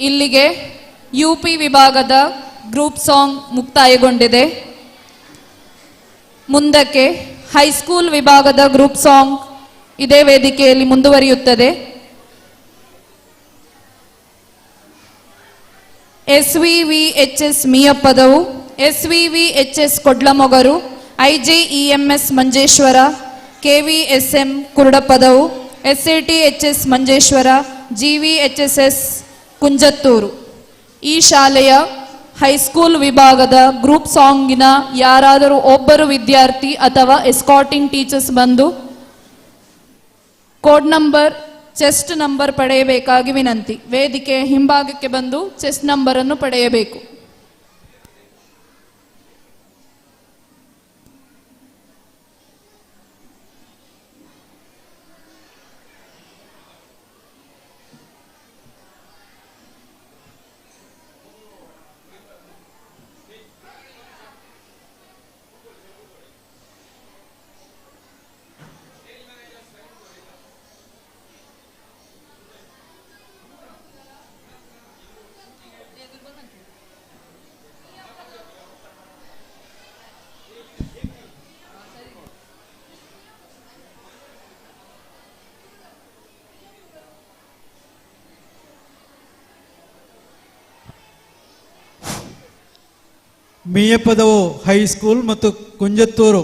ಇಲ್ಲಿಗೆ UP ವಿಭಾಗದ ಗ್ರೂಪ್ ಸಾಂಗ್ ಮುಕ್ತಾಯಗೊಂಡಿದೆ. ಮುಂದಕ್ಕೆ ಹೈಸ್ಕೂಲ್ ವಿಭಾಗದ ಗ್ರೂಪ್ ಸಾಂಗ್ ಇದೇ ವೇದಿಕೆಯಲ್ಲಿ ಮುಂದುವರಿಯುತ್ತದೆ. SVVHS ಮಿಯಪ್ಪದವು, SVVHS ಕೊಡ್ಲಮೊಗರು, IJEMS Manjeshwar, KVSM ಕುರುಡಪದವು, SATHS Manjeshwar, GVHSS Kunjathur. ಈ ಶಾಲೆಯ ಹೈಸ್ಕೂಲ್ ವಿಭಾಗದ ಗ್ರೂಪ್ ಸಾಂಗಿನ ಯಾರಾದರೂ ಒಬ್ಬರು ವಿದ್ಯಾರ್ಥಿ ಅಥವಾ ಎಸ್ಕಾಟಿಂಗ್ ಟೀಚರ್ಸ್ ಬಂದು ಕೋಡ್ ನಂಬರ್, ಚೆಸ್ಟ್ ನಂಬರ್ ಪಡೆಯಬೇಕಾಗಿ ವಿನಂತಿ. ವೇದಿಕೆ ಹಿಂಭಾಗಕ್ಕೆ ಬಂದು ಚೆಸ್ಟ್ ನಂಬರ್ ಅನ್ನು ಪಡೆಯಬೇಕು. ಮಿಯಪ್ಪದವು ಹೈಸ್ಕೂಲ್ ಮತ್ತು ಕುಂಜತ್ತೂರು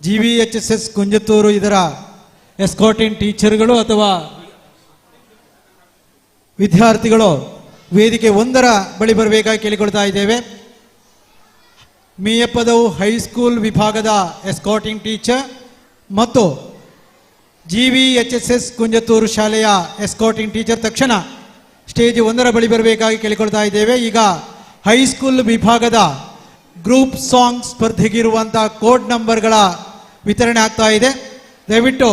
GVHSS ಕುಂಜತ್ತೂರು ಇದರ ಎಸ್ಕಾಟಿಂಗ್ ಟೀಚರ್ಗಳು ಅಥವಾ ವಿದ್ಯಾರ್ಥಿಗಳು ವೇದಿಕೆ 1ರ ಬಳಿ ಬರಬೇಕಾಗಿ ಕೇಳಿಕೊಳ್ತಾ ಇದ್ದೇವೆ. ಮಿಯಪ್ಪದವು ಹೈಸ್ಕೂಲ್ ವಿಭಾಗದ ಎಸ್ಕಾಟಿಂಗ್ ಟೀಚರ್ ಮತ್ತು GVHSS ಕುಂಜತ್ತೂರು ಶಾಲೆಯ ಎಸ್ಕಾಟಿಂಗ್ ಟೀಚರ್ ತಕ್ಷಣ ಸ್ಟೇಜ್ 1ರ ಬಳಿ ಬರಬೇಕಾಗಿ ಕೇಳಿಕೊಳ್ತಾ ಇದ್ದೇವೆ. ಈಗ ಹೈಸ್ಕೂಲ್ ವಿಭಾಗದ ಗ್ರೂಪ್ ಸಾಂಗ್ ಸ್ಪರ್ಧೆಗಿರುವಂತಹ ಕೋಡ್ ನಂಬರ್ಗಳ ವಿತರಣೆ ಆಗ್ತಾ ಇದೆ. ದಯವಿಟ್ಟು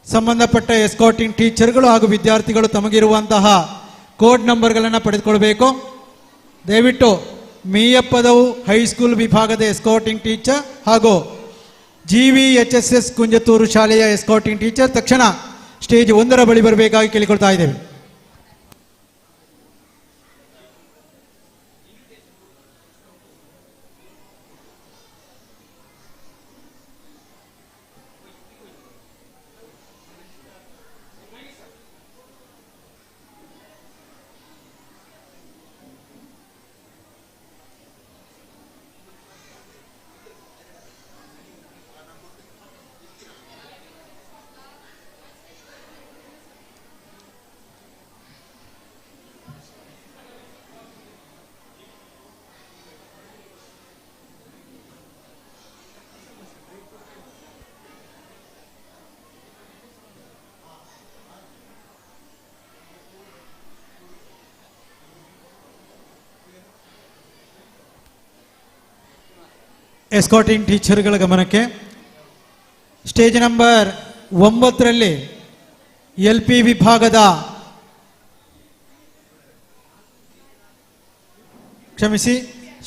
ಸಂಬಂಧಪಟ್ಟ ಎಸ್ಕಾಟಿಂಗ್ ಟೀಚರ್ಗಳು ಹಾಗೂ ವಿದ್ಯಾರ್ಥಿಗಳು ತಮಗಿರುವಂತಹ ಕೋಡ್ ನಂಬರ್ಗಳನ್ನು ಪಡೆದುಕೊಳ್ಬೇಕು. ದಯವಿಟ್ಟು ಮಿಯಪ್ಪದವು ಹೈಸ್ಕೂಲ್ ವಿಭಾಗದ ಎಸ್ಕಾಟಿಂಗ್ ಟೀಚರ್ ಹಾಗೂ GVHSS ಕುಂಜತ್ತೂರು ಶಾಲೆಯ ಎಸ್ಕಾಟಿಂಗ್ ಟೀಚರ್ ತಕ್ಷಣ ಸ್ಟೇಜ್ 1ರ ಬಳಿ ಬರಬೇಕಾಗಿ ಕೇಳಿಕೊಳ್ತಾ ಇದ್ದೇವೆ. ಎಸ್ಕಾಟಿಂಗ್ ಟೀಚರ್ಗಳ ಗಮನಕ್ಕೆ, ಸ್ಟೇಜ್ ನಂಬರ್ 9ರಲ್ಲಿ LP ವಿಭಾಗದ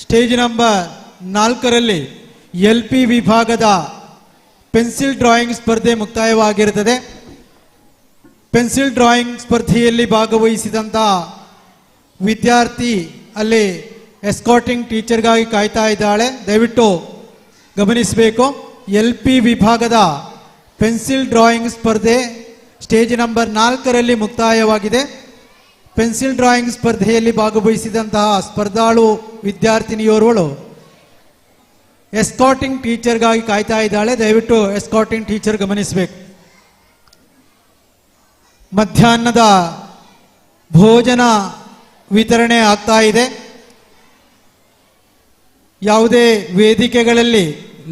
ಸ್ಟೇಜ್ ನಂಬರ್ 4ರಲ್ಲಿ LP ವಿಭಾಗದ ಪೆನ್ಸಿಲ್ ಡ್ರಾಯಿಂಗ್ ಸ್ಪರ್ಧೆ ಮುಕ್ತಾಯವಾಗಿರುತ್ತದೆ. ಪೆನ್ಸಿಲ್ ಡ್ರಾಯಿಂಗ್ ಸ್ಪರ್ಧೆಯಲ್ಲಿ ಭಾಗವಹಿಸಿದಂತಹ ವಿದ್ಯಾರ್ಥಿ ಅಲ್ಲಿ ಎಸ್ಕಾಟಿಂಗ್ ಟೀಚರ್ಗಾಗಿ ಕಾಯ್ತಾ ಇದ್ದಾಳೆ. ದಯವಿಟ್ಟು ಗಮನಿಸಬೇಕು. LP ವಿಭಾಗದ ಪೆನ್ಸಿಲ್ ಡ್ರಾಯಿಂಗ್ ಸ್ಪರ್ಧೆ ಸ್ಟೇಜ್ ನಂಬರ್ 4ರಲ್ಲಿ ಮುಕ್ತಾಯವಾಗಿದೆ. ಪೆನ್ಸಿಲ್ ಡ್ರಾಯಿಂಗ್ ಸ್ಪರ್ಧೆಯಲ್ಲಿ ಭಾಗವಹಿಸಿದಂತಹ ಸ್ಪರ್ಧಾಳು ವಿದ್ಯಾರ್ಥಿನಿಯೋರ್ವಳು ಎಸ್ಕಾಟಿಂಗ್ ಟೀಚರ್ಗಾಗಿ ಕಾಯ್ತಾ ಇದ್ದಾಳೆ. ದಯವಿಟ್ಟು ಎಸ್ಕಾಟಿಂಗ್ ಟೀಚರ್ ಗಮನಿಸಬೇಕು. ಮಧ್ಯಾಹ್ನದ ಭೋಜನ ವಿತರಣೆ ಆಗ್ತಾ ಇದೆ. ಯಾವುದೇ ವೇದಿಕೆಗಳಲ್ಲಿ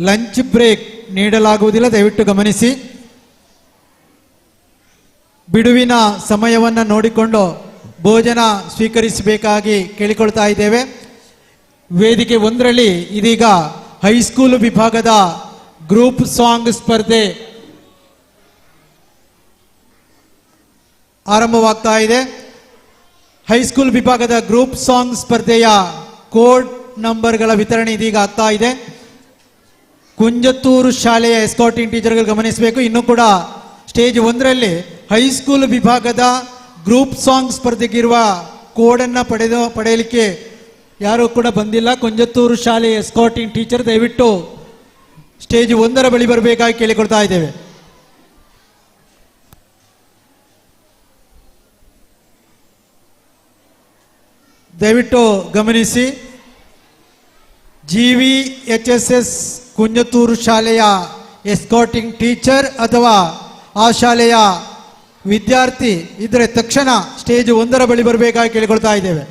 ಲಂಚ್ ಬ್ರೇಕ್ ನೀಡಲಾಗುವುದಿಲ್ಲ, ದಯವಿಟ್ಟು ಗಮನಿಸಿ. ಬಿಡುವಿನ ಸಮಯವನ್ನು ನೋಡಿಕೊಂಡು ಭೋಜನ ಸ್ವೀಕರಿಸಬೇಕಾಗಿ ಕೇಳಿಕೊಳ್ತಾ ಇದ್ದೇವೆ. ವೇದಿಕೆ 1ರಲ್ಲಿ ಇದೀಗ ಹೈಸ್ಕೂಲ್ ವಿಭಾಗದ ಗ್ರೂಪ್ ಸಾಂಗ್ ಸ್ಪರ್ಧೆ ಆರಂಭವಾಗ್ತಾ ಇದೆ. ಹೈಸ್ಕೂಲ್ ವಿಭಾಗದ ಗ್ರೂಪ್ ಸಾಂಗ್ ಸ್ಪರ್ಧೆಯ ಕೋಡ್ ನಂಬರ್ಗಳ ವಿತರಣೆ ಇದೀಗ ಆಗ್ತಾ ಇದೆ. ಕುಂಜತ್ತೂರು ಶಾಲೆಯ ಎಸ್ಕಾಟಿಂಗ್ ಟೀಚರ್ಗಳು ಗಮನಿಸಬೇಕು. ಇನ್ನೂ ಕೂಡ ಸ್ಟೇಜ್ 1ರಲ್ಲಿ ಹೈಸ್ಕೂಲ್ ವಿಭಾಗದ ಗ್ರೂಪ್ ಸಾಂಗ್ ಸ್ಪರ್ಧೆಗಿರುವ ಕೋಡನ್ನು ಪಡೆಯಲಿಕ್ಕೆ ಯಾರೂ ಕೂಡ ಬಂದಿಲ್ಲ. ಕುಂಜತ್ತೂರು ಶಾಲೆ ಎಸ್ಕಾಟಿಂಗ್ ಟೀಚರ್ ದಯವಿಟ್ಟು ಸ್ಟೇಜ್ 1 ಬಳಿ ಬರಬೇಕಾಗಿ ಕೇಳಿಕೊಳ್ತಾ ಇದ್ದೇವೆ. ದಯವಿಟ್ಟು ಗಮನಿಸಿ, GVHSS ಕುಂಜತ್ತೂರು ಶಾಲೆಯ ಎಸ್ಕಾಟಿಂಗ್ ಟೀಚರ್ ಅಥವಾ ಆ ಶಾಲೆಯ ವಿದ್ಯಾರ್ಥಿ ಇದ್ರೆ ತಕ್ಷಣ ಸ್ಟೇಜ್ 1 ಬಳಿ ಬರಬೇಕಾಗಿ ಕೇಳಿಕೊಳ್ತಾ ಇದ್ದೇವೆ.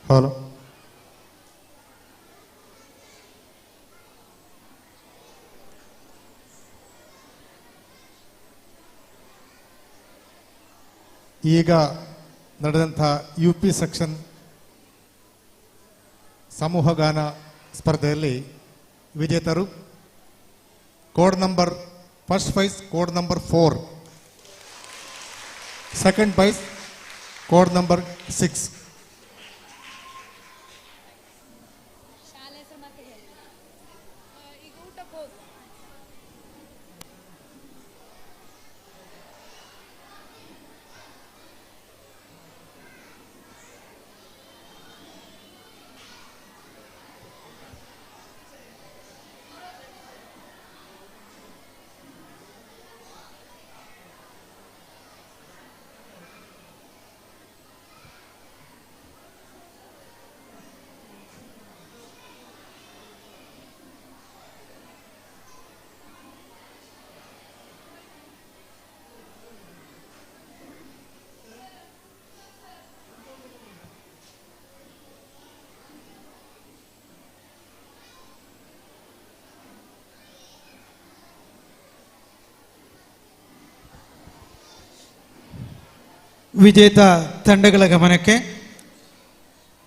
Hello. ಈಗ ನಡೆದಂಥ UP ಸೆಕ್ಷನ್ ಸಮೂಹಗಾನ ಸ್ಪರ್ಧೆಯಲ್ಲಿ ವಿಜೇತರು code number first prize code number 4, second prize code number 6. ವಿಜೇತ ತಂಡಗಳ ಗಮನಕ್ಕೆ,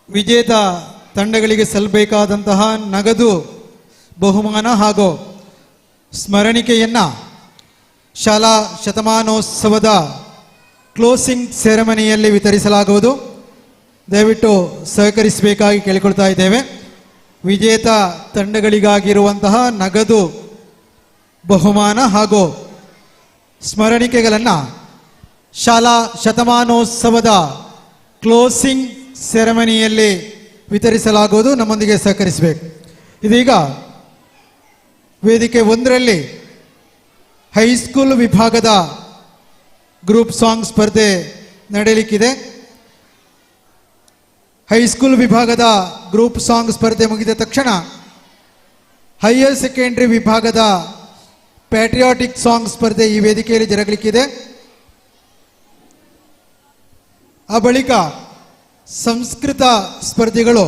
ವಿಜೇತ ತಂಡಗಳಿಗೆ ಸಲ್ಲಬೇಕಾದಂತಹ ನಗದು ಬಹುಮಾನ ಹಾಗೂ ಸ್ಮರಣಿಕೆಯನ್ನು ಶಾಲಾ ಶತಮಾನೋತ್ಸವದ ಕ್ಲೋಸಿಂಗ್ ಸೆರೆಮನಿಯಲ್ಲಿ ವಿತರಿಸಲಾಗುವುದು. ದಯವಿಟ್ಟು ಸಹಕರಿಸಬೇಕಾಗಿ ಕೇಳಿಕೊಳ್ತಾ ಇದ್ದೇವೆ. ವಿಜೇತ ತಂಡಗಳಿಗಾಗಿರುವಂತಹ ನಗದು ಬಹುಮಾನ ಹಾಗೂ ಸ್ಮರಣಿಕೆಗಳನ್ನು ಶಾಲಾ ಶತಮಾನೋತ್ಸವದ ಕ್ಲೋಸಿಂಗ್ ಸೆರೆಮನಿಯಲ್ಲಿ ವಿತರಿಸಲಾಗುವುದು. ನಮ್ಮೊಂದಿಗೆ ಸಹಕರಿಸಬೇಕು. ಇದೀಗ ವೇದಿಕೆ 1ರಲ್ಲಿ ಹೈಸ್ಕೂಲ್ ವಿಭಾಗದ ಗ್ರೂಪ್ ಸಾಂಗ್ ಸ್ಪರ್ಧೆ ನಡೆಯಲಿಕ್ಕಿದೆ. ಹೈಸ್ಕೂಲ್ ವಿಭಾಗದ ಗ್ರೂಪ್ ಸಾಂಗ್ ಸ್ಪರ್ಧೆ ಮುಗಿದ ತಕ್ಷಣ ಹೈಯರ್ ಸೆಕೆಂಡರಿ ವಿಭಾಗದ ಪ್ಯಾಟ್ರಿಯಾಟಿಕ್ ಸಾಂಗ್ ಸ್ಪರ್ಧೆ ಈ ವೇದಿಕೆಯಲ್ಲಿ ಜರುಗಲಿಕ್ಕಿದೆ. ಆ ಬಳಿಕ ಸಂಸ್ಕೃತ ಸ್ಪರ್ಧೆಗಳು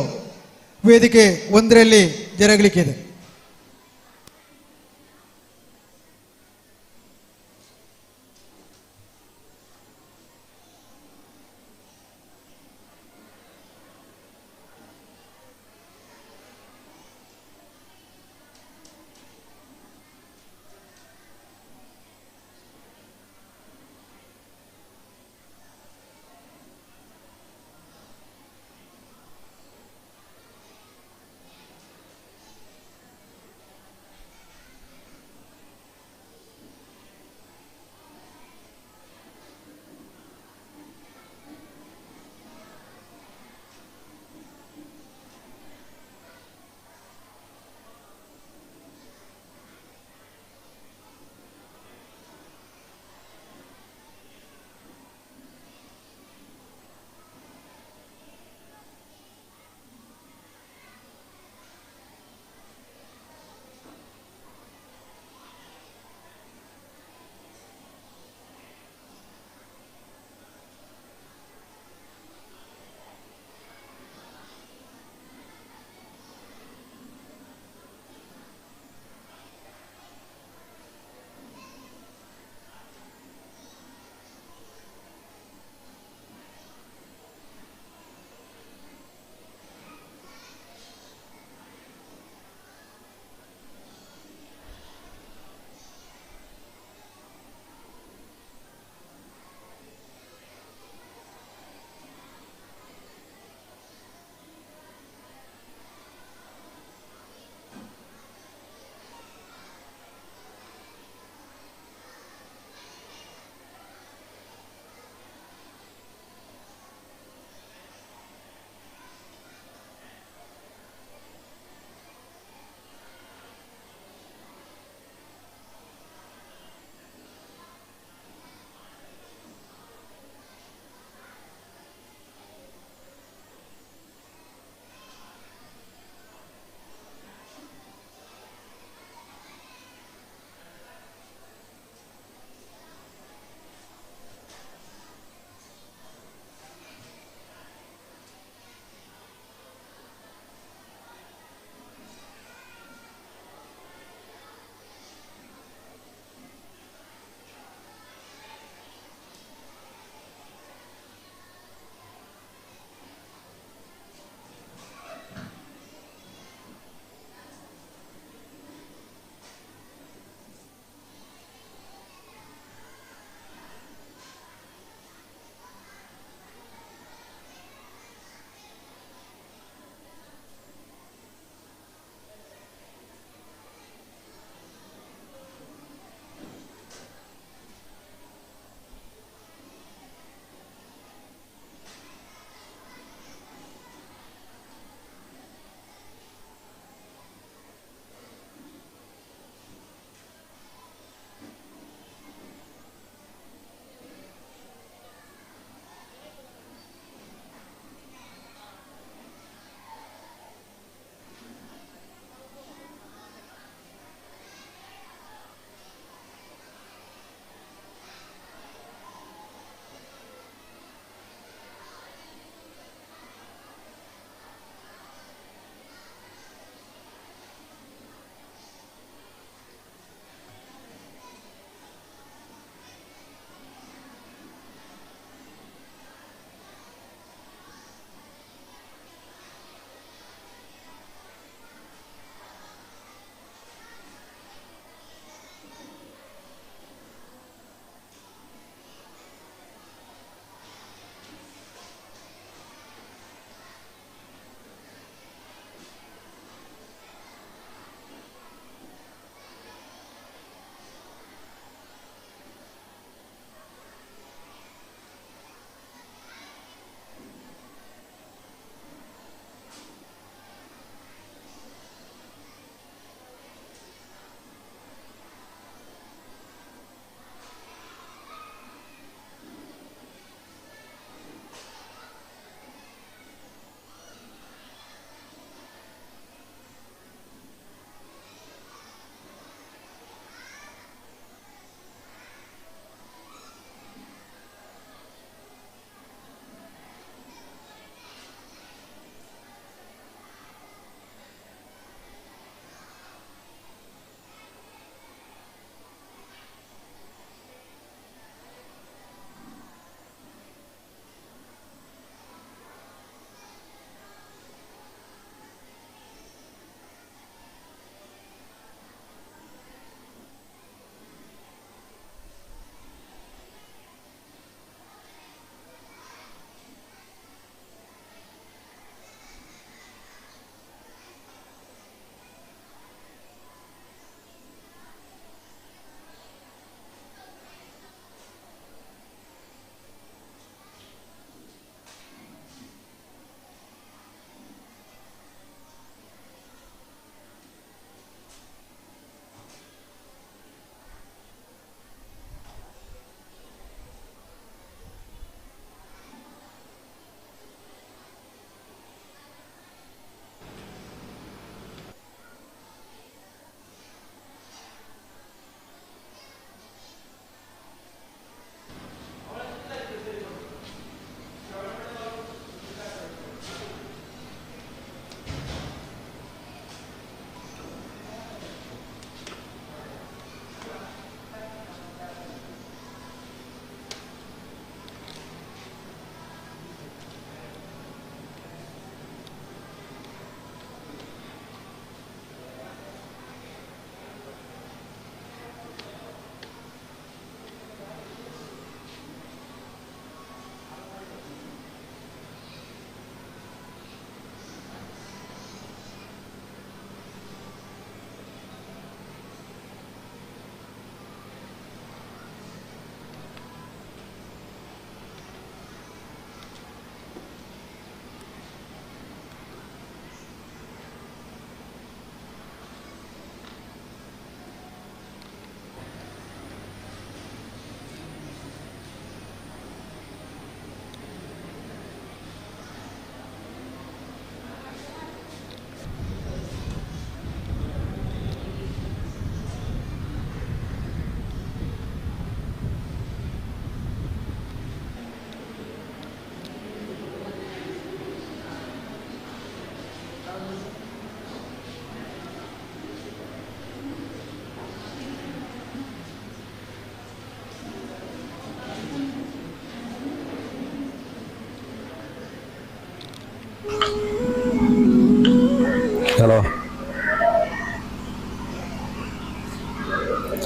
ವೇದಿಕೆ 1ರಲ್ಲಿ ಜರುಗಲಿಕ್ಕಿದೆ.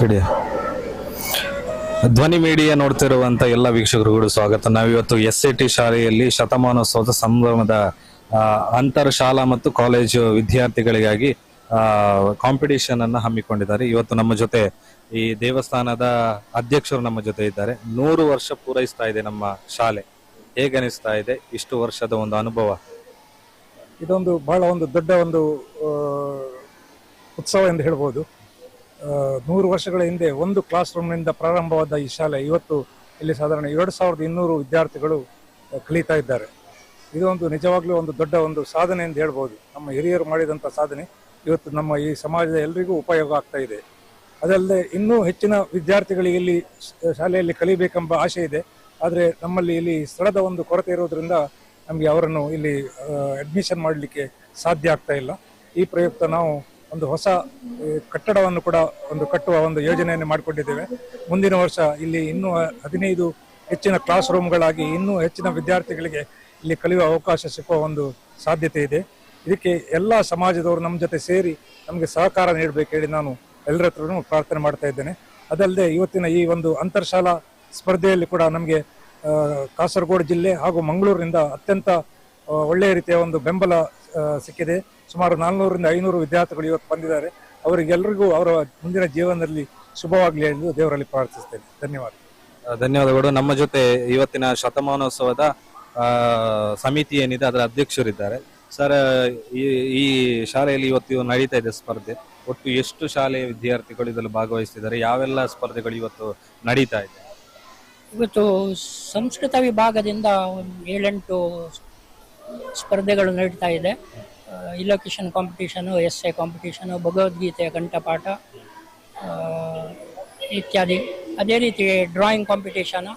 ಹಿಡಿಯ ಧ್ವನಿ ಮೀಡಿಯಾ ನೋಡ್ತಿರುವಂತ ಎಲ್ಲ ವೀಕ್ಷಕರುಗಳು ಸ್ವಾಗತ. ನಾವಿವತ್ತು SAT ಶಾಲೆಯಲ್ಲಿ ಶತಮಾನೋತ್ಸವದ ಸಂಭ್ರಮದ ಅಂತರ್ ಶಾಲಾ ಮತ್ತು ಕಾಲೇಜು ವಿದ್ಯಾರ್ಥಿಗಳಿಗಾಗಿ ಕಾಂಪಿಟಿಷನ್ ಅನ್ನ ಹಮ್ಮಿಕೊಂಡಿದ್ದಾರೆ. ಇವತ್ತು ನಮ್ಮ ಜೊತೆ ಈ ದೇವಸ್ಥಾನದ ಅಧ್ಯಕ್ಷರು ನಮ್ಮ ಜೊತೆ ಇದ್ದಾರೆ. 100 ವರ್ಷ ಪೂರೈಸ್ತಾ ಇದೆ ನಮ್ಮ ಶಾಲೆ. ಹೇಗನಿಸ್ತಾ ಇದೆ ಇಷ್ಟು ವರ್ಷದ ಒಂದು ಅನುಭವ? ಇದೊಂದು ಬಹಳ ಒಂದು ದೊಡ್ಡ ಒಂದು ಉತ್ಸವ ಎಂದು ಹೇಳ್ಬೋದು. 100 ವರ್ಷಗಳ ಹಿಂದೆ ಒಂದು ಕ್ಲಾಸ್ ರೂಮ್ನಿಂದ ಪ್ರಾರಂಭವಾದ ಈ ಶಾಲೆ ಇವತ್ತು ಇಲ್ಲಿ ಸಾಧಾರಣ 2200 ವಿದ್ಯಾರ್ಥಿಗಳು ಕಲಿತಾ ಇದ್ದಾರೆ. ಇದೊಂದು ನಿಜವಾಗ್ಲೂ ಒಂದು ದೊಡ್ಡ ಒಂದು ಸಾಧನೆ ಎಂದು ಹೇಳ್ಬೋದು. ನಮ್ಮ ಹಿರಿಯರು ಮಾಡಿದಂಥ ಸಾಧನೆ ಇವತ್ತು ನಮ್ಮ ಈ ಸಮಾಜದ ಎಲ್ಲರಿಗೂ ಉಪಯೋಗ ಆಗ್ತಾ ಇದೆ. ಅದಲ್ಲದೆ ಇನ್ನೂ ಹೆಚ್ಚಿನ ವಿದ್ಯಾರ್ಥಿಗಳಿಗೆ ಇಲ್ಲಿ ಶಾಲೆಯಲ್ಲಿ ಕಲಿಬೇಕೆಂಬ ಆಸೆ ಇದೆ. ಆದರೆ ನಮ್ಮಲ್ಲಿ ಇಲ್ಲಿ ಸ್ಥಳದ ಒಂದು ಕೊರತೆ ಇರೋದ್ರಿಂದ ನಮಗೆ ಅವರನ್ನು ಇಲ್ಲಿ ಅಡ್ಮಿಷನ್ ಮಾಡಲಿಕ್ಕೆ ಸಾಧ್ಯ ಆಗ್ತಾ ಇಲ್ಲ. ಈ ಪ್ರಯುಕ್ತ ನಾವು ಒಂದು ಹೊಸ ಕಟ್ಟಡವನ್ನು ಕೂಡ ಕಟ್ಟುವ ಒಂದು ಯೋಜನೆಯನ್ನು ಮಾಡಿಕೊಂಡಿದ್ದೇವೆ. ಮುಂದಿನ ವರ್ಷ ಇಲ್ಲಿ ಇನ್ನೂ 15 ಹೆಚ್ಚಿನ ಕ್ಲಾಸ್ ರೂಮ್ಗಳಾಗಿ ಇನ್ನೂ ಹೆಚ್ಚಿನ ವಿದ್ಯಾರ್ಥಿಗಳಿಗೆ ಇಲ್ಲಿ ಕಲಿಯುವ ಅವಕಾಶ ಸಿಕ್ಕುವ ಒಂದು ಸಾಧ್ಯತೆ ಇದೆ. ಇದಕ್ಕೆ ಎಲ್ಲ ಸಮಾಜದವರು ನಮ್ಮ ಜೊತೆ ಸೇರಿ ನಮಗೆ ಸಹಕಾರ ನೀಡಬೇಕು ಹೇಳಿ ನಾನು ಎಲ್ಲರ ಹತ್ರನೂ ಪ್ರಾರ್ಥನೆ ಮಾಡ್ತಾ ಇದ್ದೇನೆ. ಅದಲ್ಲದೆ ಇವತ್ತಿನ ಈ ಒಂದು ಅಂತರ್ಶಾಲಾ ಸ್ಪರ್ಧೆಯಲ್ಲಿ ಕೂಡ ನಮಗೆ ಕಾಸರಗೋಡು ಜಿಲ್ಲೆ ಹಾಗೂ ಮಂಗಳೂರಿನಿಂದ ಅತ್ಯಂತ ಒಳ್ಳೆಯ ರೀತಿಯ ಒಂದು ಬೆಂಬಲ ಸಿಕ್ಕಿದೆ. ಸುಮಾರು 400ರಿಂದ 500 ವಿದ್ಯಾರ್ಥಿಗಳು ಇವತ್ತು ಬಂದಿದ್ದಾರೆ. ಅವರಿಗೆಲ್ಲರಿಗೂ ಅವರ ಮುಂದಿನ ಜೀವನದಲ್ಲಿ ಶುಭವಾಗಲಿ ಎಂದು ದೇವರಲ್ಲಿ ಪ್ರಾರ್ಥಿಸ್ತೇನೆ. ಧನ್ಯವಾದಗಳು. ನಮ್ಮ ಜೊತೆ ಇವತ್ತಿನ ಶತಮಾನೋತ್ಸವದ ಸಮಿತಿ ಏನಿದೆ ಅದರ ಅಧ್ಯಕ್ಷರಿದ್ದಾರೆ. ಸರ್, ಈ ಶಾಲೆಯಲ್ಲಿ ಇವತ್ತು ನಡೀತಾ ಇದೆ ಸ್ಪರ್ಧೆ. ಒಟ್ಟು ಎಷ್ಟು ಶಾಲೆಯ ವಿದ್ಯಾರ್ಥಿಗಳು ಇದರಲ್ಲಿ ಭಾಗವಹಿಸ್ತಿದ್ದಾರೆ? ಯಾವೆಲ್ಲ ಸ್ಪರ್ಧೆಗಳು ಇವತ್ತು ನಡೀತಾ ಇದೆ? ಇವತ್ತು ಸಂಸ್ಕೃತ ವಿಭಾಗದಿಂದ 7-8 ಸ್ಪರ್ಧೆಗಳು ನಡೀತಾ ಇದೆ. ಇಲೋಕೇಶನ್ ಕಾಂಪಿಟೇಷನು, ಎಸ್ಸೆ ಕಾಂಪಿಟೇಷನು, ಭಗವದ್ಗೀತೆಯ ಕಂಠಪಾಠ ಇತ್ಯಾದಿ. ಅದೇ ರೀತಿ ಡ್ರಾಯಿಂಗ್ ಕಾಂಪಿಟೇಷನು,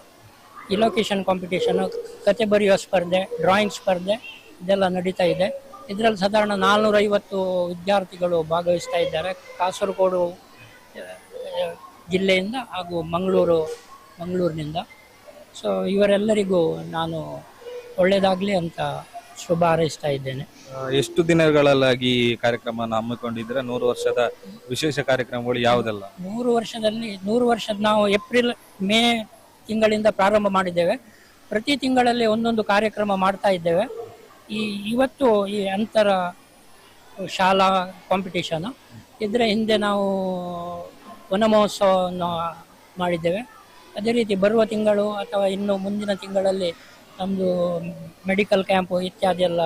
ಇಲೋಕೇಶನ್ ಕಾಂಪಿಟೇಷನು, ಕತೆ ಬರೆಯುವ ಸ್ಪರ್ಧೆ, ಡ್ರಾಯಿಂಗ್ ಸ್ಪರ್ಧೆ ಇದೆಲ್ಲ ನಡೀತಾ ಇದೆ. ಇದರಲ್ಲಿ ಸಾಧಾರಣ 450 ವಿದ್ಯಾರ್ಥಿಗಳು ಭಾಗವಹಿಸ್ತಾ ಇದ್ದಾರೆ. ಕಾಸರಗೋಡು ಜಿಲ್ಲೆಯಿಂದ ಹಾಗೂ ಮಂಗಳೂರಿನಿಂದ. ಸೊ ಇವರೆಲ್ಲರಿಗೂ ನಾನು ಒಳ್ಳೆಯದಾಗಲಿ ಅಂತ ಶುಭ ಹಾರೈಸ್ತಾ ಇದ್ದೇನೆ. ಎಷ್ಟು ದಿನಗಳಾಗಿ ಕಾರ್ಯಕ್ರಮವನ್ನು ಹಮ್ಮಿಕೊಂಡಿದ್ರೆ? 100 ವರ್ಷದ ವಿಶೇಷ ಕಾರ್ಯಕ್ರಮಗಳು ಯಾವುದೆಲ್ಲ? 100 ವರ್ಷದ ನಾವು ಮೇ ತಿಂಗಳಿಂದ ಪ್ರಾರಂಭ ಮಾಡಿದ್ದೇವೆ. ಪ್ರತಿ ತಿಂಗಳಲ್ಲಿ ಒಂದೊಂದು ಕಾರ್ಯಕ್ರಮ ಮಾಡ್ತಾ ಇದ್ದೇವೆ. ಇವತ್ತು ಈ ಅಂತರ ಶಾಲಾ ಕಾಂಪಿಟೇಷನ್, ಇದರ ಹಿಂದೆ ನಾವು ವನ ಮಹೋತ್ಸವವನ್ನು ಮಾಡಿದ್ದೇವೆ. ಅದೇ ರೀತಿ ಬರುವ ತಿಂಗಳು ಅಥವಾ ಇನ್ನು ಮುಂದಿನ ತಿಂಗಳಲ್ಲಿ ನಮ್ಮದು ಮೆಡಿಕಲ್ ಕ್ಯಾಂಪು ಇತ್ಯಾದಿ ಎಲ್ಲ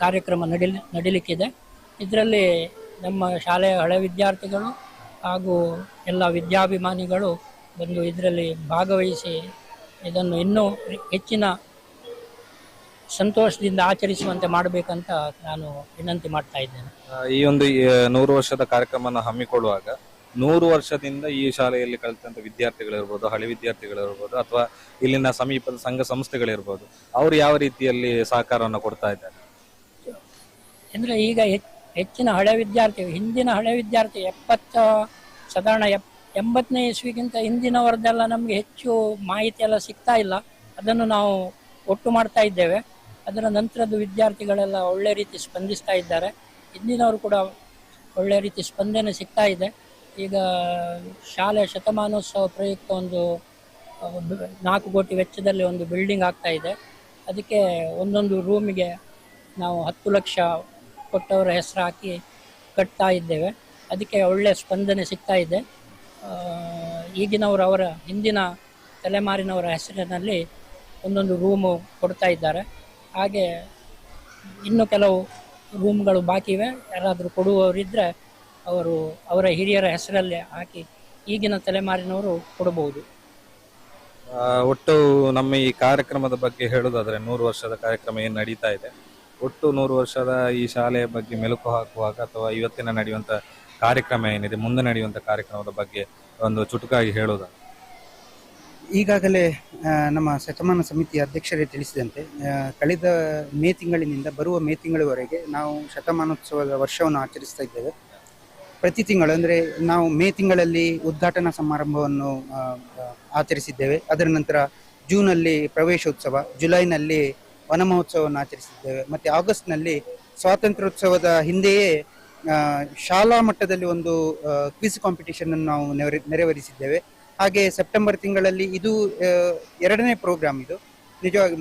ಕಾರ್ಯಕ್ರಮ ನಡೀಲಿಕ್ಕಿದೆ. ಇದರಲ್ಲಿ ನಮ್ಮ ಶಾಲೆಯ ಹಳೆ ವಿದ್ಯಾರ್ಥಿಗಳು ಹಾಗೂ ಎಲ್ಲ ವಿದ್ಯಾಭಿಮಾನಿಗಳು ಬಂದು ಇದರಲ್ಲಿ ಭಾಗವಹಿಸಿ ಇದನ್ನು ಇನ್ನೂ ಹೆಚ್ಚಿನ ಸಂತೋಷದಿಂದ ಆಚರಿಸುವಂತೆ ಮಾಡಬೇಕಂತ ನಾನು ವಿನಂತಿ ಮಾಡ್ತಾ ಇದ್ದೇನೆ. ಈ ಒಂದು 100 ವರ್ಷದ ಕಾರ್ಯಕ್ರಮವನ್ನು ಹಮ್ಮಿಕೊಳ್ಳುವಾಗ 100 ವರ್ಷದಿಂದ ಈ ಶಾಲೆಯಲ್ಲಿ ಕಲಿತಂತ ವಿದ್ಯಾರ್ಥಿಗಳಿರ್ಬೋದು, ಹಳೆ ವಿದ್ಯಾರ್ಥಿಗಳಿರ್ಬೋದು, ಅಥವಾ ಇಲ್ಲಿನ ಸಮೀಪದ ಸಂಘ ಸಂಸ್ಥೆಗಳಿರ್ಬೋದು, ಅವರು ಯಾವ ರೀತಿಯಲ್ಲಿ ಸಹಕಾರವನ್ನು ಕೊಡ್ತಾ ಇದ್ದಾರೆ? ಅಂದರೆ ಈಗ ಹೆಚ್ಚಿನ ಹಿಂದಿನ ಹಳೆ ವಿದ್ಯಾರ್ಥಿ ಸಾಧಾರಣ 80ನೇ ಇಸ್ವಿಗಿಂತ ಹಿಂದಿನವರದೆಲ್ಲ ನಮಗೆ ಹೆಚ್ಚು ಮಾಹಿತಿ ಎಲ್ಲ ಸಿಗ್ತಾ ಇಲ್ಲ. ಅದನ್ನು ನಾವು ಒಟ್ಟು ಮಾಡ್ತಾ ಇದ್ದೇವೆ. ಅದರ ನಂತರದ ವಿದ್ಯಾರ್ಥಿಗಳೆಲ್ಲ ಒಳ್ಳೆ ರೀತಿ ಸ್ಪಂದಿಸ್ತಾ ಇದ್ದಾರೆ. ಹಿಂದಿನವರು ಕೂಡ ಒಳ್ಳೆ ರೀತಿ ಸ್ಪಂದನೆ ಸಿಗ್ತಾ ಇದೆ. ಈಗ ಶಾಲೆಯ ಶತಮಾನೋತ್ಸವ ಪ್ರಯುಕ್ತ ಒಂದು 4 ಕೋಟಿ ವೆಚ್ಚದಲ್ಲಿ ಒಂದು ಬಿಲ್ಡಿಂಗ್ ಆಗ್ತಾ ಇದೆ. ಅದಕ್ಕೆ ಒಂದೊಂದು ರೂಮಿಗೆ ನಾವು 10 ಲಕ್ಷ ಕೊಟ್ಟವರ ಹೆಸರು ಹಾಕಿ ಕಟ್ತಾ ಇದ್ದೇವೆ. ಅದಕ್ಕೆ ಒಳ್ಳೆಯ ಸ್ಪಂದನೆ ಸಿಗ್ತಾ ಇದೆ. ಈಗಿನವರು ಅವರ ಹಿಂದಿನ ತಲೆಮಾರಿನವರ ಹೆಸರಿನಲ್ಲಿ ಒಂದೊಂದು ರೂಮು ಕೊಡ್ತಾ ಇದ್ದಾರೆ. ಹಾಗೆ ಇನ್ನು ಕೆಲವು ರೂಮ್ಗಳು ಬಾಕಿ ಇವೆ. ಯಾರಾದರೂ ಕೊಡುವವರಿದ್ದರೆ ಅವರ ಹಿರಿಯರ ಹೆಸರಲ್ಲೇ ಹಾಕಿ ಈಗಿನ ತಲೆಮಾರಿನವರು ಕೊಡಬಹುದು. ಒಟ್ಟು ನಮ್ಮ ಈ ಕಾರ್ಯಕ್ರಮದ ಬಗ್ಗೆ ಹೇಳೋದಾದ್ರೆ 100 ವರ್ಷದ ಕಾರ್ಯಕ್ರಮ ಏನು ನಡೀತಾ ಇದೆ, ಒಟ್ಟು 100 ವರ್ಷದ ಈ ಶಾಲೆಯ ಬಗ್ಗೆ ಮೆಲುಕು ಹಾಕುವಾಗ ಅಥವಾ ಇವತ್ತಿನ ನಡೆಯುವಂಥ ಕಾರ್ಯಕ್ರಮ ಏನಿದೆ, ಮುಂದೆ ನಡೆಯುವಂಥ ಕಾರ್ಯಕ್ರಮದ ಬಗ್ಗೆ ಒಂದು ಚುಟುಕಾಗಿ ಹೇಳೋದಾದ್ರೆ? ಈಗಾಗಲೇ ನಮ್ಮ ಶತಮಾನ ಸಮಿತಿಯ ಅಧ್ಯಕ್ಷರೇ ತಿಳಿಸಿದಂತೆ ಕಳೆದ ಮೇ ತಿಂಗಳಿನಿಂದ ಬರುವ ಮೇ ತಿಂಗಳವರೆಗೆ ನಾವು ಶತಮಾನೋತ್ಸವದ ವರ್ಷವನ್ನು ಆಚರಿಸ್ತಾ ಇದ್ದೇವೆ. ಪ್ರತಿ ತಿಂಗಳು ಅಂದರೆ ನಾವು ಮೇ ತಿಂಗಳಲ್ಲಿ ಉದ್ಘಾಟನಾ ಸಮಾರಂಭವನ್ನು ಆಚರಿಸಿದ್ದೇವೆ. ಅದರ ನಂತರ ಜೂನಲ್ಲಿ ಪ್ರವೇಶೋತ್ಸವ, ಜುಲೈನಲ್ಲಿ ವನ ಮಹೋತ್ಸವವನ್ನು ಆಚರಿಸಿದ್ದೇವೆ. ಮತ್ತು ಆಗಸ್ಟ್ನಲ್ಲಿ ಸ್ವಾತಂತ್ರ್ಯೋತ್ಸವದ ಹಿಂದೆಯೇ ಶಾಲಾ ಮಟ್ಟದಲ್ಲಿ ಒಂದು ಕ್ವಿಜ್ ಕಾಂಪಿಟೇಷನ್ ಅನ್ನು ನಾವು ನೆರವೇರಿಸಿದ್ದೇವೆ. ಹಾಗೆ ಸೆಪ್ಟೆಂಬರ್ ತಿಂಗಳಲ್ಲಿ ಇದು 2ನೇ ಪ್ರೋಗ್ರಾಮ್. ಇದು ನಿಜವಾಗಿ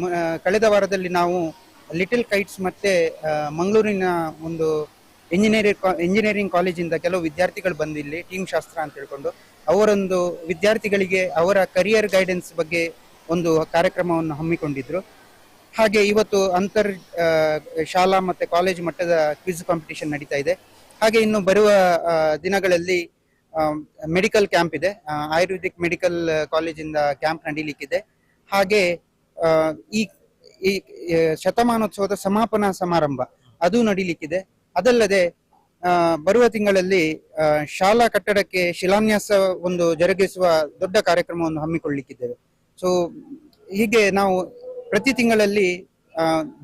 ಕಳೆದ ವಾರದಲ್ಲಿ ನಾವು ಲಿಟಲ್ ಕೈಟ್ಸ್ ಮತ್ತೆ ಮಂಗಳೂರಿನ ಒಂದು ಇಂಜಿನಿಯರಿಂಗ್ ಕಾಲೇಜಿಂದ ಕೆಲವು ವಿದ್ಯಾರ್ಥಿಗಳು ಬಂದು ಇಲ್ಲಿ ಟೀಮ್ ಶಾಸ್ತ್ರ ಅಂತ ಹೇಳ್ಕೊಂಡು ಅವರೊಂದು ವಿದ್ಯಾರ್ಥಿಗಳಿಗೆ ಅವರ ಕರಿಯರ್ ಗೈಡೆನ್ಸ್ ಬಗ್ಗೆ ಒಂದು ಕಾರ್ಯಕ್ರಮವನ್ನು ಹಮ್ಮಿಕೊಂಡಿದ್ರು. ಹಾಗೆ ಇವತ್ತು ಶಾಲಾ ಮತ್ತೆ ಕಾಲೇಜ್ ಮಟ್ಟದ ಕ್ವಿಜ್ ಕಾಂಪಿಟೇಷನ್ ನಡೀತಾ ಇದೆ. ಹಾಗೆ ಇನ್ನು ಬರುವ ದಿನಗಳಲ್ಲಿ ಮೆಡಿಕಲ್ ಕ್ಯಾಂಪ್ ಇದೆ, ಆಯುರ್ವೇದಿಕ್ ಮೆಡಿಕಲ್ ಕಾಲೇಜಿಂದ ಕ್ಯಾಂಪ್ ನಡೀಲಿಕ್ಕಿದೆ. ಹಾಗೆ ಈ ಶತಮಾನೋತ್ಸವದ ಸಮಾಪನಾ ಸಮಾರಂಭ ಅದು ನಡೀಲಿಕ್ಕಿದೆ. ಅದಲ್ಲದೆ ಬರುವ ತಿಂಗಳಲ್ಲಿ ಶಾಲಾ ಕಟ್ಟಡಕ್ಕೆ ಶಿಲಾನ್ಯಾಸ ಒಂದು ಜರುಗಿಸುವ ದೊಡ್ಡ ಕಾರ್ಯಕ್ರಮವನ್ನು ಹಮ್ಮಿಕೊಳ್ಳಲಿಕ್ಕಿದ್ದೇವೆ. ಸೊ ಹೀಗೆ ನಾವು ಪ್ರತಿ ತಿಂಗಳಲ್ಲಿ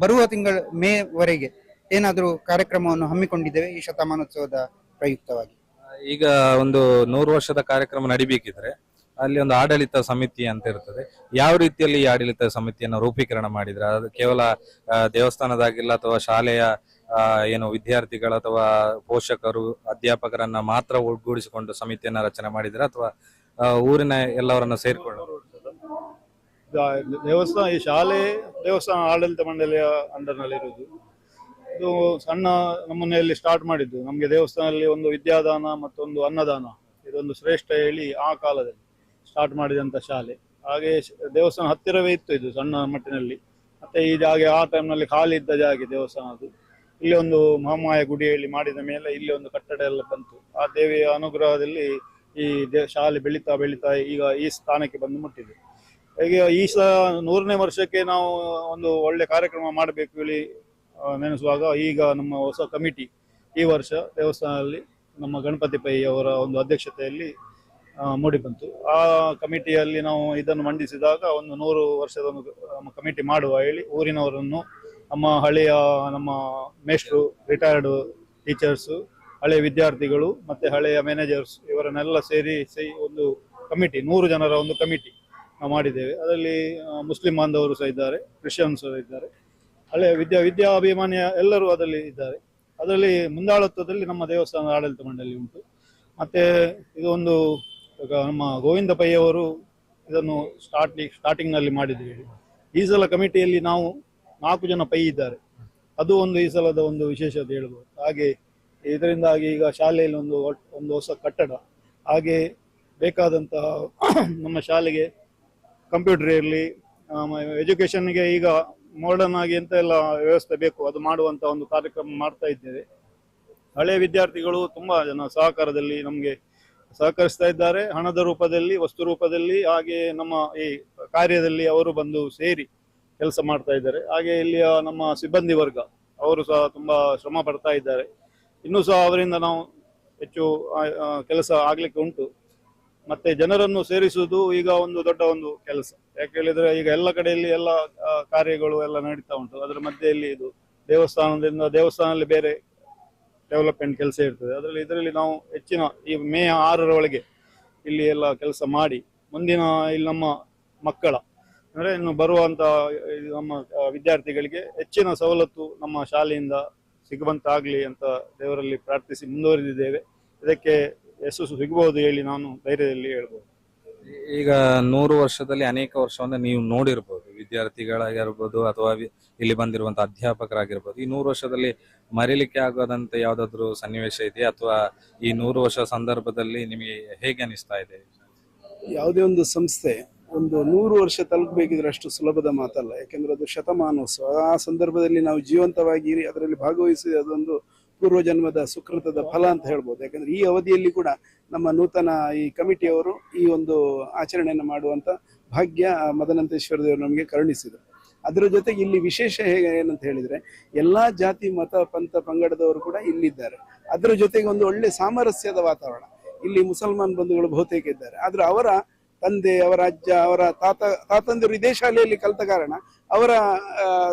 ಬರುವ ತಿಂಗಳ ಮೇವರೆಗೆ ಏನಾದರೂ ಕಾರ್ಯಕ್ರಮವನ್ನು ಹಮ್ಮಿಕೊಂಡಿದ್ದೇವೆ ಈ ಶತಮಾನೋತ್ಸವದ ಪ್ರಯುಕ್ತವಾಗಿ. ಈಗ ಒಂದು 100 ವರ್ಷದ ಕಾರ್ಯಕ್ರಮ ನಡಿಬೇಕಿದ್ರೆ ಅಲ್ಲಿ ಒಂದು ಆಡಳಿತ ಸಮಿತಿ ಅಂತ ಇರ್ತದೆ. ಯಾವ ರೀತಿಯಲ್ಲಿ ಈ ಆಡಳಿತ ಸಮಿತಿಯನ್ನು ರೂಪೀಕರಣ ಮಾಡಿದ್ರೆ? ಅದು ಕೇವಲ ದೇವಸ್ಥಾನದಾಗಿಲ್ಲ ಅಥವಾ ಶಾಲೆಯ ಏನು ವಿದ್ಯಾರ್ಥಿಗಳು ಅಥವಾ ಪೋಷಕರು ಅಧ್ಯಾಪಕರನ್ನ ಮಾತ್ರ ಒಗ್ಗೂಡಿಸಿಕೊಂಡು ಸಮಿತಿಯನ್ನ ರಚನೆ ಮಾಡಿದ್ರೆ ಅಥವಾ ಊರಿನ ಎಲ್ಲವರನ್ನ ಸೇರಿಕೊಂಡು? ದೇವಸ್ಥಾನ ಈ ಶಾಲೆ ದೇವಸ್ಥಾನ ಆಡಳಿತ ಮಂಡಳಿಯ ಅಂಡರ್ನಲ್ಲಿ ಇರುವುದು. ಇದು ಸಣ್ಣ ನಮ್ಮನೆಯಲ್ಲಿ ಸ್ಟಾರ್ಟ್ ಮಾಡಿದ್ದು. ನಮಗೆ ದೇವಸ್ಥಾನದಲ್ಲಿ ಒಂದು ವಿದ್ಯಾದಾನ ಮತ್ತೊಂದು ಅನ್ನದಾನ ಇದೊಂದು ಶ್ರೇಷ್ಠ ಹೇಳಿ ಆ ಕಾಲದಲ್ಲಿ ಸ್ಟಾರ್ಟ್ ಮಾಡಿದಂಥ ಶಾಲೆ. ಹಾಗೆ ದೇವಸ್ಥಾನ ಹತ್ತಿರವೇ ಇತ್ತು ಇದು ಸಣ್ಣ ಮಟ್ಟಿನಲ್ಲಿ. ಮತ್ತೆ ಈ ಜಾಗ ಆ ಟೈಮ್ನಲ್ಲಿ ಖಾಲಿ ಇದ್ದ ಜಾಗ ದೇವಸ್ಥಾನದ್ದು. ಇಲ್ಲಿ ಒಂದು ಮಹಾಮಾಯ ಗುಡಿಯಲ್ಲಿ ಮಾಡಿದ ಮೇಲೆ ಇಲ್ಲಿ ಒಂದು ಕಟ್ಟಡ ಎಲ್ಲ ಬಂತು. ಆ ದೇವಿಯ ಅನುಗ್ರಹದಲ್ಲಿ ಈ ಶಾಲೆ ಬೆಳೀತಾ ಬೆಳೀತಾ ಈಗ ಈ ಸ್ಥಾನಕ್ಕೆ ಬಂದು ಮುಟ್ಟಿದೆ. ಹೀಗೆ ಈ 100ನೇ ವರ್ಷಕ್ಕೆ ನಾವು ಒಂದು ಒಳ್ಳೆ ಕಾರ್ಯಕ್ರಮ ಮಾಡಬೇಕು ಹೇಳಿ ನೆನೆಸುವಾಗ ಈಗ ನಮ್ಮ ಹೊಸ ಕಮಿಟಿ ಈ ವರ್ಷ ದೇವಸ್ಥಾನದಲ್ಲಿ ನಮ್ಮ ಗಣಪತಿ ಪೈ ಅವರ ಒಂದು ಅಧ್ಯಕ್ಷತೆಯಲ್ಲಿ ಮೂಡಿ ಬಂತು. ಆ ಕಮಿಟಿಯಲ್ಲಿ ನಾವು ಇದನ್ನು ಮಂಡಿಸಿದಾಗ ಒಂದು 100 ವರ್ಷದ ಒಂದು ನಮ್ಮ ಕಮಿಟಿ ಮಾಡುವ ಹೇಳಿ ಊರಿನವರನ್ನು ನಮ್ಮ ಹಳೆಯ ನಮ್ಮ ಮೇಷ್ಟ್ರು, ರಿಟೈರ್ಡ್ ಟೀಚರ್ಸು, ಹಳೆಯ ವಿದ್ಯಾರ್ಥಿಗಳು ಮತ್ತೆ ಹಳೆಯ ಮ್ಯಾನೇಜರ್ಸ್ ಇವರನ್ನೆಲ್ಲ ಸೇರಿ ಒಂದು ಕಮಿಟಿ 100 ಜನರ ಒಂದು ಕಮಿಟಿ ನಾವು ಮಾಡಿದ್ದೇವೆ. ಅದರಲ್ಲಿ ಮುಸ್ಲಿಂ ಬಾಂಧವರು ಸಹ ಇದ್ದಾರೆ, ಕ್ರಿಶ್ಚಿಯನ್ಸ್ ಇದ್ದಾರೆ, ಹಳೆಯ ವಿದ್ಯಾಭಿಮಾನಿಯ ಎಲ್ಲರೂ ಅದರಲ್ಲಿ ಇದ್ದಾರೆ. ಅದರಲ್ಲಿ ಮುಂದಾಳತ್ವದಲ್ಲಿ ನಮ್ಮ ದೇವಸ್ಥಾನದ ಆಡಳಿತ ಮಂಡಳಿ ಉಂಟು. ಮತ್ತೆ ಇದು ಒಂದು ನಮ್ಮ ಗೋವಿಂದ ಪೈ ಅವರು ಇದನ್ನು ಸ್ಟಾರ್ಟಿಂಗ್ನಲ್ಲಿ ಮಾಡಿದ್ದೇವೆ. ಈ ಸಲ ಕಮಿಟಿಯಲ್ಲಿ ನಾವು 4 ಜನ ಪೈ ಇದ್ದಾರೆ. ಅದು ಒಂದು ಈ ಸಲದ ಒಂದು ವಿಶೇಷತೆ ಹೇಳ್ಬೋದು. ಹಾಗೆ ಇದರಿಂದಾಗಿ ಈಗ ಶಾಲೆಯಲ್ಲಿ ಒಂದು ಹೊಸ ಕಟ್ಟಡ, ಹಾಗೆ ಬೇಕಾದಂತಹ ನಮ್ಮ ಶಾಲೆಗೆ ಕಂಪ್ಯೂಟರ್ ಇರಲಿ, ಎಜುಕೇಷನ್ಗೆ ಈಗ ಮಾಡರ್ನ್ ಆಗಿ ಎಂತ ಎಲ್ಲ ವ್ಯವಸ್ಥೆ ಬೇಕು ಅದು ಮಾಡುವಂತ ಒಂದು ಕಾರ್ಯಕ್ರಮ ಮಾಡ್ತಾ ಇದ್ದೇವೆ. ಹಳೆಯ ವಿದ್ಯಾರ್ಥಿಗಳು ತುಂಬಾ ಜನ ಸಹಕಾರದಲ್ಲಿ ನಮಗೆ ಸಹಕರಿಸ್ತಾ ಇದ್ದಾರೆ, ಹಣದ ರೂಪದಲ್ಲಿ, ವಸ್ತು ರೂಪದಲ್ಲಿ. ಹಾಗೆ ನಮ್ಮ ಈ ಕಾರ್ಯದಲ್ಲಿ ಅವರು ಬಂದು ಸೇರಿ ಕೆಲಸ ಮಾಡ್ತಾ ಇದ್ದಾರೆ. ಹಾಗೆ ಇಲ್ಲಿಯ ನಮ್ಮ ಸಿಬ್ಬಂದಿ ವರ್ಗ ಅವರು ಸಹ ತುಂಬಾ ಶ್ರಮ ಪಡ್ತಾ ಇದ್ದಾರೆ. ಇನ್ನೂ ಸಹ ಅವರಿಂದ ನಾವು ಹೆಚ್ಚು ಕೆಲಸ ಆಗ್ಲಿಕ್ಕೆ ಉಂಟು. ಮತ್ತೆ ಜನರನ್ನು ಸೇರಿಸುವುದು ಈಗ ಒಂದು ದೊಡ್ಡ ಒಂದು ಕೆಲಸ. ಯಾಕೆ ಹೇಳಿದ್ರೆ ಈಗ ಎಲ್ಲ ಕಡೆಯಲ್ಲಿ ಎಲ್ಲ ಕಾರ್ಯಗಳು ಎಲ್ಲ ನಡೀತಾ ಉಂಟು. ಅದರ ಮಧ್ಯೆಯಲ್ಲಿ ಇದು ದೇವಸ್ಥಾನದಲ್ಲಿ ಬೇರೆ ಡೆವಲಪ್ಮೆಂಟ್ ಕೆಲಸ ಇರ್ತದೆ. ಇದರಲ್ಲಿ ನಾವು ಹೆಚ್ಚಿನ ಈ ಮೇ 6ರ ಒಳಗೆ ಇಲ್ಲಿ ಎಲ್ಲ ಕೆಲಸ ಮಾಡಿ ಮುಂದಿನ ಇಲ್ಲಿ ನಮ್ಮ ಮಕ್ಕಳ ಅಂದ್ರೆ ಇನ್ನು ಬರುವಂತ ನಮ್ಮ ವಿದ್ಯಾರ್ಥಿಗಳಿಗೆ ಹೆಚ್ಚಿನ ಸವಲತ್ತು ನಮ್ಮ ಶಾಲೆಯಿಂದ ಸಿಗುವಂತಾಗ್ಲಿ ಅಂತ ದೇವರಲ್ಲಿ ಪ್ರಾರ್ಥಿಸಿ ಮುಂದುವರಿದಿದ್ದೇವೆ. ಇದಕ್ಕೆ ಯಶಸ್ಸು ಸಿಗಬಹುದು ಹೇಳಿ ನಾನು ಧೈರ್ಯದಲ್ಲಿ ಹೇಳ್ಬೋದು. ಈಗ 100 ವರ್ಷದಲ್ಲಿ ಅನೇಕ ವರ್ಷವನ್ನು ನೀವು ನೋಡಿರ್ಬೋದು, ವಿದ್ಯಾರ್ಥಿಗಳಾಗಿರ್ಬೋದು ಅಥವಾ ಇಲ್ಲಿ ಬಂದಿರುವಂತ ಅಧ್ಯಾಪಕರಾಗಿರ್ಬೋದು. ಈ 100 ವರ್ಷದಲ್ಲಿ ಮರೀಲಿಕ್ಕೆ ಆಗೋದಂತ ಯಾವ್ದಾದ್ರು ಸನ್ನಿವೇಶ ಇದೆಯಾ ಅಥವಾ ಈ 100 ವರ್ಷ ಸಂದರ್ಭದಲ್ಲಿ ನಿಮಗೆ ಹೇಗೆ ಅನಿಸ್ತಾ ಇದೆ? ಯಾವುದೇ ಒಂದು ಸಂಸ್ಥೆ ಒಂದು 100 ವರ್ಷ ತಲುಪಬೇಕಿದ್ರೆ ಅಷ್ಟು ಸುಲಭದ ಮಾತಲ್ಲ. ಯಾಕೆಂದ್ರೆ ಅದು ಶತಮಾನೋತ್ಸವ. ಆ ಸಂದರ್ಭದಲ್ಲಿ ನಾವು ಜೀವಂತವಾಗಿ ಅದರಲ್ಲಿ ಭಾಗವಹಿಸಿ ಅದೊಂದು ಪೂರ್ವಜನ್ಮದ ಸುಕೃತದ ಫಲ ಅಂತ ಹೇಳ್ಬೋದು. ಯಾಕಂದ್ರೆ ಈ ಅವಧಿಯಲ್ಲಿ ಕೂಡ ನಮ್ಮ ನೂತನ ಈ ಕಮಿಟಿಯವರು ಈ ಒಂದು ಆಚರಣೆಯನ್ನು ಮಾಡುವಂತ ಭಾಗ್ಯ ಮದನಂತೇಶ್ವರ ದೇವರು ನಮಗೆ ಕರುಣಿಸಿದರು. ಅದರ ಜೊತೆಗೆ ಇಲ್ಲಿ ವಿಶೇಷ ಹೇಗೆ ಏನಂತ ಹೇಳಿದ್ರೆ ಎಲ್ಲಾ ಜಾತಿ ಮತ ಪಂಥ ಪಂಗಡದವರು ಕೂಡ ಇಲ್ಲಿದ್ದಾರೆ. ಅದರ ಜೊತೆಗೆ ಒಂದು ಒಳ್ಳೆ ಸಾಮರಸ್ಯದ ವಾತಾವರಣ. ಇಲ್ಲಿ ಮುಸಲ್ಮಾನ್ ಬಂಧುಗಳು ಬಹುತೇಕ ಇದ್ದಾರೆ. ಆದ್ರೆ ಅವರ ತಂದೆ, ಅವರ ಅಜ್ಜ, ಅವರ ತಾತಂದಿರು ಇದೇ ಶಾಲೆಯಲ್ಲಿ ಕಲಿತ ಕಾರಣ ಅವರ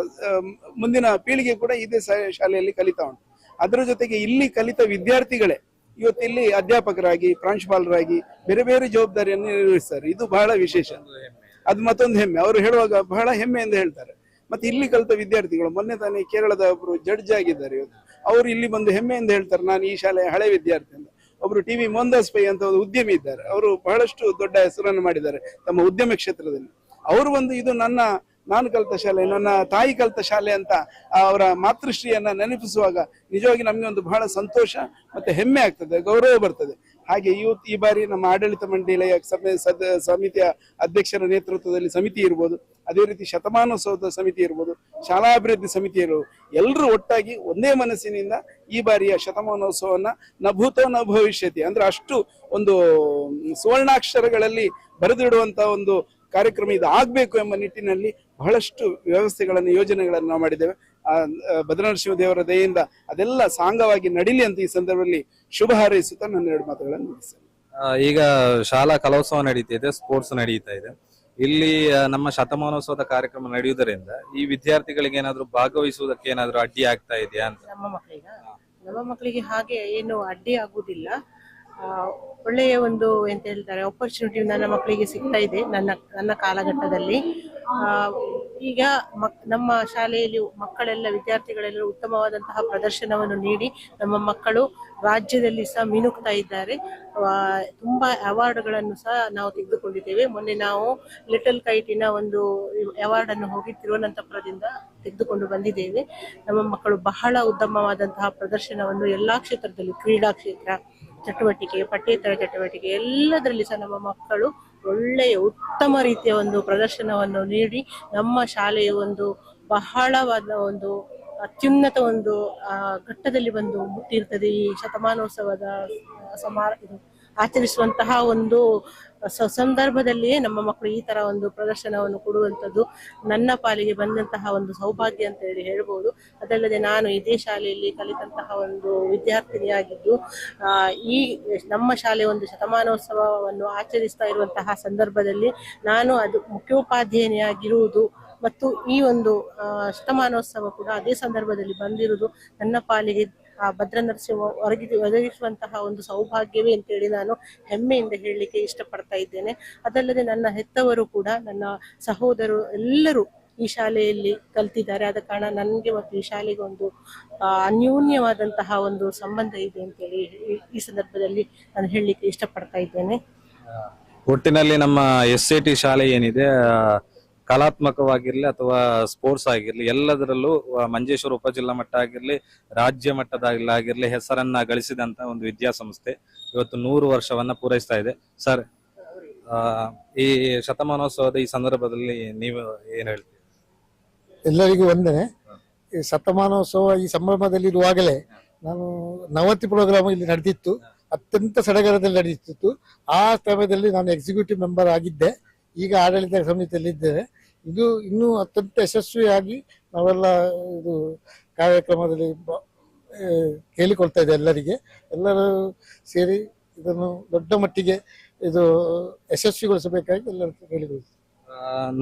ಮುಂದಿನ ಪೀಳಿಗೆ ಕೂಡ ಇದೇ ಶಾಲೆಯಲ್ಲಿ ಕಲಿತಾ ಉಂಟು. ಅದರ ಜೊತೆಗೆ ಇಲ್ಲಿ ಕಲಿತ ವಿದ್ಯಾರ್ಥಿಗಳೇ ಇವತ್ತು ಇಲ್ಲಿ ಅಧ್ಯಾಪಕರಾಗಿ, ಪ್ರಾಂಶುಪಾಲರಾಗಿ ಬೇರೆ ಬೇರೆ ಜವಾಬ್ದಾರಿಯನ್ನು ನಿರ್ವಹಿಸ್ತಾರೆ. ಇದು ಬಹಳ ವಿಶೇಷ. ಅದು ಮತ್ತೊಂದು ಹೆಮ್ಮೆ. ಅವರು ಹೇಳುವಾಗ ಬಹಳ ಹೆಮ್ಮೆಯಿಂದ ಹೇಳ್ತಾರೆ. ಮತ್ತೆ ಇಲ್ಲಿ ಕಲಿತ ವಿದ್ಯಾರ್ಥಿಗಳು ಮೊನ್ನೆ ತಾನೇ ಕೇರಳದ ಒಬ್ಬರು ಜಡ್ಜ್ ಆಗಿದ್ದಾರೆ. ಇವತ್ತು ಅವರು ಇಲ್ಲಿ ಬಂದು ಹೆಮ್ಮೆಯಿಂದ ಹೇಳ್ತಾರೆ, ನಾನು ಈ ಶಾಲೆಯ ಹಳೆ ವಿದ್ಯಾರ್ಥಿ ಅಂತ. ಒಬ್ರು ಟಿ ವಿ ಮೋಹನ್ದಾಸ್ ಪೈ ಅಂತ ಒಂದು ಉದ್ಯಮಿ ಇದ್ದಾರೆ, ಅವರು ಬಹಳಷ್ಟು ದೊಡ್ಡ ಹೆಸರನ್ನು ಮಾಡಿದ್ದಾರೆ ತಮ್ಮ ಉದ್ಯಮ ಕ್ಷೇತ್ರದಲ್ಲಿ. ಅವರು ಒಂದು ಇದು ನಾನು ಕಲಿತ ಶಾಲೆ, ನನ್ನ ತಾಯಿ ಕಲಿತ ಶಾಲೆ ಅಂತ ಅವರ ಮಾತೃಶ್ರೀಯನ್ನ ನೆನಪಿಸುವಾಗ ನಿಜವಾಗಿ ನಮಗೆ ಒಂದು ಬಹಳ ಸಂತೋಷ ಮತ್ತೆ ಹೆಮ್ಮೆ ಆಗ್ತದೆ, ಗೌರವ ಬರ್ತದೆ. ಹಾಗೆ ಈ ಬಾರಿ ನಮ್ಮ ಆಡಳಿತ ಮಂಡಳಿಯ ಸಮಿತಿಯ ಅಧ್ಯಕ್ಷರ ನೇತೃತ್ವದಲ್ಲಿ ಸಮಿತಿ ಇರ್ಬೋದು, ಅದೇ ರೀತಿ ಶತಮಾನೋತ್ಸವದ ಸಮಿತಿ ಇರ್ಬೋದು, ಶಾಲಾಭಿವೃದ್ಧಿ ಸಮಿತಿ ಇರ್ಬೋದು, ಎಲ್ಲರೂ ಒಟ್ಟಾಗಿ ಒಂದೇ ಮನಸ್ಸಿನಿಂದ ಈ ಬಾರಿಯ ಶತಮಾನೋತ್ಸವನ್ನ ನ ಭೂತೋ ನ ಭವಿಷ್ಯತಿ ಅಂದ್ರೆ ಅಷ್ಟು ಒಂದು ಸುವರ್ಣಾಕ್ಷರಗಳಲ್ಲಿ ಬರೆದಿಡುವಂತ ಒಂದು ಕಾರ್ಯಕ್ರಮ ಇದು ಆಗ್ಬೇಕು ಎಂಬ ನಿಟ್ಟಿನಲ್ಲಿ ಬಹಳಷ್ಟು ವ್ಯವಸ್ಥೆಗಳನ್ನು ಯೋಜನೆಗಳನ್ನು ನಾವು ಮಾಡಿದ್ದೇವೆ. ಭದ್ರನರಸಿಂಹ ದೇವರ ದಯೆಯಿಂದ ಅದೆಲ್ಲ ಸಾಂಗವಾಗಿ ನಡೀಲಿ ಅಂತ ಈ ಸಂದರ್ಭದಲ್ಲಿ ಶುಭ ಹಾರೈಸುತ್ತಾ ನನ್ನ 2 ಮಾತುಗಳನ್ನು ಮುಗಿಸ್ತೇನೆ. ಈಗ ಶಾಲಾ ಕಲೋತ್ಸವ ನಡೀತಾ ಇದೆ, ಸ್ಪೋರ್ಟ್ಸ್ ನಡೀತಾ ಇದೆ. ಇಲ್ಲಿ ನಮ್ಮ ಶತಮಾನೋತ್ಸವದ ಕಾರ್ಯಕ್ರಮ ನಡೆಯುವುದರಿಂದ ಈ ವಿದ್ಯಾರ್ಥಿಗಳಿಗೆ ಏನಾದ್ರು ಭಾಗವಹಿಸುವುದಕ್ಕೆ ಏನಾದ್ರು ಅಡ್ಡಿ ಆಗ್ತಾ ಇದೆಯಾ ಅಂತ? ನಮ್ಮ ಮಕ್ಕಳಿಗೆ ಹಾಗೆ ಏನು ಅಡ್ಡಿ ಆಗುವುದಿಲ್ಲ. ಒಳ್ಳೆಯ ಒಂದು ಎಂತ ಹೇಳ್ತಾರೆ ಆಪರ್ಚುನಿಟಿ ನನ್ನ ಮಕ್ಕಳಿಗೆ ಸಿಗ್ತಾ ಇದೆ ನನ್ನ ಕಾಲಘಟ್ಟದಲ್ಲಿ. ಈಗ ನಮ್ಮ ಶಾಲೆಯಲ್ಲಿ ಮಕ್ಕಳೆಲ್ಲ ವಿದ್ಯಾರ್ಥಿಗಳೆಲ್ಲ ಉತ್ತಮವಾದಂತಹ ಪ್ರದರ್ಶನವನ್ನು ನೀಡಿ ನಮ್ಮ ಮಕ್ಕಳು ರಾಜ್ಯದಲ್ಲಿ ಸಹ ಮಿನುಕ್ತಾ ಇದ್ದಾರೆ. ತುಂಬಾ ಅವಾರ್ಡ್ಗಳನ್ನು ಸಹ ನಾವು ತೆಗೆದುಕೊಂಡಿದ್ದೇವೆ. ಮೊನ್ನೆ ನಾವು ಲಿಟಲ್ ಕೈಟಿನ ಒಂದು ಅವಾರ್ಡ್ ಅನ್ನು ಹೋಗಿ ತಿರುವನಂತಪುರದಿಂದ ತೆಗೆದುಕೊಂಡು ಬಂದಿದ್ದೇವೆ. ನಮ್ಮ ಮಕ್ಕಳು ಬಹಳ ಉತ್ತಮವಾದಂತಹ ಪ್ರದರ್ಶನವನ್ನು ಎಲ್ಲಾ ಕ್ಷೇತ್ರದಲ್ಲಿ, ಕ್ರೀಡಾ ಕ್ಷೇತ್ರ, ಚಟುವಟಿಕೆ, ಪಠ್ಯೇತರ ಚಟುವಟಿಕೆ ಎಲ್ಲದರಲ್ಲಿ ಸಹ ನಮ್ಮ ಮಕ್ಕಳು ಒಳ್ಳೆಯ ಉತ್ತಮ ರೀತಿಯ ಒಂದು ಪ್ರದರ್ಶನವನ್ನು ನೀಡಿ ನಮ್ಮ ಶಾಲೆಯ ಒಂದು ಬಹಳವಾದ ಒಂದು ಅತ್ಯುನ್ನತ ಒಂದು ಘಟ್ಟದಲ್ಲಿ ಬಂದು ಮುಟ್ಟಿರ್ತದೆ. ಈ ಶತಮಾನೋತ್ಸವದ ಆಚರಿಸುವಂತಹ ಒಂದು ಸಂದರ್ಭದಲ್ಲಿಯೇ ನಮ್ಮ ಮಕ್ಕಳು ಈ ತರ ಒಂದು ಪ್ರದರ್ಶನವನ್ನು ಕೊಡುವಂಥದ್ದು ನನ್ನ ಪಾಲಿಗೆ ಬಂದಂತಹ ಒಂದು ಸೌಭಾಗ್ಯ ಅಂತ ಹೇಳ್ಬೋದು. ಅದಲ್ಲದೆ ನಾನು ಇದೇ ಶಾಲೆಯಲ್ಲಿ ಕಲಿತಂತಹ ಒಂದು ವಿದ್ಯಾರ್ಥಿನಿಯಾಗಿದ್ದು ಈ ನಮ್ಮ ಶಾಲೆ ಒಂದು ಶತಮಾನೋತ್ಸವವನ್ನು ಆಚರಿಸ್ತಾ ಇರುವಂತಹ ಸಂದರ್ಭದಲ್ಲಿ ನಾನು ಅದು ಮುಖ್ಯೋಪಾಧ್ಯಾಯನಿಯಾಗಿರುವುದು ಮತ್ತು ಈ ಒಂದು ಶತಮಾನೋತ್ಸವ ಕೂಡ ಅದೇ ಸಂದರ್ಭದಲ್ಲಿ ಬಂದಿರುವುದು ನನ್ನ ಪಾಲಿಗೆ ಭದ್ರನರಸಿಂಹ ಒದಗಿಸುವಂತಹ ಒಂದು ಸೌಭಾಗ್ಯವೇ ಅಂತೇಳಿ ನಾನು ಹೆಮ್ಮೆಯಿಂದ ಹೇಳಲಿಕ್ಕೆ ಇಷ್ಟಪಡ್ತಾ ಇದ್ದೇನೆ. ಅದಲ್ಲದೆ ನನ್ನ ಹೆತ್ತವರು ಕೂಡ, ನನ್ನ ಸಹೋದರರು ಎಲ್ಲರೂ ಈ ಶಾಲೆಯಲ್ಲಿ ಕಲ್ತಿದ್ದಾರೆ. ಆದ ಕಾರಣ ನನಗೆ ಮತ್ತು ಈ ಶಾಲೆಗೆ ಒಂದು ಅನ್ಯೋನ್ಯವಾದಂತಹ ಒಂದು ಸಂಬಂಧ ಇದೆ ಅಂತೇಳಿ ಈ ಸಂದರ್ಭದಲ್ಲಿ ನಾನು ಹೇಳಲಿಕ್ಕೆ ಇಷ್ಟಪಡ್ತಾ ಇದ್ದೇನೆ. ಒಟ್ಟಿನಲ್ಲಿ ನಮ್ಮ SAT ಶಾಲೆ ಏನಿದೆ, ಕಲಾತ್ಮಕವಾಗಿರ್ಲಿ ಅಥವಾ ಸ್ಪೋರ್ಟ್ಸ್ ಆಗಿರ್ಲಿ, ಎಲ್ಲದರಲ್ಲೂ ಮಂಜೇಶ್ವರ ಉಪಜಿಲ್ಲಾ ಮಟ್ಟ ಆಗಿರ್ಲಿ, ರಾಜ್ಯ ಮಟ್ಟದಾಗಿರ್ಲಿ ಹೆಸರನ್ನ ಗಳಿಸಿದಂತ ಒಂದು ವಿದ್ಯಾಸಂಸ್ಥೆ ಇವತ್ತು 100 ವರ್ಷವನ್ನ ಪೂರೈಸ್ತಾ ಇದೆ. ಸರ್, ಈ ಶತಮಾನೋತ್ಸವದ ಈ ಸಂದರ್ಭದಲ್ಲಿ ನೀವು ಏನ್ ಹೇಳ್ತೀರಿ? ಎಲ್ಲರಿಗೂ ವಂದನೆ. ಈ ಶತಮಾನೋತ್ಸವ ಈ ಸಂಭ್ರಮದಲ್ಲಿ ಇರುವಾಗಲೇ ನಾನು ನವತಿ ಪ್ರೋಗ್ರಾಮ್ ಇಲ್ಲಿ ನಡೆದಿತ್ತು, ಅತ್ಯಂತ ಸಡಗರದಲ್ಲಿ ನಡೆಯುತ್ತಿತ್ತು. ಆ ಸಮಯದಲ್ಲಿ ನಾನು ಎಕ್ಸಿಕ್ಯೂಟಿವ್ ಮೆಂಬರ್ ಆಗಿದ್ದೆ, ಈಗ ಆಡಳಿತ ಸಮಿತಿಯಲ್ಲಿ ಇದ್ದೇನೆ. ಇದು ಇನ್ನೂ ಅತ್ಯಂತ ಯಶಸ್ವಿಯಾಗಿ ನಾವೆಲ್ಲ ಇದು ಕಾರ್ಯಕ್ರಮದಲ್ಲಿ ಕೇಳಿಕೊಳ್ತಾ ಇದೆ ಎಲ್ಲರಿಗೆ. ಎಲ್ಲರೂ ಸೇರಿ ಇದನ್ನು ದೊಡ್ಡ ಮಟ್ಟಿಗೆ ಇದು ಯಶಸ್ವಿಗೊಳಿಸಬೇಕಾಗಿ ಎಲ್ಲರೂ ಕೇಳಿಕೊಳ್ತೀವಿ.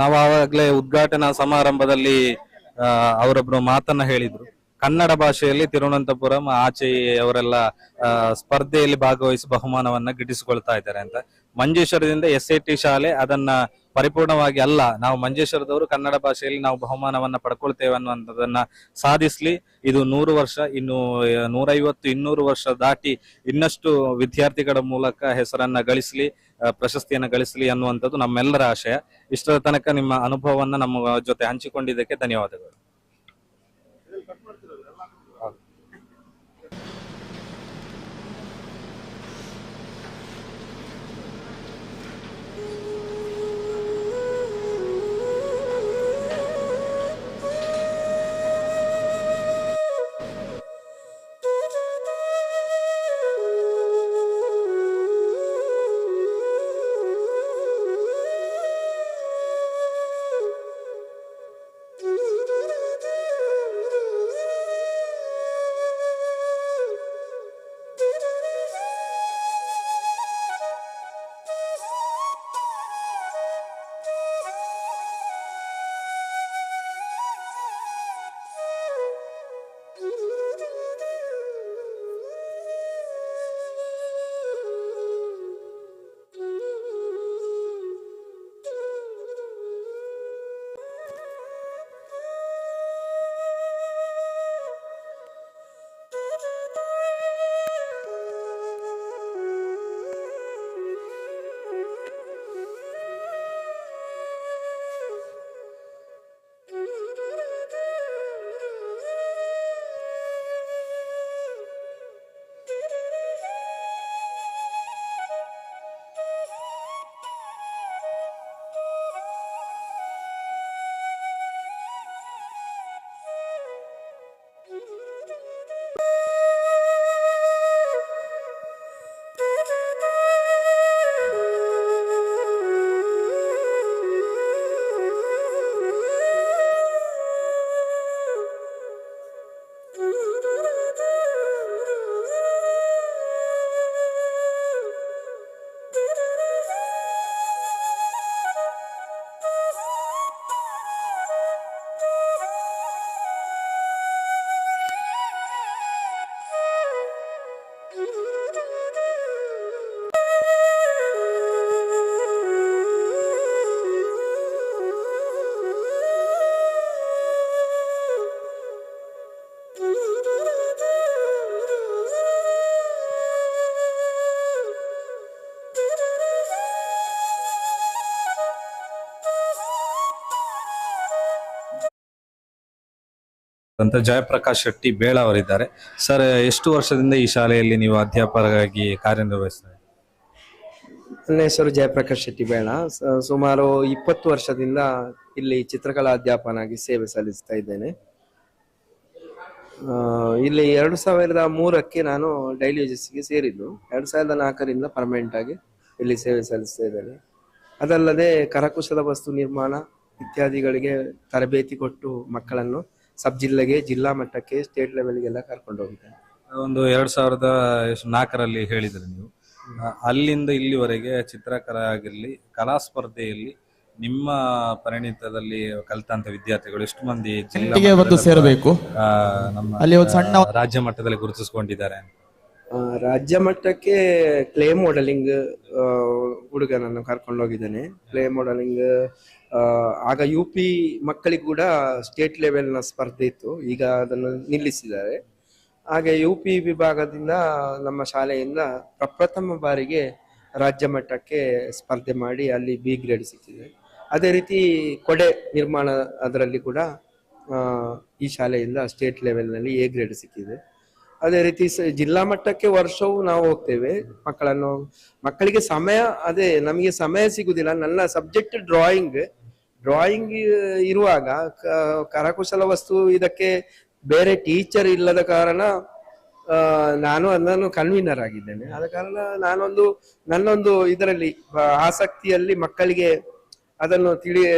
ನಾವು ಆವಾಗಲೇ ಉದ್ಘಾಟನಾ ಸಮಾರಂಭದಲ್ಲಿ ಅವರೊಬ್ರು ಮಾತನ್ನ ಹೇಳಿದ್ರು, ಕನ್ನಡ ಭಾಷೆಯಲ್ಲಿ ತಿರುವನಂತಪುರಂ ಆಚೆ ಅವರೆಲ್ಲ ಸ್ಪರ್ಧೆಯಲ್ಲಿ ಭಾಗವಹಿಸಿ ಬಹುಮಾನವನ್ನ ಗಿಟ್ಟಿಸಿಕೊಳ್ತಾ ಇದ್ದಾರೆ ಅಂತ. ಮಂಜೇಶ್ವರದಿಂದ SAT ಶಾಲೆ ಅದನ್ನ ಪರಿಪೂರ್ಣವಾಗಿ ಅಲ್ಲ, ನಾವು ಮಂಜೇಶ್ವರದವರು ಕನ್ನಡ ಭಾಷೆಯಲ್ಲಿ ನಾವು ಬಹುಮಾನವನ್ನ ಪಡ್ಕೊಳ್ತೇವೆ ಅನ್ನುವಂಥದ್ದನ್ನ ಸಾಧಿಸ್ಲಿ. ಇದು 100 ವರ್ಷ, ಇನ್ನು 150-200 ವರ್ಷ ದಾಟಿ ಇನ್ನಷ್ಟು ವಿದ್ಯಾರ್ಥಿಗಳ ಮೂಲಕ ಹೆಸರನ್ನ ಗಳಿಸ್ಲಿ, ಪ್ರಶಸ್ತಿಯನ್ನ ಗಳಿಸ್ಲಿ ಅನ್ನುವಂಥದ್ದು ನಮ್ಮೆಲ್ಲರ ಆಶಯ. ಇಷ್ಟರ ತನಕ ನಿಮ್ಮ ಅನುಭವವನ್ನ ನಮ್ಮ ಜೊತೆ ಹಂಚಿಕೊಂಡಿದ್ದಕ್ಕೆ ಧನ್ಯವಾದಗಳು. ಅಂತ ಜಯಪ್ರಕಾಶ್ ಶೆಟ್ಟಿ ಬೇಳ ಅವರಿದ್ದಾರೆ. ಸರ್, ಎಷ್ಟು ವರ್ಷದಿಂದ ಈ ಶಾಲೆಯಲ್ಲಿ ನೀವು ಅಧ್ಯಾಪಕರಾಗಿ ಕಾರ್ಯನಿರ್ವಹಿಸ್ತಾರೆ? ನನ್ನ ಹೆಸರು ಜಯಪ್ರಕಾಶ್ ಶೆಟ್ಟಿ ಬೇಳ. ಸುಮಾರು 20 ವರ್ಷದಿಂದ ಇಲ್ಲಿ ಚಿತ್ರಕಲಾ ಅಧ್ಯಾಪಕನಾಗಿ ಸೇವೆ ಸಲ್ಲಿಸ್ತಾ ಇದ್ದೇನೆ. ಇಲ್ಲಿ 2003ಕ್ಕೆ ನಾನು ಡೈಲಿ ವೇಜಸ್ಗೆ ಸೇರಿದ್ದು. 2004ರಿಂದ ಪರ್ಮನೆಂಟ್ ಆಗಿ ಇಲ್ಲಿ ಸೇವೆ ಸಲ್ಲಿಸ್ತಾ ಇದ್ದೇನೆ. ಅದಲ್ಲದೆ ಕರಕುಶಲ ವಸ್ತು ನಿರ್ಮಾಣ ಇತ್ಯಾದಿಗಳಿಗೆ ತರಬೇತಿ ಕೊಟ್ಟು ಮಕ್ಕಳನ್ನು ಸಬ್ ಜಿಲ್ಲೆಗೆ, ಜಿಲ್ಲಾ ಮಟ್ಟಕ್ಕೆ, ಸ್ಟೇಟ್ ಲೆವೆಲ್ಗೆಲ್ಲ ಕರ್ಕೊಂಡು ಹೋಗಿದ್ದೇನೆ. ಒಂದು 2004ರಲ್ಲಿ ಹೇಳಿದ್ರೆ ನೀವು, ಅಲ್ಲಿಂದ ಇಲ್ಲಿವರೆಗೆ ಚಿತ್ರಕಲಾ ಆಗಿರ್ಲಿ, ಕಲಾ ಸ್ಪರ್ಧೆಯಲ್ಲಿ ನಿಮ್ಮ ಪರಿಣಿತದಲ್ಲಿ ಕಲಿತಂತ ವಿದ್ಯಾರ್ಥಿಗಳು ಎಷ್ಟು ಮಂದಿ ಸೇರಬೇಕು, ನಮ್ಮ ಅಲ್ಲಿ ಒಂದು ಸಣ್ಣ ರಾಜ್ಯ ಮಟ್ಟದಲ್ಲಿ ಗುರುತಿಸಿಕೊಂಡಿದ್ದಾರೆ? ರಾಜ್ಯ ಮಟ್ಟಕ್ಕೆ ಕ್ಲೇ ಮಾಡೆಲಿಂಗ್ ಹುಡುಗನನ್ನು ಕರ್ಕೊಂಡು ಹೋಗಿದ್ದೇನೆ. ಕ್ಲೇ ಮಾಡೆಲಿಂಗ್ ಆಗ UP ಮಕ್ಕಳಿಗೆ ಕೂಡ ಸ್ಟೇಟ್ ಲೆವೆಲ್ನ ಸ್ಪರ್ಧೆ ಇತ್ತು, ಈಗ ಅದನ್ನು ನಿಲ್ಲಿಸಿದ್ದಾರೆ. ಹಾಗೆ UP ವಿಭಾಗದಿಂದ ನಮ್ಮ ಶಾಲೆಯಿಂದ ಪ್ರಪ್ರಥಮ ಬಾರಿಗೆ ರಾಜ್ಯ ಮಟ್ಟಕ್ಕೆ ಸ್ಪರ್ಧೆ ಮಾಡಿ ಅಲ್ಲಿ B ಗ್ರೇಡ್ ಸಿಕ್ಕಿದೆ. ಅದೇ ರೀತಿ ಕೊಡೆ ನಿರ್ಮಾಣ ಅದರಲ್ಲಿ ಕೂಡ ಈ ಶಾಲೆಯಿಂದ ಸ್ಟೇಟ್ ಲೆವೆಲ್ನಲ್ಲಿ A ಗ್ರೇಡ್ ಸಿಕ್ಕಿದೆ. ಅದೇ ರೀತಿ ಜಿಲ್ಲಾ ಮಟ್ಟಕ್ಕೆ ವರ್ಷವೂ ನಾವು ಹೋಗ್ತೇವೆ. ಮಕ್ಕಳಿಗೆ ಸಮಯ, ಅದೇ ನಮಗೆ ಸಮಯ ಸಿಗುದಿಲ್ಲ. ನನ್ನ ಸಬ್ಜೆಕ್ಟ್ ಡ್ರಾಯಿಂಗ್ ಇರುವಾಗ ಕರಕುಶಲ ವಸ್ತು ಇದಕ್ಕೆ ಬೇರೆ ಟೀಚರ್ ಇಲ್ಲದ ಕಾರಣ ನಾನು ಅದನ್ನು ಕನ್ವೀನರ್ ಆಗಿದ್ದೇನೆ. ಆದ ಕಾರಣ ನನ್ನೊಂದು ಇದರಲ್ಲಿ ಆಸಕ್ತಿಯಲ್ಲಿ ಮಕ್ಕಳಿಗೆ ಅದನ್ನು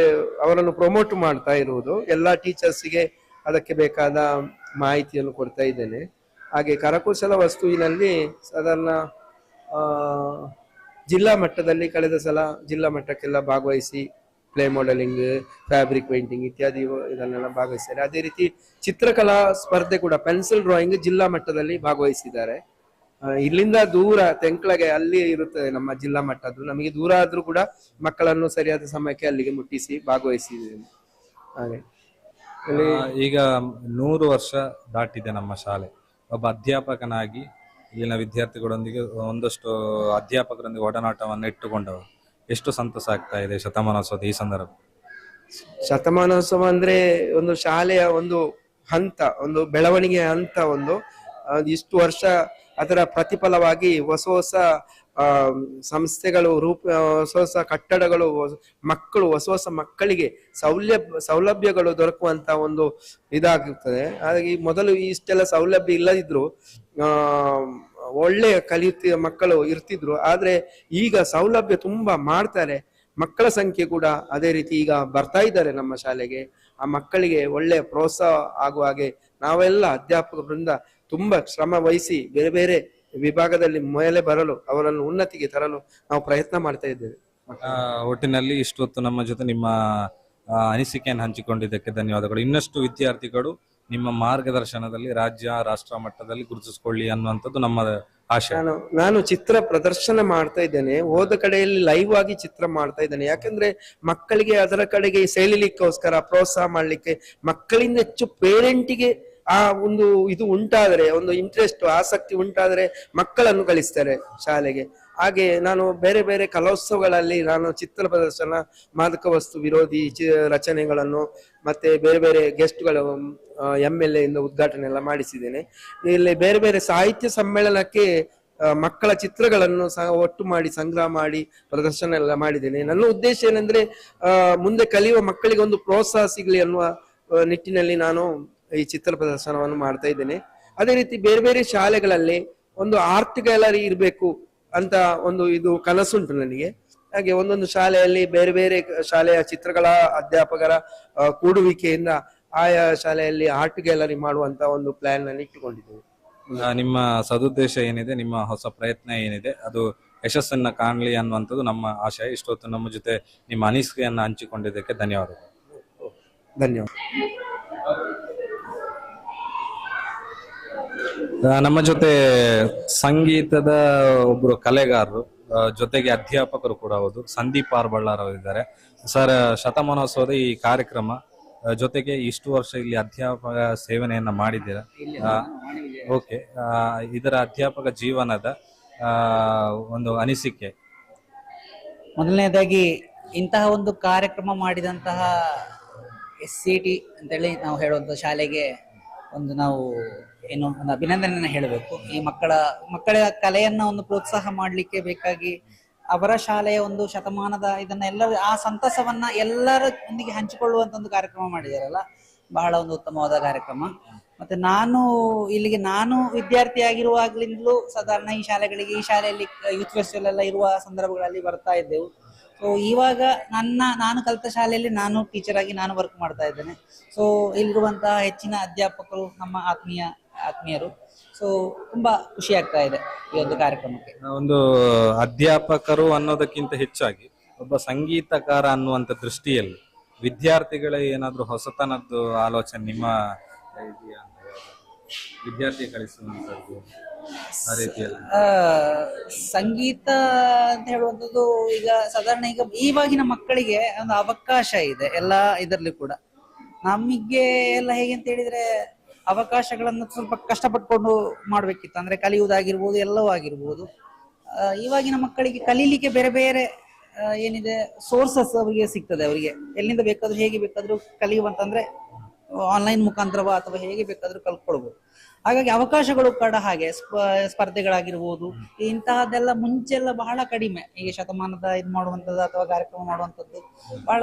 ಅವರನ್ನು ಪ್ರಮೋಟ್ ಮಾಡ್ತಾ ಇರುವುದು, ಎಲ್ಲಾ ಟೀಚರ್ಸ್ಗೆ ಅದಕ್ಕೆ ಬೇಕಾದ ಮಾಹಿತಿಯನ್ನು ಕೊಡ್ತಾ ಇದ್ದೇನೆ. ಹಾಗೆ ಕರಕುಶಲ ವಸ್ತುವಿನಲ್ಲಿ ಸಾಧಾರಣ ಜಿಲ್ಲಾ ಮಟ್ಟದಲ್ಲಿ ಕಳೆದ ಸಲ ಜಿಲ್ಲಾ ಮಟ್ಟಕ್ಕೆಲ್ಲ ಭಾಗವಹಿಸಿ ಕ್ಲೇ ಮಾಡೆಲಿಂಗ್, ಫ್ಯಾಬ್ರಿಕ್ ಪೇಂಟಿಂಗ್ ಇತ್ಯಾದಿ ಇದನ್ನೆಲ್ಲ ಭಾಗವಹಿಸಿದ್ದಾರೆ. ಅದೇ ರೀತಿ ಚಿತ್ರಕಲಾ ಸ್ಪರ್ಧೆ ಕೂಡ ಪೆನ್ಸಿಲ್ ಡ್ರಾಯಿಂಗ್ ಜಿಲ್ಲಾ ಮಟ್ಟದಲ್ಲಿ ಭಾಗವಹಿಸಿದ್ದಾರೆ. ಇಲ್ಲಿಂದ ದೂರ ತೆಂಕ್ಳಗೆ ಅಲ್ಲಿ ಇರುತ್ತದೆ ನಮ್ಮ ಜಿಲ್ಲಾ ಮಟ್ಟದ್ದು. ನಮಗೆ ದೂರ ಆದ್ರೂ ಕೂಡ ಮಕ್ಕಳನ್ನು ಸರಿಯಾದ ಸಮಯಕ್ಕೆ ಅಲ್ಲಿಗೆ ಮುಟ್ಟಿಸಿ ಭಾಗವಹಿಸಿದ್ದೇನೆ. ಹಾಗೆ ಈಗ 100 ವರ್ಷ ದಾಟಿದೆ ನಮ್ಮ ಶಾಲೆ. ಒಬ್ಬ ಅಧ್ಯಾಪಕನಾಗಿ ಇಲ್ಲಿನ ವಿದ್ಯಾರ್ಥಿಗಳೊಂದಿಗೆ ಒಂದಷ್ಟು ಅಧ್ಯಾಪಕರೊಂದಿಗೆ ಒಡನಾಟವನ್ನು ಇಟ್ಟುಕೊಂಡವರು, ಎಷ್ಟು ಸಂತಸ ಆಗ್ತಾ ಇದೆ ಶತಮಾನೋತ್ಸವದ ಈ ಸಂದರ್ಭ? ಶತಮಾನೋತ್ಸವ ಅಂದ್ರೆ ಒಂದು ಶಾಲೆಯ ಒಂದು ಹಂತ, ಒಂದು ಬೆಳವಣಿಗೆಯ ಹಂತ, ಇಷ್ಟು ವರ್ಷ ಅದರ ಪ್ರತಿಫಲವಾಗಿ ಹೊಸ ಸಂಸ್ಥೆಗಳು ಹೊಸ ಕಟ್ಟಡಗಳು, ಮಕ್ಕಳು, ಹೊಸ ಮಕ್ಕಳಿಗೆ ಸೌಲಭ್ಯಗಳು ದೊರಕುವಂತ ಒಂದು ಇದಾಗುತ್ತದೆ. ಹಾಗಾಗಿ ಮೊದಲು ಇಷ್ಟೆಲ್ಲ ಸೌಲಭ್ಯ ಇಲ್ಲದಿದ್ರು ಒಳ್ಳೆ ಕಲಿಯುತ್ತ ಮಕ್ಕಳು ಇರ್ತಿದ್ರು. ಆದ್ರೆ ಈಗ ಸೌಲಭ್ಯ ತುಂಬಾ ಮಾಡ್ತಾರೆ. ಮಕ್ಕಳ ಸಂಖ್ಯೆ ಕೂಡ ಅದೇ ರೀತಿ ಈಗ ಬರ್ತಾ ಇದ್ದಾರೆ ನಮ್ಮ ಶಾಲೆಗೆ. ಆ ಮಕ್ಕಳಿಗೆ ಒಳ್ಳೆ ಪ್ರೋತ್ಸಾಹ ಆಗುವ ಹಾಗೆ ನಾವೆಲ್ಲ ಅಧ್ಯಾಪಕ ವೃಂದ ತುಂಬಾ ಶ್ರಮ ವಹಿಸಿ ಬೇರೆ ಬೇರೆ ವಿಭಾಗದಲ್ಲಿ ಮೇಲೆ ಬರಲು, ಅವರನ್ನು ಉನ್ನತಿಗೆ ತರಲು ನಾವು ಪ್ರಯತ್ನ ಮಾಡ್ತಾ ಇದ್ದೇವೆ. ಒಟ್ಟಿನಲ್ಲಿ ಇಷ್ಟೊತ್ತು ನಮ್ಮ ಜೊತೆ ನಿಮ್ಮ ಅನಿಸಿಕೆಯನ್ನು ಹಂಚಿಕೊಂಡಿದ್ದಕ್ಕೆ ಧನ್ಯವಾದಗಳು. ಇನ್ನಷ್ಟು ವಿದ್ಯಾರ್ಥಿಗಳು ನಿಮ್ಮ ಮಾರ್ಗದರ್ಶನದಲ್ಲಿ ರಾಜ್ಯ, ರಾಷ್ಟ್ರ ಮಟ್ಟದಲ್ಲಿ ಗುರುತಿಸಿಕೊಳ್ಳಿ ಅನ್ನುವಂಥದ್ದು ನಮ್ಮ ಆಶಯ. ನಾನು ಚಿತ್ರ ಪ್ರದರ್ಶನ ಮಾಡ್ತಾ ಇದ್ದೇನೆ, ಹೋದ ಕಡೆಯಲ್ಲಿ ಲೈವ್ ಆಗಿ ಚಿತ್ರ ಮಾಡ್ತಾ ಇದ್ದೇನೆ. ಯಾಕಂದ್ರೆ ಮಕ್ಕಳಿಗೆ ಅದರ ಕಡೆಗೆ ಸೆಳಿಲಿಕ್ಕೋಸ್ಕರ ಪ್ರೋತ್ಸಾಹ ಮಾಡ್ಲಿಕ್ಕೆ, ಮಕ್ಕಳಿಂದ ಹೆಚ್ಚು ಪೇರೆಂಟಿಗೆ ಆ ಒಂದು ಇದು ಉಂಟಾದ್ರೆ, ಒಂದು ಇಂಟ್ರೆಸ್ಟ್, ಆಸಕ್ತಿ ಉಂಟಾದ್ರೆ ಮಕ್ಕಳನ್ನು ಕಳಿಸ್ತಾರೆ ಶಾಲೆಗೆ. ಹಾಗೆ ನಾನು ಬೇರೆ ಬೇರೆ ಕಲೋತ್ಸವಗಳಲ್ಲಿ ನಾನು ಚಿತ್ರ ಪ್ರದರ್ಶನ, ಮಾದಕ ವಸ್ತು ವಿರೋಧಿ ರಚನೆಗಳನ್ನು ಮತ್ತೆ ಬೇರೆ ಬೇರೆ ಗೆಸ್ಟ್ಗಳು MLA ಇಂದ ಉದ್ಘಾಟನೆ ಎಲ್ಲ ಮಾಡಿಸಿದ್ದೇನೆ. ಇಲ್ಲಿ ಬೇರೆ ಬೇರೆ ಸಾಹಿತ್ಯ ಸಮ್ಮೇಳನಕ್ಕೆ ಮಕ್ಕಳ ಚಿತ್ರಗಳನ್ನು ಒಟ್ಟು ಮಾಡಿ ಸಂಗ್ರಹ ಮಾಡಿ ಪ್ರದರ್ಶನ ಎಲ್ಲ ಮಾಡಿದ್ದೇನೆ. ನನ್ನ ಉದ್ದೇಶ ಏನಂದ್ರೆ ಮುಂದೆ ಕಲಿಯುವ ಮಕ್ಕಳಿಗೆ ಒಂದು ಪ್ರೋತ್ಸಾಹ ಸಿಗ್ಲಿ ಅನ್ನುವ ನಿಟ್ಟಿನಲ್ಲಿ ನಾನು ಈ ಚಿತ್ರ ಪ್ರದರ್ಶನವನ್ನು ಮಾಡ್ತಾ ಇದ್ದೇನೆ. ಅದೇ ರೀತಿ ಬೇರೆ ಬೇರೆ ಶಾಲೆಗಳಲ್ಲಿ ಒಂದು ಆರ್ಟ್ ಗ್ಯಾಲರಿ ಇರಬೇಕು ಅಂತ ಒಂದು ಇದು ಕನಸುಂಟು ನನಗೆ. ಹಾಗೆ ಒಂದೊಂದು ಶಾಲೆಯಲ್ಲಿ ಬೇರೆ ಬೇರೆ ಶಾಲೆಯ ಚಿತ್ರಕಲಾ ಅಧ್ಯಾಪಕರ ಕೂಡುವಿಕೆಯಿಂದ ಆಯಾ ಶಾಲೆಯಲ್ಲಿ ಆರ್ಟ್ ಗ್ಯಾಲರಿ ಮಾಡುವಂತ ಒಂದು ಪ್ಲಾನ್ ಅನ್ನು ಇಟ್ಟುಕೊಂಡಿದ್ದೇವೆ. ನಿಮ್ಮ ಸದುದ್ದೇಶ ಏನಿದೆ, ನಿಮ್ಮ ಹೊಸ ಪ್ರಯತ್ನ ಏನಿದೆ, ಅದು ಯಶಸ್ಸನ್ನ ಕಾಣಲಿ ಅನ್ನುವಂಥದ್ದು ನಮ್ಮ ಆಶಯ. ಇಷ್ಟೊತ್ತು ನಮ್ಮ ಜೊತೆ ನಿಮ್ಮ ಅನಿಸಿಕೆಯನ್ನು ಹಂಚಿಕೊಂಡಿದ್ದಕ್ಕೆ ಧನ್ಯವಾದಗಳು. ಧನ್ಯವಾದ. ನಮ್ಮ ಜೊತೆ ಸಂಗೀತದ ಒಬ್ರು ಕಲೆಗಾರರು, ಜೊತೆಗೆ ಅಧ್ಯಾಪಕರು ಕೂಡ ಹೌದು, ಸಂದೀಪ್ ಆರ್ ಬಳ್ಳಾರ್ ಅವರಿದ್ದಾರೆ. ಸರ್, ಶತಮಾನೋತ್ಸವದ ಈ ಕಾರ್ಯಕ್ರಮ ಜೊತೆಗೆ ಇಷ್ಟು ವರ್ಷ ಇಲ್ಲಿ ಅಧ್ಯಾಪಕ ಸೇವನೆಯನ್ನ ಮಾಡಿದ್ದೀರಾ. ಓಕೆ, ಇದರ ಅಧ್ಯಾಪಕ ಜೀವನದ ಒಂದು ಅನಿಸಿಕೆ? ಮೊದಲನೇದಾಗಿ ಇಂತಹ ಒಂದು ಕಾರ್ಯಕ್ರಮ ಮಾಡಿದಂತಹ SCT ಅಂತೇಳಿ ನಾವು ಹೇಳುವಂತ ಶಾಲೆಗೆ ಒಂದು ನಾವು ಏನು ಒಂದು ಅಭಿನಂದನೆಯನ್ನು ಹೇಳಬೇಕು. ಈ ಮಕ್ಕಳ ಕಲೆಯನ್ನ ಒಂದು ಪ್ರೋತ್ಸಾಹ ಮಾಡಲಿಕ್ಕೆ ಬೇಕಾಗಿ ಅವರ ಶಾಲೆಯ ಒಂದು ಶತಮಾನದ ಇದನ್ನ ಎಲ್ಲರ ಆ ಸಂತಸವನ್ನ ಎಲ್ಲರೊಂದಿಗೆ ಹಂಚಿಕೊಳ್ಳುವಂತ ಒಂದು ಕಾರ್ಯಕ್ರಮ ಮಾಡಿದಾರಲ್ಲ, ಬಹಳ ಒಂದು ಉತ್ತಮವಾದ ಕಾರ್ಯಕ್ರಮ. ಮತ್ತೆ ನಾನು ವಿದ್ಯಾರ್ಥಿ ಆಗಿರುವಾಗ್ಲಿಂದಲೂ ಸಾಧಾರಣ ಈ ಶಾಲೆಯಲ್ಲಿ ಯೂತ್ ಫೆಸ್ಟಿವಲ್ ಎಲ್ಲ ಇರುವ ಸಂದರ್ಭಗಳಲ್ಲಿ ಬರ್ತಾ ಇದ್ದೆವು. ಸೊ ಇವಾಗ ನಾನು ಕಲಿತ ಶಾಲೆಯಲ್ಲಿ ನಾನು ಟೀಚರ್ ಆಗಿ ನಾನು ವರ್ಕ್ ಮಾಡ್ತಾ ಇದ್ದೇನೆ. ಸೊ ಇಲ್ಲಿರುವಂತಹ ಹೆಚ್ಚಿನ ಅಧ್ಯಾಪಕರು ನಮ್ಮ ಆತ್ಮೀಯರು. ಸೊ ತುಂಬಾ ಖುಷಿ ಆಗ್ತಾ ಇದೆ ಈ ಒಂದು ಕಾರ್ಯಕ್ರಮಕ್ಕೆ. ಒಂದು ಅಧ್ಯಾಪಕರು ಅನ್ನೋದಕ್ಕಿಂತ ಹೆಚ್ಚಾಗಿ ಒಬ್ಬ ಸಂಗೀತಕಾರ ಅನ್ನುವಂಥ ದೃಷ್ಟಿಯಲ್ಲಿ ವಿದ್ಯಾರ್ಥಿಗಳ ಏನಾದ್ರೂ ಹೊಸತನದ್ದು ಆಲೋಚನೆ ನಿಮ್ಮ ಇದೆಯಾ? ವಿದ್ಯಾರ್ಥಿ ಕಲಿಸುವಂಥದ್ದು ಆ ರೀತಿಯಲ್ಲಿ ಸಂಗೀತ ಅಂತ ಹೇಳುವಂಥದ್ದು ಈಗ ಸಾಧಾರಣ ಇವಾಗಿನ ಮಕ್ಕಳಿಗೆ ಒಂದು ಅವಕಾಶ ಇದೆ ಎಲ್ಲ ಇದರಲ್ಲಿ ಕೂಡ. ನಮಗೆ ಎಲ್ಲ ಹೇಗೆ ಅಂತ ಹೇಳಿದ್ರೆ ಅವಕಾಶಗಳನ್ನು ಸ್ವಲ್ಪ ಕಷ್ಟಪಟ್ಕೊಂಡು ಮಾಡ್ಬೇಕಿತ್ತು, ಅಂದ್ರೆ ಕಲಿಯುವುದಾಗಿರ್ಬೋದು ಎಲ್ಲವೂ ಆಗಿರ್ಬೋದು. ಇವಾಗಿನ ಮಕ್ಕಳಿಗೆ ಕಲೀಲಿಕ್ಕೆ ಬೇರೆ ಬೇರೆ ಏನಿದೆ ಸೋರ್ಸಸ್ ಅವರಿಗೆ ಸಿಗ್ತದೆ. ಅವರಿಗೆ ಎಲ್ಲಿಂದ ಬೇಕಾದ್ರೂ ಹೇಗೆ ಬೇಕಾದ್ರೂ ಕಲಿಯುವಂತಂದ್ರೆ ಆನ್ಲೈನ್ ಮುಖಾಂತರ ಅಥವಾ ಹೇಗೆ ಬೇಕಾದ್ರೂ ಕಲ್ತ್ಕೊಳ್ಬಹುದು. ಹಾಗಾಗಿ ಅವಕಾಶಗಳು ಕೂಡ ಹಾಗೆ ಸ್ಪರ್ಧೆಗಳಾಗಿರ್ಬೋದು ಇಂತಹದ್ದೆಲ್ಲ ಮುಂಚೆಲ್ಲ ಬಹಳ ಕಡಿಮೆ. ಈಗ ಶತಮಾನದ ಇದು ಮಾಡುವಂಥದ್ದು ಅಥವಾ ಕಾರ್ಯಕ್ರಮ ಮಾಡುವಂಥದ್ದು ಬಹಳ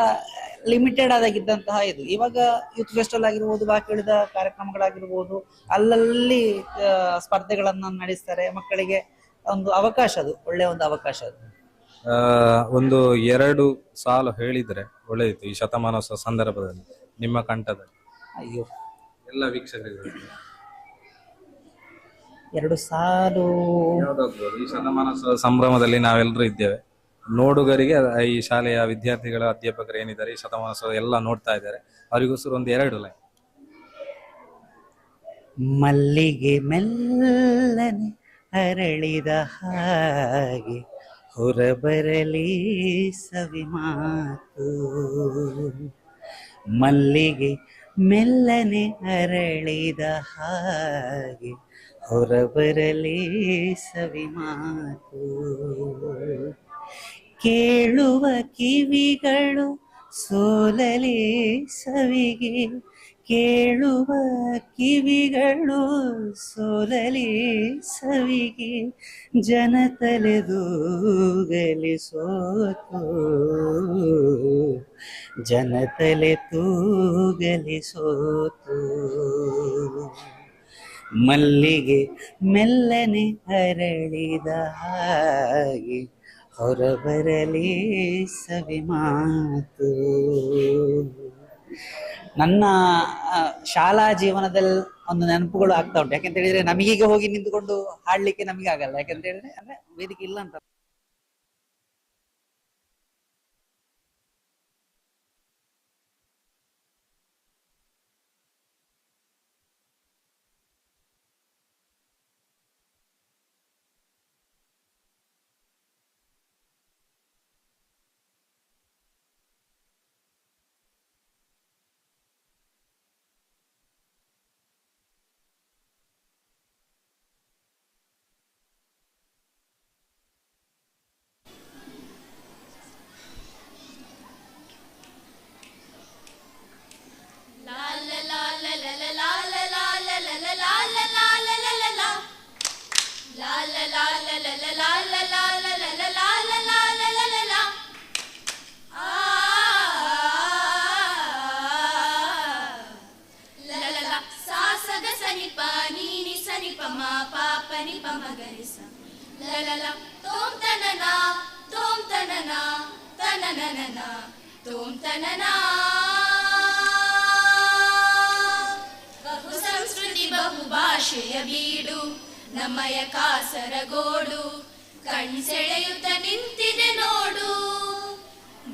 ಲಿಮಿಟೆಡ್ ಆದಾಗಿದ್ದಂತಹ ಇದು. ಇವಾಗ ಯೂತ್ ಫೆಸ್ಟಿವಲ್ ಆಗಿರ್ಬೋದು, ಬಾಕಿ ಉಳಿದ ಕಾರ್ಯಕ್ರಮಗಳಾಗಿರ್ಬೋದು, ಅಲ್ಲಲ್ಲಿ ಸ್ಪರ್ಧೆಗಳನ್ನ ನಡೆಸ್ತಾರೆ. ಮಕ್ಕಳಿಗೆ ಒಂದು ಅವಕಾಶ, ಅದು ಒಳ್ಳೆಯ ಒಂದು ಅವಕಾಶ. ಅದು ಒಂದು 2 ಸಾಲು ಹೇಳಿದ್ರೆ ಒಳ್ಳೆಯಿತ್ತು ಈ ಶತಮಾನೋತ್ಸವ ಸಂದರ್ಭದಲ್ಲಿ ನಿಮ್ಮ ಕಂಠದಲ್ಲಿ. ಅಯ್ಯೋ, ಎಲ್ಲ ವೀಕ್ಷಕರಿಗೆ 2 ಸಾಲು ಈ ಶತಮಾನೋತ್ಸವ ಸಂಭ್ರಮದಲ್ಲಿ ನಾವೆಲ್ಲರೂ ಇದ್ದೇವೆ. ನೋಡುಗರಿಗೆ ಈ ಶಾಲೆಯ ವಿದ್ಯಾರ್ಥಿಗಳ ಅಧ್ಯಾಪಕರು ಏನಿದ್ದಾರೆ ಈ ಶತಮಾನೋತ್ಸವ ಎಲ್ಲ ನೋಡ್ತಾ ಇದ್ದಾರೆ, ಅವರಿಗೋಸ್ಕರ ಒಂದು 2 ಲೈನ್. ಮಲ್ಲಿಗೆ ಮೆಲ್ಲನೆ ಅರಳಿದ ಹಾಗೆ ಹೊರಬರಲಿ ಸವಿ ಮಾತು, ಮಲ್ಲಿಗೆ ಮೆಲ್ಲನೆ ಅರಳಿದ ಹಾಗೆ ಹೊರಬರಲಿ ಸವಿ ಮಾತು, ಕೇಳುವ ಕಿವಿಗಳು ಸೋಲಲಿ ಸವಿಗೆ, ಕೇಳುವ ಕಿವಿಗಳು ಸೋಲಲಿ ಸವಿಗೆ, ಜನತಲೆದೂಗಲಿ ಸೋತು, ಜನತಲೆ ತೂಗಲಿ ಸೋತು, ಮಲ್ಲಿಗೆ ಮೆಲ್ಲನೆ ಅರಳಿದ ಹಾಗೆ ಹೊರಬರಲಿ ಸವಿ ಮಾತು. ನನ್ನ ಶಾಲಾ ಜೀವನದಲ್ಲಿ ಒಂದು ನೆನಪುಗಳು ಆಗ್ತಾ ಉಂಟು. ಯಾಕಂತ ಹೇಳಿದ್ರೆ ನಮಗೀಗ ಹೋಗಿ ನಿಂತುಕೊಂಡು ಹಾಡ್ಲಿಕ್ಕೆ ನಮಗೆ ಆಗಲ್ಲ. ಯಾಕಂತ ಹೇಳಿದ್ರೆ ಅಂದ್ರೆ ವೇದಿಕೆ ಇಲ್ಲ ಅಂತ. ಬಹು ಸಂಸ್ಕೃತಿ ಬಹು ಭಾಷೆಯ ಬೀಡು ನಮ್ಮಯ ಕಾಸರಗೋಡು, ಕಣ್ಸೆಳೆಯುತ್ತ ನಿಂತಿದೆ ನೋಡು.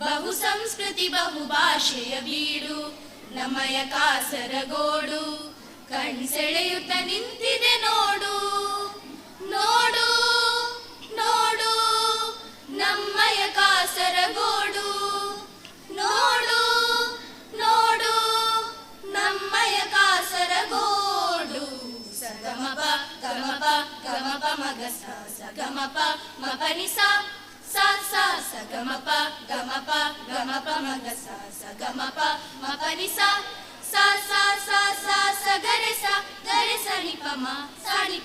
ಬಹು ಸಂಸ್ಕೃತಿ ಬಹು ಭಾಷೆಯ ಬೀಡು ನಮ್ಮಯ ಕಾಸರಗೋಡು, ಕಣ್ಸೆಳೆಯುತ್ತ ನಿಂತಿದೆ ನೋಡು. ನೋಡು ನೋಡು ನಮ್ಮಯ ಕಾಸರಗೋಡು, ನೋಡು ನೋಡು ನಮ್ಮಯ ಕಾಸರಗೋಡು. ಸಗಮಪ ಗಮಪ ಗಮಪ ಮಗ ಸಗಮಪ ಮಪನಿ ಸ ಸಗಮಪ ಗಮಪ ಗಮಪ ಮಗ ಸಗಮಪ ಮಪನಿ ಸ ಸಗರೆ ಸ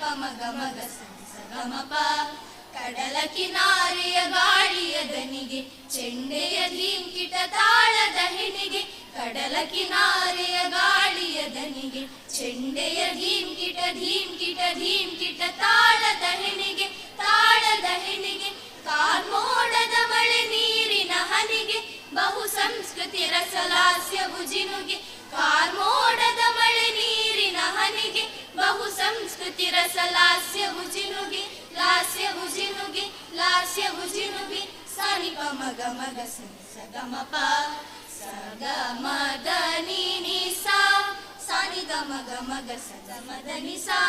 ಪಮ ಗಮ ಗ ಸ ಗಮ ಪ ಕಡಲ ಕಿನಾರೆಯ ಗಾಳಿಯ ದನಿಗೆ ಚೆಂಡೆಯ ಧೀಂಕಿಟ ತಾಳದ ಹೆಣಿಗೆ ಕಡಲ ಕಿನಾರೆಯ ಗಾಳಿಯ ದನಿಗೆ ಚೆಂಡೆಯ ಧೀಂಕಿಟ ಧೀಂಕಿಟ ಧೀಂಕಿಟ ತಾಳದ ಹೆಣಿಗೆ ಕಾರ್ಮೋಡದ ಮಳೆ ನೀರಿನ ಹನಿಗೆ ಬಹು ಸಂಸ್ಕೃತಿ ರಸಲಾಸ್ಯ ಭುಜಿನುಗೆ ಕಾರ್ಮೋಡದ ಮಳೆ ನೀರಿನ ಹನಿಗೆ ಬಹು ಸಂಸ್ಕೃತಿ ರಸಲಾಸ್ಯ ಭುಜಿನುಗೆ ಲಾಸ್ಯ ಭುಜಿನುಗೆ ಸಾನಿ ಪ ಮಗ ಮಗ ಸ ಗಮ ಪ ಸ ಗ ಮ ದ ನಿ ನಿ ಸಾ ಸಾನಿ ಗ ಮಗ ಮಗ ಸ ಗ ಮ ದ ನಿ ಸಾ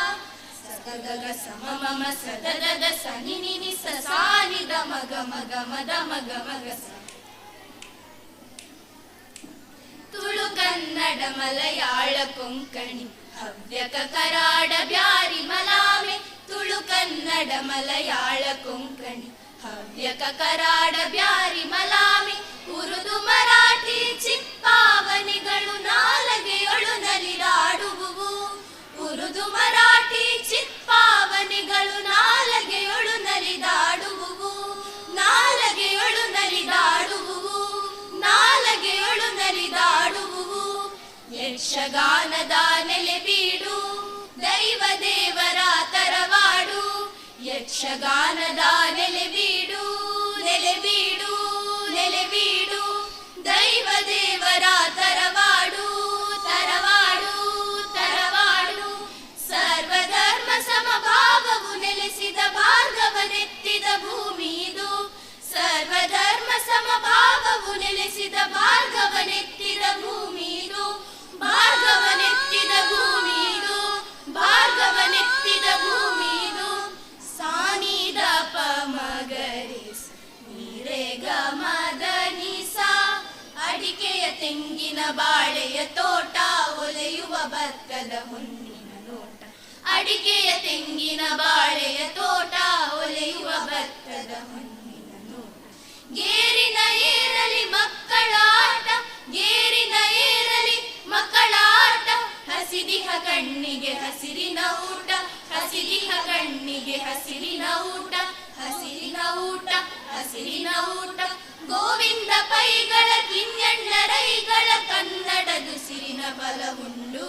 ಸ ಗ ಗ ಗ ಸ ಮ ಮ ಮ ಸ ದ ದ ದ ಸ ನಿ ನಿ ನಿ ಸ ಸಾ ನಿ ದ ಮ ಗ ಮ ಗ ಮ ದ ಮ ಗ ಮ ಗ ಸ ತುಳು ಕನ್ನಡ ಮಲಯಾಳ ಕೊಂಕಣಿ ಹವ್ಯಕ ಕರಾಡ ಬ್ಯಾರಿ ಮಲಾಮೆ ತುಳು ಕನ್ನಡ ಮಲಯಾಳ ಕೊಂಕಣಿ ಹವ್ಯಕ ಕರಾಡ ಬ್ಯಾರಿ ಮಲಾಮೆ ಉರುದು ಮರಾಠಿ ಚಿಪ್ಪಾವನಿಗಳು ನಾಲಗೆಯೊಳು ನಲಿದಾಡುವುವು ಉರುದು ಮರಾಠಿ ಚಿಪ್ಪಾವನಿಗಳು ನಾಲಗೆಯೊಳು ನಲಿದಾಡುವುವು ನಾಲಗೆಯೊಳು ನಲಿದಾಡುವುವು ಯಕ್ಷಗಾನದ ನೆಲೆ ಬೀಡು ದೈವ ದೇವರ ತರವಾಡು ಯಕ್ಷಗಾನದ ನೆಲೆ ಬೀಡು ದೈವ ದೇವರ ತರವಾಡು ಸರ್ವಧರ್ಮ ಸಮಭಾವವು ನೆಲೆಸಿದ ಭಾರ್ಗವನೆತ್ತಿದ ಭೂಮಿ ಇದು ಸರ್ವಧರ್ಮ ಸಮಭಾವವು ನೆಲೆಸಿದ ಭಾರ್ಗವನೆತ್ತಿದ ಭೂಮಿ ಇದು ಸಾನಿದ ಪ ಮಗರಿ ನೀರೆ ಗ ಮದ ನಿಸಾ ಅಡಿಕೆಯ ತೆಂಗಿನ ಬಾಳೆಯ ತೋಟ ಒಲೆಯುವ ಭತ್ತದ ಹೊನ್ನಿನ ನೋಟ ಅಡಿಕೆಯ ತೆಂಗಿನ ಬಾಳೆಯ ತೋಟ ಒಲೆಯುವ ಭತ್ತದ ಹೊನ್ನಿನ ನೋಟ ಗೇರಿನ ಏರಲಿ ಮಕ್ಕಳ ಆಟ ಗೇರಿನ ಏರಲಿ ಮಕ್ಕಳ ಆಟ ಹಸಿದಿಹ ಕಣ್ಣಿಗೆ ಹಸಿರಿನ ಊಟ ಹಸಿದಿಹ ಕಣ್ಣಿಗೆ ಹಸಿರಿನ ಊಟ ಗೋವಿಂದ ಪೈಗಳ ಕಿಂಜಣ್ಣರೈಗಳ ಕನ್ನಡದು ಸಿರಿನ ಬಲವುಂಡು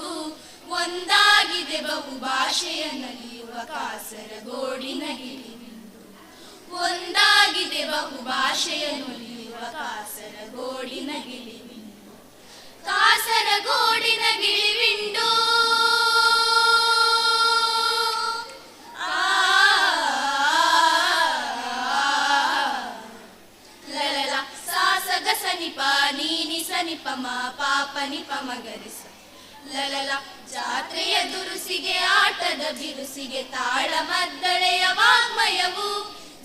ಒಂದಾಗಿದೆ ಬಹು ಭಾಷೆಯ ನಲಿಯುವ ಕಾಸರಗೋಡಿನ ಗಿಳಿವಿಂಡು ಒಂದಾಗಿದೆ ಬಹು ಭಾಷೆಯ ನಲಿಯುವ ಕಾಸರಗೋಡಿನ ಗಿಳಿವಿಂಡು ಕಾಸರಗೋಡಿನ ಗಿಳಿವಿಂಡು ಸನಿಪ ನೀನಿ ಸನಿಪ ಮಾ ಪಾಪ ನಿಪ ಮಗರಿಸ ಲಲಲ ಜಾತ್ರೆಯ ದುರುಸಿಗೆ ಆಟದ ಬಿರುಸಿಗೆ ತಾಳ ಮದ್ದಳೆಯ ವಾಗ್ಮಯವು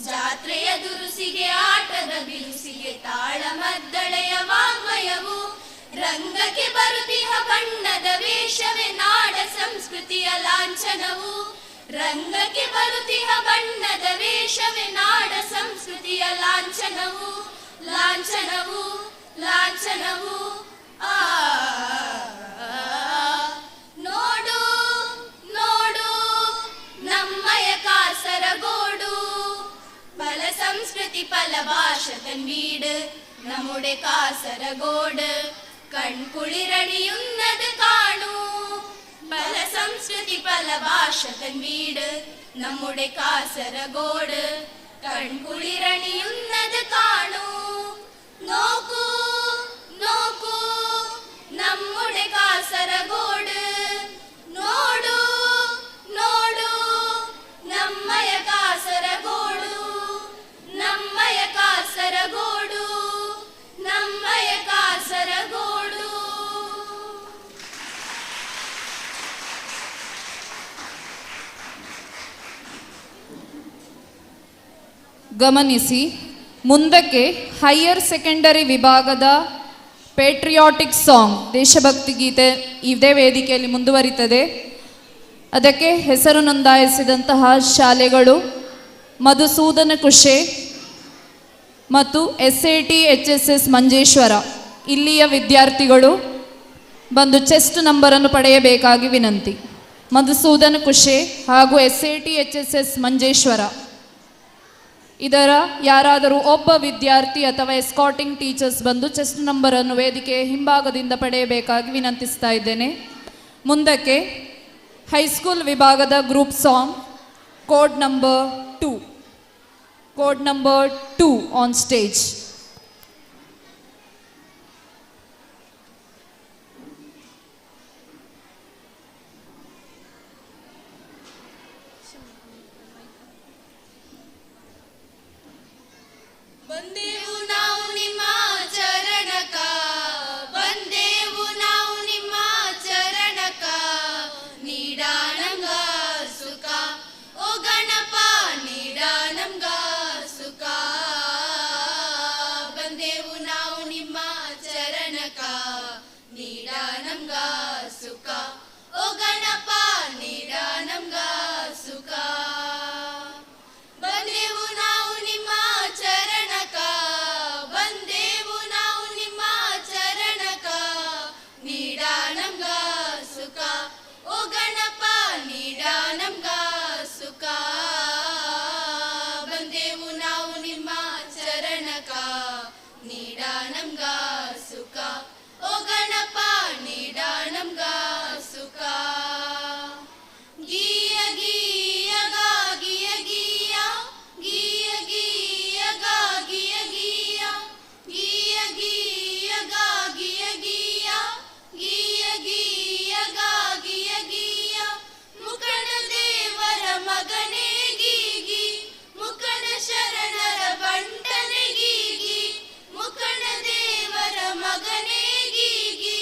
ಜಾತ್ರೆಯ ದುರುಸಿಗೆ ಆಟದ ಬಿರುಸಿಗೆ ತಾಳ ಮದ್ದಳೆಯ ವಾಗ್ಮಯವು ರಂಗಕ್ಕೆ ಬರುತ್ತಿಹ ಬಣ್ಣದ ವೇಷವೇ ನಾಡ ಸಂಸ್ಕೃತಿಯ ಲಾಂಛನವು ರಂಗಕ್ಕೆ ಬರುತ್ತಿಹ ಬಣ್ಣದ ವೇಷವೇ ನಾಡ ಸಂಸ್ಕೃತಿಯ ಲಾಂಛನವು ನೋಡು ನಮ್ಮಯ കാസർഗോഡ് പല സംസ്കൃതി പല ഭാഷ തൻ വീട് നമ്മുടെ കാസർഗോഡ് കൺകുളിരണിയുന്നത് കാണൂ പല സംസ്കൃതി പല ഭാഷ തൻ വീട് നമ്മുടെ കാസർഗോഡ് കൺകുളിരണിയുന്നത് കാണൂ നോക്കൂ നമ്മുടെ കാസർഗോഡ് നോടൂ നമ്മയ കാസർഗോഡ് ಗಮನಿಸಿ, ಮುಂದಕ್ಕೆ ಹೈಯರ್ ಸೆಕೆಂಡರಿ ವಿಭಾಗದ ಪೇಟ್ರಿಯಾಟಿಕ್ ಸಾಂಗ್ ದೇಶಭಕ್ತಿ ಗೀತೆ ಇದೇ ವೇದಿಕೆಯಲ್ಲಿ ಮುಂದುವರಿತದೆ. ಅದಕ್ಕೆ ಹೆಸರು ನೋಂದಾಯಿಸಿದಂತಹ ಶಾಲೆಗಳು ಮಧುಸೂದನ ಕುಶೆ ಮತ್ತು SAT HSS ಮಂಜೇಶ್ವರ ಇಲ್ಲಿಯ ವಿದ್ಯಾರ್ಥಿಗಳು ಬಂದು ಚೆಸ್ಟ್ ನಂಬರನ್ನು ಪಡೆಯಬೇಕಾಗಿ ವಿನಂತಿ. ಮಧುಸೂದನ್ ಕುಶೆ ಹಾಗೂ SAT-HSS ಮಂಜೇಶ್ವರ. ಇದರ ಯಾರಾದರೂ ಒಬ್ಬ ವಿದ್ಯಾರ್ಥಿ ಅಥವಾ ಎಸ್ಕಾಟಿಂಗ್ ಟೀಚರ್ಸ್ ಬಂದು ಚೆಸ್ಟ್ ನಂಬರನ್ನು ವೇದಿಕೆಯ ಹಿಂಭಾಗದಿಂದ ಪಡೆಯಬೇಕಾಗಿ ವಿನಂತಿಸ್ತಾ ಇದ್ದೇನೆ. ಮುಂದಕ್ಕೆ ಹೈಸ್ಕೂಲ್ ವಿಭಾಗದ group song code number 2 on stage. ಬಂದೆವು ನಾವು ನಿಮ್ಮ ಚರಣಕ, ಬಂದೆವು ನಾವು ನಿಮ್ಮ ಚರಣಕ, ನೀಡಾನಂಗ ಸುಖ ಓ ಗಣಪ ನೀಡಾನಂಗ ಸುಖ. ಬಂದೆವು ನಾವು ನಿಮ್ಮ ಚರಣಕ, ನೀಡಾನಂಗ ಸುಖ ಓ ಗಣಪ ನೀಡಾನಂಗ ಸುಖ. ಬಂದೆವು ನಾವು ನಿಮ್ಮ ಚರಣಕ, ಬಂದೆವು ನಾವು ನಿಮ್ಮ ಚರಣಕ, ನೀಡಾನಂಗ ಸುಖ ಓ ಗಣಪ ನೀಡಾನಂಗ ಸುಖ. ಬಂದೆವು ನಾವು ನಿಮ್ಮ ಚರಣಕ, ನೀಡಾನಂಗ ಸುಖ ಓ ಗಣಪ ನೀಡಾನಂಗ ಸುಖ. ಗೀಯ ಗೀಯ ಗಾ ಗೀಯ ಗೀಯ, ಗೀಯ ಗೀಯ ಗಾ ಗೀಯ ಗೀಯ, ಗೀಯ ಗೀಯ ಗಾ ಗೀಯ ಗೀಯ, ಗೀಯ ಗೀಯ ಗಾ ಗೀಯ ಗೀಯ. ಮುಖಂಡ ದೇವರ ಮಗನೇ ಗೀಗಿ, ಮುಖಂಡ ಶರಣರ ಬಂಟನೆ ಗೀಗಿ, ಮುಖಂಡ ದೇವರ ಮಗನೇ ಗೀಗಿ,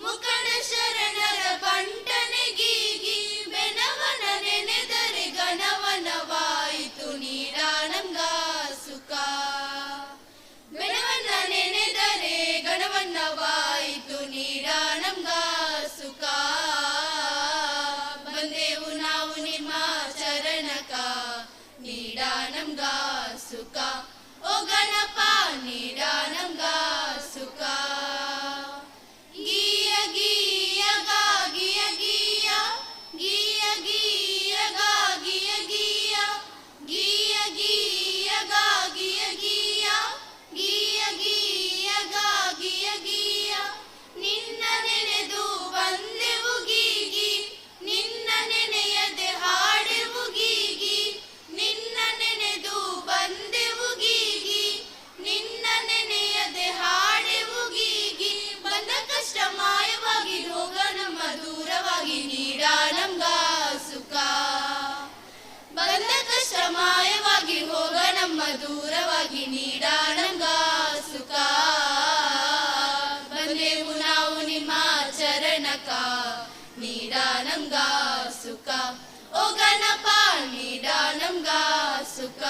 ಮುಖಂಡ ಶರಣರ ಬಂಟನೆ ಗೀಗಿ. ಬೆನವನ ನೆನೆದರೆ ಗಣವನವಾಯಿತು ನೀಡಾನಂಗ ಸುಖ, ಬೆನವನ ನೆನೆದರೆ ಗಣವನ್ನವಾಯಿತು ನೀಡಾನಂಗ ಸುಖ. ಬಂದೆವು ನಾವು ನಿಮ್ಮ ಚರಣಕ, ನೀಡಾನಂಗ ಸುಖ ಓ ಗಣಪ ನೀಡಾನಂಗ ಸುಖ. ಗೀಯ ಗೀಯ ಗಾ ಗೀಯ ಗೀಯ, ಗೀಯ ಗೀಯ ಗಾ ಗೀಯ ಗೀಯ, ಗೀಯ ಗೀಯ ಗಾ ಗೀಯ ಗೀಯ, ಗೀಯ ಗೀಯ ಗಾ ಗೀಯ ಗೀಯ. ನಿನ್ನ ನೆನೆದು ಬಂದೆವು ಗೀಗಿ, ನಿನ್ನ ನೆನೆಯದೆ ಹಾಡೆವು ಗೀಗಿ, ನಿನ್ನ ನೆನೆದು ಬಂದೆವು ಗೀಗಿ, ನಿನ್ನ ನೆನೆಯದೆ ಹಾಡೆವು ಗೀಗಿ. ಬಂದ ಕಷ್ಟ ಮಾಯವಾಗಿ ರೋಗ ನಮ್ಮ ದೂರವಾಗಿ ನೀಡಾನಂಗ ಸುಖ, ಬಂದ ಕಷ್ಟ ಮಾಯವಾಗಿ ಹೋಗ ನಮ್ಮ ದೂರವಾಗಿ ನೀಡಾನಂಗ ಸುಖ. ಬಂದೆವು ನಾವು ನಿಮ್ಮ ಚರಣಕ, ನೀಡಾನಂಗ ಸುಖ ಓ ಗಣಪ ನೀಡಾನಂಗ ಸುಖ.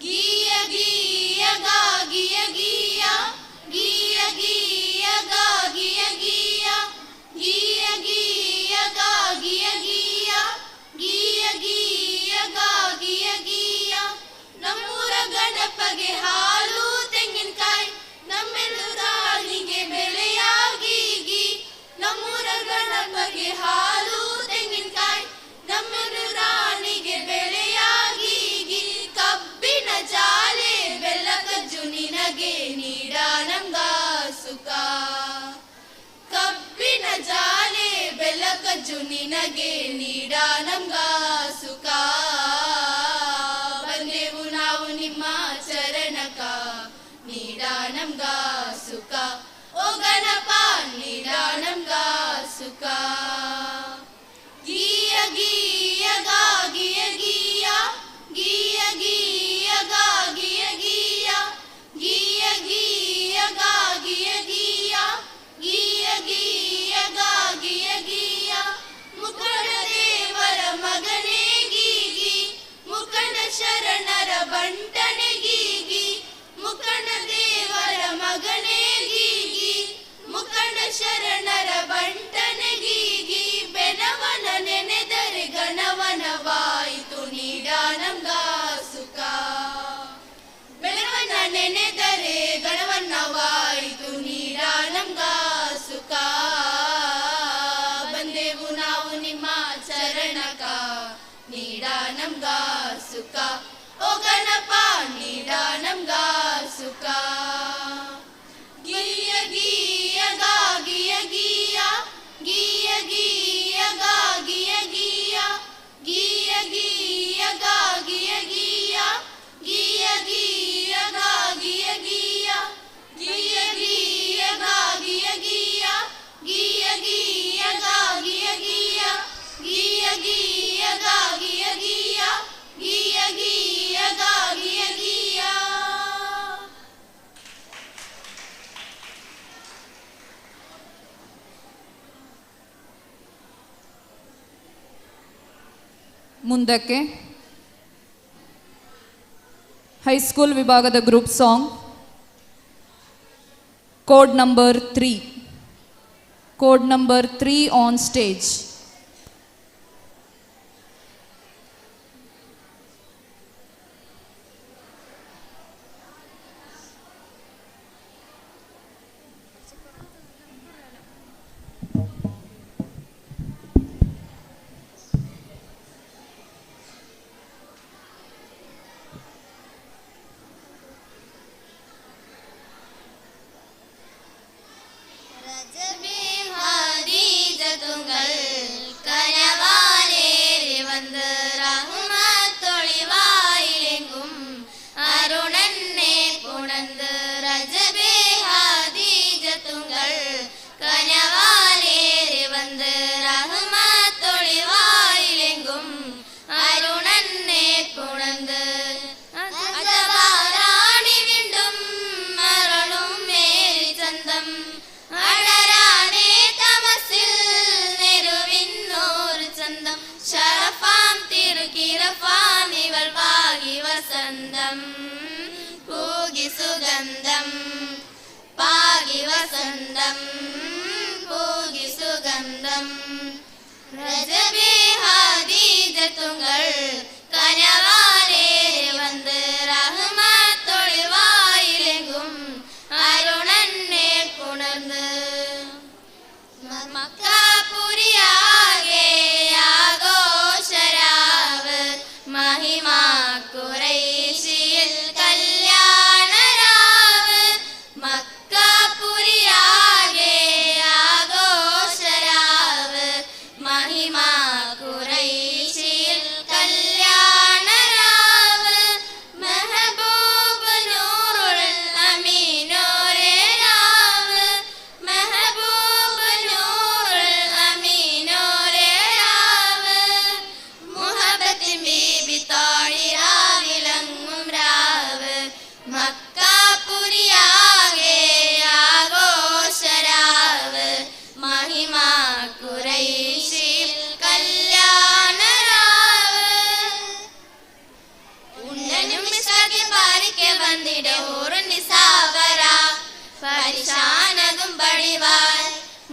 ಗೀಯ ಗೀಯ ಗಾ ಗೀಯ ಗೀಯ, ಗೀಯ ಗೀಯ ಗಾ ಗೀಯ ಗೀಯ, ಗೀಯ ಗೀಯ ಗಾ ಗೀಯ ಗೀಯ, ಗೀಯ ಗೀಯ ಗಾ ಗೀಯ ಗೀಯ. ನಮ್ಮೂರ ಗಣಪಗೆ ಹಾಲು ತೆಂಗಿನಕಾಯಿ, ನಮ್ಮೆಲ್ಲೂರಾಣಿಗೆ ಬೆಳೆಯಾಗೀಗಿ, ನಮ್ಮೂರ ಗಣಪಗೆ ಹಾಲು ತೆಂಗಿನಕಾಯಿ, ನಮ್ಮೆಲ್ಲೂರಾಣಿಗೆ ಬೆಳೆಯಾಗೀಗಿ. ಕಬ್ಬಿನ ಜಾಲೆ ಬೆಲ್ಲ ಕಜ್ಜು ನಿನಗೆ ನೀಡಾನಂಗ ಸುಖ, ಕಬ್ಬಿನ ಜಾಲೆ ಬೆಲ್ಲ ಕಜ್ಜು ನಿನಗೆ ನೀಡಾನಂಗ ಸುಖ. ಬಂದೆವು ನಾವು ನಿಮ್ಮ ಚರಣಕ, ನೀಡಾನಂಗ ಸುಖ ಓ ಗಣಪ ನೀಡಾನಂಗ ಸುಖ. ಗೀಯ ಗೀಯ ಗಾ ಗೀಯ ಗೀಯ, ಗೀಯ ಗೀಯ ಗಾ ಗೀಯ ಗೀಯ, ಗೀಯ ಗೀಯ ಗಾ ಗೀಯ ಗೀಯ, ಗೀಯ ಗೀಯ ಗಾ ಗೀಯ ಗೀಯ. ಮುಖಂಡ ದೇವರ ಮಗನೇ ಗೀಗಿ, ಮುಖಂಡ ಶರಣರ ಬಂಟನೆ ಗೀಗಿ, ಮುಖಂಡ ದೇವರ ಮಗನೇ ಗೀಗಿ, ಮುಖಂಡ ಶರಣರ ಬಂಟನೆ ಗೀಗಿ. ಬೆನವನ ನೆನೆದರೆ ಗಣವನವಾಯಿತು ನೀಡಾನಂಗ ಸುಖ, ಬೆನವನ ನೆನೆದರೆ ಗಣವನ್ನವಾಯಿತು ನೀಡಾನಂಗ ಸುಖ. ಬಂದೆವು ನಾವು ಗಣಪ ನೀಡ ನಮ್ಗ ಸುಖ ಗೀಯ ಗೀಯ ಗಾಗಿಯ ಗೀಯ ಗೀಯ ಗೀಯ ಗಾಗಿಯ ಗೀಯ ಗೀಯ ಗೀಯ ಗಾಗಿಯ ಗೀಯ ಗೀಯ ಗೀಯ ಗಾಗಿಯ ಗೀಯ ಗೀಯ ಗೀಯ ಗಾಗಿಯ ಗೀಯ ಗೀಯ ಗೀಯ ಗಾಗಿಯ ಗೀಯ ಗೀಯ ಗೀಯ ಗಾಗಿಯ ಗೀಯ ಗೀಯ ಗೀಯ ಗಾಗಿಯ ಗೀಯ. ಮುಂದಕ್ಕೆ ಹೈಸ್ಕೂಲ್ ವಿಭಾಗದ group song code number 3. Code number 3 on stage. സുഗന്ധം പാകി വസന്തം പൂകി സുഗന്ധം രജബേ ഹാദീജത്തുങ്ങൾ കനവാലേറി വന്ന് റഹ്മത്തൊളിവായിലെങ്കും അരുണനെ പുണർന്ന് മക്കാപുരിയാകെ ആഘോഷരാവ് മഹിമാ ഖുറൈശിയിൽ കല്യാണരാവ് മക്കാപുരിയാകെ ആഘോഷരാവ് മഹിമാ ഖുറൈശിയിൽ കല്യാണരാവ് മെഹബൂബ് നൂറുൽ അമീനോരെ രാവ് മെഹബൂബ് നൂറുൽ അമീനോരെ രാവ് മുഹബത്തിൻ ബീബി താഴിരാവിലങ്ങും രാവ് മക്കാപുരിയാകെ ആഘോഷരാവ് മഹിമാ ഖുറൈശിയിൽ കല്യാണരാവ് ഉണ്ണനും മിസ്വാക്കി പാലിക്കെ വന്നിടെ ഊറുന്നിസാവര പരിശാനതും പടിവാൽ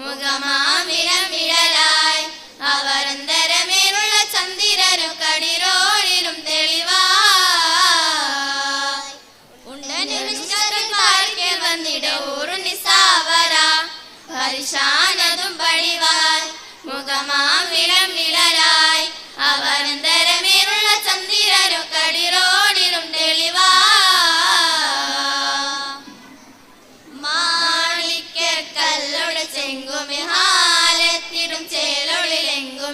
മുഖമാമിഴമിഴലായി അവരന്തരമേലുള്ള ചന്ദിരനും കടിരോടിലും തെളിവായി ഉണ്ണനും മിസ്വാക്കി പാലിക്കെ വന്നിടെ ഊറുന്നിസാവര പരിശാനതും പടിവാൽ മുഖമാമിഴമിഴലായി അവരന്തരമേലുള്ള ചന്ദിരനും കടിരോടിലും തെളിവാ മാണിക്യക്കല്ലുടെ ചെങ്കുമി ഹാലെത്തിടും ചേലൊളിലെങ്കും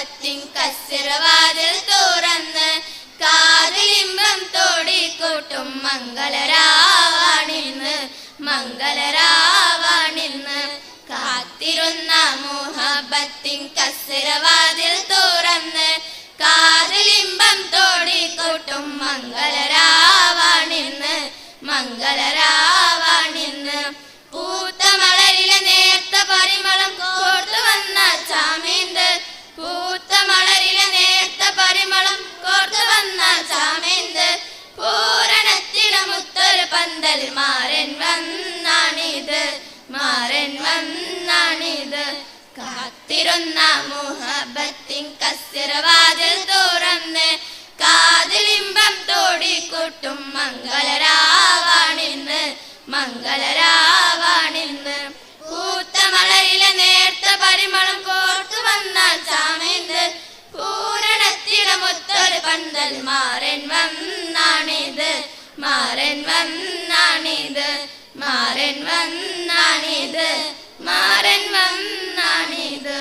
മുഹബത്തിൻ കസിറവാതിൽ തുറന്ന് കാതിലിമ്പം തോടിക്കൂട്ടും മംഗളരാവാണിന്ന് മംഗളരാവാണിന്ന് കാത്തിരുന്ന മുഹബത്തിൻ കസിറവാതിൽ തുറന്ന് കാതിലിമ്പം തോടിക്കൂട്ടും മംഗളരാവാണിന്ന് മംഗളരാവാണിന്ന് പൂത്ത മലരിലെ നേർത്ത പരിമളം കോർത്തു വന്ന ചാമേന്ത് പൂത്ത മലരിലെ നേർത്ത പരിമളം കോർത്തു വന്ന ചാമേന്ത് പൂരണത്തിനമുത്തൊരു പന്തൽ മാരൻ വന്നാണിത് മാരൻ വന്നാണിത് കാത്തിരുന്ന മുഹബത്തിൻ കസിറവാതിൽ തുറന്ന് കാതിലിമ്പം തോടിക്കൂട്ടും മംഗളരാവാണിന്ന് മംഗളരാവാണിന്ന് പൂത്ത മലരിലെ നേർത്ത പരിമളം കോർത്തു വന്ന ചാമേന്ത് പൂരണത്തിടമൊത്തൊരു പന്തൽ മാരൻ വന്നാണിത് മാരൻ വന്നാണിത് മാരൻ വന്നാണിത് മാരൻ വന്നാണിത്.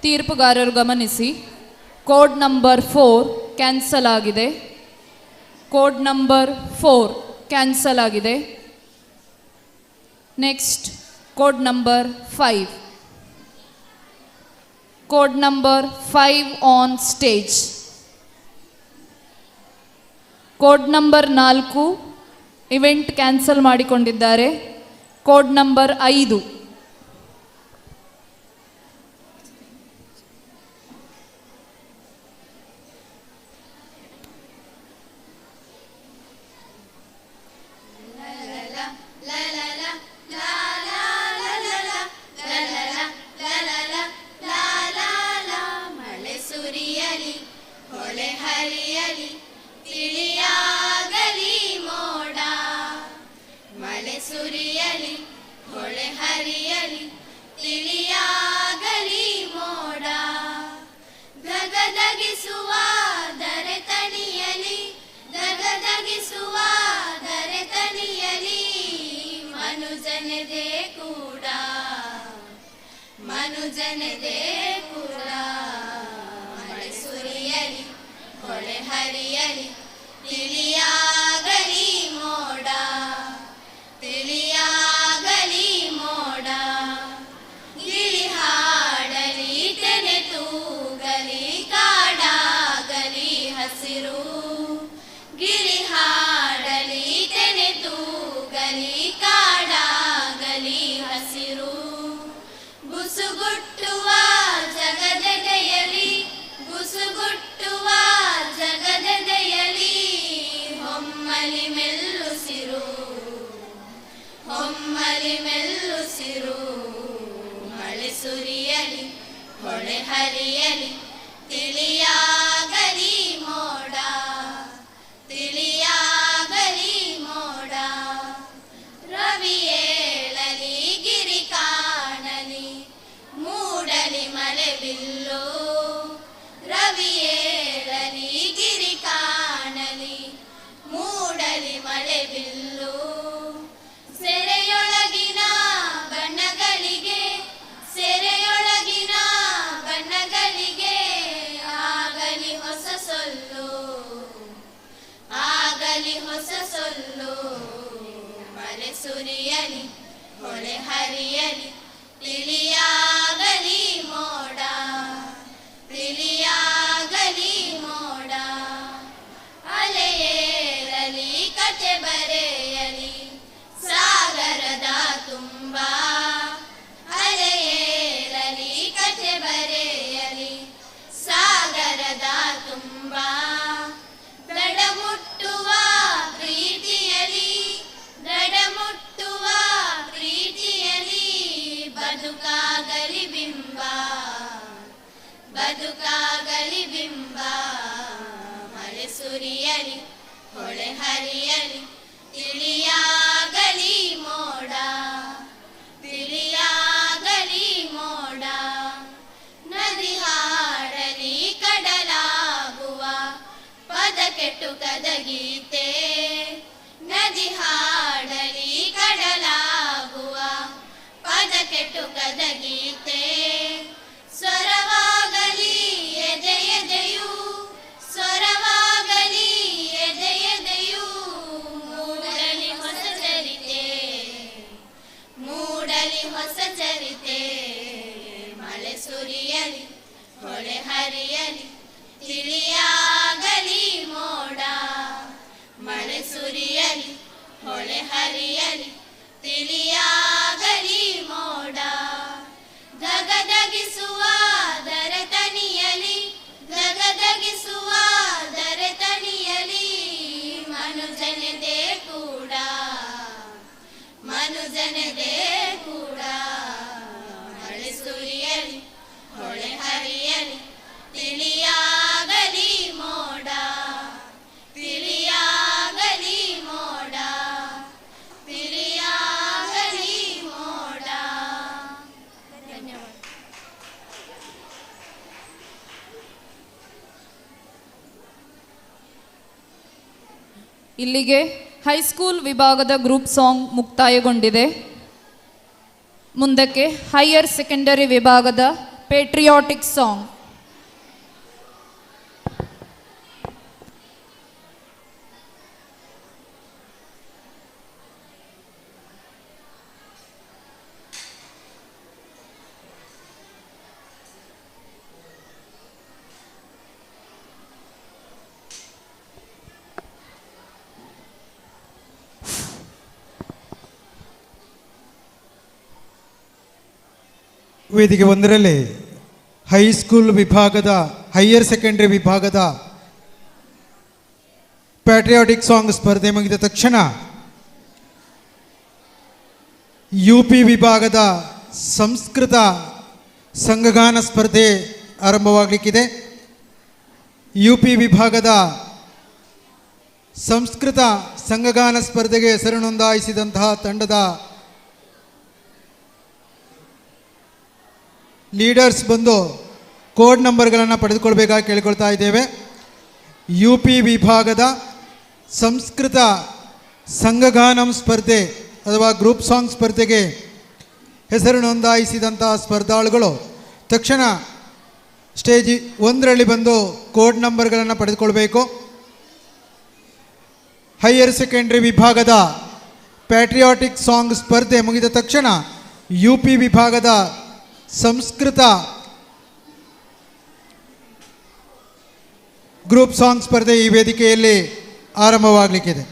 ತೀರ್ಪುಗಾರರು ಗಮನಿಸಿ, ಕೋಡ್ ನಂಬರ್ 4 ಕ್ಯಾನ್ಸಲ್ ಆಗಿದೆ. ಕೋಡ್ ನಂಬರ್ 4 ಕ್ಯಾನ್ಸಲ್ ಆಗಿದೆ. Next code number 5. Code number 5 on stage. Code number 4 event cancel ಮಾಡಿಕೊಂಡಿದ್ದಾರೆ. Code number 5. ಮಳೆ ಸುರಿಯಲಿ ಹೊಳೆ ಹರಿಯಲಿ ತಿಳಿಯಾಗಲಿ ಮೋಡ ಮಳೆ ಸುರಿಯಲಿ ಹೊಳೆ ಹರಿಯಲಿ ತಿಳಿಯಾಗಲಿ ಮೋಡ ಗಗದಗಿಸುವ ದರೆ ತಣಿಯಲಿ ಗಗದಗಿಸುವ ದರೆ ತಣಿಯಲಿ ಮನುಜನದೇ ಕೂಡ ಮನುಜನದೇ ಕೂಡ ಮಳೆ ಸುರಿಯಲಿ ಹೊಳೆ ಹರಿಯಲಿ ತಿಳಿಯಾಗಲಿ ಮೋಡ ತಿಳಿಯಾಗಲಿ ಮೋಡ ಗಿಳಿ ಹಾಡಲಿ ತೆನೆ ತೂಗಲಿ ಕಾಡಾಗಲಿ ಹಸಿರು ಗಿಳಿ ಹಾಡಲಿ ತೆನೆ ತೂಗಲಿ ಕಾಡಾಗಲಿ ಹಸಿರು ಬುಸುಗುಟ್ಟುವ ಜಗದೆದೆಯಲಿ ಬುಸುಗುಟ್ಟುವ ಜಗದೆದೆಯಲಿ ಹೊಮ್ಮಲಿ ಮೆಲ್ಲುಸಿರು ಹೊಮ್ಮಲಿ ಮೆಲ್ಲುಸಿರು ಮಳೆ ಸುರಿಯಲಿ ಹೊಳೆ ಹರಿಯಲಿ ತಿಳಿಯಾಗಲಿ ಮೋಡ ತಿಳಿಯಾಗಲಿ ಮೋಡ ರವಿ ಏಳಲಿ ಗಿರಿ ಕಾಣಲಿ ಮೂಡಲಿ ಮಳೆ ಬಿಲ್ಲು ರವಿ ಏಳಲಿ ಗಿರಿ ಕಾಣಲಿ ಮೂಡಲಿ ಮಳೆ ಬಿಲ್ಲು ಸೆರೆಯೊಳಗಿನ ಬಣ್ಣಗಳಿಗೆ ಸೆರೆಯೊಳಗಿನ ಬಣ್ಣಗಳಿಗೆ ಆಗಲಿ ಹೊಸ ಸೊಲ್ಲು ಆಗಲಿ ಹೊಸ ಸೊಲ್ಲು ಮಳೆ ಸುರಿಯಲಿ ಹೊಳೆ ಹರಿಯಲಿ ತಿಳಿಯಾಗಲಿ ಮೋಡ ತಿಳಿಯಾಗಲಿ ಮೋಡ ಅಲೆ ಏರಲಿ ಕಥೆ ಬರೆಯಲಿ ಸಾಗರದ ತುಂಬ ಅಲೆ ಏರಲಿ ಕಥೆ ಬರೆಯಲಿ ಸಾಗರದ ತುಂಬ ದಡ ಮುಟ್ಟುವ ಪ್ರೀತಿಯಲಿ ದಡ ಮುಟ್ಟುವ ಪ್ರೀತಿಯಲಿ ಬದುಕಾಗಲಿ ಬಿಂಬ ಬದುಕಾಗಲಿ ಬಿಂಬ ಮಳೆ ಸುರಿಯಲಿ ಹೊಳೆ ಹರಿಯಲಿ ತಿಳಿಯಾಗಲಿ ಮೋಡ ತಿಳಿಯಾಗಲಿ ಮೋಡ ನದಿ ಹಾಡಲಿ ಕಡಲಾಗುವ ಪದ ಕೆಟ್ಟು ಕದಗೀತೆ ನದಿ ಹಾಡಲಿ ಕದ ಕೆಟುಕದ ಗೀತೆ ಸ್ವರವಾಗಲಿ ಎದೆ ಎದೆಯು ಸ್ವರವಾಗಲಿ ಎದೆ ಎದೆಯು ಮೂಡಲಿ ಹೊಸ ಚರಿತೆ ಮೂಡಲಿ ಹೊಸ ಚರಿತೆ ಮಳೆ ಸುರಿಯಲಿ ಹೊಳೆ ಹರಿಯಲಿ ತಿಳಿಯಾಗಲಿ ಮೋಡ ಮಳೆ ಸುರಿಯಲಿ ಹೊಳೆ ಹರಿಯಲಿ ತಿಳಿಯಾಗಲಿ ಮೋಡ ಧಗಧಗಿಸುವ ದರತನಿಯಲಿ ಧಗಧಗಿಸುವ ದರತನಿಯಲಿ ಮನುಜನದೇ ಕೂಡ ಮನುಜನದೇ ಕೂಡ ಮಳೆ ಸುರಿಯಲಿ ಹೊಳೆ ಹರಿಯಲಿ ತಿಳಿಯಾಗಲಿ ಮೋಡ ತಿಳಿಯಾಗಲಿ ಮೋಡ ತಿಳಿಯಾಗಲಿ ಮೋಡ. ಧನ್ಯವಾದ. ಇಲ್ಲಿಗೆ ಹೈಸ್ಕೂಲ್ ವಿಭಾಗದ ಗ್ರೂಪ್ ಸಾಂಗ್ ಮುಕ್ತಾಯಗೊಂಡಿದೆ. ಮುಂದಕ್ಕೆ ಹೈಯರ್ ಸೆಕೆಂಡರಿ ವಿಭಾಗದ ಪೇಟ್ರಿಯಾಟಿಕ್ ಸಾಂಗ್. ವೇದಿಕೆ ಒಂದರಲ್ಲಿ ಹೈಸ್ಕೂಲ್ ವಿಭಾಗದ ಹೈಯರ್ ಸೆಕೆಂಡರಿ ವಿಭಾಗದ ಪ್ಯಾಟ್ರಿಯಾಟಿಕ್ ಸಾಂಗ್ ಸ್ಪರ್ಧೆ ಮುಗಿದ ತಕ್ಷಣ UP ವಿಭಾಗದ ಸಂಸ್ಕೃತ ಸಂಘಗಾನ ಸ್ಪರ್ಧೆ ಆರಂಭವಾಗಲಿಕ್ಕಿದೆ. UP ವಿಭಾಗದ ಸಂಸ್ಕೃತ ಸಂಘಗಾನ ಸ್ಪರ್ಧೆಗೆ ಹೆಸರು ನೋಂದಾಯಿಸಿದಂತಹ ತಂಡದ ಲೀಡರ್ಸ್ ಬಂದು ಕೋಡ್ ನಂಬರ್ಗಳನ್ನು ಪಡೆದುಕೊಳ್ಬೇಕಾಗಿ ಕೇಳಿಕೊಳ್ತಾ ಇದ್ದೇವೆ. UP ವಿಭಾಗದ ಸಂಸ್ಕೃತ ಸಂಘಗಾನಂ ಸ್ಪರ್ಧೆ ಅಥವಾ ಗ್ರೂಪ್ ಸಾಂಗ್ ಸ್ಪರ್ಧೆಗೆ ಹೆಸರು ನೋಂದಾಯಿಸಿದಂತಹ ಸ್ಪರ್ಧಾಳುಗಳು ತಕ್ಷಣ ಸ್ಟೇಜ್ 1ರಲ್ಲಿ ಬಂದು ಕೋಡ್ ನಂಬರ್ಗಳನ್ನು ಪಡೆದುಕೊಳ್ಬೇಕು. ಹೈಯರ್ ಸೆಕೆಂಡರಿ ವಿಭಾಗದ ಪ್ಯಾಟ್ರಿಯಾಟಿಕ್ ಸಾಂಗ್ ಸ್ಪರ್ಧೆ ಮುಗಿದ ತಕ್ಷಣ UP ವಿಭಾಗದ ಸಂಸ್ಕೃತ ಗ್ರೂಪ್ ಸಾಂಗ್ ಸ್ಪರ್ಧೆ ಈ ವೇದಿಕೆಯಲ್ಲಿ ಆರಂಭವಾಗಲಿಕ್ಕಿದೆ.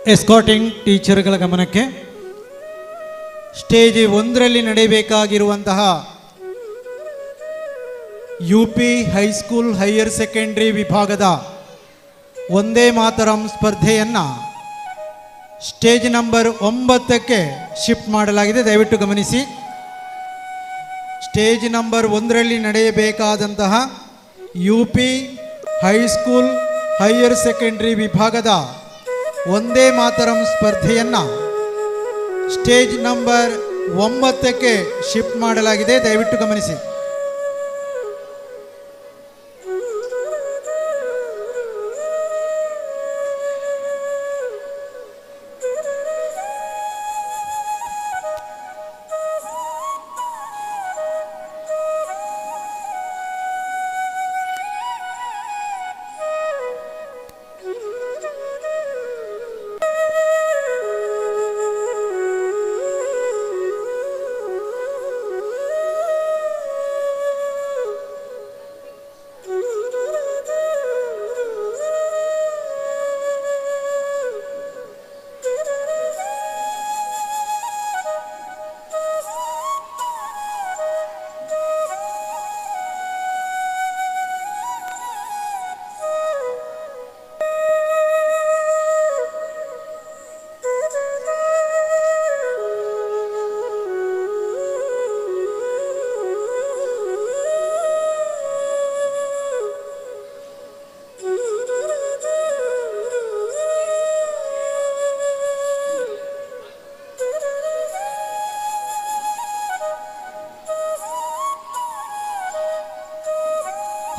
ಎಸ್ಕಾಟಿಂಗ್ ಟೀಚರ್ಗಳ ಗಮನಕ್ಕೆ ಸ್ಟೇಜ್ 1ರಲ್ಲಿ ನಡೆಯಬೇಕಾಗಿರುವಂತಹ UP ಹೈಸ್ಕೂಲ್ ಹೈಯರ್ ಸೆಕೆಂಡರಿ ವಿಭಾಗದ ಒಂದೇ ಮಾತರಂ ಸ್ಪರ್ಧೆಯನ್ನು ಸ್ಟೇಜ್ ನಂಬರ್ 9ಕ್ಕೆ ಶಿಫ್ಟ್ ಮಾಡಲಾಗಿದೆ. ದಯವಿಟ್ಟು ಗಮನಿಸಿ. ಸ್ಟೇಜ್ ನಂಬರ್ 1ರಲ್ಲಿ ನಡೆಯಬೇಕಾದಂತಹ UP ಹೈಸ್ಕೂಲ್ ಹೈಯರ್ ಸೆಕೆಂಡರಿ ವಿಭಾಗದ ಒಂದೇ ಮಾತರಂ ಸ್ಪರ್ಧೆಯನ್ನು ಸ್ಟೇಜ್ ನಂಬರ್ 9ಕ್ಕೆ ಶಿಫ್ಟ್ ಮಾಡಲಾಗಿದೆ. ದಯವಿಟ್ಟು ಗಮನಿಸಿ.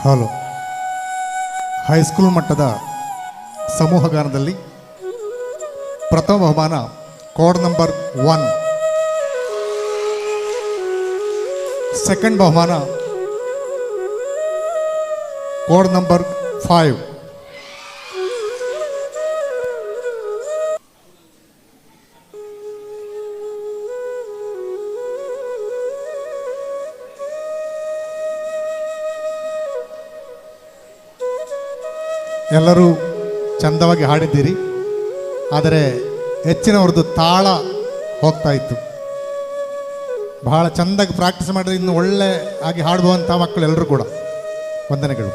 ಹಲೋ. ಹೈಸ್ಕೂಲ್ ಮಟ್ಟದ ಸಮೂಹ ಗಾನದಲ್ಲಿ ಪ್ರಥಮ ಬಹುಮಾನ ಕೋಡ್ ನಂಬರ್ 1, ಸೆಕೆಂಡ್ ಬಹುಮಾನ ಕೋಡ್ ನಂಬರ್ 5. ಎಲ್ಲರೂ ಚಂದವಾಗಿ ಹಾಡಿದ್ದೀರಿ, ಆದರೆ ಹೆಚ್ಚಿನವ್ರದ್ದು ತಾಳ ಹೋಗ್ತಾ ಇತ್ತು. ಬಹಳ ಚೆಂದಾಗಿ ಪ್ರಾಕ್ಟೀಸ್ ಮಾಡಿದ್ರೆ ಇನ್ನು ಒಳ್ಳೆ ಆಗಿ ಹಾಡುವಂಥ ಮಕ್ಕಳು ಎಲ್ಲರೂ ಕೂಡ ವಂದನೆಗಳು.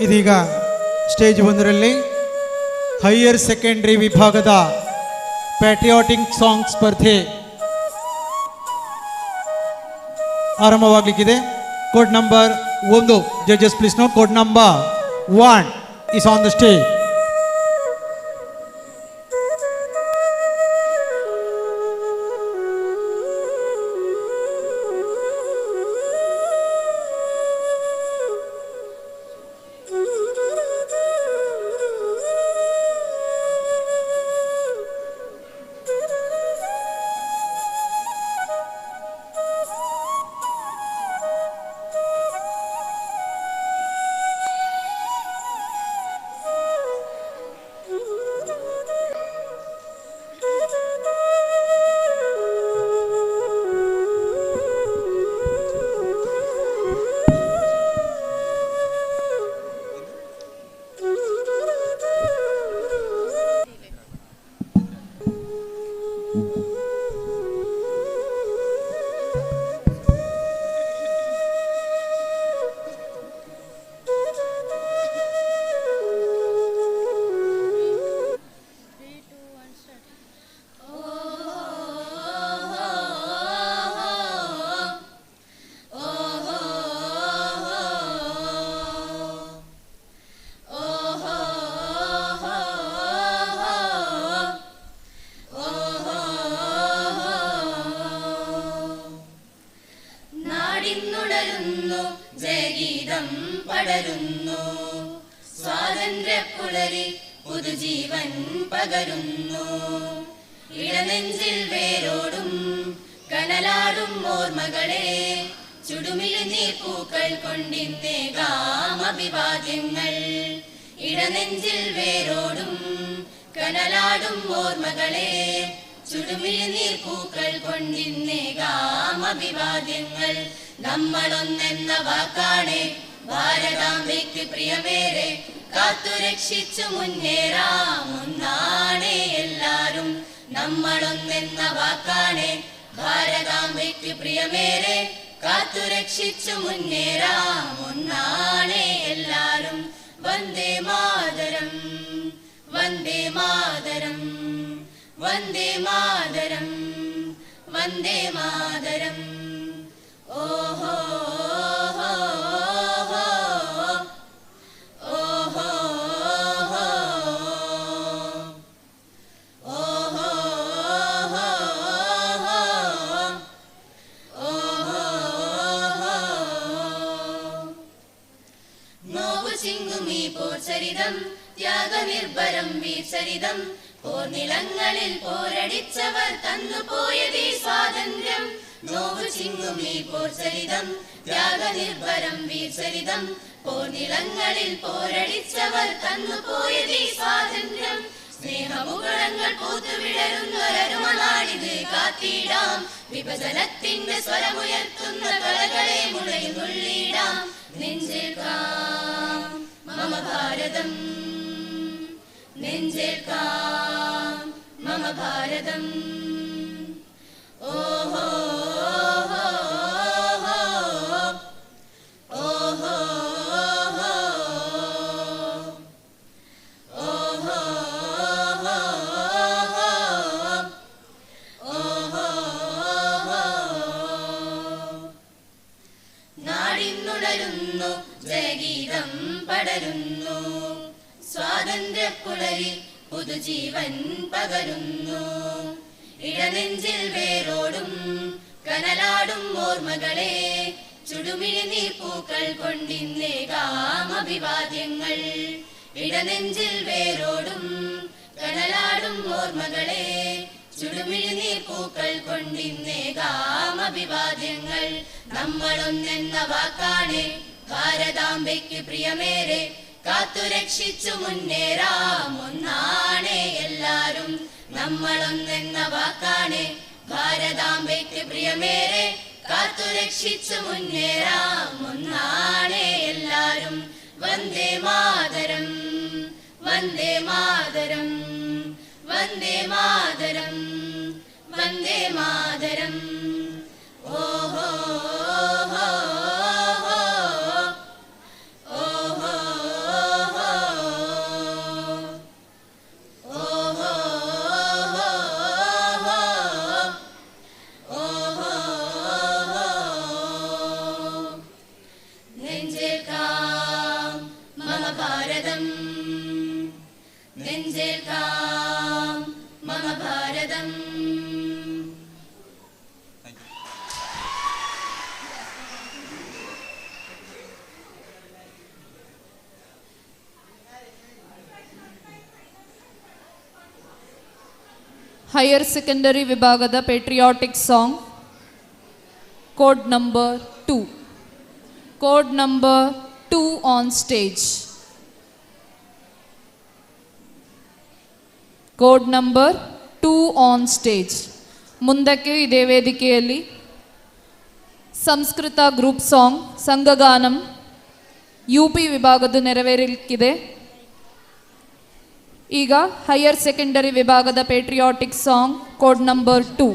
ಇದೀಗ ಸ್ಟೇಜ್ 1ರಲ್ಲಿ ಹೈಯರ್ ಸೆಕೆಂಡರಿ ವಿಭಾಗದ ಪ್ಯಾಟ್ರಿಯಾಟಿಕ್ ಸಾಂಗ್ ಸ್ಪರ್ಧೆ ಆರಂಭವಾಗಲಿಕ್ಕಿದೆ. Code number 1, judges please note, code number 1 is on the stage. നാടിന്നുണരുന്നു ജയഗീതം പടരുന്നു സ്വാതന്ത്ര്യപ്പുലരി പുതുജീവൻ പകരുന്നു ഇടനെഞ്ചിൽ വേരോടും കനലാടും ഓർമ്മകളെ ചുടുമിഴുനീർ പൂക്കൾ കൊണ്ടിന്നേകാം അഭിവാദ്യങ്ങൾ ഇടനെഞ്ചിൽ വേരോടും കനലാടും ഓർമ്മകളെ ചുടുമിഴുനീർ പൂക്കൾ കൊണ്ടിന്നേകാം അഭിവാദ്യങ്ങൾ നമ്മളൊന്നെന്ന വാക്കാണേ ഭാരതാംബയ്ക്ക് പ്രിയമേറെ കാത്തുരക്ഷിച്ചു മുന്നേറാം ഒന്നാണേ എല്ലാരും നമ്മളൊന്നെന്ന വാക്കാണേ ഭാരതാംബയ്ക്ക് പ്രിയമേറെ കാത്തുരക്ഷിച്ചു മുന്നേറാം ഒന്നാണേ എല്ലാരും വന്ദേ മാതരം വന്ദേ മാതരം വന്ദേ മാതരം വന്ദേ മാതരം ഓഹോ ചരിതം ത്യാഗനിർഭരം വീർചരിതം പോർനിലങ്ങളിൽ പോരടിച്ചവർ തന്നുപോയതീ സ്വാതന്ത്ര്യം നോവു ചിങ്ങും ഈ പോർചരിതം ത്യാഗനിർഭരം വീർചരിതം പോർനിലങ്ങളിൽ പോരടിച്ചവർ തന്നുപോയതീ സ്വാതന്ത്ര്യം സ്നേഹമുകളങ്ങൾ പൂത്തുവിടരുന്നൊരരുമനാടിത് കാത്തിടാം വിഭജനത്തിന്റെ സ്വരമുയർത്തുന്ന കലകളെ മുളയുന്നുള്ളിടാം നെഞ്ചേൽക്കാം മമ ഭാരതം നെഞ്ചേൽക്കാം മമ ഭാരതം ഓഹോ ഓഹോ നാടിന്നുണരുന്നു ജയഗീതം പടരുന്നു സ്വാതന്ത്ര്യപ്പുലരി പുതുജീവൻ പകരുന്നു ഇടനെഞ്ചിൽ വേരോടും കനലാടും ഓർമ്മകളെ ചുടുമിഴുനീർ പൂക്കൾ കൊണ്ടിന്നേകാം അഭിവാദ്യങ്ങൾ ഇടനെഞ്ചിൽ വേരോടും കനലാടും ഓർമ്മകളെ ചുടുമിഴുനീർ പൂക്കൾ കൊണ്ടിന്നേകാം അഭിവാദ്യങ്ങൾ നമ്മളൊന്നെന്ന വാക്കാണേ ഭാരതാംബയ്ക്ക് പ്രിയമേറെ കാത്തുരക്ഷിച്ചു മുന്നേറാം ഒന്നാണേ എല്ലാരും നമ്മളൊന്നെന്ന വാക്കാണേ ഭാരതാംബയ്ക്ക് പ്രിയമേറെ കാത്തുരക്ഷിച്ചു മുന്നേറാം ഒന്നാണേ എല്ലാരും വന്ദേ മാതരം വന്ദേ മാതരം വന്ദേ മാതരം വന്ദേ മാതരം ഓഹോ നെഞ്ചേൽക്കാം മമ ഭാരതം നെഞ്ചേൽക്കാം മമ ഭാരതം ಹೈಯರ್ ಸೆಕೆಂಡರಿ ವಿಭಾಗದ patriotic song code number 2. Code number 2 on stage. Code number 2 on stage. ಮುಂದಕ್ಕೆ ಇದೇ ವೇದಿಕೆಯಲ್ಲಿ ಸಂಸ್ಕೃತ ಗ್ರೂಪ್ ಸಾಂಗ್ ಸಂಗಗಾನಂ UP ವಿಭಾಗದ ನೆರವೇರಲಿಕ್ಕಿದೆ. ಈಗ ಹೈಯರ್ ಸೆಕೆಂಡರಿ ವಿಭಾಗದ patriotic song code number 2.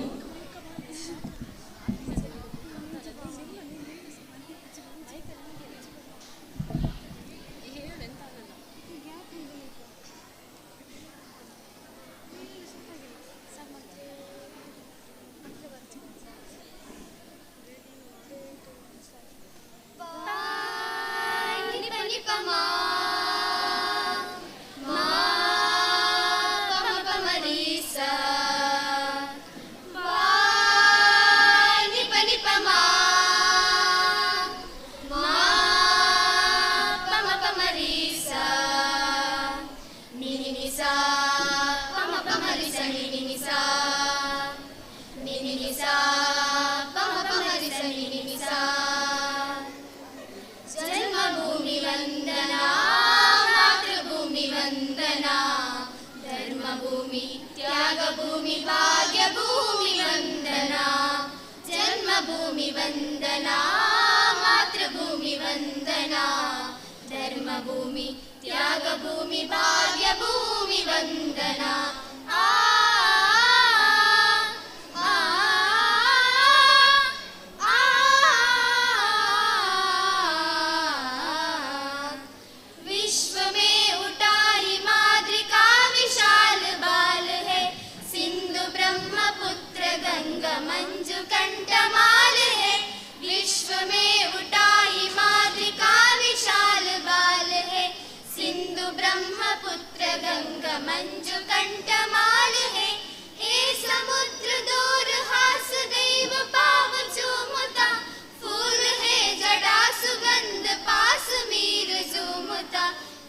Ma ವಂದನಾ ಮಾತೃಭೂಮಿ ವಂದನಾ ಧರ್ಮಭೂಮಿ ತ್ಯಾಗಭೂಮಿ ಭಾಗ್ಯಭೂಮಿ ವಂದನಾ ಆ ಆ, ಆ, विश्व में उठाई मातृका विशाल बाल है सिंधु ब्रह्मपुत्र गंगा मंजु कंठमाल है विश्व में उठाई मातृका विशाल बाल है सिंधु ब्रह्मपुत्र गंगा मंजु कंठमाल है हे समुद्र दूर हास दैव पाव चूमता फूल है जड़ा सुगंध पास मीर झूमता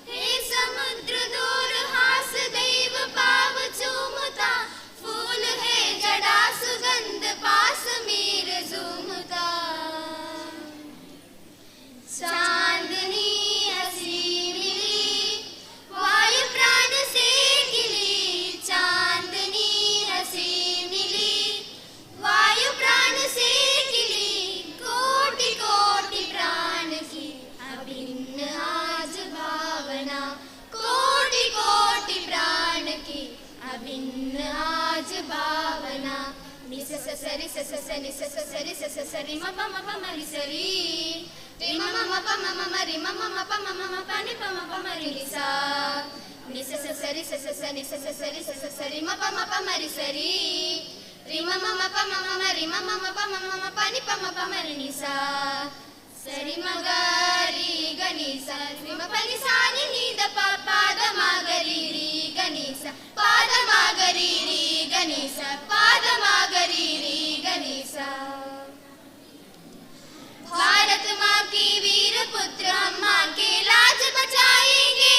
हे समुद्र दूर हास दैव पाव चूमता फूल है जड़ा सुगंध पास मीर झूमता चांदनी हसी मिली वायु प्राण से खिली चांदनी हसी मिली वायु प्राण से खिली कोटि कोटि प्राण की अभिन्न आज भावना कोटि कोटि प्राण की अभिन्न आज भावना निस सरी स नि स सरी स सरी म प मरि सरी रि म प म रि म प म प नि प म रि नि सा नि स सरी स नि स सरी स सरी म प मरि सरी रि म प म रि म प प नि प म रि नि सा सरि म ग रि ग नि सा रि म प नि सा नि द प प द म ग रि रि ग नि सा प द म ग रि रि ग नि सा प द म ग रि रि ग नि सा भारत माँ की वीर पुत्र हम माँ के लाज बचाएंगे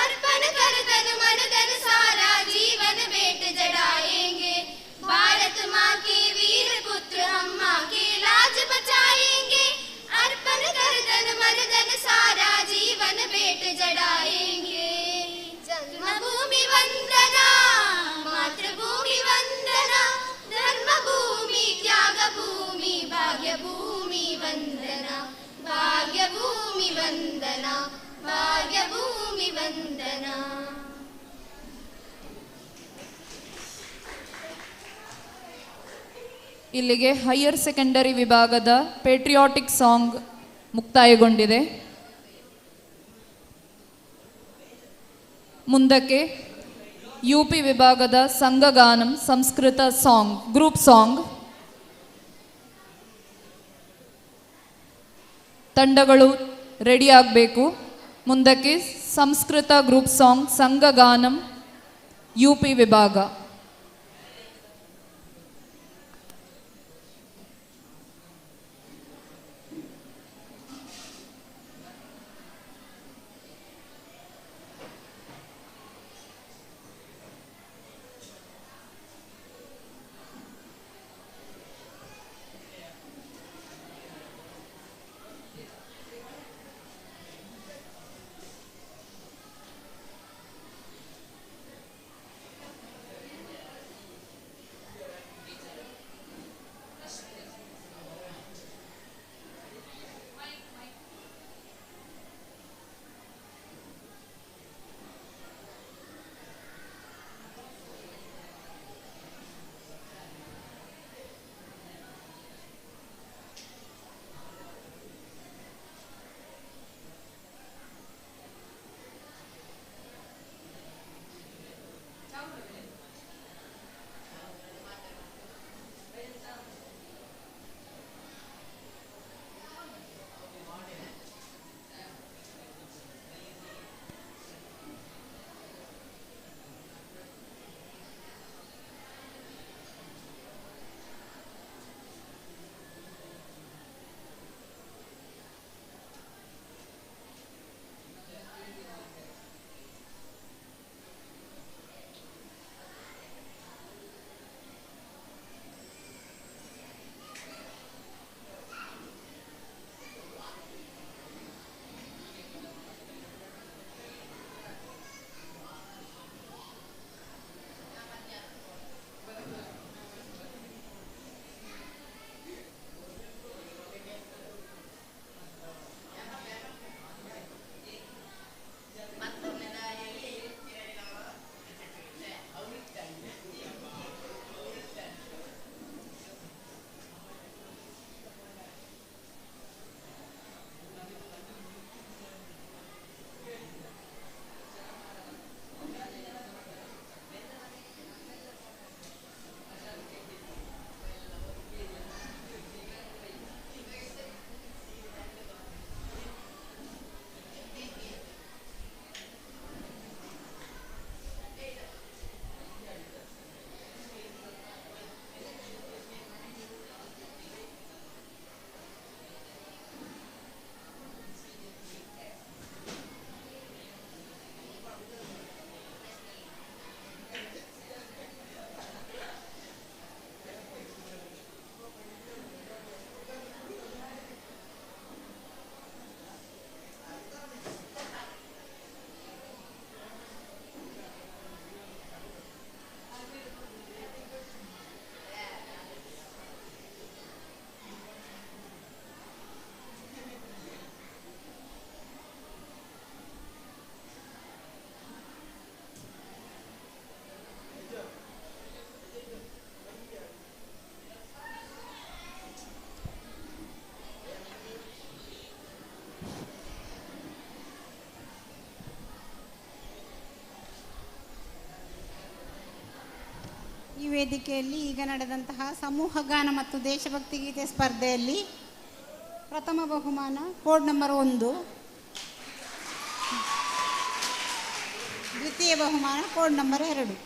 अर्पण कर तन मन धन सारा जीवन भेंट जड़ाएंगे भारत माँ के वीर पुत्र हम माँ के लाज बचाएंगे अर्पण कर तन मन धन सारा जीवन भेंट जड़ाएंगे जन्मभूमि वंदना मातृभूमि वंदना धर्मभूमि त्यागभूमि भाग्यभूमि वंदना भाग्यभूमि वंदना भाग्यभूमि वंदना ಇಲ್ಲಿಗೆ ಹೈಯರ್ ಸೆಕೆಂಡರಿ ವಿಭಾಗದ ಪೇಟ್ರಿಯಾಟಿಕ್ ಸಾಂಗ್ ಮುಕ್ತಾಯಗೊಂಡಿದೆ. ಮುಂದಕ್ಕೆ ಯುಪಿ ವಿಭಾಗದ ಸಂಘಗಾನಂ ಸಂಸ್ಕೃತ ಸಾಂಗ್ ಗ್ರೂಪ್ ಸಾಂಗ್. ತಂಡಗಳು ರೆಡಿ ಆಗಬೇಕು. ಮುಂದಕ್ಕೆ ಸಂಸ್ಕೃತ ಗ್ರೂಪ್ ಸಾಂಗ್ ಸಂಘಗಾನಂ ಯುಪಿ ವಿಭಾಗ. ವೇದಿಕೆಯಲ್ಲಿ ಈಗ ನಡೆದಂತಹ ಸಮೂಹ ಗಾನ ಮತ್ತು ದೇಶಭಕ್ತಿ ಗೀತೆ ಸ್ಪರ್ಧೆಯಲ್ಲಿ ಪ್ರಥಮ ಬಹುಮಾನ ಕೋಡ್ ನಂಬರ್ 1, ದ್ವಿತೀಯ ಬಹುಮಾನ ಕೋಡ್ ನಂಬರ್ 2.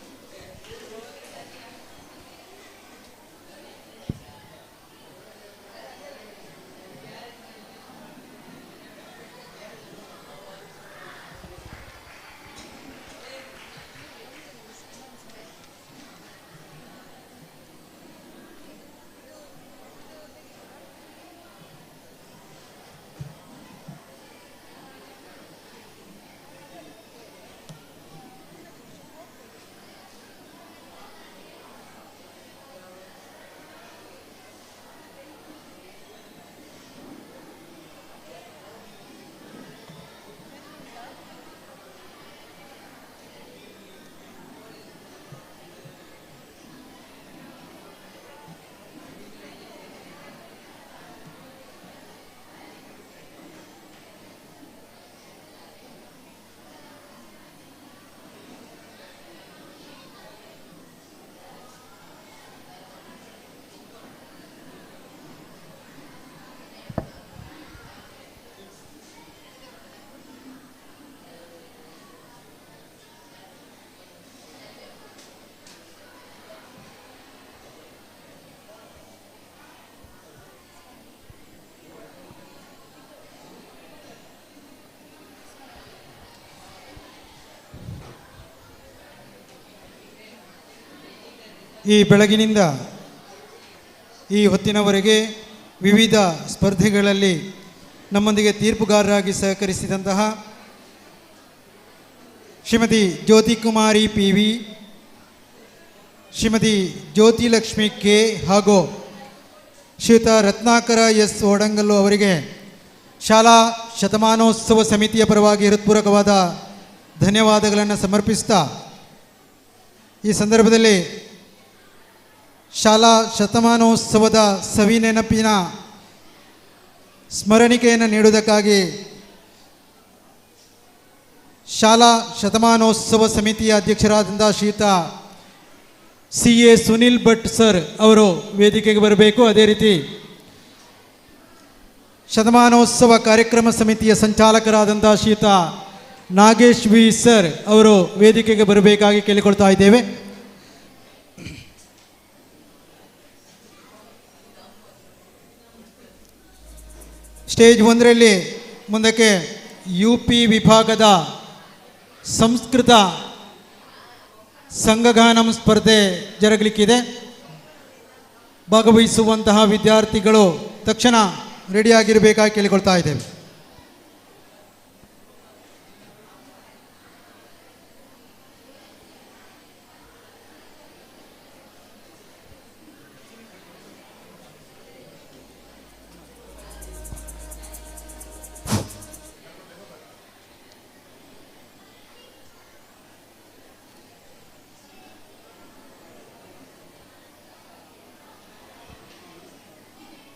ಈ ಬೆಳಗಿನಿಂದ ಈ ಹೊತ್ತಿನವರೆಗೆ ವಿವಿಧ ಸ್ಪರ್ಧೆಗಳಲ್ಲಿ ನಮ್ಮೊಂದಿಗೆ ತೀರ್ಪುಗಾರರಾಗಿ ಸಹಕರಿಸಿದಂತಹ ಶ್ರೀಮತಿ ಜ್ಯೋತಿ ಕುಮಾರಿ PV, ಶ್ರೀಮತಿ ಜ್ಯೋತಿಲಕ್ಷ್ಮಿ K ಹಾಗೂ ಶ್ರೀಯುತ ರತ್ನಾಕರ S ಓಡಂಗಲ್ಲು ಅವರಿಗೆ ಶಾಲಾ ಶತಮಾನೋತ್ಸವ ಸಮಿತಿಯ ಪರವಾಗಿ ಹೃತ್ಪೂರ್ವಕವಾದ ಧನ್ಯವಾದಗಳನ್ನು ಸಮರ್ಪಿಸ್ತಾ, ಈ ಸಂದರ್ಭದಲ್ಲಿ ಶಾಲಾ ಶತಮಾನೋತ್ಸವದ ಸವಿನೆನಪಿನ ಸ್ಮರಣಿಕೆಯನ್ನು ನೀಡುವುದಕ್ಕಾಗಿ ಶಾಲಾ ಶತಮಾನೋತ್ಸವ ಸಮಿತಿಯ ಅಧ್ಯಕ್ಷರಾದಂಥ ಶ್ರೀಯುತ CA ಸುನಿಲ್ ಭಟ್ ಸರ್ ಅವರು ವೇದಿಕೆಗೆ ಬರಬೇಕು. ಅದೇ ರೀತಿ ಶತಮಾನೋತ್ಸವ ಕಾರ್ಯಕ್ರಮ ಸಮಿತಿಯ ಸಂಚಾಲಕರಾದಂಥ ಶ್ರೀಯುತ ನಾಗೇಶ್ V ಸರ್ ಅವರು ವೇದಿಕೆಗೆ ಬರಬೇಕಾಗಿ ಕೇಳಿಕೊಳ್ತಾ ಇದ್ದೇವೆ. ಸ್ಟೇಜ್ 1ರಲ್ಲಿ ಮುಂದಕ್ಕೆ UP ವಿಭಾಗದ ಸಂಸ್ಕೃತ ಸಂಘಗಾನಂ ಸ್ಪರ್ಧೆ ಜರುಗಲಿಕ್ಕಿದೆ. ಭಾಗವಹಿಸುವಂತಹ ವಿದ್ಯಾರ್ಥಿಗಳು ತಕ್ಷಣ ರೆಡಿಯಾಗಿರಬೇಕಾಗಿ ಕೇಳಿಕೊಳ್ತಾ ಇದ್ದೇವೆ.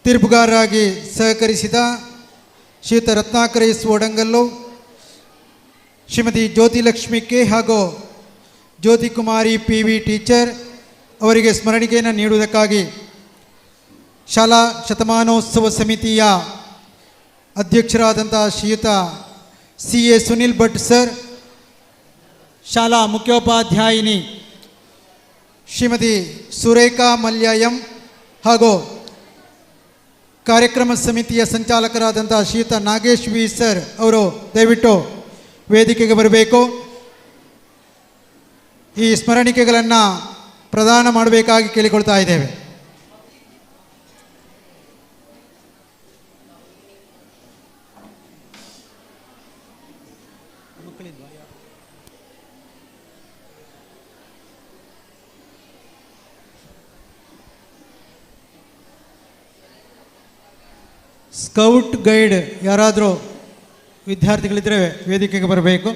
ತೀರ್ಪುಗಾರರಾಗಿ ಸಹಕರಿಸಿದ ಶ್ರೀಯುತ ರತ್ನಾಕರ S ಓಡಂಗಲ್ಲು, ಶ್ರೀಮತಿ ಜ್ಯೋತಿಲಕ್ಷ್ಮಿ K ಹಾಗೂ ಜ್ಯೋತಿ ಕುಮಾರಿ PV ಟೀಚರ್ ಅವರಿಗೆ ಸ್ಮರಣಿಕೆಯನ್ನು ನೀಡುವುದಕ್ಕಾಗಿ ಶಾಲಾ ಶತಮಾನೋತ್ಸವ ಸಮಿತಿಯ ಅಧ್ಯಕ್ಷರಾದಂಥ ಶ್ರೀಯುತ CA ಸುನಿಲ್ ಭಟ್ ಸರ್, ಶಾಲಾ ಮುಖ್ಯೋಪಾಧ್ಯಾಯಿನಿ ಶ್ರೀಮತಿ ಸುರೇಖಾ ಮಲ್ಯ M ಹಾಗೂ ಕಾರ್ಯಕ್ರಮ ಸಮಿತಿಯ ಸಂಚಾಲಕರಾದಂಥ ಶ್ರೀಯುತ ನಾಗೇಶ್ V ಸರ್ ಅವರು ದಯವಿಟ್ಟು ವೇದಿಕೆಗೆ ಬರಬೇಕು. ಈ ಸ್ಮರಣಿಕೆಗಳನ್ನು ಪ್ರದಾನ ಮಾಡಬೇಕಾಗಿ ಕೇಳಿಕೊಳ್ತಾ ಇದ್ದೇವೆ. ಸ್ಕೌಟ್ ಗೈಡ್ ಯಾರಾದರೂ ವಿದ್ಯಾರ್ಥಿಗಳಿದ್ದರೆ ವೇದಿಕೆಗೆ ಬರಬೇಕು.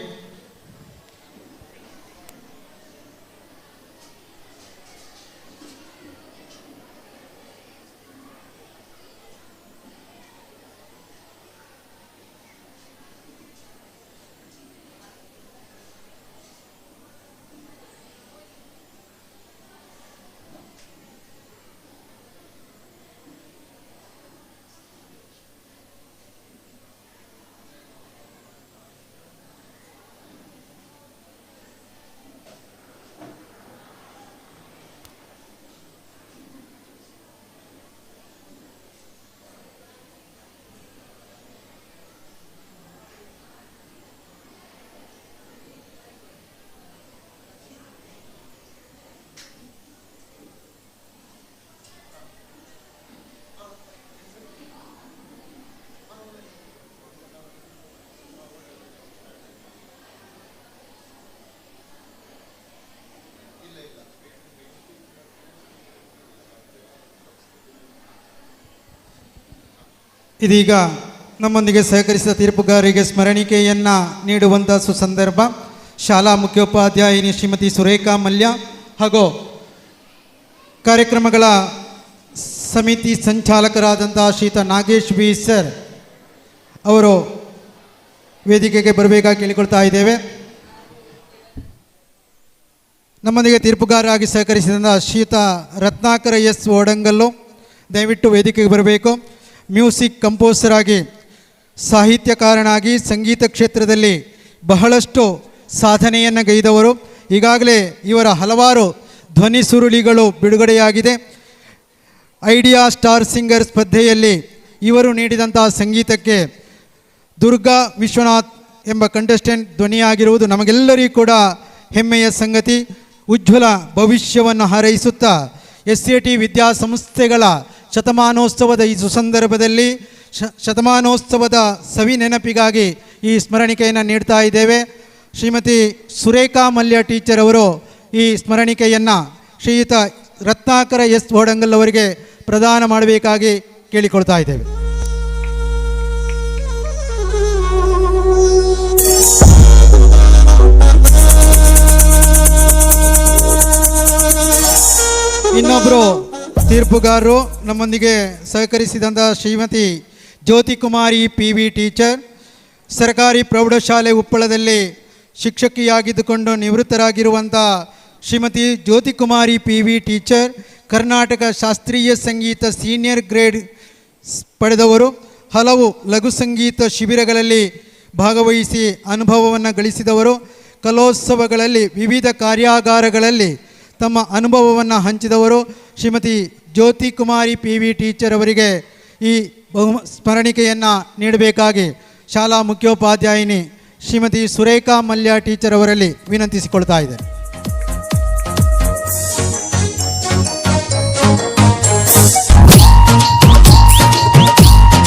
ಇದೀಗ ನಮ್ಮೊಂದಿಗೆ ಸಹಕರಿಸಿದ ತೀರ್ಪುಗಾರರಿಗೆ ಸ್ಮರಣಿಕೆಯನ್ನು ನೀಡುವಂಥ ಸುಸಂದರ್ಭ. ಶಾಲಾ ಮುಖ್ಯೋಪಾಧ್ಯಾಯಿನಿ ಶ್ರೀಮತಿ ಸುರೇಖಾ ಮಲ್ಯ ಹಾಗೂ ಕಾರ್ಯಕ್ರಮಗಳ ಸಮಿತಿ ಸಂಚಾಲಕರಾದಂಥ ಶ್ರೀಯುತ ನಾಗೇಶ್ ಬಿ ಸರ್ ಅವರು ವೇದಿಕೆಗೆ ಬರಬೇಕಾಗಿ ಕೇಳಿಕೊಳ್ತಾ ಇದ್ದೇವೆ. ನಮ್ಮೊಂದಿಗೆ ತೀರ್ಪುಗಾರರಾಗಿ ಸಹಕರಿಸಿದಂಥ ಶ್ರೀಯುತ ರತ್ನಾಕರ ಎಸ್ ಓಡಂಗಲ್ಲು ದಯವಿಟ್ಟು ವೇದಿಕೆಗೆ ಬರಬೇಕು. ಮ್ಯೂಸಿಕ್ ಕಂಪೋಸರ್ ಆಗಿ, ಸಾಹಿತ್ಯಕಾರನಾಗಿ, ಸಂಗೀತ ಕ್ಷೇತ್ರದಲ್ಲಿ ಬಹಳಷ್ಟು ಸಾಧನೆಯನ್ನು ಗೈದವರು. ಈಗಾಗಲೇ ಇವರ ಹಲವಾರು ಧ್ವನಿ ಸುರುಳಿಗಳು ಬಿಡುಗಡೆಯಾಗಿದೆ. ಐಡಿಯಾ ಸ್ಟಾರ್ ಸಿಂಗರ್ ಸ್ಪರ್ಧೆಯಲ್ಲಿ ಇವರು ನೀಡಿದಂಥ ಸಂಗೀತಕ್ಕೆ ದುರ್ಗಾ ವಿಶ್ವನಾಥ್ ಎಂಬ ಕಂಟೆಸ್ಟೆಂಟ್ ಧ್ವನಿಯಾಗಿರುವುದು ನಮಗೆಲ್ಲರಿಗೂ ಕೂಡ ಹೆಮ್ಮೆಯ ಸಂಗತಿ. ಉಜ್ವಲ ಭವಿಷ್ಯವನ್ನು ಹಾರೈಸುತ್ತಾ SAT ವಿದ್ಯಾಸಂಸ್ಥೆಗಳ ಶತಮಾನೋತ್ಸವದ ಈ ಸುಸಂದರ್ಭದಲ್ಲಿ ಶತಮಾನೋತ್ಸವದ ಸವಿ ನೆನಪಿಗಾಗಿ ಈ ಸ್ಮರಣಿಕೆಯನ್ನು ನೀಡ್ತಾ ಇದ್ದೇವೆ. ಶ್ರೀಮತಿ ಸುರೇಖಾ ಮಲ್ಯ ಟೀಚರ್ ಅವರು ಈ ಸ್ಮರಣಿಕೆಯನ್ನು ಶ್ರೀಯುತ ರತ್ನಾಕರ ಎಸ್ ಓಡಂಗಲ್ ಅವರಿಗೆ ಪ್ರದಾನ ಮಾಡಬೇಕಾಗಿ ಕೇಳಿಕೊಳ್ತಾ ಇದ್ದೇವೆ. ಇನ್ನೊಬ್ಬರು ತೀರ್ಪುಗಾರರು ನಮ್ಮೊಂದಿಗೆ ಸಹಕರಿಸಿದಂಥ ಶ್ರೀಮತಿ ಜ್ಯೋತಿ ಕುಮಾರಿ PV ಟೀಚರ್, ಸರ್ಕಾರಿ ಪ್ರೌಢಶಾಲೆ ಉಪ್ಪಳದಲ್ಲಿ ಶಿಕ್ಷಕಿಯಾಗಿದ್ದುಕೊಂಡು ನಿವೃತ್ತರಾಗಿರುವಂಥ ಶ್ರೀಮತಿ ಜ್ಯೋತಿ ಕುಮಾರಿ PV ಟೀಚರ್, ಕರ್ನಾಟಕ ಶಾಸ್ತ್ರೀಯ ಸಂಗೀತ ಸೀನಿಯರ್ ಗ್ರೇಡ್ ಪಡೆದವರು. ಹಲವು ಲಘು ಸಂಗೀತ ಶಿಬಿರಗಳಲ್ಲಿ ಭಾಗವಹಿಸಿ ಅನುಭವವನ್ನು ಗಳಿಸಿದವರು. ಕಲೋತ್ಸವಗಳಲ್ಲಿ ವಿವಿಧ ಕಾರ್ಯಾಗಾರಗಳಲ್ಲಿ ತಮ್ಮ ಅನುಭವವನ್ನು ಹಂಚಿದವರು. ಶ್ರೀಮತಿ ಜ್ಯೋತಿ ಕುಮಾರಿ PV ಟೀಚರ್ ಅವರಿಗೆ ಈ ಸ್ಮರಣಿಕೆಯನ್ನು ನೀಡಬೇಕಾಗಿ ಶಾಲಾ ಮುಖ್ಯೋಪಾಧ್ಯಾಯಿನಿ ಶ್ರೀಮತಿ ಸುರೇಖಾ ಮಲ್ಯ ಟೀಚರ್ ಅವರಲ್ಲಿ ವಿನಂತಿಸಿಕೊಳ್ತಾ ಇದೆ.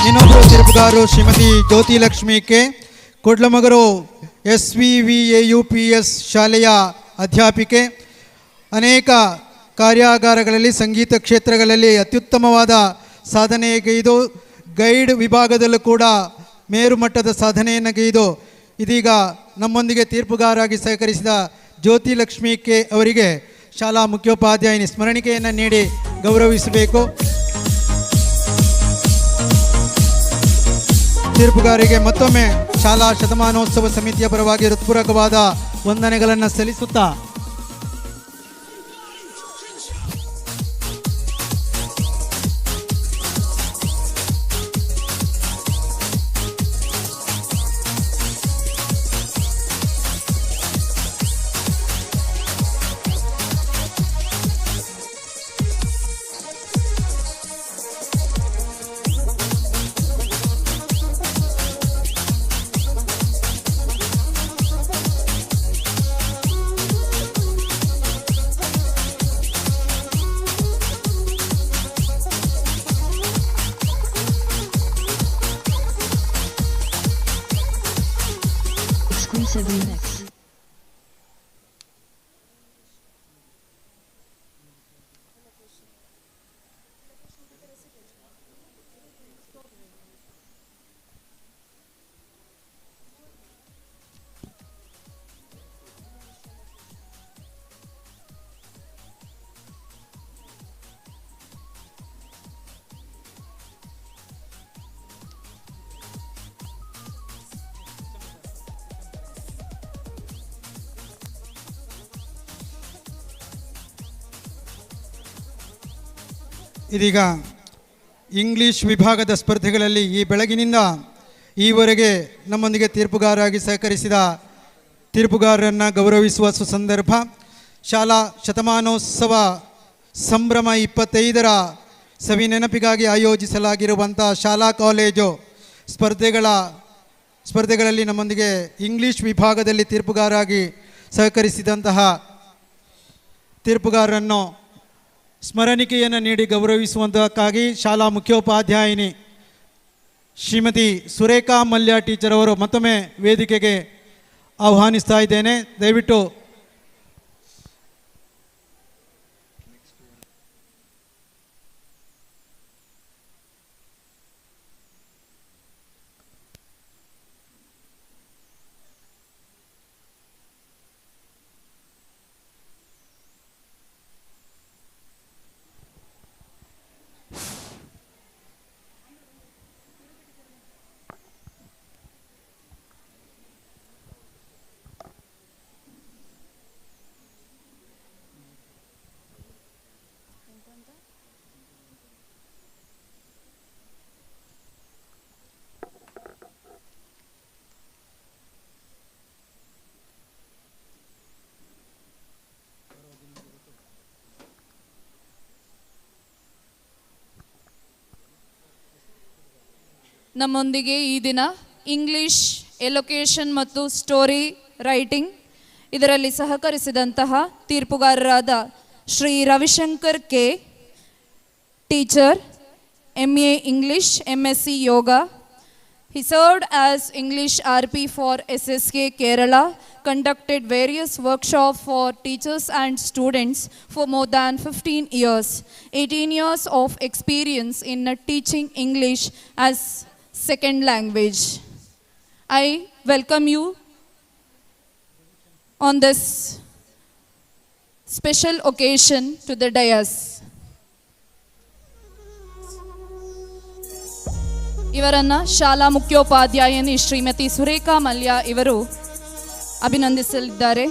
ಇನ್ನೊಬ್ಬರು ತೀರ್ಪುಗಾರರು ಶ್ರೀಮತಿ ಜ್ಯೋತಿ ಲಕ್ಷ್ಮಿ ಕೆ, ಕೊಡ್ಲಮಗರು SVVAUPS ಶಾಲೆಯ ಅಧ್ಯಾಪಿಕೆ. ಅನೇಕ ಕಾರ್ಯಾಗಾರಗಳಲ್ಲಿ ಸಂಗೀತ ಕ್ಷೇತ್ರಗಳಲ್ಲಿ ಅತ್ಯುತ್ತಮವಾದ ಸಾಧನೆಗೈದು ಗೈಡ್ ವಿಭಾಗದಲ್ಲೂ ಕೂಡ ಮೇರುಮಟ್ಟದ ಸಾಧನೆಯನ್ನು ಗೈದು ಇದೀಗ ನಮ್ಮೊಂದಿಗೆ ತೀರ್ಪುಗಾರರಾಗಿ ಸಹಕರಿಸಿದ ಜ್ಯೋತಿ ಲಕ್ಷ್ಮಿ ಕೆ ಅವರಿಗೆ ಶಾಲಾ ಮುಖ್ಯೋಪಾಧ್ಯಾಯಿನಿ ಸ್ಮರಣಿಕೆಯನ್ನು ನೀಡಿ ಗೌರವಿಸಬೇಕು. ತೀರ್ಪುಗಾರರಿಗೆ ಮತ್ತೊಮ್ಮೆ ಶಾಲಾ ಶತಮಾನೋತ್ಸವ ಸಮಿತಿಯ ಪರವಾಗಿ ಹೃತ್ಪೂರ್ವಕವಾದ ವಂದನೆಗಳನ್ನು ಸಲ್ಲಿಸುತ್ತಾ exclusive remix. ಇದೀಗ ಇಂಗ್ಲಿಷ್ ವಿಭಾಗದ ಸ್ಪರ್ಧೆಗಳಲ್ಲಿ ಈ ಬೆಳಗಿನಿಂದ ಈವರೆಗೆ ನಮ್ಮೊಂದಿಗೆ ತೀರ್ಪುಗಾರರಾಗಿ ಸಹಕರಿಸಿದ ತೀರ್ಪುಗಾರರನ್ನು ಗೌರವಿಸುವ ಸುಸಂದರ್ಭ. ಶಾಲಾ ಶತಮಾನೋತ್ಸವ ಸಂಭ್ರಮ 25ರ ಸವಿ ನೆನಪಿಗಾಗಿ ಆಯೋಜಿಸಲಾಗಿರುವಂಥ ಶಾಲಾ ಕಾಲೇಜು ಸ್ಪರ್ಧೆಗಳಲ್ಲಿ ನಮ್ಮೊಂದಿಗೆ ಇಂಗ್ಲಿಷ್ ವಿಭಾಗದಲ್ಲಿ ತೀರ್ಪುಗಾರರಾಗಿ ಸಹಕರಿಸಿದಂತಹ ತೀರ್ಪುಗಾರರನ್ನು ಸ್ಮರಣಿಕೆಯನ್ನು ನೀಡಿ ಗೌರವಿಸುವಂತಕ್ಕಾಗಿ ಶಾಲಾ ಮುಖ್ಯೋಪಾಧ್ಯಾಯಿನಿ ಶ್ರೀಮತಿ ಸುರೇಖಾ ಮಲ್ಯ ಟೀಚರ್ ಅವರು ಮತ್ತೊಮ್ಮೆ ವೇದಿಕೆಗೆ ಆಹ್ವಾನಿಸ್ತಾ ಇದ್ದೇನೆ. ದಯವಿಟ್ಟು ನಮ್ಮೊಂದಿಗೆ ಈ ದಿನ ಇಂಗ್ಲಿಷ್ ಎಲೊಕೇಶನ್ ಮತ್ತು ಸ್ಟೋರಿ ರೈಟಿಂಗ್ ಇದರಲ್ಲಿ ಸಹಕರಿಸಿದಂತಹ ತೀರ್ಪುಗಾರರಾದ Shri Ravishankar K, teacher, MA English, MSc Yoga. He served as English RP for SSK Kerala, conducted various workshops for teachers and students for more than 15 years, 18 years of experience in teaching English as second language. I welcome you on this special occasion to the dais. ಇವರನ್ನು ಶಾಲಾ ಮುಖ್ಯೋಪಾಧ್ಯಾಯಿನಿ ಶ್ರೀಮತಿ ಸುರೇಖಾ ಮಲ್ಯ ಇವರು ಅಭಿನಂದಿಸಲಿದ್ದಾರೆ.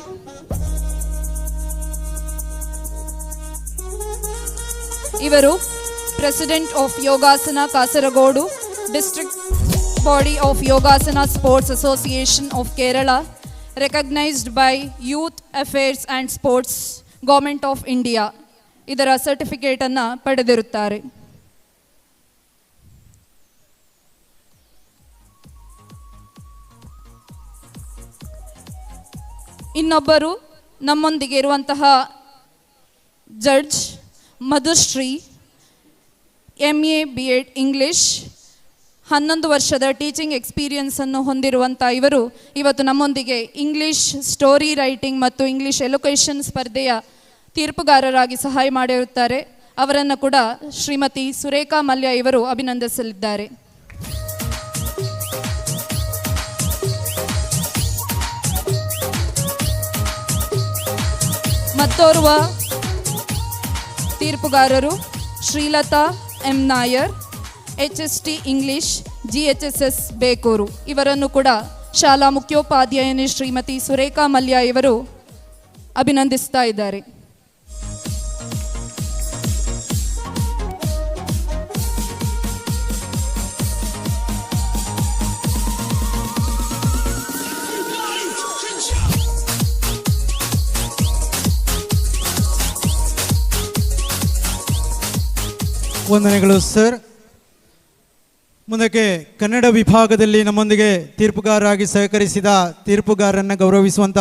ಇವರು president of yogasana Kasaragod, district body of yogasana sports association of Kerala, recognised by youth affairs and sports government of India ಇದರ ಸರ್ಟಿಫಿಕೇಟನ್ನು ಪಡೆದಿರುತ್ತಾರೆ. ಇನ್ನೊಬ್ಬರು ನಮ್ಮೊಂದಿಗೆ ಇರುವಂತಹ judge Madhushree, MA BEd English, 11 ವರ್ಷದ ಟೀಚಿಂಗ್ ಎಕ್ಸ್ಪೀರಿಯನ್ಸನ್ನು ಹೊಂದಿರುವಂಥ ಇವರು ಇವತ್ತು ನಮ್ಮೊಂದಿಗೆ ಇಂಗ್ಲಿಷ್ ಸ್ಟೋರಿ ರೈಟಿಂಗ್ ಮತ್ತು ಇಂಗ್ಲಿಷ್ ಎಲೊಕೇಶನ್ ಸ್ಪರ್ಧೆಯ ತೀರ್ಪುಗಾರರಾಗಿ ಸಹಾಯ ಮಾಡಿರುತ್ತಾರೆ. ಅವರನ್ನು ಕೂಡ ಶ್ರೀಮತಿ ಸುರೇಖಾ ಮಲ್ಯ ಇವರು ಅಭಿನಂದಿಸಲಿದ್ದಾರೆ. ಮತ್ತೋರ್ವ ತೀರ್ಪುಗಾರರು Srilatha M Nair, HST English, GHSS Bekur. ಇವರನ್ನು ಕೂಡ ಶಾಲಾ ಮುಖ್ಯೋಪಾಧ್ಯಾಯಿನಿ ಶ್ರೀಮತಿ ಸುರೇಖಾ ಮಲ್ಯ ಇವರು ಅಭಿನಂದಿಸ್ತಾ ಇದ್ದಾರೆ. ವಂದನೆಗಳು ಸರ್. ಮುಂದಕ್ಕೆ ಕನ್ನಡ ವಿಭಾಗದಲ್ಲಿ ನಮ್ಮೊಂದಿಗೆ ತೀರ್ಪುಗಾರರಾಗಿ ಸಹಕರಿಸಿದ ತೀರ್ಪುಗಾರರನ್ನು ಗೌರವಿಸುವಂಥ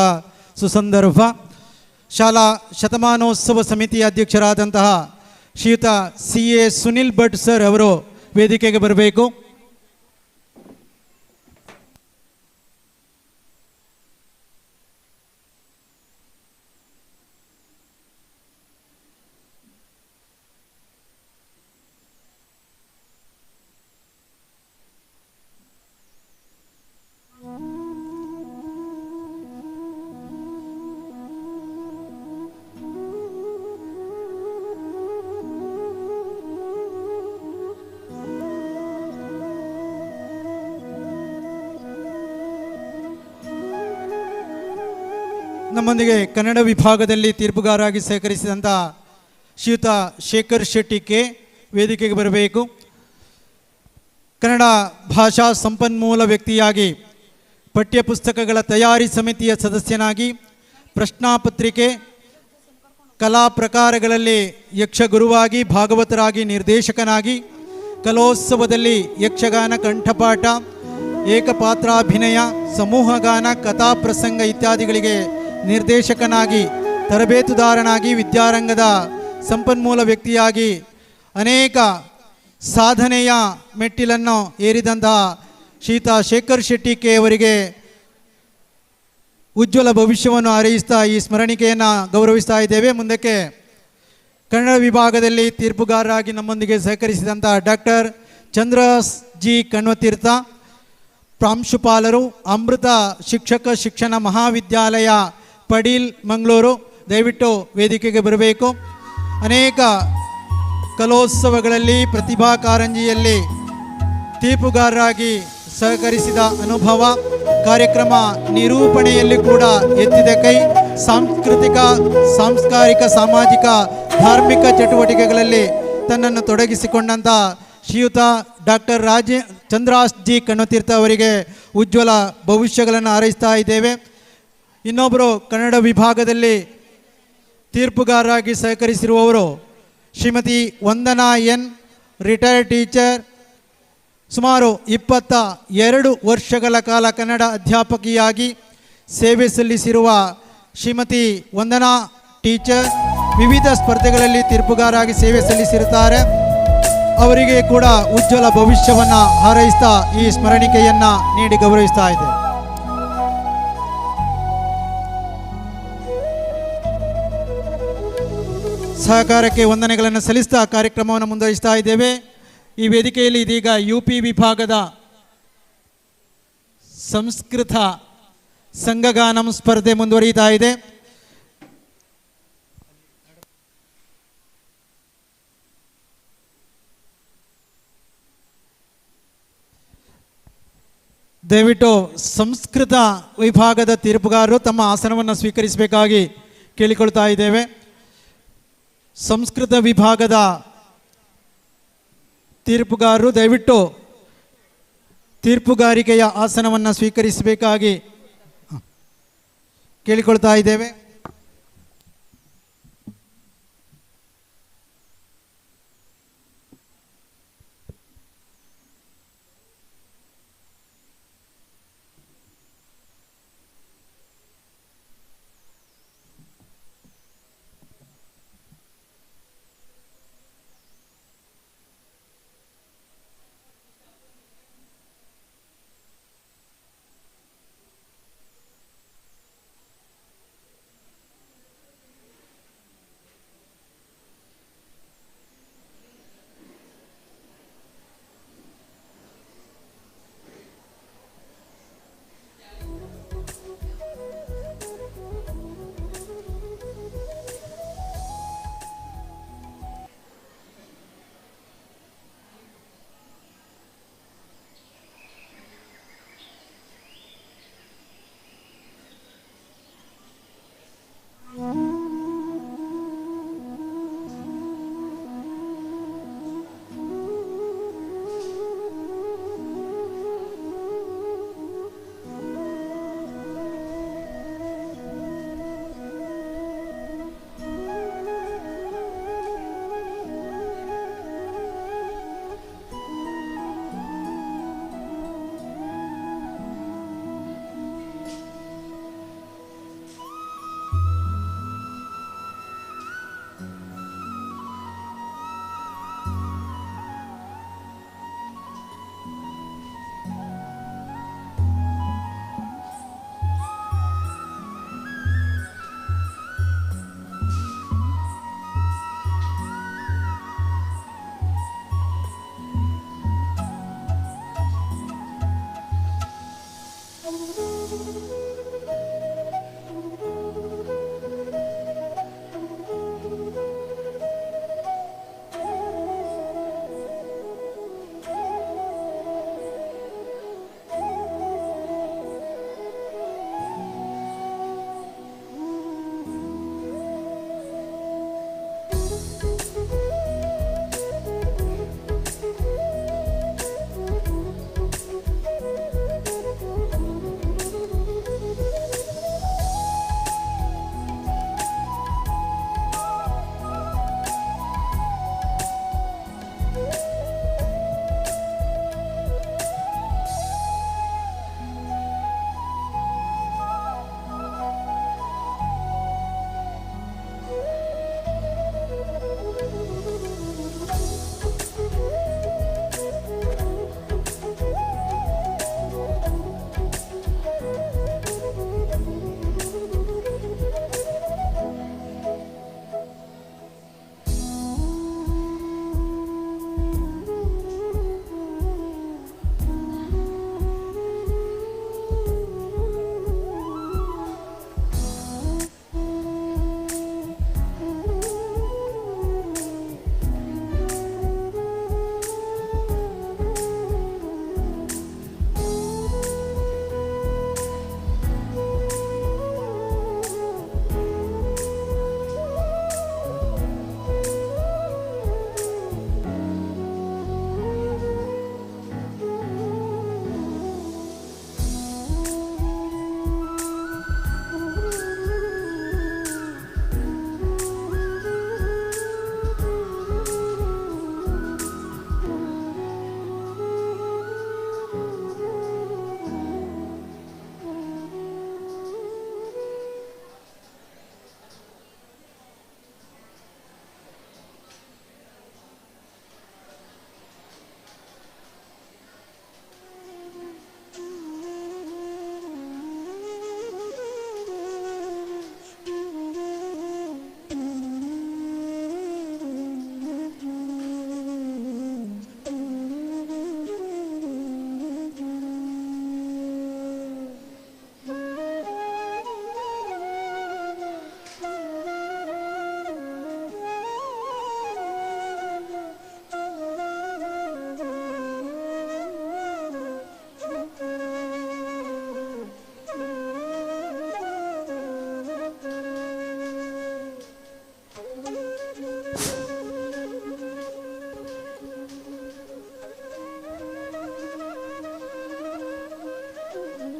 ಸುಸಂದರ್ಭ. ಶಾಲಾ ಶತಮಾನೋತ್ಸವ ಸಮಿತಿಯ ಅಧ್ಯಕ್ಷರಾದಂತಹ ಶ್ರೀಯುತ CA ಸುನಿಲ್ ಭಟ್ ಸರ್ ಅವರು ವೇದಿಕೆಗೆ ಬರಬೇಕು. ನಮ್ಮೊಂದಿಗೆ ಕನ್ನಡ ವಿಭಾಗದಲ್ಲಿ ತೀರ್ಪುಗಾರರಾಗಿ ಸಹಕರಿಸಿದಂಥ ಶ್ರೀಯುತ ಶೇಖರ್ ಶೆಟ್ಟಿ ಕೆ ವೇದಿಕೆಗೆ ಬರಬೇಕು. ಕನ್ನಡ ಭಾಷಾ ಸಂಪನ್ಮೂಲ ವ್ಯಕ್ತಿಯಾಗಿ, ಪಠ್ಯಪುಸ್ತಕಗಳ ತಯಾರಿ ಸಮಿತಿಯ ಸದಸ್ಯನಾಗಿ, ಪ್ರಶ್ನಾಪತ್ರಿಕೆ, ಕಲಾ ಪ್ರಕಾರಗಳಲ್ಲಿ ಯಕ್ಷಗುರುವಾಗಿ, ಭಾಗವತರಾಗಿ, ನಿರ್ದೇಶಕನಾಗಿ, ಕಲೋತ್ಸವದಲ್ಲಿ ಯಕ್ಷಗಾನ ಕಂಠಪಾಠ, ಏಕಪಾತ್ರಾಭಿನಯ, ಸಮೂಹಗಾನ, ಕಥಾ ಪ್ರಸಂಗ ಇತ್ಯಾದಿಗಳಿಗೆ ನಿರ್ದೇಶಕನಾಗಿ, ತರಬೇತುದಾರನಾಗಿ, ವಿದ್ಯಾರಂಗದ ಸಂಪನ್ಮೂಲ ವ್ಯಕ್ತಿಯಾಗಿ ಅನೇಕ ಸಾಧನೆಯ ಮೆಟ್ಟಿಲನ್ನು ಏರಿದಂತಹ ಶ್ರೀಯುತ ಶೇಖರ್ ಶೆಟ್ಟಿ ಕೆ ಅವರಿಗೆ ಉಜ್ವಲ ಭವಿಷ್ಯವನ್ನು ಹಾರೈಸ್ತಾ ಈ ಸ್ಮರಣಿಕೆಯನ್ನು ಗೌರವಿಸ್ತಾ ಇದ್ದೇವೆ. ಮುಂದಕ್ಕೆ ಕನ್ನಡ ವಿಭಾಗದಲ್ಲಿ ತೀರ್ಪುಗಾರರಾಗಿ ನಮ್ಮೊಂದಿಗೆ ಸಹಕರಿಸಿದಂಥ ಡಾಕ್ಟರ್ ಚಂದ್ರಸ್ ಜಿ ಕಣ್ವತೀರ್ಥ, ಪ್ರಾಂಶುಪಾಲರು, ಅಮೃತ ಶಿಕ್ಷಕ ಶಿಕ್ಷಣ ಮಹಾವಿದ್ಯಾಲಯ ಪಡೀಲ್ ಮಂಗಳೂರು, ದಯವಿಟ್ಟು ವೇದಿಕೆಗೆ ಬರಬೇಕು. ಅನೇಕ ಕಲೋತ್ಸವಗಳಲ್ಲಿ, ಪ್ರತಿಭಾ ಕಾರಂಜಿಯಲ್ಲಿ ತೀರ್ಪುಗಾರರಾಗಿ ಸಹಕರಿಸಿದ ಅನುಭವ, ಕಾರ್ಯಕ್ರಮ ನಿರೂಪಣೆಯಲ್ಲಿ ಕೂಡ ಎತ್ತಿದ ಕೈ, ಸಾಂಸ್ಕಾರಿಕ, ಸಾಮಾಜಿಕ, ಧಾರ್ಮಿಕ ಚಟುವಟಿಕೆಗಳಲ್ಲಿ ತನ್ನನ್ನು ತೊಡಗಿಸಿಕೊಂಡಂಥ ಶ್ರೀಯುತ ಡಾಕ್ಟರ್ ಚಂದ್ರಾಸ್ ಜಿ ಕಣ್ವತೀರ್ಥ ಅವರಿಗೆ ಉಜ್ವಲ ಭವಿಷ್ಯಗಳನ್ನು ಹಾರೈಸ್ತಾ ಇದ್ದೇವೆ. ಇನ್ನೊಬ್ಬರು ಕನ್ನಡ ವಿಭಾಗದಲ್ಲಿ ತೀರ್ಪುಗಾರರಾಗಿ ಸಹಕರಿಸಿರುವವರು ಶ್ರೀಮತಿ ವಂದನಾ ಎನ್, ರಿಟೈರ್ಡ್ ಟೀಚರ್, ಸುಮಾರು 22 ವರ್ಷಗಳ ಕಾಲ ಕನ್ನಡ ಅಧ್ಯಾಪಕಿಯಾಗಿ ಸೇವೆ ಸಲ್ಲಿಸಿರುವ ಶ್ರೀಮತಿ ವಂದನಾ ಟೀಚರ್ ವಿವಿಧ ಸ್ಪರ್ಧೆಗಳಲ್ಲಿ ತೀರ್ಪುಗಾರಾಗಿ ಸೇವೆ ಸಲ್ಲಿಸಿರುತ್ತಾರೆ. ಅವರಿಗೆ ಕೂಡ ಉಜ್ವಲ ಭವಿಷ್ಯವನ್ನು ಹಾರೈಸ್ತಾ ಈ ಸ್ಮರಣಿಕೆಯನ್ನು ನೀಡಿ ಗೌರವಿಸ್ತಾ ಇದೆ. ಸಹಕಾರಕ್ಕೆ ವಂದನೆಗಳನ್ನು ಸಲ್ಲಿಸ್ತಾ ಕಾರ್ಯಕ್ರಮವನ್ನು ಮುಂದುವರಿಸ್ತಾ ಇದ್ದೇವೆ. ಈ ವೇದಿಕೆಯಲ್ಲಿ ಇದೀಗ UP ವಿಭಾಗದ ಸಂಸ್ಕೃತ ಸಂಘಗಾನಂ ಸ್ಪರ್ಧೆ ಮುಂದುವರಿಯುತ್ತಾ ಇದೆ. ದಯವಿಟ್ಟು ಸಂಸ್ಕೃತ ವಿಭಾಗದ ತೀರ್ಪುಗಾರರು ತಮ್ಮ ಆಸನವನ್ನು ಸ್ವೀಕರಿಸಬೇಕಾಗಿ ಕೇಳಿಕೊಳ್ತಾ ಇದ್ದೇವೆ. ಸಂಸ್ಕೃತ ವಿಭಾಗದ ತೀರ್ಪುಗಾರರು ದಯವಿಟ್ಟು ತೀರ್ಪುಗಾರಿಕೆಯ ಆಸನವನ್ನು ಸ್ವೀಕರಿಸಬೇಕಾಗಿ ಕೇಳಿಕೊಳ್ತಾ ಇದ್ದೇವೆ.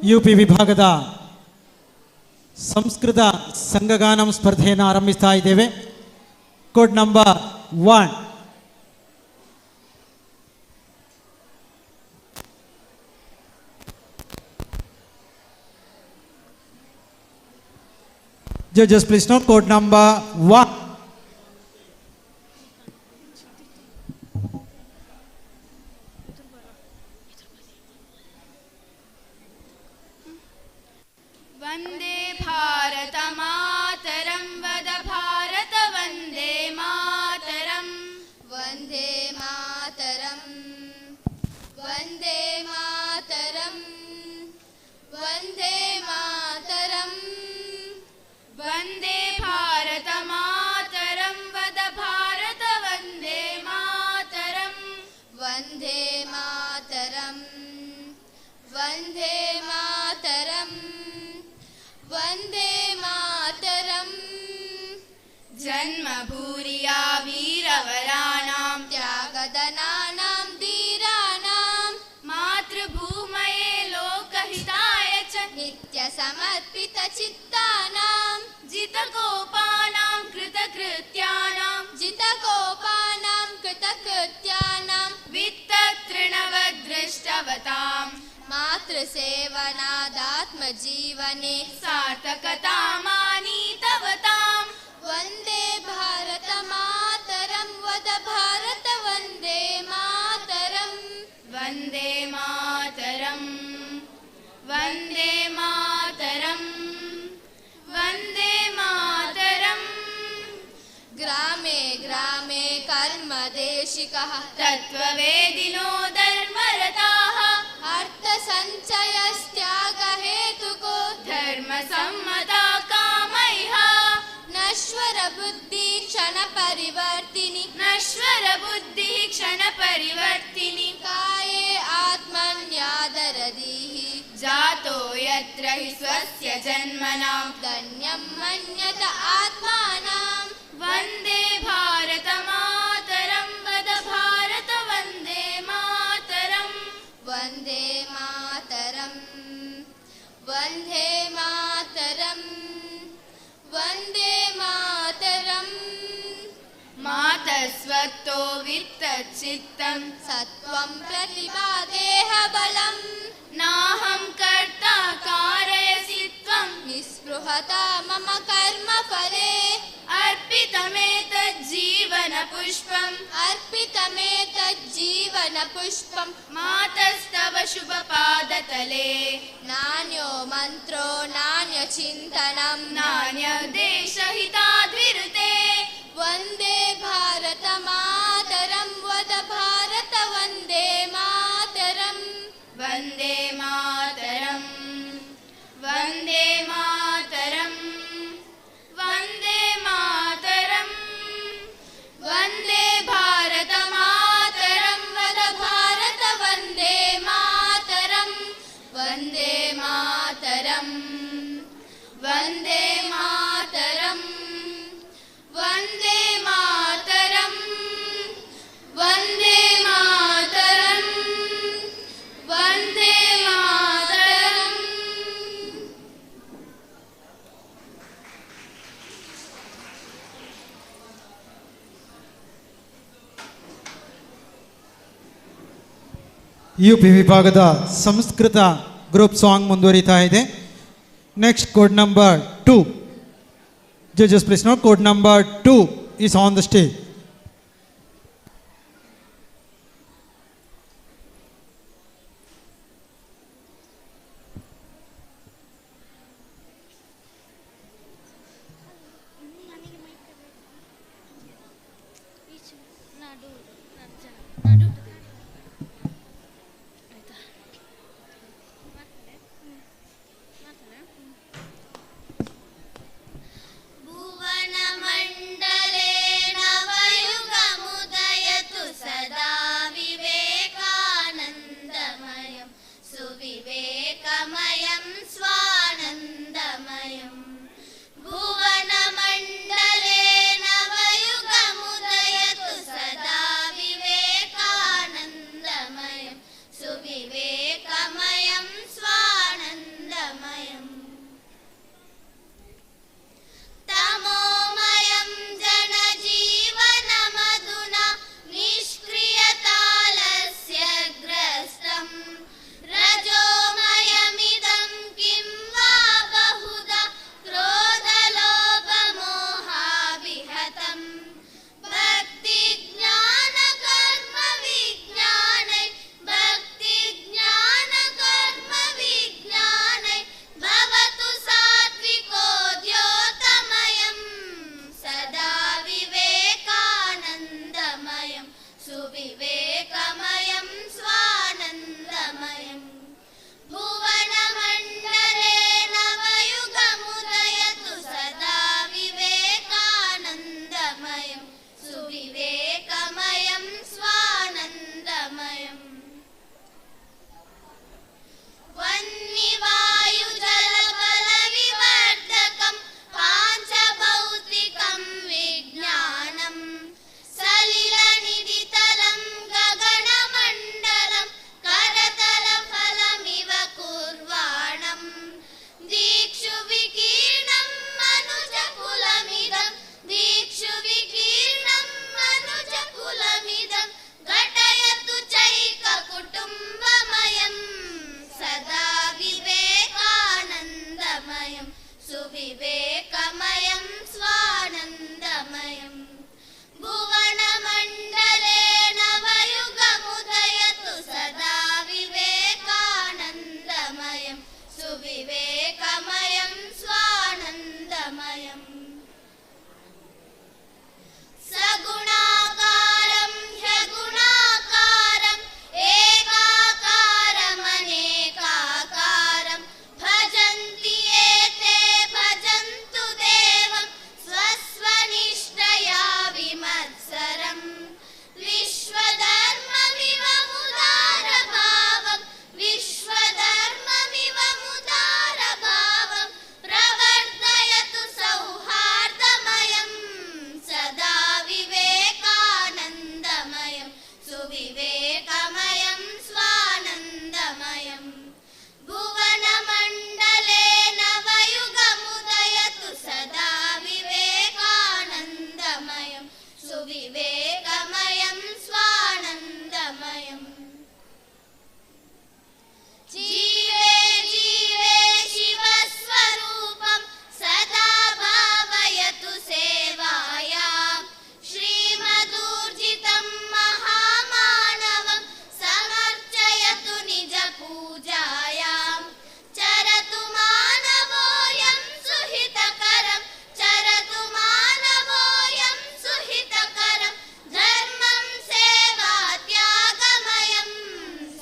UP ವಿಭಾಗದ ಸಂಸ್ಕೃತ ಸಂಘಗಾನಂ ಸ್ಪರ್ಧೆಯನ್ನು ಆರಂಭಿಸ್ತಾ ಇದ್ದೇವೆ. Code number 1. Judges, please note code number 1. Vande Bharat मातरं वद भारत वन्दे मातरं वन्दे मातरं वन्दे मातरं वन्दे मातरं वन्दे भारत मातरं वद भारत वन्दे मातरं वन्दे मातरं वन्दे मातरं वन्दे मातरम् जन्मभूरिया वीरवराणां त्यागदनानां धीराणां मातृभूमये लोकहिताय च नित्यसमर्पितचित्तानां जितकोपानां कृतकृत्यानां वित्ततृणवद्दृष्टवतां मातृसेवनादात्मजीवने सार्थकतामानीतवतां वन्दे भारत मातरं वद भारत वन्दे मातरं वन्दे मातरं वन्दे मातरं वन्दे मातरं ग्रामे ग्रामे कर्मदेशिकः तत्त्ववेदिनो धर्मरताः अर्थसञ्चयस्त्यागहेतुको धर्मसम्मता कामैः नश्वरबुद्धिः क्षणपरिवर्तिनि काये आत्मन्यादरदीः जातो यत्र हि स्वस्य जन्मनां धन्यं मन्यत आत्मानां वन्दे भारत मातरं वद भारत वन्दे मातरं वन्दे मातरं वन्दे मातरं वन्दे मातरं मातस्वत्तो वित्तचित्तं सत्वं प्रतिभादेह बलं नाहं कर्ता कारयसि त्वं निःस्पृहता मम कर्मफले अर्पितमेतज्जीवनपुष्पं मातस्तव शुभपादतले नान्यो मन्त्रो नान्यचिन्तनं नान्यदेशहिताद्विरुते वन्दे भारत मातरं वद भारत वन्दे मातरं वन्दे मातरं वन्दे मातरं वन्दे मातरं वन्दे भारत मातरं वद भारत वन्दे मातरं वन्दे मातरं वन्दे मातरं वन्दे मातरं वन्दे मातरं वन्दे मातरम् UP ವಿಭಾಗದ ಸಂಸ್ಕೃತ ಗ್ರೂಪ್ ಸಾಂಗ್ ಮುಂದುವರಿತಾ ಇದೆ. Next code number 2. Judges, please note code number 2 is on the stage. भुवनमण्डले नव सुविवेकमयं स्वानन्दमयम् सगुणाकारं ह्यगुणाकारम् एकाकारमनेकाकारं भजन्ति एते भजन्तु देवं स्वस्वनिष्ठया विमत्सरम् विश्वधर्ममिव मुदारभावं विश्वधर्ममिव मुदारभावं प्रवर्धयतु सौहार्दमयं सदा विवेकानन्दमयं सुविवेकमयं स्वानन्दमयं भुवनमण्डले नवयुगमुदयतु सदा विवेकानन्दमयं सुविवेकमयं स्वानन्दमयम् जीवे जीवे शिवस्वरूपं सदा भावयतु सेवायां श्रीमदूर्जितं महामानवं समर्चयतु निजपूजायां चरतु मानवोऽयं सुहितकरं चरतु मानवोऽयं सुहितकरं धर्मं सेवात्यागमयं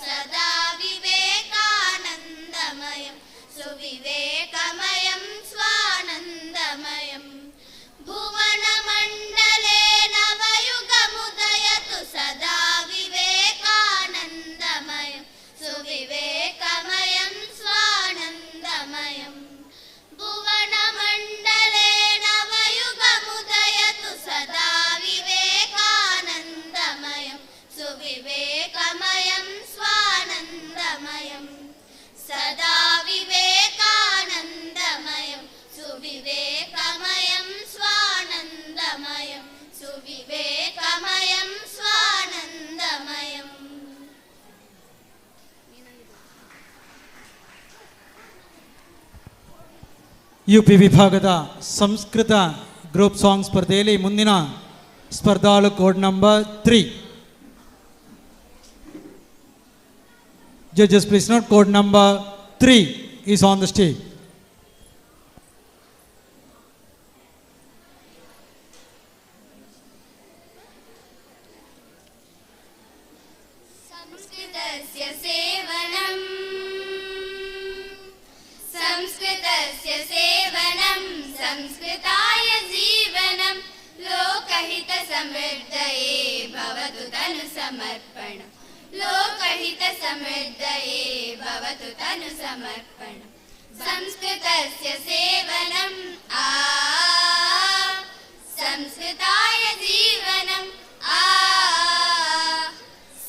सदा विवेकानन्दमयं सुविवेकमयं स्वानन्दमयं भुवनमण्डले नवयुगमुदयतु सदा विवेकानन्दमयं सुविवेकमयं स्वानन्दमयं भुवनमण्डले नवयुगमुदयतु सदा विवेकानन्दमयं सुविवेकमयं स्वानन्दमयं सदा विवेकानन्दमयं सुविवेकमयं स्वानन्दमयं सुविवेकमयं स्वानन्दमयम् UP ವಿಭಾಗದ ಸಂಸ್ಕೃತ ಗ್ರೂಪ್ ಸಾಂಗ್ ಸ್ಪರ್ಧೆಯಲ್ಲಿ ಮುಂದಿನ ಸ್ಪರ್ಧಾಳು code number 3. Judges, please note, code number 3 is on the stage. संस्कृतस्य सेवनं संस्कृतस्य सेवनं संस्कृताय जीवनं लोकहितसमृद्धये भवतु तनुसमर्पणम् लोकहितसमृद्धये भवतु तनुसमर्पणम् संस्कृतस्य सेवनम् संस्कृताय जीवनम्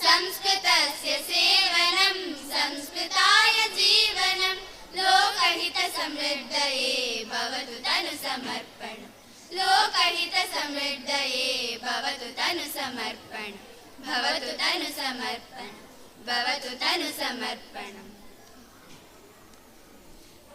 संस्कृतस्य सेवनं संस्कृताय जीवनं लोकहितसमृद्धये भवतु तनुसमर्पणम् लोकहितसमृद्धये भवतु तनुसमर्पणम् भवतु तनुसमर्पणम् भवतु तनुसमर्पणम्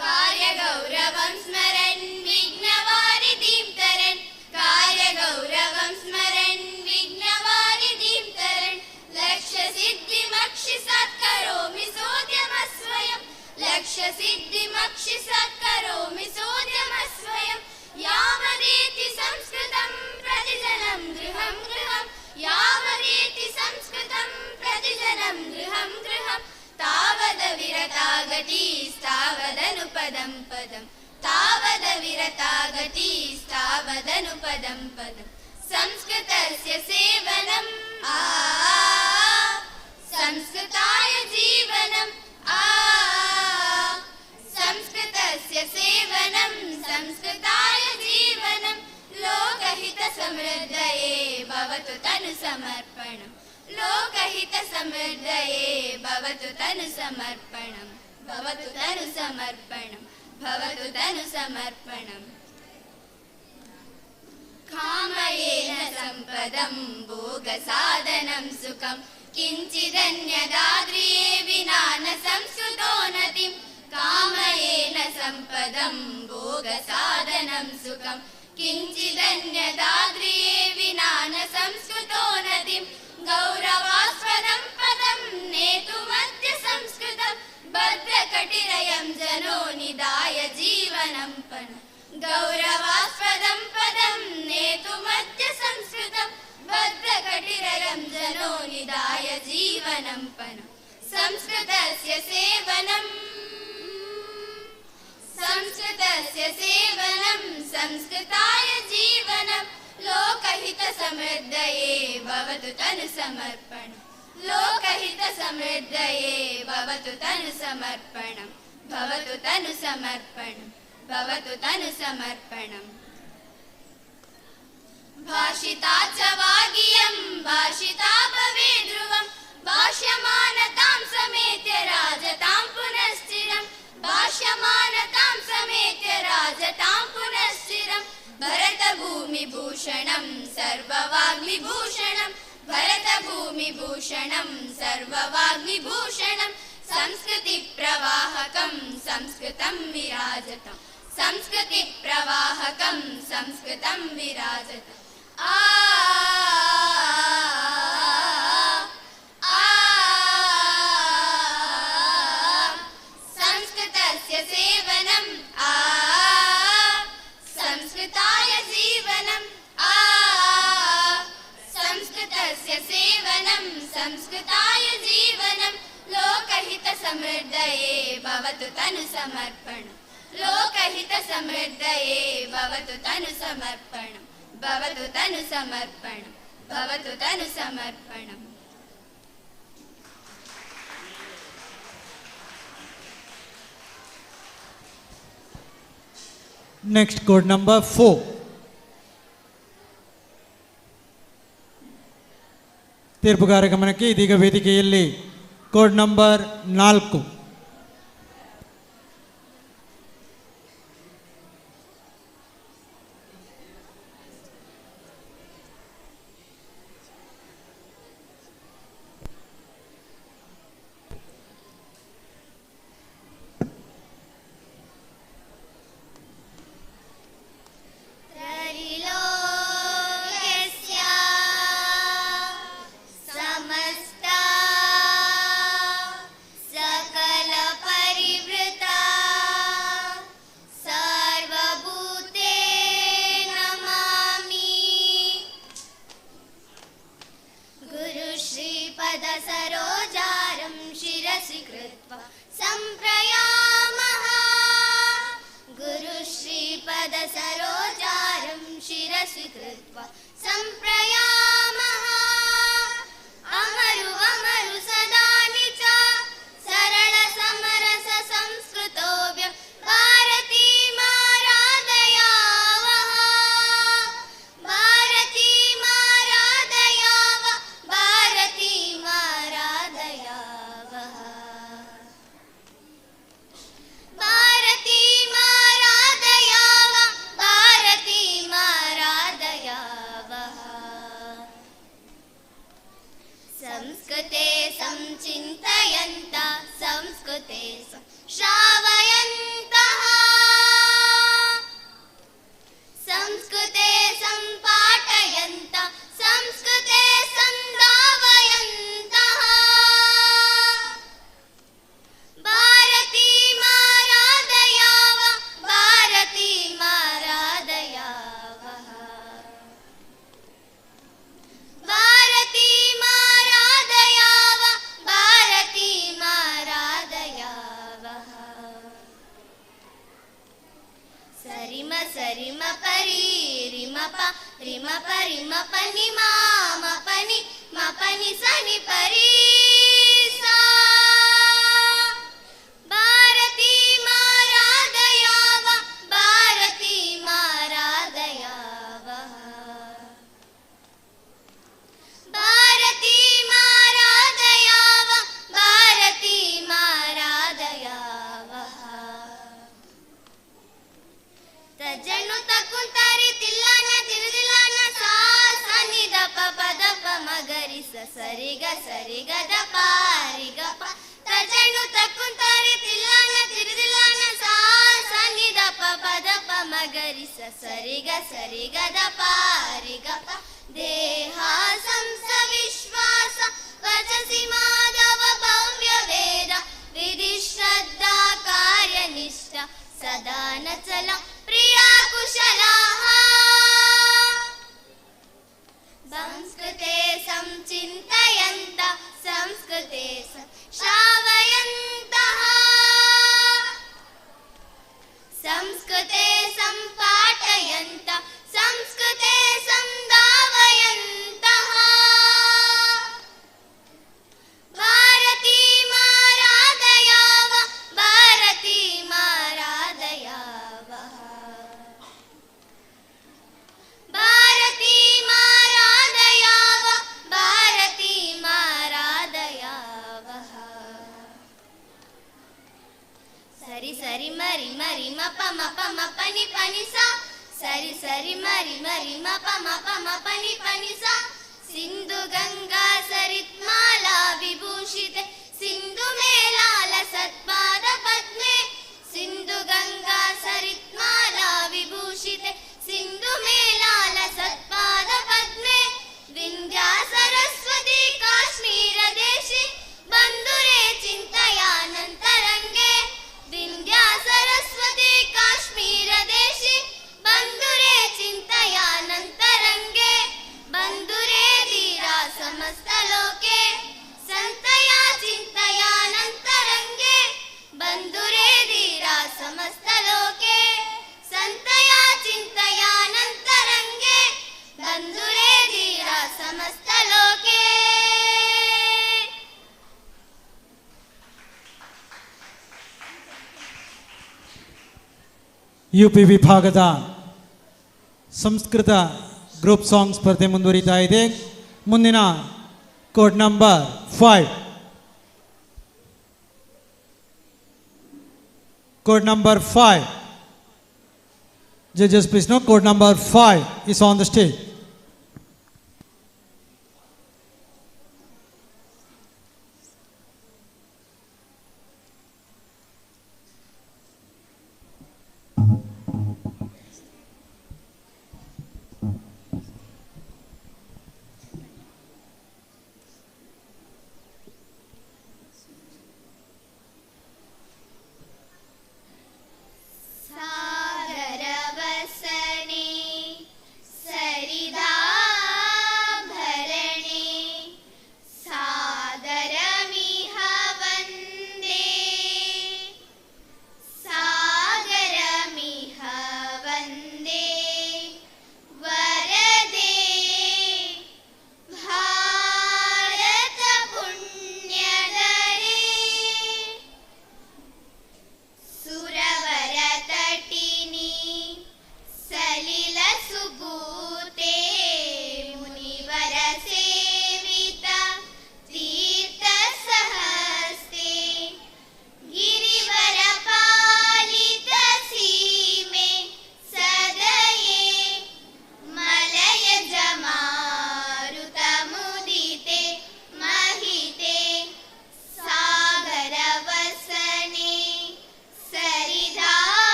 कार्यगौरवं स्मरन् विघ्नवारिधिं तरन् कार्यगौरवं स्मरन् विघ्नवारिधिं तरन् लक्ष्यसिद्धिमक्षिसत्करोमि सोऽद्यमस्वयं लक्ष्यसिद्धिमक्षिसत्करोमि सोऽद्यमस्वयं यावदेति संस्कृतं प्रतिजनं गृहं गृहं यावदेति संस्कृतं प्रतिजनं गृहं गृहं तावदविरतागतिस्तावदनुपदं पदं तावदविरतागतिस्तावदनुपदं पदं संस्कृतस्य सेवनं संस्कृताय जीवनं संस्कृतस्य सेवनं संस्कृताय जीवनं लोकहितसमृद्धये भवतु तनुसमर्पणम् लोकहितसमृद्धये भवतु तनुसमर्पणम् भवतु तनुसमर्पणम् भवतु तनुसमर्पणम् कामयेन सम्पदं भोगसाधनं सुखं किञ्चिदन्यदाद्रिये विना न संस्कृतोन्नतिं कामयेन सम्पदं भोगसाधनं सुखं किञ्चिदन्यदाद्रिये विना न संस्कृतोन्नतिं गौरवास्पदं पदं पदं नेतुमद्य संस्कृतं भद्रकटिरयं जनो निधाय जीवनं पन गौरवास्पदं पदं नेतुमद्य संस्कृतं भद्रकटिरयं जनो निधाय जीवनं पन संस्कृतस्य सेवनं संस्कृताय जीवनं लोकहितसमृद्धये भवतु तनुसमर्पणम् लोकहितसमृद्धये भवतु तनुसमर्पणम् भवतु तनुसमर्पणम् भवतु तनुसमर्पणम् भाषिता च वागियं भाषिता भवे ध्रुवं भाष्यमानतां समेत्य राजतां पुनश्चिरं भाष्यमानतां समेत्य राजतां पुनश्चिरं भरतभूमिभूषणं सर्ववाग्विभूषणं भरतभूमिभूषणं सर्ववाग्विभूषणं संस्कृतिप्रवाहकं संस्कृतं विराजतं संस्कृतिप्रवाहकं संस्कृतं विराजतं संस्कृतस्य सेवनं संस्कृताय जीवनं संस्कृतस्य सेवनं संस्कृताय जीवनं लोकहितसमृद्धये भवतु तनुसमर्पणम् लोकहितसमृद्धये भवतु तनुसमर्पणम् भवतु तनुसमर्पणम् भवतु तनुसमर्पणम् Next, code number 4. ತೀರ್ಪುಗಾರ ಗಮನಕ್ಕೆ ಇದೀಗ ವೇದಿಕೆಯಲ್ಲಿ ಕೋಡ್ ನಂಬರ್ 4. सरोजारं शिरसि कृत्वा सम्प्रयामः गुरुश्रीपदसरोजारं शिरसि कृत्वा सम्प्रयामः अमरु अमरु सदा निच सरल समरस संस्कृतोऽव्यं भारतीमाराधयावः संस्कृते संचिन्तयन्तः संस्कृते श्रावयन्तः संस्कृते सम्पाठयन्तः संस्कृते सन्धावयन्तः भारतीमाराधयाव भारतीमाराधयावः भारतीमाराधयाव भारतीमाराधयावः सरिम सरिम परि रिम प रिम प रिम पनि मा म पनि सनि परि सा भारतीमाराधयाव भारतीमाराधयावः भारतीमाराधयाव भारतीमाराधयावः तजनु तकुंतरि तिल्लान तिरुदिलान सा सनि द प प द प म गरि स सरि ग द प रि ग प तजनु तकुंतरि तिल्लान तिरुदिलान सा सनि द प प द प म गरि स सरि ग द प रि ग प देहा संस विश्वास वचसि माधव ವ್ಯವೇದ ವಿಧಿಶ್ರದ್ಧಾ ಕಾರ್ಯನಿಷ್ಠ ಸದಾ ನಚಲ ಪ್ರಿಯಾ ಕುಶಲಾಃ ಸಂಸ್ಕೃತೆ ಸಂಚಿಂತಯಂತ ಸಂಸ್ಕೃತೆ ಶ್ರಾವಯಂತಃ ಸಂಸ್ಕೃತೆ ಸಂಪಾಠಯಂತ ಸಂಸ್ಕೃತೆ ಸಂಧಾವಯಂತಃ ಭಾರತೀ ಮಾರಾಧಯಾವ ಭಾರತೀ ಮಾರಾಧಯಾವ ಭಾರತೀ ಮಾರಾಧಯಾವ ಭಾರತೀ ಮಾರಾಧಯಾವ ಸರಿ ಸರಿ ಮರಿ ಮರಿ ಮಪ ಮಪ ಮಪನಿ ಪನಿಸ ಸರಿ ಸರಿ ಮರಿ ಮರಿ ಮಪ ಮಪ ಮಪನಿ ಪನಿಸ ಸಿಂಧು ಗಂಗಾ ಸರಿತ್ಮಾಲಾ ವಿಭೂಷಿತೆ ಸಿಂಧು ಮೇಲಾಲ ಸತ್ಪಾದ ಪದ್ಮೆ ಸಿಂಧು ಗಂಗಾ ಸರಿತ್ಮಾಲಾ ವಿಭೂಷಿತೆ ಸಿಂಧು ಮೇಲಾಲ ಸತ್ಪಾದ ಪದ್ಮೆ ವಿಂಧ್ಯಾ ಸರಸ್ವತಿ ಕಾಶ್ಮೀರ ದೇಶಿ ಬಂಧುರೇ ಚಿಂತಯಾನಂತರಂಗೆ ವಿಂಧ್ಯಾ ಸರಸ್ವತಿ ಕಾಶ್ಮೀರ ದೇಶಿ ಬಂಧುರೇ ಚಿಂತಯಾನಂತರಂಗೆ ಬಂಧುರೇ ಧೀರಾ ಸಮಸ್ತ ಲೋಕೆ ಸಂತಯಾ ಚಿಂತಯಾನಂತರಂಗೆ ಬಂಧುರೇ ಧೀರಾ ಸಮಸ್ತ ಲೋಕೆ ಸಂತಯಾ ಚಿಂತಯಾನಂತರಂಗೆ ಬಂಧುರೇ ಧೀರಾ ಸಮಸ್ತ ಲೋಕೆ. UP ವಿಭಾಗದ ಸಂಸ್ಕೃತ ಗ್ರೂಪ್ ಸಾಂಗ್ ಸ್ಪರ್ಧೆ ಮುಂದುವರಿತಾ ಇದೆ. ಮುಂದಿನ code number 5. Code number 5. Judges, please know code number 5 is on the stage. ಸಾಗರವಸನೆ ಸರಿ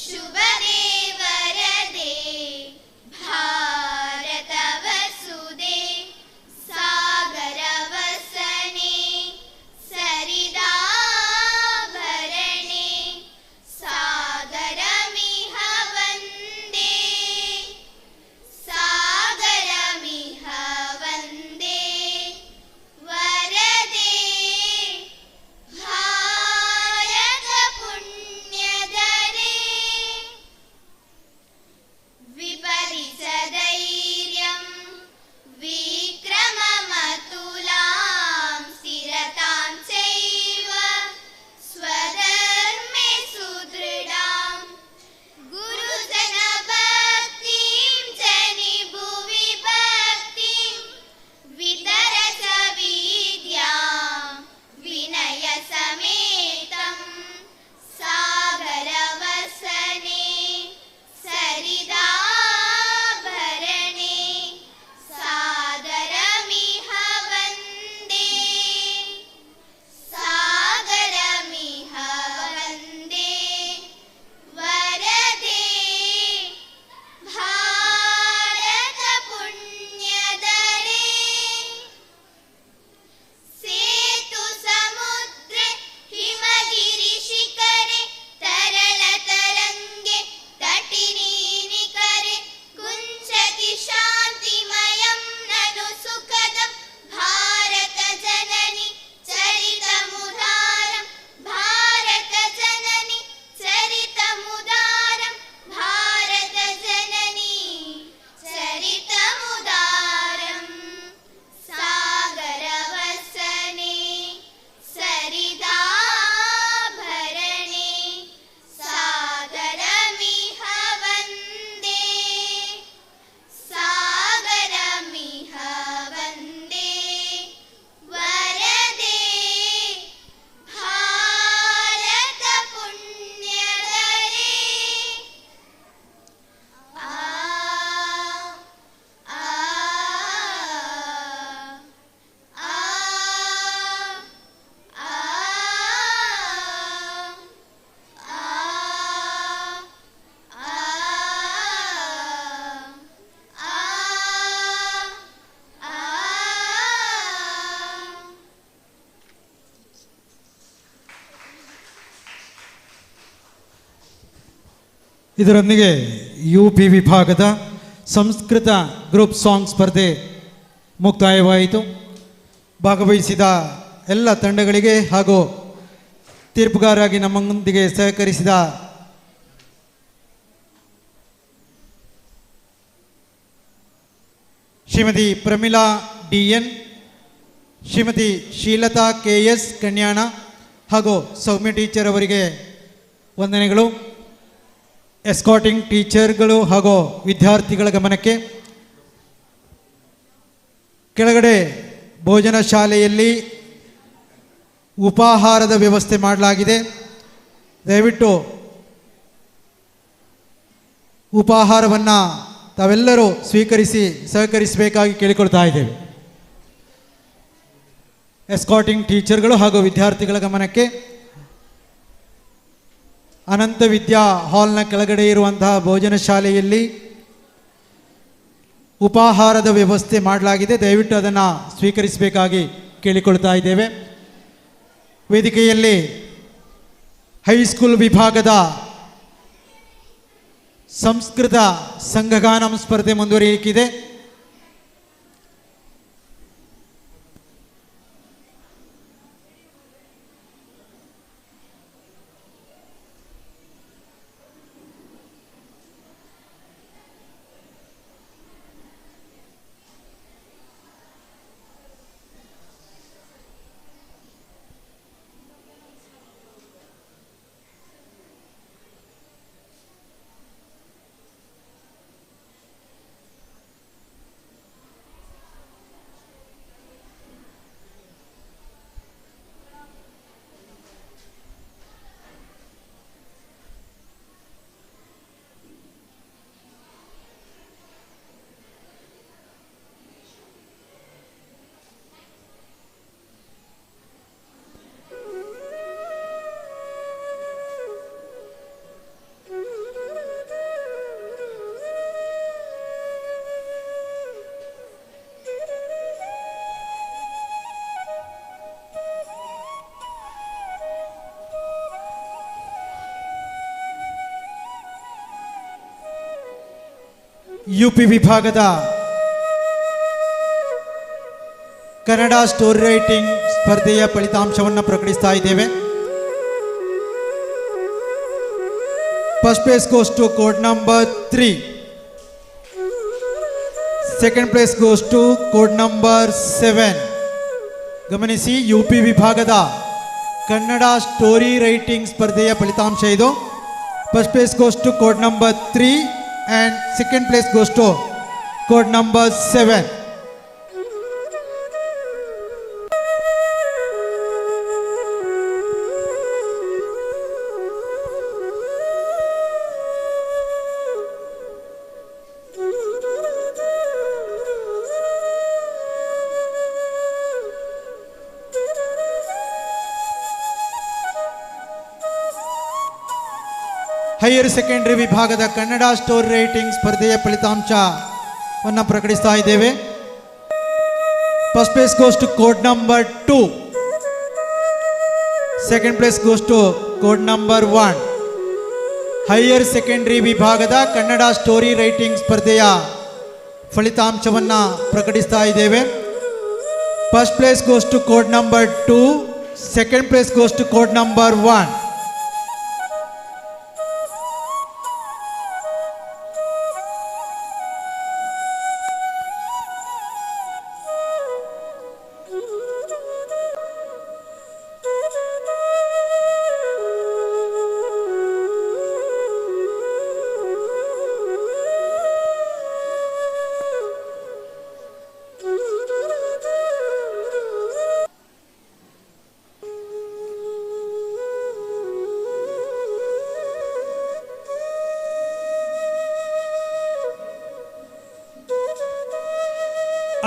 ಶುಭದೇ ವರದೆ ಭಾರತ ವಸುದೆ ಸಾಗರ ವಸನೆ ಸರಿದಾಭರಣೆ ಸಾಗರ ಮಿಹ ವಂದೇ ಸಾಗರ ಮಿಹ ವಂದೇ ವರದೆ ಭಾರತ ಪುಣ್ಯದರೆ ವಿಪರೀತ ಧೈರ್ಯಂ ವಿಕ್ರಮಮತುಲಾಂ ಸ್ಥಿರತಾಂ ಚೈವ ಸ್ವಧರ್ಮೇ ಸುದೃಢಾಂ ಗುರುಜನ ಭಕ್ತಿಂ ಜನಿ ಭುವಿ ಭಕ್ತಿಂ ವಿತರಸ ವಿದ್ಯಾಂ ವಿನಯ ಸಮೇತಂ ಸಾಗರ ವಸನೆ ಸರಿದಾಭರಣೆ ಸಾಗರ ಮಿಹ ವಂದೇ ಸಾಗರ ಮಿಹ ವಂದೇ ವರದೆ ಭಾರತ ಪುಣ್ಯದರೆ ಸೇತು ಸಮುದ್ರೆ ಹಿಮಗಿರಿ ಶಿಖರೆ ತರಳ ತರಂಗೆ ತಟಿನಿ ನಿಕರೆ ಕುಂಚತಿ ಶಾಂತಿಮಯಂ ನನು ಸುಖದಂ ಭಾರತ ಜನನಿ ಚರಿತಮುದಾರಂ ಭಾರತ ಜನನಿ ಚರಿತಮುದಾರಂ ಭಾರತ ಜನನಿ ಚರಿತಮುದಾರಂ ಸಾಗರ ವಸನೆ ಸರಿದಾಭರಣೆ ಸಾಗರ ಮಿಹ ವಂದೇ ಸಾಗರ ಮಿಹ ವಂದೇ ವರದೆ ಭಾರತ ಪುಣ್ಯದರೆ ಆ ಆ ಆ ಇದರೊಂದಿಗೆ UP ವಿಭಾಗದ ಸಂಸ್ಕೃತ ಗ್ರೂಪ್ ಸಾಂಗ್ ಸ್ಪರ್ಧೆ ಮುಕ್ತಾಯವಾಯಿತು. ಭಾಗವಹಿಸಿದ ಎಲ್ಲ ತಂಡಗಳಿಗೆ ಹಾಗೂ ತೀರ್ಪುಗಾರರಾಗಿ ನಮ್ಮೊಂದಿಗೆ ಸಹಕರಿಸಿದ ಶ್ರೀಮತಿ ಪ್ರಮಿಳಾ DN, ಶ್ರೀಮತಿ ಶೀಲತಾ KS ಕನ್ಯಾಣ ಹಾಗೂ ಸೌಮ್ಯ ಟೀಚರ್ ಅವರಿಗೆ ವಂದನೆಗಳು. ಎಸ್ಕಾಟಿಂಗ್ ಟೀಚರ್ಗಳು ಹಾಗೂ ವಿದ್ಯಾರ್ಥಿಗಳ ಗಮನಕ್ಕೆ, ಕೆಳಗಡೆ ಭೋಜನ ಶಾಲೆಯಲ್ಲಿ ಉಪಾಹಾರದ ವ್ಯವಸ್ಥೆ ಮಾಡಲಾಗಿದೆ. ದಯವಿಟ್ಟು ಉಪಾಹಾರವನ್ನು ತಾವೆಲ್ಲರೂ ಸ್ವೀಕರಿಸಿ ಸಹಕರಿಸಬೇಕಾಗಿ ಕೇಳಿಕೊಳ್ತಾ ಇದ್ದೇವೆ. ಎಸ್ಕಾಟಿಂಗ್ ಟೀಚರ್ಗಳು ಹಾಗೂ ವಿದ್ಯಾರ್ಥಿಗಳ ಗಮನಕ್ಕೆ, ಅನಂತ ವಿದ್ಯಾ ಹಾಲ್ನ ಕೆಳಗಡೆ ಇರುವಂತಹ ಭೋಜನ ಶಾಲೆಯಲ್ಲಿ ಉಪಾಹಾರದ ವ್ಯವಸ್ಥೆ ಮಾಡಲಾಗಿದೆ. ದಯವಿಟ್ಟು ಅದನ್ನು ಸ್ವೀಕರಿಸಬೇಕಾಗಿ ಕೇಳಿಕೊಳ್ತಾ ಇದ್ದೇವೆ. ವೇದಿಕೆಯಲ್ಲಿ ಹೈಸ್ಕೂಲ್ ವಿಭಾಗದ ಸಂಸ್ಕೃತ ಸಂಘಗಾನಂ ಸ್ಪರ್ಧೆ ಮುಂದುವರಿಯಲಿಕ್ಕಿದೆ. ಯುಪಿ ವಿಭಾಗದ ಕನ್ನಡ ಸ್ಟೋರಿ ರೈಟಿಂಗ್ ಸ್ಪರ್ಧೆಯ ಫಲಿತಾಂಶವನ್ನು ಪ್ರಕಟಿಸ್ತಾ ಇದ್ದೇವೆ. First place goes to code number 3. Second place goes to code number 7. ಗಮನಿಸಿ, ಯುಪಿ ವಿಭಾಗದ ಕನ್ನಡ ಸ್ಟೋರಿ ರೈಟಿಂಗ್ ಸ್ಪರ್ಧೆಯ ಫಲಿತಾಂಶ ಇದು. First place goes to code number 3 and second place goes to code number 7. Higher secondary ವಿಭಾಗದ ಕನ್ನಡ ಸ್ಟೋರಿ ರೈಟಿಂಗ್ ಸ್ಪರ್ಧೆಯ ಫಲಿತಾಂಶವನ್ನು ಪ್ರಕಟಿಸ್ತಾ ಇದ್ದೇವೆ. First place goes to code number 2. Second place goes to code number 1. Higher secondary ವಿಭಾಗದ Kannada story writing ಸ್ಪರ್ಧೆಯ ಫಲಿತಾಂಶವನ್ನು ಪ್ರಕಟಿಸ್ತಾ ಇದ್ದೇವೆ. First place goes to code number 2. Second place goes to code number 1.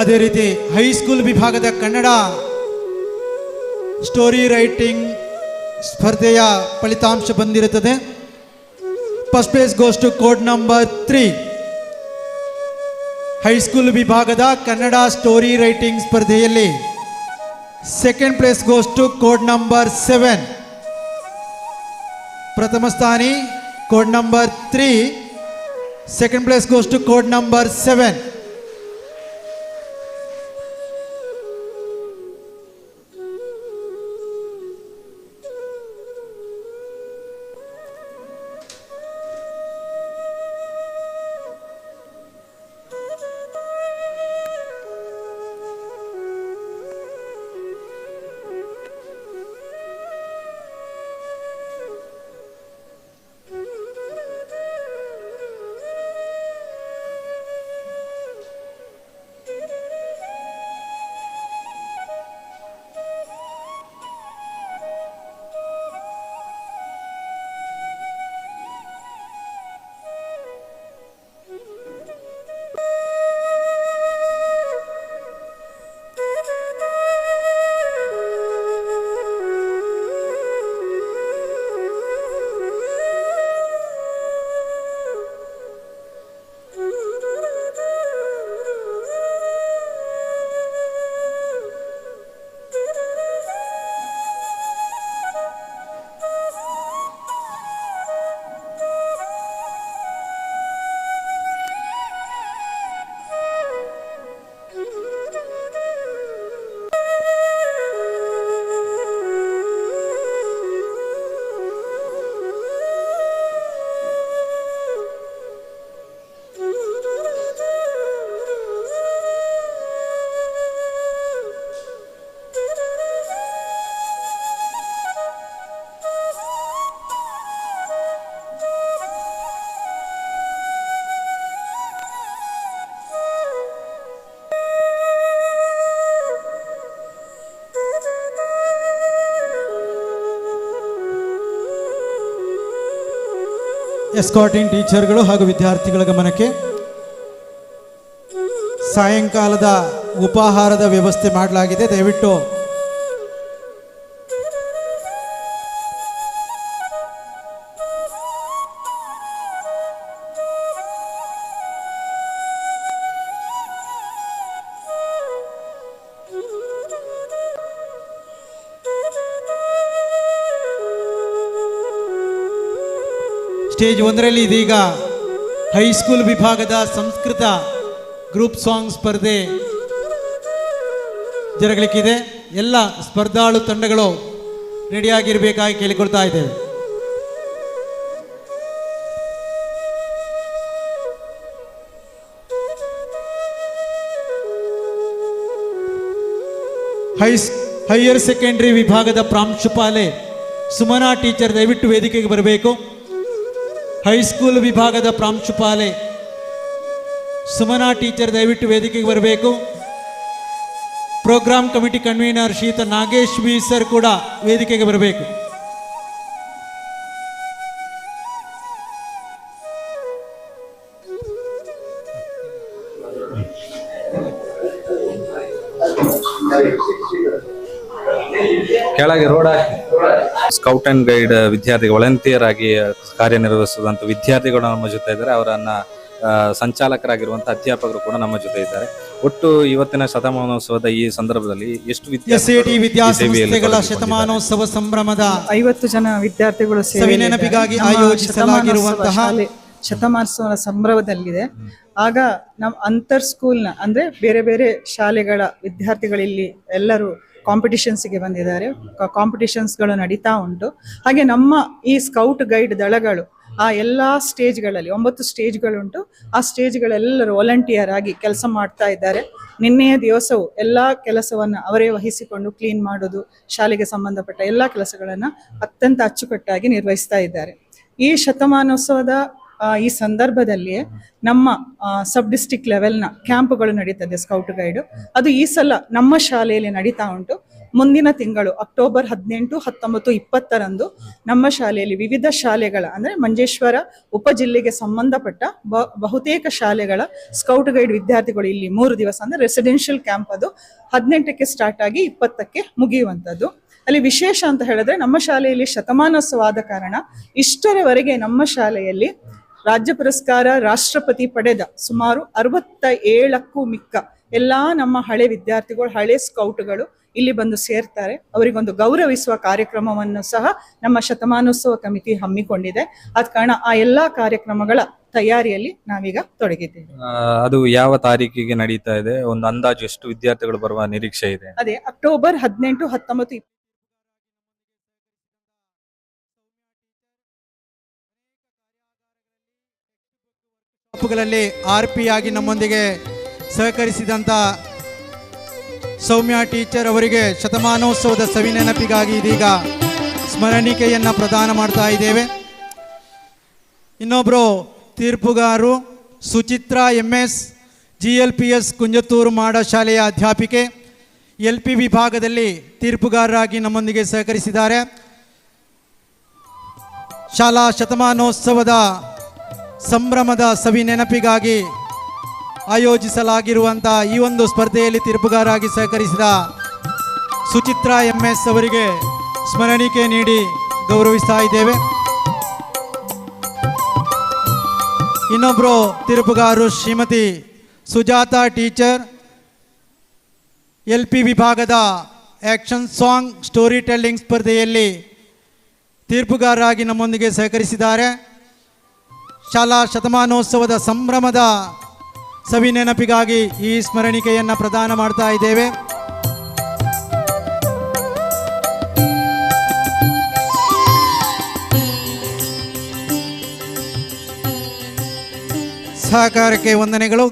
ಅದೇ ರೀತಿ ಹೈಸ್ಕೂಲ್ ವಿಭಾಗದ ಕನ್ನಡ ಸ್ಟೋರಿ ರೈಟಿಂಗ್ ಸ್ಪರ್ಧೆಯ ಫಲಿತಾಂಶ ಬಂದಿರುತ್ತದೆ. First place goes to code number 3. High school ವಿಭಾಗದ ಕನ್ನಡ ಸ್ಟೋರಿ ರೈಟಿಂಗ್ ಸ್ಪರ್ಧೆಯಲ್ಲಿ second place goes to code number 7. ಪ್ರಥಮ ಸ್ಥಾನಿ code number 3. Second place goes to code number 7. Escorting ಟೀಚರ್ಗಳು ಹಾಗೂ ವಿದ್ಯಾರ್ಥಿಗಳ ಗಮನಕ್ಕೆ, ಸಾಯಂಕಾಲದ ಉಪಾಹಾರದ ವ್ಯವಸ್ಥೆ ಮಾಡಲಾಗಿದೆ. ದಯವಿಟ್ಟು ಸ್ಟೇಜ್ 1ರಲ್ಲಿ ಇದೀಗ ಹೈಸ್ಕೂಲ್ ವಿಭಾಗದ ಸಂಸ್ಕೃತ ಗ್ರೂಪ್ ಸಾಂಗ್ ಸ್ಪರ್ಧೆ ಜರುಗಲಿಕ್ಕಿದೆ. ಎಲ್ಲ ಸ್ಪರ್ಧಾಳು ತಂಡಗಳು ರೆಡಿಯಾಗಿರಬೇಕಾಗಿ ಕೇಳಿಕೊಳ್ತಾ ಇದ್ದೇವೆ. ಹೈಯರ್ ಸೆಕೆಂಡರಿ ವಿಭಾಗದ ಪ್ರಾಂಶುಪಾಲೆ ಸುಮನಾ ಟೀಚರ್ ದಯವಿಟ್ಟು ವೇದಿಕೆಗೆ ಬರಬೇಕು. ಹೈಸ್ಕೂಲ್ ವಿಭಾಗದ ಪ್ರಾಂಶುಪಾಲೆ ಸುಮನಾ ಟೀಚರ್ ದಯವಿಟ್ಟು ವೇದಿಕೆಗೆ ಬರಬೇಕು. ಪ್ರೋಗ್ರಾಮ್ ಕಮಿಟಿ ಕನ್ವೀನರ್ ಶ್ರೀಯುತ ನಾಗೇಶ್ ವಿ ಸರ್ ಕೂಡ ವೇದಿಕೆಗೆ ಬರಬೇಕು. ಕೆಳಗೆ ರೋಡ ಸ್ಕೌಟ್ ಅಂಡ್ ಗೈಡ್ ವಿದ್ಯಾರ್ಥಿ ವಾಲಂಟಿಯರ್ ಆಗಿ ಕಾರ್ಯನಿರ್ವಹಿಸುವಂತ ವಿದ್ಯಾರ್ಥಿಗಳು ನಮ್ಮ ಜೊತೆ ಇದ್ದಾರೆ. ಅವರನ್ನ ಸಂಚಾಲಕರಾಗಿರುವಂತಹ ಅಧ್ಯಾಪಕರು ಕೂಡ ನಮ್ಮ ಜೊತೆ ಇದ್ದಾರೆ. ಒಟ್ಟು ಇವತ್ತಿನ ಶತಮಾನೋತ್ಸವದ ಈ ಸಂದರ್ಭದಲ್ಲಿ ಎಷ್ಟು ವಿದ್ಯಾಸಂಸ್ಥೆಗಳ ಶತಮಾನೋತ್ಸವ ಸಂಭ್ರಮದ 50 ಜನ ವಿದ್ಯಾರ್ಥಿಗಳು ನೆನಪಿಗಾಗಿ ಆಯೋಜಿಸಲಾಗಿರುವಂತಹ ಶತಮಾನೋತ್ಸವ ಸಂಭ್ರಮದಲ್ಲಿದೆ. ಆಗ ನಮ್ಮ ಅಂತರ್ ಸ್ಕೂಲ್ನ ಅಂದ್ರೆ ಬೇರೆ ಬೇರೆ ಶಾಲೆಗಳ ವಿದ್ಯಾರ್ಥಿಗಳಿಲ್ಲಿ ಎಲ್ಲರೂ ಕಾಂಪಿಟಿಷನ್ಸ್ಗೆ ಬಂದಿದ್ದಾರೆ. ಕಾಂಪಿಟಿಷನ್ಸ್ಗಳು ನಡೀತಾ ಉಂಟು. ಹಾಗೆ ನಮ್ಮ ಈ ಸ್ಕೌಟ್ ಗೈಡ್ ದಳಗಳು ಆ ಎಲ್ಲ ಸ್ಟೇಜ್ಗಳಲ್ಲಿ 9 ಸ್ಟೇಜ್ಗಳುಂಟು. ಆ ಸ್ಟೇಜ್ಗಳೆಲ್ಲರೂ ವಾಲಂಟಿಯರ್ ಆಗಿ ಕೆಲಸ ಮಾಡ್ತಾ ಇದ್ದಾರೆ. ನಿನ್ನೆಯ ದಿವಸವು ಎಲ್ಲ ಕೆಲಸವನ್ನು ಅವರೇ ವಹಿಸಿಕೊಂಡು ಕ್ಲೀನ್ ಮಾಡೋದು, ಶಾಲೆಗೆ ಸಂಬಂಧಪಟ್ಟ ಎಲ್ಲ ಕೆಲಸಗಳನ್ನು ಅತ್ಯಂತ ಅಚ್ಚುಕಟ್ಟಾಗಿ ನಿರ್ವಹಿಸ್ತಾ ಇದ್ದಾರೆ. ಈ ಶತಮಾನೋತ್ಸವದ ಈ ಸಂದರ್ಭದಲ್ಲಿ ನಮ್ಮ ಸಬ್ ಡಿಸ್ಟ್ರಿಕ್ಟ್ ಲೆವೆಲ್ನ ಕ್ಯಾಂಪ್ಗಳು ನಡೀತದೆ ಸ್ಕೌಟ್ ಗೈಡ್. ಅದು ಈ ಸಲ ನಮ್ಮ ಶಾಲೆಯಲ್ಲಿ ನಡೀತಾ ಉಂಟು. ಮುಂದಿನ ತಿಂಗಳು ಅಕ್ಟೋಬರ್ 18, 19, 20ರಂದು ನಮ್ಮ ಶಾಲೆಯಲ್ಲಿ ವಿವಿಧ ಶಾಲೆಗಳ ಅಂದ್ರೆ ಮಂಜೇಶ್ವರ ಉಪಜಿಲ್ಲೆಗೆ ಸಂಬಂಧಪಟ್ಟ ಬಹುತೇಕ ಶಾಲೆಗಳ ಸ್ಕೌಟ್ ಗೈಡ್ ವಿದ್ಯಾರ್ಥಿಗಳು ಇಲ್ಲಿ 3 ದಿವಸ ಅಂದ್ರೆ ರೆಸಿಡೆನ್ಷಿಯಲ್ ಕ್ಯಾಂಪ್ ಅದು 18ಕ್ಕೆ ಸ್ಟಾರ್ಟ್ ಆಗಿ 20ಕ್ಕೆ ಮುಗಿಯುವಂಥದ್ದು. ಅಲ್ಲಿ ವಿಶೇಷ ಅಂತ ಹೇಳಿದ್ರೆ ನಮ್ಮ ಶಾಲೆಯಲ್ಲಿ ಶತಮಾನೋತ್ಸವ ಆದ ಕಾರಣ ಇಷ್ಟರವರೆಗೆ ನಮ್ಮ ಶಾಲೆಯಲ್ಲಿ ರಾಜ್ಯ ಪುರಸ್ಕಾರ ರಾಷ್ಟ್ರಪತಿ ಪಡೆದ ಸುಮಾರು 67ಕ್ಕೂ ಮಿಕ್ಕ ಎಲ್ಲಾ ನಮ್ಮ ಹಳೆ ವಿದ್ಯಾರ್ಥಿಗಳು, ಹಳೆ ಸ್ಕೌಟ್ಗಳು ಇಲ್ಲಿ ಬಂದು ಸೇರ್ತಾರೆ. ಅವರಿಗೊಂದು ಗೌರವಿಸುವ ಕಾರ್ಯಕ್ರಮವನ್ನು ಸಹ ನಮ್ಮ ಶತಮಾನೋತ್ಸವ ಸಮಿತಿ ಹಮ್ಮಿಕೊಂಡಿದೆ. ಆದ ಕಾರಣ ಆ ಎಲ್ಲಾ ಕಾರ್ಯಕ್ರಮಗಳ ತಯಾರಿಯಲ್ಲಿ ನಾವೀಗ ತೊಡಗಿದ್ದೇವೆ. ಅದು ಯಾವ ತಾರೀಕಿಗೆ ನಡೀತಾ ಇದೆ? ಒಂದು ಅಂದಾಜು ಎಷ್ಟು ವಿದ್ಯಾರ್ಥಿಗಳು ಬರುವ ನಿರೀಕ್ಷೆ ಇದೆ? ಅದೇ ಅಕ್ಟೋಬರ್ 18, 19, 20 ಗಳಲ್ಲಿ RP ಆಗಿ ನಮ್ಮೊಂದಿಗೆ ಸಹಕರಿಸಿದಂತ ಸೌಮ್ಯ ಟೀಚರ್ ಅವರಿಗೆ ಶತಮಾನೋತ್ಸವದ ಸವಿನೆನಪಿಗಾಗಿ ಇದೀಗ ಸ್ಮರಣಿಕೆಯನ್ನು ಪ್ರದಾನ ಮಾಡ್ತಾ ಇದ್ದೇವೆ. ಇನ್ನೊಬ್ಬರು ತೀರ್ಪುಗಾರರು ಸುಚಿತ್ರಾ MS, GLPS ಕುಂಜತ್ತೂರು ಮಾಡ ಶಾಲೆಯ ಅಧ್ಯಾಪಿಕೆ, LP ವಿಭಾಗದಲ್ಲಿ ತೀರ್ಪುಗಾರರಾಗಿ ನಮ್ಮೊಂದಿಗೆ ಸಹಕರಿಸಿದ್ದಾರೆ. ಶಾಲಾ ಶತಮಾನೋತ್ಸವದ ಸಂಭ್ರಮದ ಸವಿ ನೆನಪಿಗಾಗಿ ಆಯೋಜಿಸಲಾಗಿರುವಂಥ ಈ ಒಂದು ಸ್ಪರ್ಧೆಯಲ್ಲಿ ತೀರ್ಪುಗಾರರಾಗಿ ಸಹಕರಿಸಿದ ಸುಚಿತ್ರಾ MS ಅವರಿಗೆ ಸ್ಮರಣಿಕೆ ನೀಡಿ ಗೌರವಿಸ್ತಾ ಇದ್ದೇವೆ. ಇನ್ನೊಬ್ಬರು ತೀರ್ಪುಗಾರರು ಶ್ರೀಮತಿ ಸುಜಾತಾ ಟೀಚರ್, LP ವಿಭಾಗದ ಆ್ಯಕ್ಷನ್ ಸಾಂಗ್ ಸ್ಟೋರಿ ಟೆಲ್ಲಿಂಗ್ ಸ್ಪರ್ಧೆಯಲ್ಲಿ ತೀರ್ಪುಗಾರರಾಗಿ ನಮ್ಮೊಂದಿಗೆ ಸಹಕರಿಸಿದ್ದಾರೆ. ಶಾಲಾ ಶತಮಾನೋತ್ಸವದ ಸಂಭ್ರಮದ ಸವಿ ನೆನಪಿಗಾಗಿ ಈ ಸ್ಮರಣಿಕೆಯನ್ನು ಪ್ರದಾನ ಮಾಡ್ತಾ ಇದ್ದೇವೆ. ಸಹಕಾರಕ್ಕೆ ವಂದನೆಗಳು.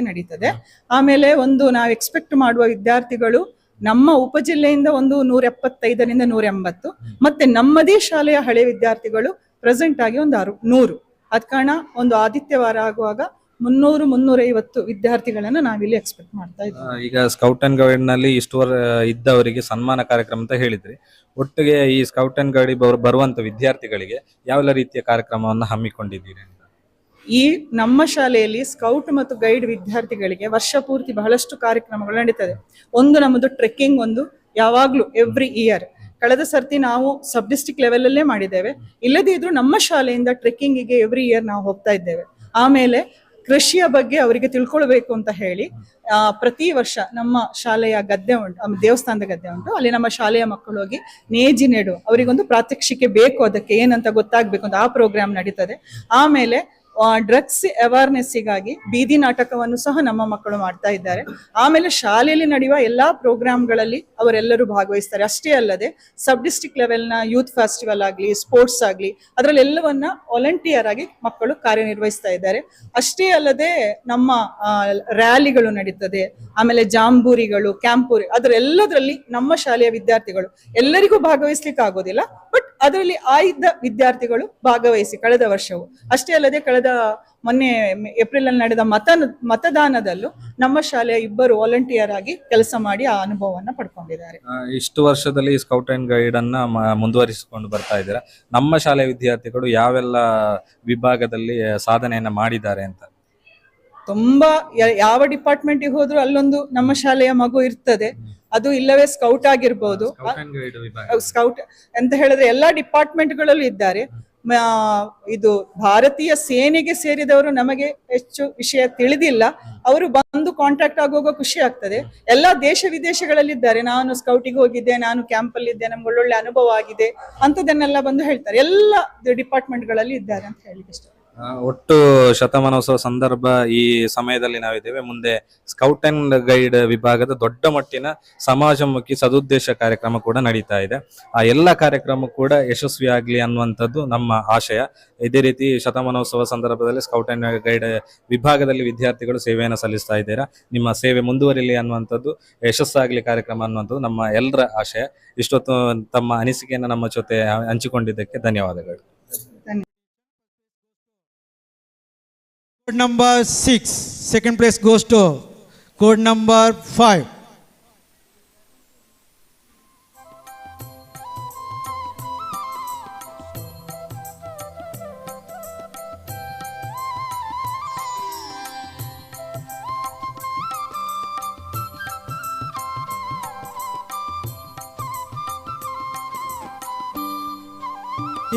ನಡೀತದೆ. ಆಮೇಲೆ ಒಂದು ನಾವು ಎಕ್ಸ್ಪೆಕ್ಟ್ ಮಾಡುವ ವಿದ್ಯಾರ್ಥಿಗಳು ನಮ್ಮ ಉಪಜಿಲ್ಲೆಯಿಂದ ಒಂದು 175ರಿಂದ 180, ಮತ್ತೆ ನಮ್ಮದೇ ಶಾಲೆಯ ಹಳೆ ವಿದ್ಯಾರ್ಥಿಗಳು ಪ್ರೆಸೆಂಟ್ ಆಗಿ ಒಂದು 100. ಅದ ಕಾರಣ ಒಂದು ಆದಿತ್ಯವಾರ ಆಗುವಾಗ 300-350 ವಿದ್ಯಾರ್ಥಿಗಳನ್ನ ನಾವಿಲ್ಲಿ ಎಕ್ಸ್ಪೆಕ್ಟ್ ಮಾಡ್ತಾ ಇದ್ದೀವಿ. ಈಗ ಸ್ಕೌಟ್ ಅಂಡ್ ಗೈಡ್ ನಲ್ಲಿ ಇಷ್ಟುವರ ಇದ್ದವರಿಗೆ ಸನ್ಮಾನ ಕಾರ್ಯಕ್ರಮ ಅಂತ ಹೇಳಿದ್ರಿ. ಒಟ್ಟಿಗೆ ಈ ಸ್ಕೌಟ್ ಅಂಡ್ ಗೈಡ್ ಬರುವಂತ ವಿದ್ಯಾರ್ಥಿಗಳಿಗೆ ಯಾವ ರೀತಿಯ ಕಾರ್ಯಕ್ರಮವನ್ನು ಹಮ್ಮಿಕೊಂಡಿದ್ದೀರಿ? ಈ ನಮ್ಮ ಶಾಲೆಯಲ್ಲಿ ಸ್ಕೌಟ್ ಮತ್ತು ಗೈಡ್ ವಿದ್ಯಾರ್ಥಿಗಳಿಗೆ ವರ್ಷ ಪೂರ್ತಿ ಬಹಳಷ್ಟು ಕಾರ್ಯಕ್ರಮಗಳು ನಡೀತದೆ. ಒಂದು ನಮ್ಮದು ಟ್ರೆಕ್ಕಿಂಗ್, ಒಂದು ಯಾವಾಗ್ಲೂ ಎವ್ರಿ ಇಯರ್. ಕಳೆದ ಸರ್ತಿ ನಾವು ಸಬ್ ಡಿಸ್ಟ್ರಿಕ್ಟ್ ಲೆವೆಲ್ ಅಲ್ಲೇ ಮಾಡಿದ್ದೇವೆ. ಇಲ್ಲದೇ ಇದ್ರೂ ನಮ್ಮ ಶಾಲೆಯಿಂದ ಟ್ರೆಕ್ಕಿಂಗಿಗೆ ಎವ್ರಿ ಇಯರ್ ನಾವು ಹೋಗ್ತಾ ಇದ್ದೇವೆ. ಆಮೇಲೆ ಕೃಷಿಯ ಬಗ್ಗೆ ಅವರಿಗೆ ತಿಳ್ಕೊಳ್ಬೇಕು ಅಂತ ಹೇಳಿ ಪ್ರತಿ ವರ್ಷ ನಮ್ಮ ಶಾಲೆಯ ಗದ್ದೆ ಉಂಟು, ದೇವಸ್ಥಾನದ ಗದ್ದೆ ಉಂಟು, ಅಲ್ಲಿ ನಮ್ಮ ಶಾಲೆಯ ಮಕ್ಕಳು ಹೋಗಿ ನೇಜಿ ನೆಡು, ಅವರಿಗೊಂದು ಪ್ರಾತ್ಯಕ್ಷಿಕೆ ಬೇಕು, ಅದಕ್ಕೆ ಏನಂತ ಗೊತ್ತಾಗ್ಬೇಕು ಅಂತ ಆ ಪ್ರೋಗ್ರಾಮ್ ನಡೀತದೆ. ಆಮೇಲೆ ಡ್ರಗ್ಸ್ ಅವೇರ್ನೆಸ್ಸಿಗಾಗಿ ಬೀದಿ ನಾಟಕವನ್ನು ಸಹ ನಮ್ಮ ಮಕ್ಕಳು ಮಾಡ್ತಾ ಇದ್ದಾರೆ. ಆಮೇಲೆ ಶಾಲೆಯಲ್ಲಿ ನಡೆಯುವ ಎಲ್ಲಾ ಪ್ರೋಗ್ರಾಮ್ಗಳಲ್ಲಿ ಅವರೆಲ್ಲರೂ ಭಾಗವಹಿಸ್ತಾರೆ. ಅಷ್ಟೇ ಅಲ್ಲದೆ ಸಬ್ ಡಿಸ್ಟ್ರಿಕ್ಟ್ ಲೆವೆಲ್ನ ಯೂತ್ ಫೆಸ್ಟಿವಲ್ ಆಗಲಿ, ಸ್ಪೋರ್ಟ್ಸ್ ಆಗಲಿ, ಅದರಲ್ಲೆಲ್ಲವನ್ನ ವಾಲಂಟಿಯರ್ ಆಗಿ ಮಕ್ಕಳು ಕಾರ್ಯನಿರ್ವಹಿಸ್ತಾ ಇದ್ದಾರೆ. ಅಷ್ಟೇ ಅಲ್ಲದೆ ನಮ್ಮ ರ್ಯಾಲಿಗಳು ನಡೀತದೆ, ಆಮೇಲೆ ಜಾಂಬೂರಿಗಳು, ಕ್ಯಾಂಪೂರಿ, ಅದರೆಲ್ಲದರಲ್ಲಿ ನಮ್ಮ ಶಾಲೆಯ ವಿದ್ಯಾರ್ಥಿಗಳು, ಎಲ್ಲರಿಗೂ ಭಾಗವಹಿಸ್ಲಿಕ್ಕೆ ಆಗೋದಿಲ್ಲ, ಬಟ್ ಅದರಲ್ಲಿ ಆಯ್ದ ವಿದ್ಯಾರ್ಥಿಗಳು ಭಾಗವಹಿಸಿ ಕಳೆದ ವರ್ಷವು. ಅಷ್ಟೇ ಅಲ್ಲದೆ ಮೊನ್ನೆ ಏಪ್ರಿಲ್ ಅಲ್ಲಿ ನಡೆದ ಮತದಾನದಲ್ಲೂ ನಮ್ಮ ಶಾಲೆಯ ಇಬ್ಬರು ವಾಲಂಟಿಯರ್ ಆಗಿ ಕೆಲಸ ಮಾಡಿ ಆ ಅನುಭವವನ್ನ ಪಡ್ಕೊಂಡಿದ್ದಾರೆ. ಇಷ್ಟು ವರ್ಷದಲ್ಲಿ ಸ್ಕೌಟ್ ಅಂಡ್ ಗೈಡ್ ಅನ್ನ ಮುಂದುವರಿಸಿಕೊಂಡು ಬರ್ತಾ ಇದ್ದೀರಾ. ನಮ್ಮ ಶಾಲೆಯ ವಿದ್ಯಾರ್ಥಿಗಳು ಯಾವೆಲ್ಲ ವಿಭಾಗದಲ್ಲಿ ಸಾಧನೆಯನ್ನ ಮಾಡಿದ್ದಾರೆ ಅಂತ? ತುಂಬಾ ಯಾವ ಡಿಪಾರ್ಟ್ಮೆಂಟ್ಗೆ ಹೋದ್ರು ಅಲ್ಲೊಂದು ನಮ್ಮ ಶಾಲೆಯ ಮಗು ಇರ್ತದೆ. ಅದು ಇಲ್ಲವೇ ಸ್ಕೌಟ್ ಆಗಿರ್ಬೋದು, ಸ್ಕೌಟ್ ಅಂತ ಹೇಳಿದ್ರೆ ಎಲ್ಲಾ ಡಿಪಾರ್ಟ್ಮೆಂಟ್ಗಳಲ್ಲೂ ಇದ್ದಾರೆ. ಇದು ಭಾರತೀಯ ಸೇನೆಗೆ ಸೇರಿದವರು ನಮಗೆ ಹೆಚ್ಚು ವಿಷಯ ತಿಳಿದಿಲ್ಲ, ಅವರು ಬಂದು ಕಾಂಟ್ಯಾಕ್ಟ್ ಆಗುವಾಗ ಖುಷಿ ಆಗ್ತದೆ. ಎಲ್ಲಾ ದೇಶ ವಿದೇಶಗಳಲ್ಲಿದ್ದಾರೆ, ನಾನು ಸ್ಕೌಟಿಗೆ ಹೋಗಿದ್ದೆ, ನಾನು ಕ್ಯಾಂಪ್ ಅಲ್ಲಿ ಇದ್ದೆ, ನಮ್ಗೆ ಒಳ್ಳೊಳ್ಳೆ ಅನುಭವ ಆಗಿದೆ ಅಂತದನ್ನೆಲ್ಲ ಬಂದು ಹೇಳ್ತಾರೆ. ಎಲ್ಲ ಡಿಪಾರ್ಟ್ಮೆಂಟ್ಗಳಲ್ಲಿ ಇದ್ದಾರೆ ಅಂತ ಹೇಳಿಕ್ಕೆ ಇಷ್ಟ. ಒಟ್ಟು ಶತಮಾನೋತ್ಸವ ಸಂದರ್ಭ ಈ ಸಮಯದಲ್ಲಿ ನಾವಿದ್ದೇವೆ. ಮುಂದೆ ಸ್ಕೌಟ್ ಅಂಡ್ ಗೈಡ್ ವಿಭಾಗದ ದೊಡ್ಡ ಮಟ್ಟಿನ ಸಮಾಜಮುಖಿ ಸದುದ್ದೇಶ ಕಾರ್ಯಕ್ರಮ ಕೂಡ ನಡೀತಾ ಇದೆ. ಆ ಎಲ್ಲ ಕಾರ್ಯಕ್ರಮ ಕೂಡ ಯಶಸ್ವಿ ಆಗ್ಲಿ ಅನ್ನುವಂಥದ್ದು ನಮ್ಮ ಆಶಯ. ಇದೇ ರೀತಿ ಶತಮಾನೋತ್ಸವ ಸಂದರ್ಭದಲ್ಲಿ ಸ್ಕೌಟ್ ಅಂಡ್ ಗೈಡ್ ವಿಭಾಗದಲ್ಲಿ ವಿದ್ಯಾರ್ಥಿಗಳು ಸೇವೆಯನ್ನು ಸಲ್ಲಿಸ್ತಾ ಇದ್ದೀರಾ. ನಿಮ್ಮ ಸೇವೆ ಮುಂದುವರಿಲಿ ಅನ್ನುವಂಥದ್ದು, ಯಶಸ್ಸಾಗ್ಲಿ ಕಾರ್ಯಕ್ರಮ ಅನ್ನುವಂಥದ್ದು ನಮ್ಮ ಎಲ್ಲರ ಆಶಯ. ಇಷ್ಟೊತ್ತು ತಮ್ಮ ಅನಿಸಿಕೆಯನ್ನು ನಮ್ಮ ಜೊತೆ ಹಂಚಿಕೊಂಡಿದ್ದಕ್ಕೆ ಧನ್ಯವಾದಗಳು. Code number 6, second place goes to code number 5.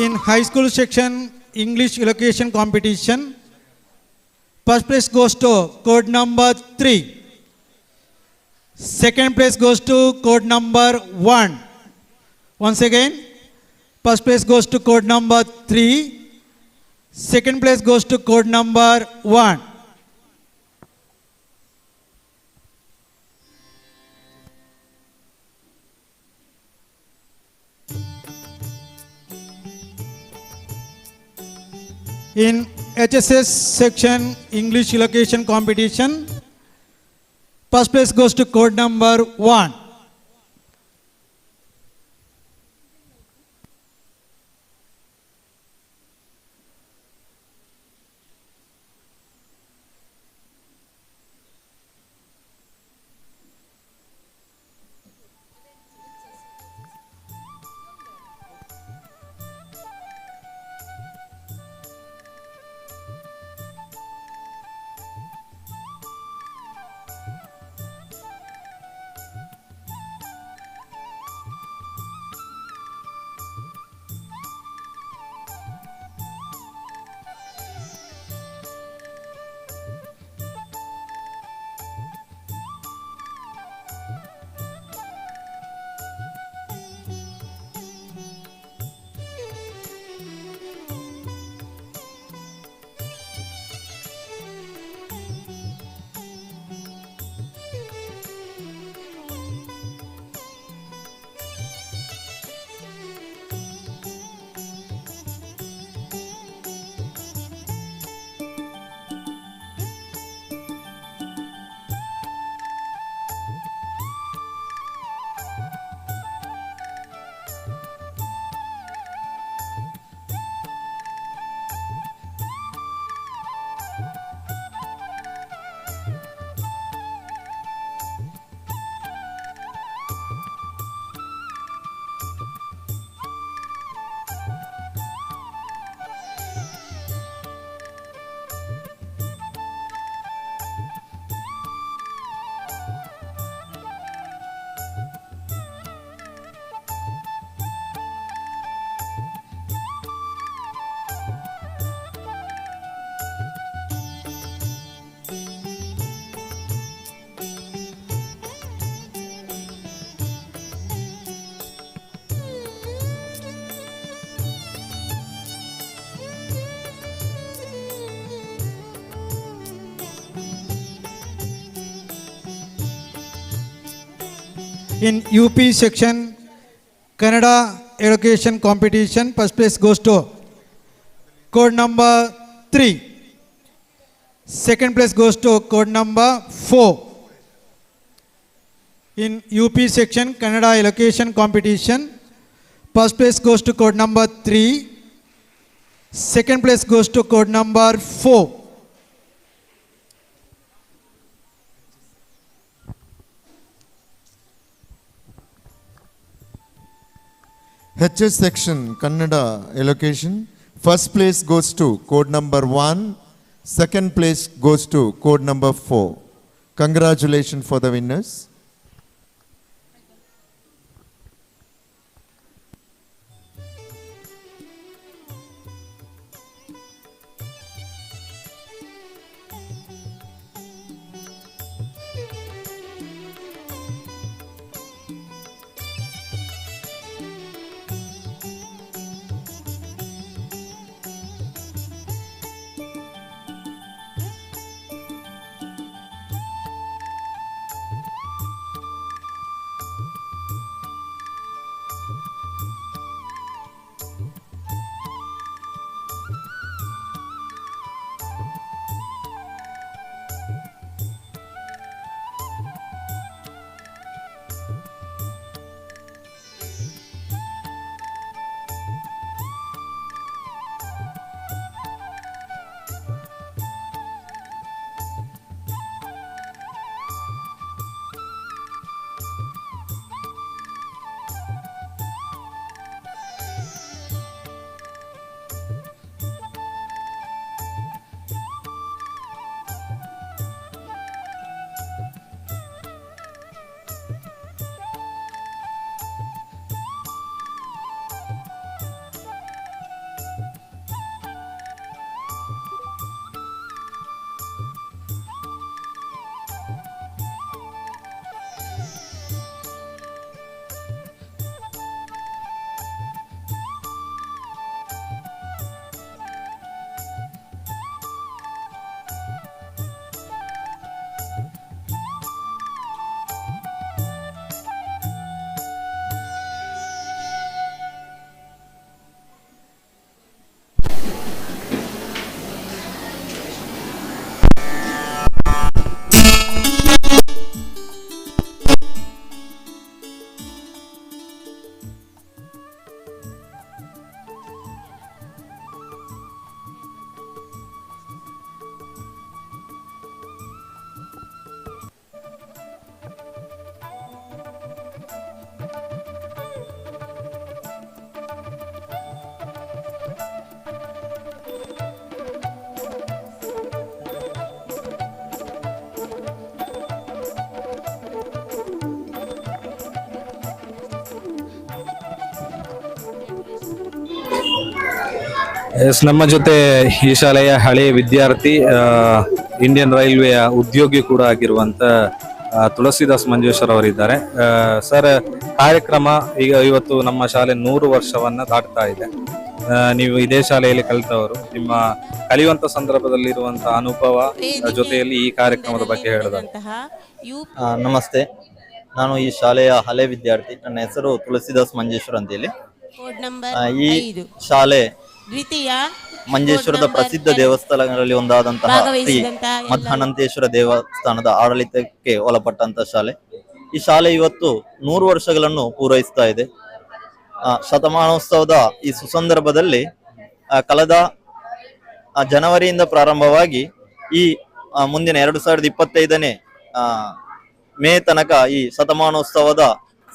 In high school section English elocution competition, first place goes to code number 3. Second place goes to code number 1. Once again, first place goes to code number 3. Second place goes to code number 1. In HSS section English elocution competition, first place goes to code number 1. In UP section Kannada education competition, first place goes to code number 3. Second place goes to code number 4. In UP section Kannada education competition, first place goes to code number 3. Second place goes to code number 4. HS section Kannada allocation. First place goes to code number 1. Second place goes to code number 4. Congratulations for the winners. Yes, ನಮ್ಮ ಜೊತೆ ಈ ಶಾಲೆಯ ಹಳೆಯ ವಿದ್ಯಾರ್ಥಿ, Indian ರೈಲ್ವೆಯ ಉದ್ಯೋಗಿ ಕೂಡ ಆಗಿರುವಂತ ತುಳಸಿದಾಸ್ ಮಂಜೇಶ್ವರ್ ಅವರಿದ್ದಾರೆ. ಸರ್, ಕಾರ್ಯಕ್ರಮ ಈಗ ಇವತ್ತು ನಮ್ಮ ಶಾಲೆ 100 ವರ್ಷವನ್ನ ದಾಟ್ತಾ ಇದೆ. ನೀವು ಇದೇ ಶಾಲೆಯಲ್ಲಿ ಕಲಿತವರು, ನಿಮ್ಮ ಕಲಿಯುವಂತ ಸಂದರ್ಭದಲ್ಲಿರುವಂತಹ ಅನುಭವ ಜೊತೆಯಲ್ಲಿ ಈ ಕಾರ್ಯಕ್ರಮದ ಬಗ್ಗೆ ಹೇಳಿದಂತಹ. ನಮಸ್ತೆ, ನಾನು ಈ ಶಾಲೆಯ ಹಳೆ ವಿದ್ಯಾರ್ಥಿ. ನನ್ನ ಹೆಸರು ತುಳಸಿದಾಸ್ ಮಂಜೇಶ್ವರ್ ಅಂತೇಳಿ. ಈ ಶಾಲೆ ಮಂಜೇಶ್ವರದ ಪ್ರಸಿದ್ಧ ದೇವಸ್ಥಾನಗಳಲ್ಲಿ ಒಂದಾದಂತಹ ಶ್ರೀ ಮಧ್ಯಾನಂತೇಶ್ವರ ದೇವಸ್ಥಾನದ ಆಡಳಿತಕ್ಕೆ ಒಳಪಟ್ಟಂತಹ ಶಾಲೆ. ಈ ಶಾಲೆ ಇವತ್ತು 100 ವರ್ಷಗಳನ್ನು ಪೂರೈಸ್ತಾ ಇದೆ. ಶತಮಾನೋತ್ಸವದ ಈ ಸುಸಂದರ್ಭದಲ್ಲಿ ಕಳೆದ ಜನವರಿಯಿಂದ ಪ್ರಾರಂಭವಾಗಿ ಈ ಮುಂದಿನ 2025ನೇ ಮೇ ತನಕ ಈ ಶತಮಾನೋತ್ಸವದ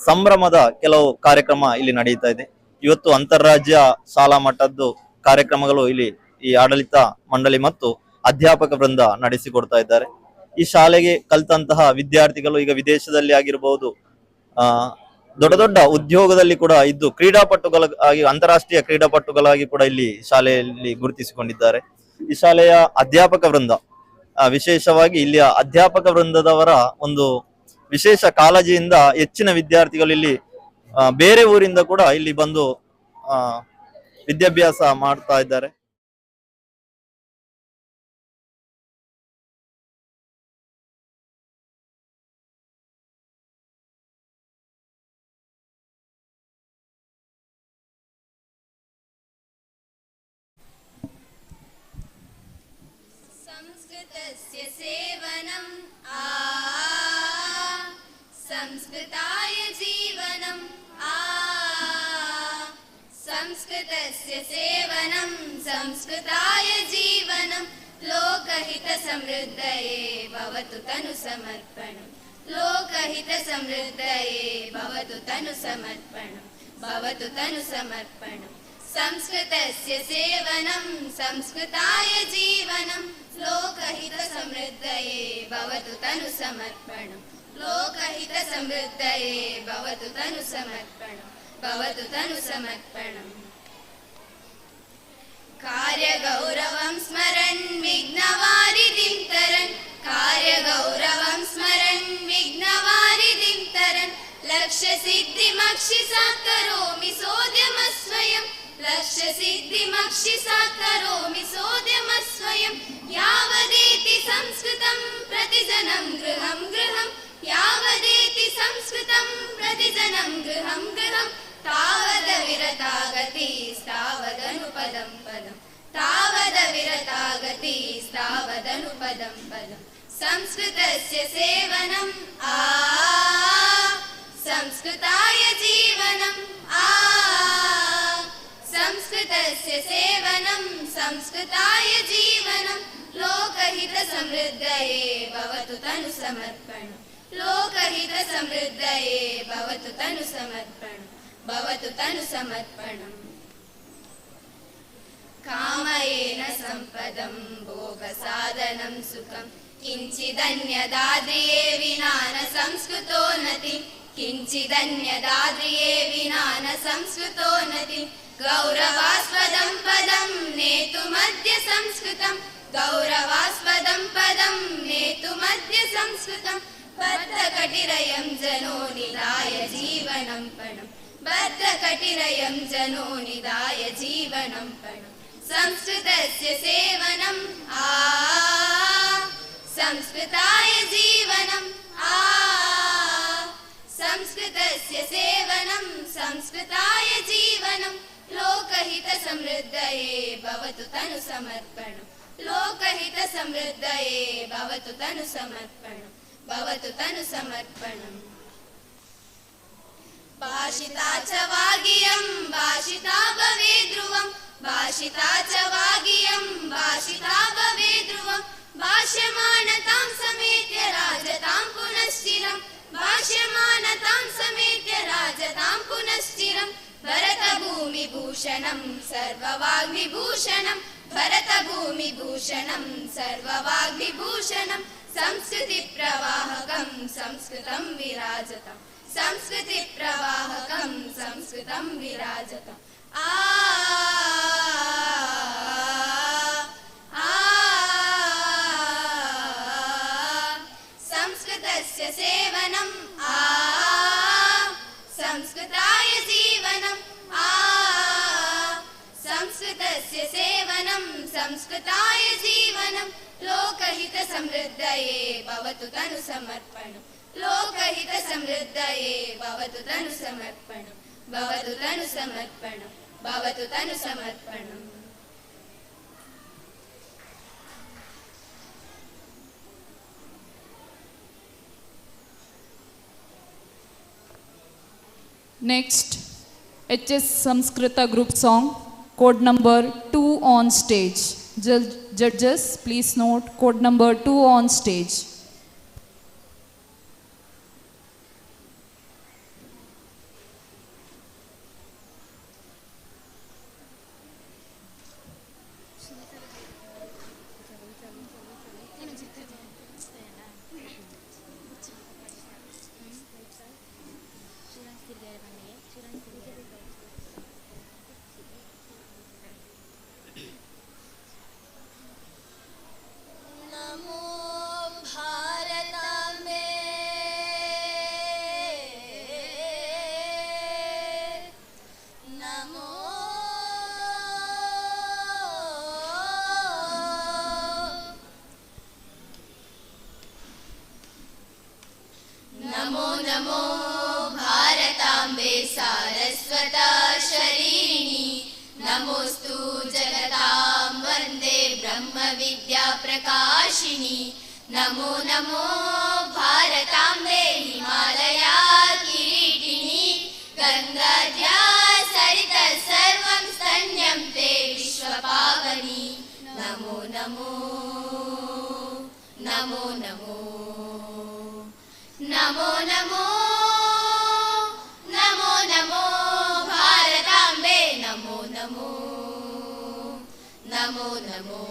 ಸಂಭ್ರಮದ ಕೆಲವು ಕಾರ್ಯಕ್ರಮ ಇಲ್ಲಿ ನಡೀತಾ ಇದೆ. ಇವತ್ತು ಅಂತಾರಾಜ್ಯ ಶಾಲಾ ಮಟ್ಟದ್ದು ಕಾರ್ಯಕ್ರಮಗಳು ಇಲ್ಲಿ ಈ ಆಡಳಿತ ಮಂಡಳಿ ಮತ್ತು ಅಧ್ಯಾಪಕ ವೃಂದ ನಡೆಸಿಕೊಡ್ತಾ ಇದ್ದಾರೆ. ಈ ಶಾಲೆಗೆ ಕಲಿತಂತಹ ವಿದ್ಯಾರ್ಥಿಗಳು ಈಗ ವಿದೇಶದಲ್ಲಿ ಆಗಿರಬಹುದು, ದೊಡ್ಡ ದೊಡ್ಡ ಉದ್ಯೋಗದಲ್ಲಿ ಕೂಡ ಇದ್ದು ಕ್ರೀಡಾಪಟುಗಳಾಗಿ, ಅಂತಾರಾಷ್ಟ್ರೀಯ ಕ್ರೀಡಾಪಟುಗಳಾಗಿ ಕೂಡ ಇಲ್ಲಿ ಶಾಲೆಯಲ್ಲಿ ಗುರುತಿಸಿಕೊಂಡಿದ್ದಾರೆ. ಈ ಶಾಲೆಯ ಅಧ್ಯಾಪಕ ವೃಂದ, ವಿಶೇಷವಾಗಿ ಇಲ್ಲಿಯ ಅಧ್ಯಾಪಕ ವೃಂದದವರ ಒಂದು ವಿಶೇಷ ಕಾಳಜಿಯಿಂದ ಹೆಚ್ಚಿನ ವಿದ್ಯಾರ್ಥಿಗಳು ಇಲ್ಲಿ ಬೇರೆ ಊರಿಂದ ಕೂಡ ಇಲ್ಲಿ ಬಂದು ವಿದ್ಯಾಭ್ಯಾಸ ಮಾಡ್ತಾ ಇದ್ದಾರೆ. संस्कृतस्य सेवनम् संस्कृताय जीवनम् संस्कृतस्य सेवनं संस्कृताय जीवनं लोकहितसमृद्धये भवतु तनुसमर्पणम् लोकहितसमृद्धये भवतु तनुसमर्पणम् भवतु तनुसमर्पणम् संस्कृतस्य सेवनं संस्कृताय जीवनं लोकहितसमृद्धये भवतु तनुसमर्पणम् लोकहितसमृद्धये भवतु तनुसमर्पणम् भवतु तनुसमर्पणम् कार्यगौरवं स्मरन् विघ्नवारिधिं तरन् कार्यगौरवं स्मरन् विघ्नवारिधिं तरन् लक्ष्यसिद्धिमक्षिसात् करोमि सोद्यमस्वयं लक्ष्यसिद्धिमक्षिसात् करोमि सोद्यमस्वयं यावदेति संस्कृतं प्रतिजनं गृहं गृहं यावदेति संस्कृतं प्रतिजनं गृहं गृहं तावदविरतागतिस्तावदनुपदं पदं तावदविरतागतिस्तावदनुपदं पदं संस्कृतस्य सेवनं संस्कृताय जीवनं संस्कृतस्य सेवनं संस्कृताय जीवनं लोकहितसमृद्धये भवतु तनुसमर्पणम् लोकहितसमृद्धये भवतु तनुसमर्पणम् भवतु तनुसमर्पणम् कामयेन सम्पदं भोगसाधनं सुखं किञ्चिदन्यदाद्रिये विना न संस्कृतोन्नतिं किञ्चिदन्यदाद्रिये विना न संस्कृतोन्नतिं गौरवास्पदं पदं नेतुमद्य संस्कृतं गौरवास्पदं पदं नेतुमद्य संस्कृतं बद्धकटिरयं जनो निधाय जीवनं पणं बद्धकटिरयं जनो निधाय जीवनं पणं संस्कृतस्य सेवनं संस्कृताय जीवनं संस्कृतस्य सेवनं संस्कृताय जीवनं लोकहितसमृद्धये भवतु तनुसमर्पणम् लोकहितसमृद्धये भवतु तनुसमर्पणम् भवतु तनुसमर्पणम् भाषिता च वागियं भाषिता भवेत् ध्रुवं भाषिता च वागियं भाषिता भवेत् ध्रुवं भाष्यमानतां समेत्य राजतां पुनश्चिरं भाष्यमानतां समेत्य राजतां पुनश्चिरं भरतभूमिभूषणं सर्ववाग्विभूषणं भरतभूमिभूषणं सर्ववाग्विभूषणं संस्कृतिप्रवाहकं संस्कृतं विराजतं संस्कृतिप्रवाहकं संस्कृतं विराजतं संस्कृतस्य सेवनं संस्कृताय जीवनं संस्कृतस्य सेवनं संस्कृताय जीवनं लोकहितसमृद्धये भवतु तनुसमर्पणम् लोकहितसमृद्धये भवतु तनुसमर्पणम् भवतु तनुसमर्पणम् भवतु तनुसमर्पणम् Next, HS Samskrita group song, code number 2 on stage. Judges, please note code number 2 on stage. Namo Namo भारताम्बे सारस्वता शरीरिणी नमोस्तु जगतां वन्दे ब्रह्मविद्याप्रकाशिनी नमो नमो भारताम्बे हिमालया किरीटिनी गङ्गाद्या सरितः सर्वं स्तन्यं ते विश्वपावनी नमो नमो नमो नमो नमो नमो नमो नमो भारताम्बे नमो नमो नमो नमो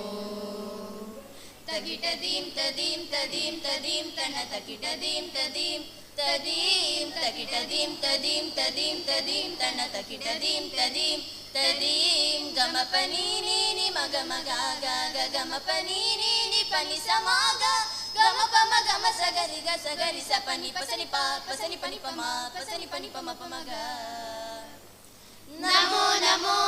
तगिटदीं तदीं तदीं तदीं तन तगिटदीं तदीं तदीं तगिटदीं तदीं तदीं तदीं तन तगिटदीं तदीं तदीं गमपनी नी मग मगा ग गमपनी नी पनि समागा गम पम गम सगरि ग सगरि सपनि पसनि पा पसनि पनि पमा पसनि पनि पम पमग नमो नमो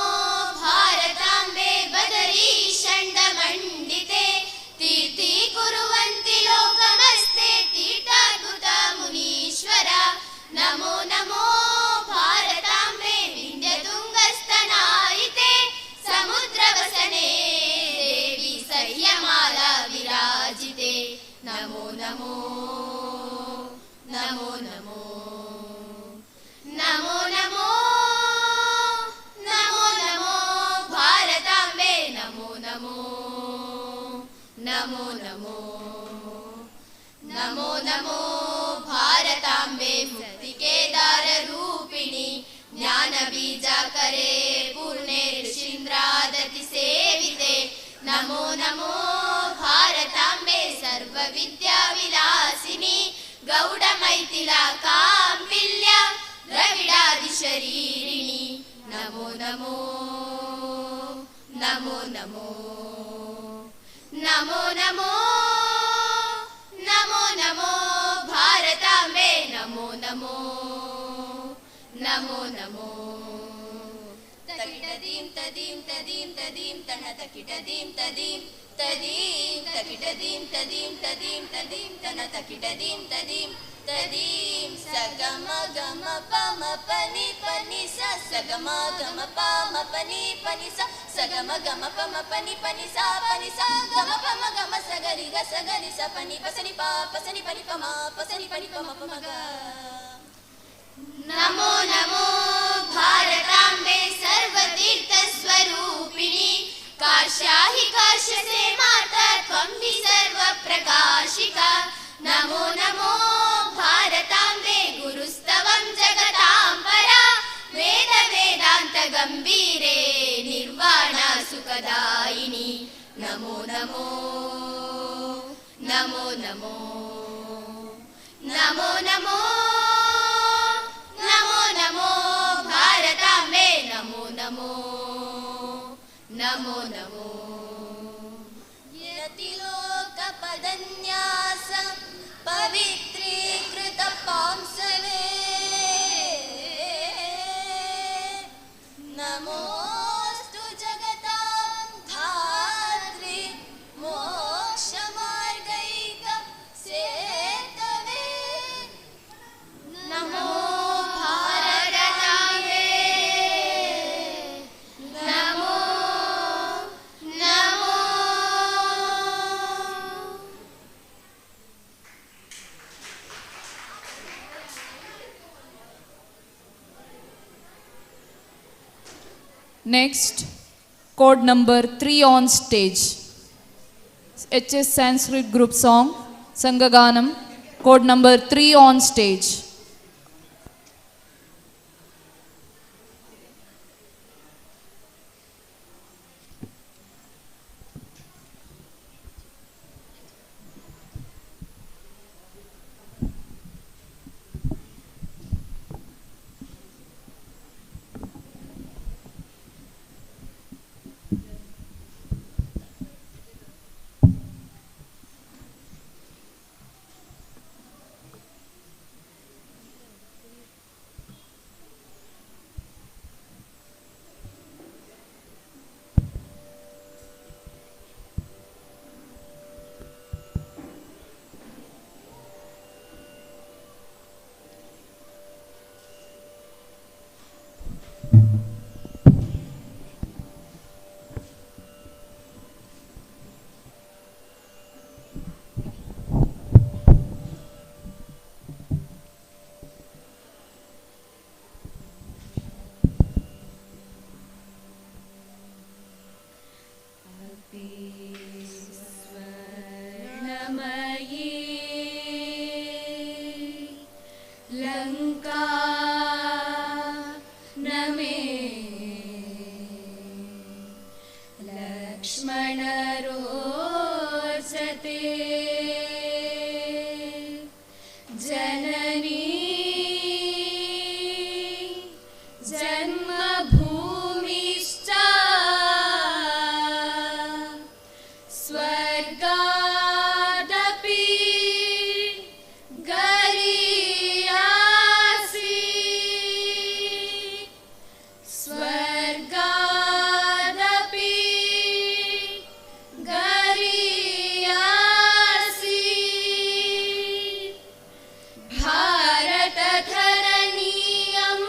भारताम्बे बदरी षण्डमण्डिते तीर्थी कुर्वन्ति लोकमस्ते तीर्थाद्भुत मुनीश्वर नमो नमो भारताम्बे विन्ध्यतुङ्गस्तनायिते समुद्रवसने देवी सह्यमाला विराजिते नमो नमो नमो नमो नमो नमो नमो नमो भारताम्बे नमो नमो नमो नमो नमो नमो भारताम्बे मुक्तिकेदार रूपिणी ज्ञानबीजाकरे पूर्णे ऋषीन्द्रादति सेविते नमो नमो भारताम्बे सर्वविद्याविलासिनी गौडमैथिला काम्पिल्य द्रविडादिशरीरिणी नमो नमो नमो नमो नमो नमो नमो नमो भारताम्बे नमो नमो नमो नमो तगिटदीं तदीं तदीं तदीं तन तगिटदीं तदीं तदीं तगिटदीं तदीं तदीं तदीं तन तगिटदीं तदीं तदीं सगम गम पम पनि पनि स सगम गम पम पनि पनि स सगम गम पम पनि पनि सा गम पम गम सगरि ग सगरि स पनि पसनि पा पसनि पनि पमा पसनि पनि पम पमग नमो नमो भारताम्बे सर्वतीर्थस्वरूपिणी काश्याहि काश्यसे माता त्वं हि सर्वप्रकाशिका नमो नमो भारताम्बे गुरुस्तवं जगतां परा वेद वेदान्त गम्भीरे निर्वाण सुखदायिनी नमो नमो नमो नमो नमो नमो नमो नमो भारताम्बे नमो नमो नमो नमो यतिलोकपदन्यास पवित्रीकृत पांसवे नमोस्तु जगतां धात्री मोक्षमार्गैक सेतवे नमो भारताम्बे Namo Namo Next, code number 3 on stage. HS Sanskrit group song, Sangaganam, code number 3 on stage. जन्मभूमिश्च स्वर्गादपि गरीयासि स्वर्गादपि गरीयासि भारतधरणीयं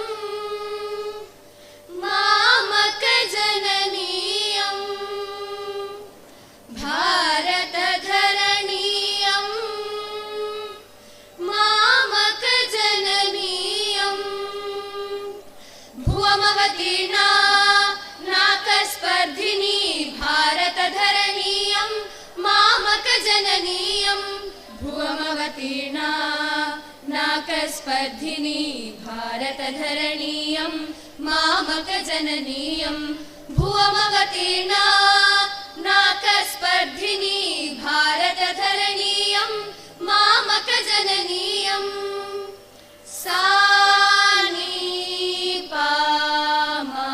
मामकजननीयं भारतधरणीयं मामकजननीयं भुवमवतीर्णा नाकस्पर्धिनी भारतधरणीयं मामकजननीयं भुवमवतीर्णा नाकस्पर्धिनी भारतधरणीयं मामकजननीयं भुवमवतीर्णा नाकस्पर्धिनी भारतधरणीयं मामकजननीयं सानी पामा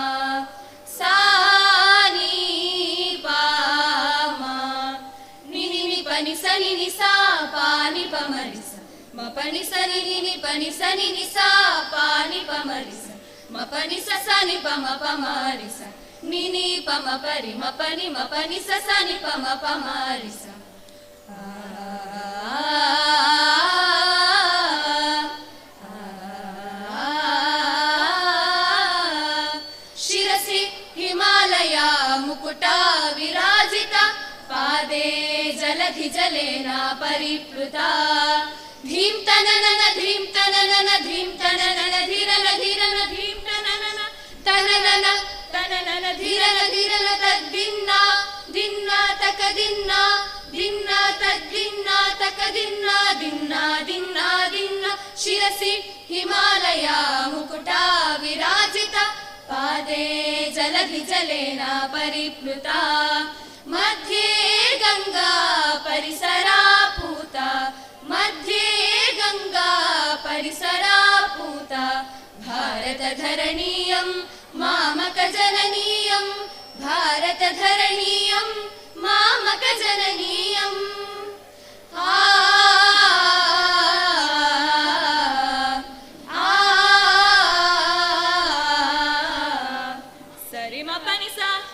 निनि नि पनि सनि नि सा पानि पमरि सा म पनि सनि नि पनि सनि नि सा पानि पमरि सा म पनि स सनि पम पमरि सा नि नि पम परि म पनि स सनि पम पमरि सा शिरसि हिमालया मुकुटा विराजिता पादे जलधि जलेन परिप्लुता धीं तननन धीं तननन धीं तननन धीरन धीरन धीं तननन तननन तननन धीरन धीरन तद्दिन्ना दिन्ना तकदिन्ना दिन्ना तद्दिन्ना तकदिन्ना दिन्ना दिन्ना दिन्ना शिरसि हिमालया मुकुटा विराजिता पादे जलधि जलेन परिप्लुता मध्ये गंगा परिसरा पूता मध्ये गंगा परिसरा पूता भारतधरणीयं मामकजननीयं भारतधरणीयं मामकजननीयं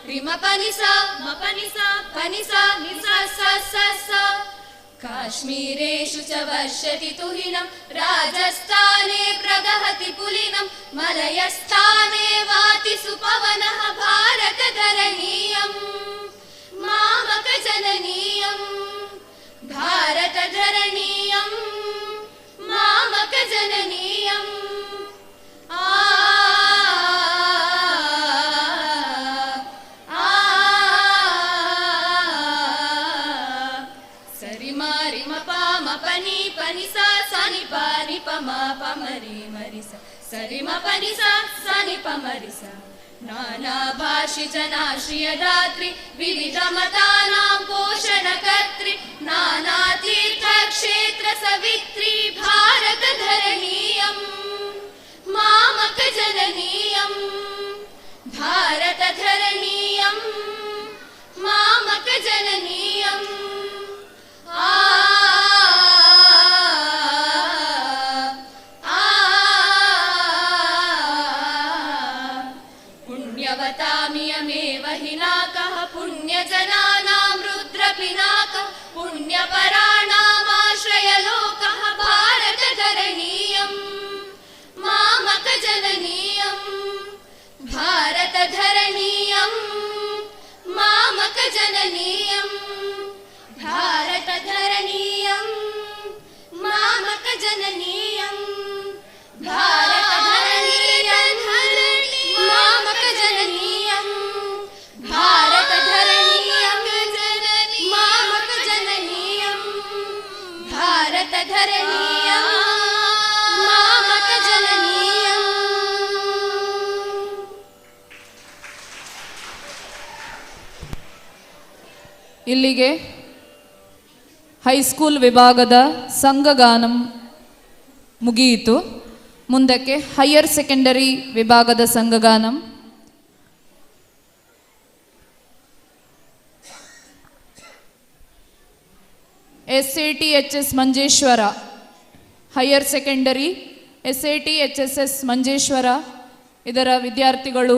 रिमपनिसा मपनिसा पनिसा निसा सा सा सा काश्मीरेषु च वर्षति तुहिनं राजस्थाने प्रदहति पुलिनं मलयस्थाने वाति सुपवनः भारतधरणीयं मामकजननीयं भारतधरणीयं मामकजननीयं पनिसा सानि पानि पमा पमरि मरिसा सरि म पनिसा सानि पमरिसा नाना भाषि जनाश्रिय दात्री विविध मतानां पोषणकर्त्री नाना तीर्थ क्षेत्र सवित्री भारतधरणीयं मामकजननीयं भारतधरणीयं मामकजननीयं पुण्यवतामियमेव हिनाकः पुण्यजनानां रुद्रपिनाकः पुण्यपराणामाश्रयलोकः भारतधरणीयं मामकजननीयं भारतधरणीयं मामकजननीयं भारतधरणीयं मामकजननीयं भारतधरणीयं मामकजननीयं भारतधरणीयं मामकजननीयं भारतधरणीयं मामकजननीयं ಇಲ್ಲಿಗೆ ಹೈಸ್ಕೂಲ್ ವಿಭಾಗದ ಸಂಘಗಾನ ಮುಗಿಯಿತು. ಮುಂದಕ್ಕೆ ಹೈಯರ್ ಸೆಕೆಂಡರಿ ವಿಭಾಗದ ಸಂಘಗಾನಂ. SATHS Manjeshwar higher secondary SATHSS Manjeshwar ಇದರ ವಿದ್ಯಾರ್ಥಿಗಳು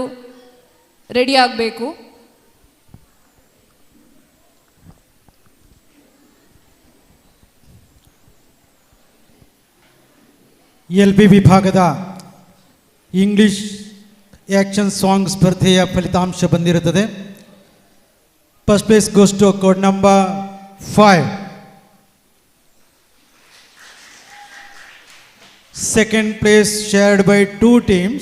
ರೆಡಿ ಆಗಬೇಕು. LB ವಿಭಾಗದ ಇಂಗ್ಲಿಷ್ ಆಕ್ಷನ್ ಸಾಂಗ್ ಸ್ಪರ್ಧೆಯ ಫಲಿತಾಂಶ ಬಂದಿರುತ್ತದೆ. First place goes to code number 5. Second place shared by 2 teams,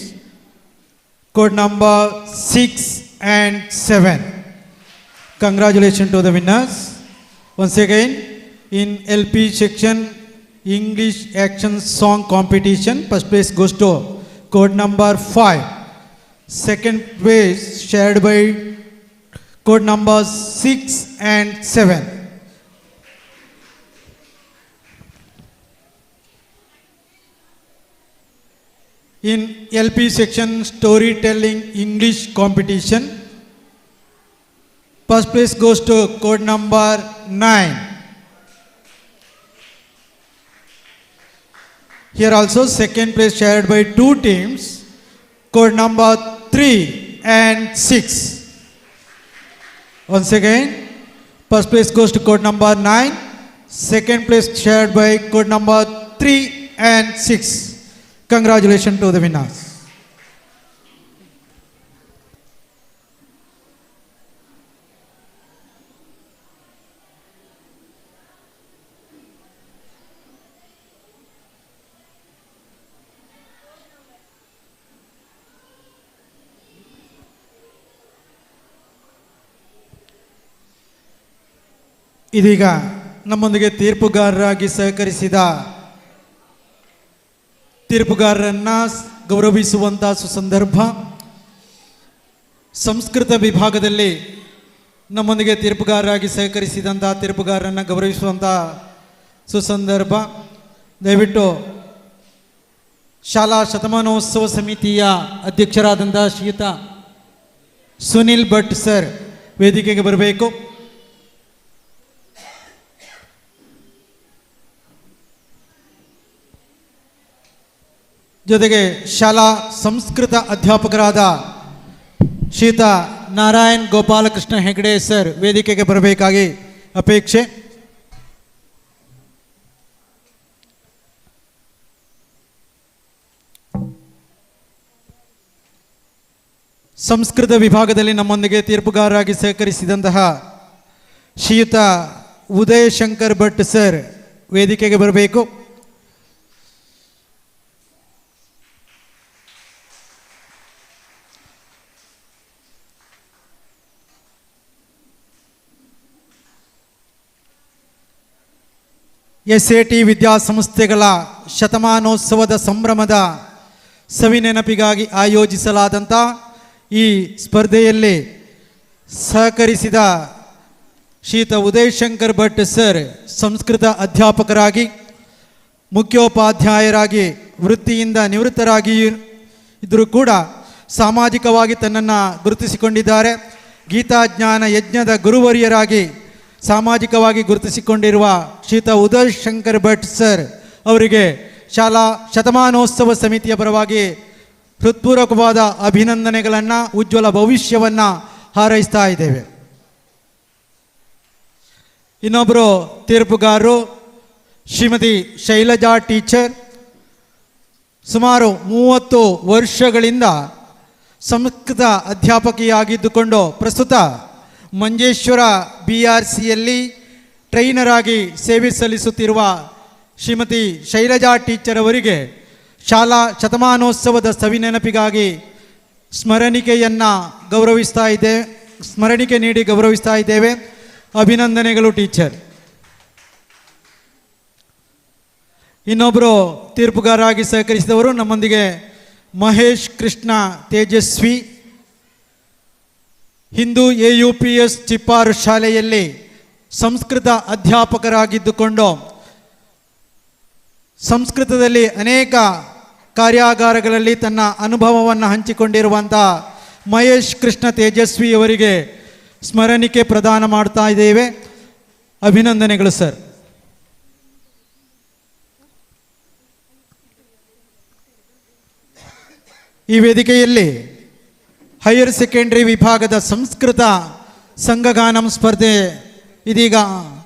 code number 6 and 7. Congratulations to the winners. Once again, in LP section English action song competition, first place goes to code number 5. Second place shared by code number 6 and 7. In LP section storytelling English competition, first place goes to code number 9. Here also second place shared by 2 teams, code number 3 and 6. Once again, first place goes to code number 9, second place shared by code number 3 and 6. Congratulations to the winners. ಇದೀಗ ನಮ್ಮೊಂದಿಗೆ ತೀರ್ಪುಗಾರರಾಗಿ ಸಹಕರಿಸಿದ ತೀರ್ಪುಗಾರರನ್ನ ಗೌರವಿಸುವಂಥ ಸುಸಂದರ್ಭ. ಸಂಸ್ಕೃತ ವಿಭಾಗದಲ್ಲಿ ನಮ್ಮೊಂದಿಗೆ ತೀರ್ಪುಗಾರರಾಗಿ ಸಹಕರಿಸಿದಂಥ ತೀರ್ಪುಗಾರರನ್ನು ಗೌರವಿಸುವಂಥ ಸುಸಂದರ್ಭ. ದಯವಿಟ್ಟು ಶಾಲಾ ಶತಮಾನೋತ್ಸವ ಸಮಿತಿಯ ಅಧ್ಯಕ್ಷರಾದಂಥ ಶ್ರೀಯುತ ಸುನಿಲ್ ಭಟ್ ಸರ್ ವೇದಿಕೆಗೆ ಬರಬೇಕು. ಜೊತೆಗೆ ಶಾಲಾ ಸಂಸ್ಕೃತ ಅಧ್ಯಾಪಕರಾದ ಶ್ರೀಯುತ ನಾರಾಯಣ್ ಗೋಪಾಲಕೃಷ್ಣ ಹೆಗಡೆ ಸರ್ ವೇದಿಕೆಗೆ ಬರಬೇಕಾಗಿ ಅಪೇಕ್ಷೆ. ಸಂಸ್ಕೃತ ವಿಭಾಗದಲ್ಲಿ ನಮ್ಮೊಂದಿಗೆ ತೀರ್ಪುಗಾರರಾಗಿ ಸಹಕರಿಸಿದಂತಹ ಶ್ರೀಯುತ ಉದಯ್ ಶಂಕರ್ ಭಟ್ ಸರ್ ವೇದಿಕೆಗೆ ಬರಬೇಕು. SAT ವಿದ್ಯಾಸಂಸ್ಥೆಗಳ ಶತಮಾನೋತ್ಸವದ ಸಂಭ್ರಮದ ಸವಿನೆನಪಿಗಾಗಿ ಆಯೋಜಿಸಲಾದಂಥ ಈ ಸ್ಪರ್ಧೆಯಲ್ಲಿ ಸಹಕರಿಸಿದ ಶ್ರೀಯುತ ಉದಯ್ ಶಂಕರ್ ಭಟ್ ಸರ್ ಸಂಸ್ಕೃತ ಅಧ್ಯಾಪಕರಾಗಿ ಮುಖ್ಯೋಪಾಧ್ಯಾಯರಾಗಿ ವೃತ್ತಿಯಿಂದ ನಿವೃತ್ತರಾಗಿ ಇದ್ದರೂ ಕೂಡ ಸಾಮಾಜಿಕವಾಗಿ ತನ್ನನ್ನು ಗುರುತಿಸಿಕೊಂಡಿದ್ದಾರೆ. ಗೀತಾಜ್ಞಾನ ಯಜ್ಞದ ಗುರುವರಿಯರಾಗಿ ಸಾಮಾಜಿಕವಾಗಿ ಗುರುತಿಸಿಕೊಂಡಿರುವ ಶ್ರೀಯುತ ಉದಯ್ ಶಂಕರ್ ಭಟ್ ಸರ್ ಅವರಿಗೆ ಶಾಲಾ ಶತಮಾನೋತ್ಸವ ಸಮಿತಿಯ ಪರವಾಗಿ ಹೃತ್ಪೂರ್ವಕವಾದ ಅಭಿನಂದನೆಗಳನ್ನು, ಉಜ್ವಲ ಭವಿಷ್ಯವನ್ನು ಹಾರೈಸ್ತಾ ಇದ್ದೇವೆ. ಇನ್ನೊಬ್ಬರು ತೀರ್ಪುಗಾರರು ಶ್ರೀಮತಿ ಶೈಲಜಾ ಟೀಚರ್. ಸುಮಾರು 30 ವರ್ಷಗಳಿಂದ ಸಂಸ್ಕೃತ ಅಧ್ಯಾಪಕಿಯಾಗಿದ್ದುಕೊಂಡು ಪ್ರಸ್ತುತ ಮಂಜೇಶ್ವರ BRCಯಲ್ಲಿ ಟ್ರೈನರ್ ಆಗಿ ಸೇವೆ ಸಲ್ಲಿಸುತ್ತಿರುವ ಶ್ರೀಮತಿ ಶೈಲಜಾ ಟೀಚರ್ ಅವರಿಗೆ ಶಾಲಾ ಶತಮಾನೋತ್ಸವದ ಸವಿನೆನಪಿಗಾಗಿ ಸ್ಮರಣಿಕೆ ನೀಡಿ ಗೌರವಿಸ್ತಾ ಇದ್ದೇವೆ. ಅಭಿನಂದನೆಗಳು ಟೀಚರ್. ಇನ್ನೊಬ್ಬರು ತೀರ್ಪುಗಾರರಾಗಿ ಸಹಕರಿಸಿದವರು ನಮ್ಮೊಂದಿಗೆ ಮಹೇಶ್ ಕೃಷ್ಣ ತೇಜಸ್ವಿ. ಹಿಂದೂ AUPS ಚಿಪ್ಪಾರು ಶಾಲೆಯಲ್ಲಿ ಸಂಸ್ಕೃತ ಅಧ್ಯಾಪಕರಾಗಿದ್ದುಕೊಂಡು ಸಂಸ್ಕೃತದಲ್ಲಿ ಅನೇಕ ಕಾರ್ಯಾಗಾರಗಳಲ್ಲಿ ತನ್ನ ಅನುಭವವನ್ನು ಹಂಚಿಕೊಂಡಿರುವಂಥ ಮಹೇಶ್ ಕೃಷ್ಣ ತೇಜಸ್ವಿ ಅವರಿಗೆ ಸ್ಮರಣಿಕೆ ಪ್ರದಾನ ಮಾಡ್ತಾ ಇದ್ದೇವೆ. ಅಭಿನಂದನೆಗಳು ಸರ್. ಈ ವೇದಿಕೆಯಲ್ಲಿ ಹೈಯರ್ ಸೆಕೆಂಡರಿ ವಿಭಾಗದ ಸಂಸ್ಕೃತ ಸಂಘಗಾನಂ ಸ್ಪರ್ಧೆ ಇದೀಗ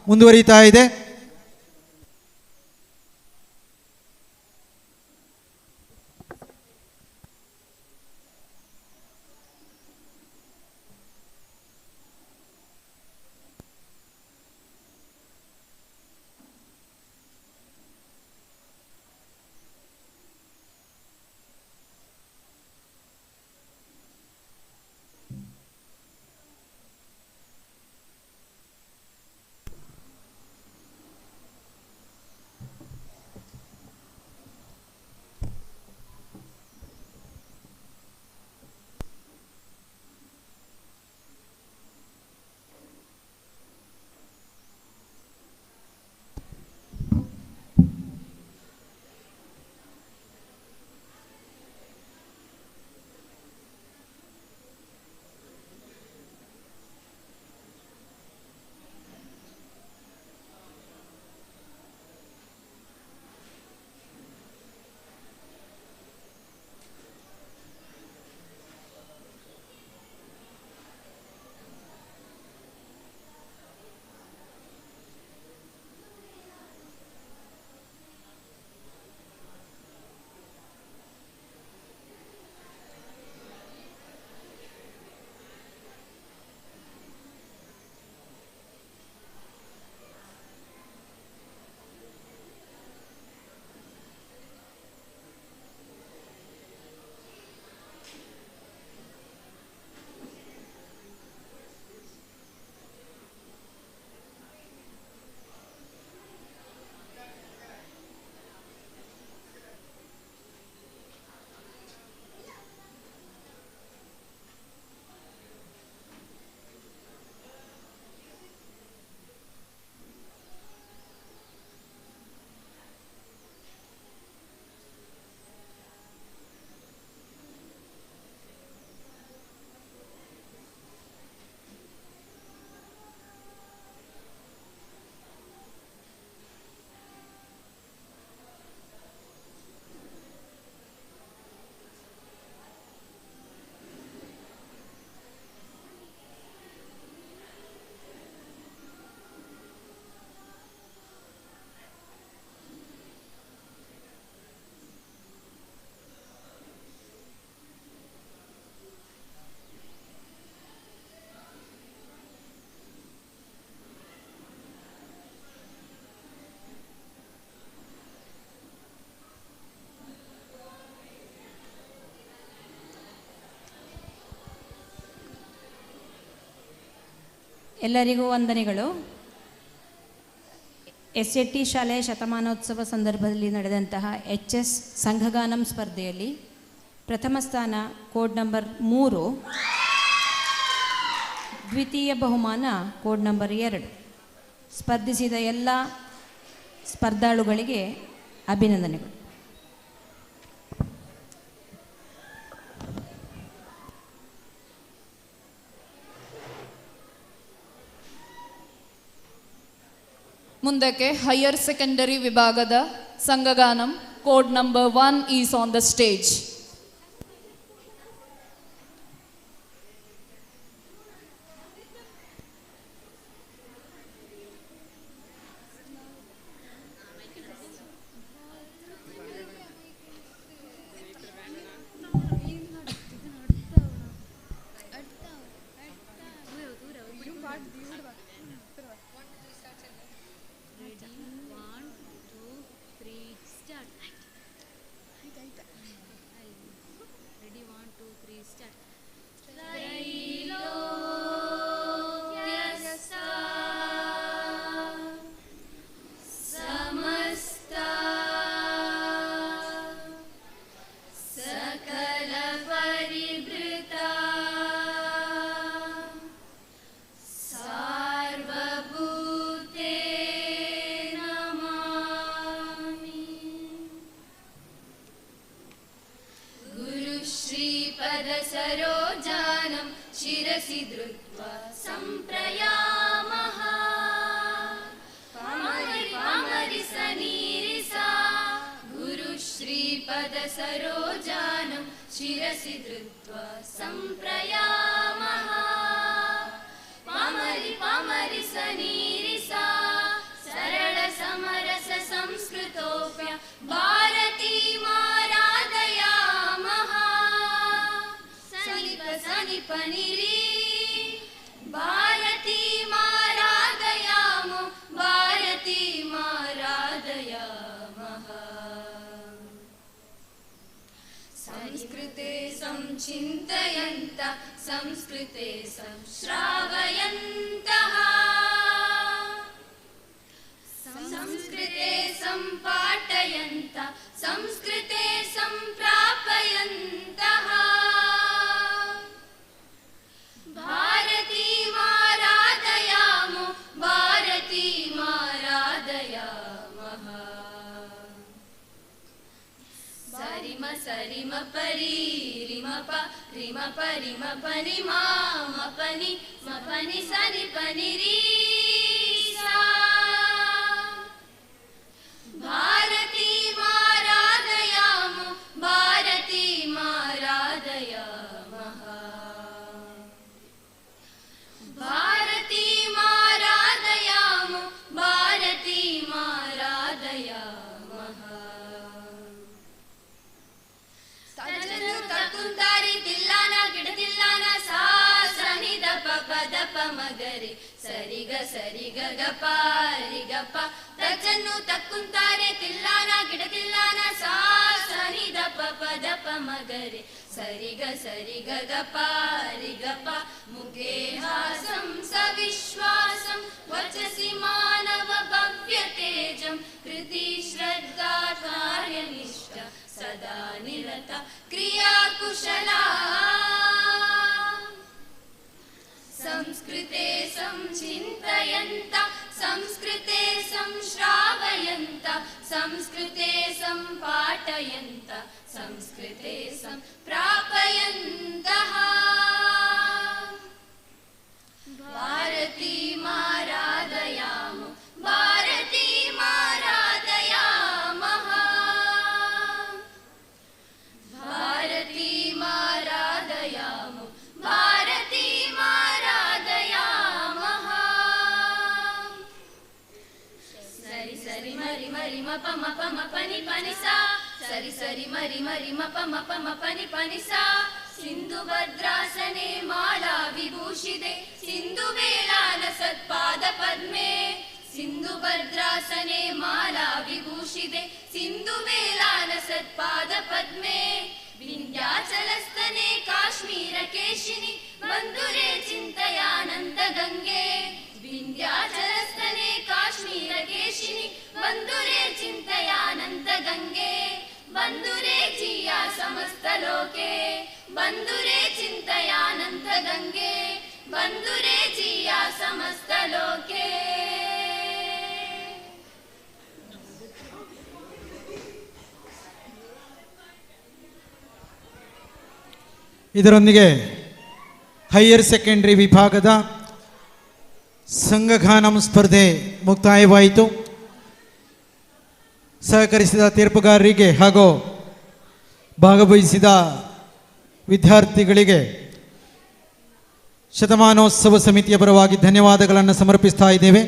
ಮುಂದುವರಿತಾ ಇದೆ. ಎಲ್ಲರಿಗೂ ವಂದನೆಗಳು. SAT ಶಾಲೆಯ ಶತಮಾನೋತ್ಸವ ಸಂದರ್ಭದಲ್ಲಿ ನಡೆದಂತಹ HS ಸಂಘಗಾನಂ ಸ್ಪರ್ಧೆಯಲ್ಲಿ ಪ್ರಥಮ ಸ್ಥಾನ ಕೋಡ್ ನಂಬರ್ 3, ದ್ವಿತೀಯ ಬಹುಮಾನ ಕೋಡ್ ನಂಬರ್ 2 ಸ್ಪರ್ಧಿಸಿದ ಎಲ್ಲ ಸ್ಪರ್ಧಾಳುಗಳಿಗೆ ಅಭಿನಂದನೆಗಳು. ಮುಂದಕ್ಕೆ ಹೈಯರ್ ಸೆಕೆಂಡರಿ ವಿಭಾಗದ ಸಂಘಗಾನಂ code number 1 is on the stage. सरोजानं शिरसि धृत्वा सम्प्रयामः पामरि पामरि सनीरिसा गुरुश्रीपद सरोजानं शिरसि धृत्वा सम्प्रयामः पामरि पामरि सनीरिसा सरल समरस संस्कृतोऽप्य भारतीमाराधयामः सनिप सनिप निरी भारतीमाराधयामो भारतीमाराधयामः संस्कृते संचिन्तयन्तः संस्कृते संश्रावयन्तः संस्कृते सम्पाठयन्तः संस्कृते सम्प्रापयन्तः भारतीमाराधयामो भारतीमाराधयामः सरिम सरिम परि रिम प रिम परिम पनि मा मपनि मपनि सनि पनि री सा भारतीमाराधयामो भारतीमाराधयामः भारतीमाराधयामो भारतीमाराधयामः तजनु तकुंतारि तिल्लाना गिडतिल्लाना सा सनि दप पदप मगरे सरिग सरिग गप रिगप तजनु तकुंतारे तिल्लाना गिडतिल्लाना सा सनि दप पदप मगरे सरिग सरिग गप रिगप मुखे हासं सविश्वासं वचसि मानव भव्य तेजं कृति श्रद्धा कार्यनिष्ठा सदा निरता क्रिया कुशला संस्कृते संचिन्तयन्तः संस्कृते संश्रावयन्तः संस्कृते सम्पाठयन्तः संस्कृते सम्प्रापयन्तः भारतीमाराधयामो भारतीमाराधयामः भारतीमाराधयामो भारतीमाराधयामः सरि सरि मरि मरि मप मप मपनि पनि सा सरि सरि मरि मरि मप मप मपनि पनि सा सिन्धु भद्रासने माला विभूषिते सिन्धु वेलान सत्पाद पद्मे सिन्धु भद्रासने माला विभूषिते सिन्धु वेलान सत्पाद पद्मे विन्ध्याचलस्तने काश्मीर केशिनि बन्धुरे चिन्तयानन्द गङ्गे विन्ध्याचलस्तने काश्मीर केशिनि बन्धुरे चिन्तयानन्द गङ्गे बन्धुरे जिया समस्त लोके बन्धुरे चिन्तयानन्द गङ्गे बन्धुरे जिया समस्त लोके ಇದರೊಂದಿಗೆ ಹೈಯರ್ ಸೆಕೆಂಡರಿ ವಿಭಾಗದ ಸಂಘಗಾನಂ ಸ್ಪರ್ಧೆ ಮುಕ್ತಾಯವಾಯಿತು. ಸಹಕರಿಸಿದ ತೀರ್ಪುಗಾರರಿಗೆ ಹಾಗೂ ಭಾಗವಹಿಸಿದ ವಿದ್ಯಾರ್ಥಿಗಳಿಗೆ ಶತಮಾನೋತ್ಸವ ಸಮಿತಿಯ ಪರವಾಗಿ ಧನ್ಯವಾದಗಳನ್ನು ಸಮರ್ಪಿಸ್ತಾ ಇದ್ದೇವೆ.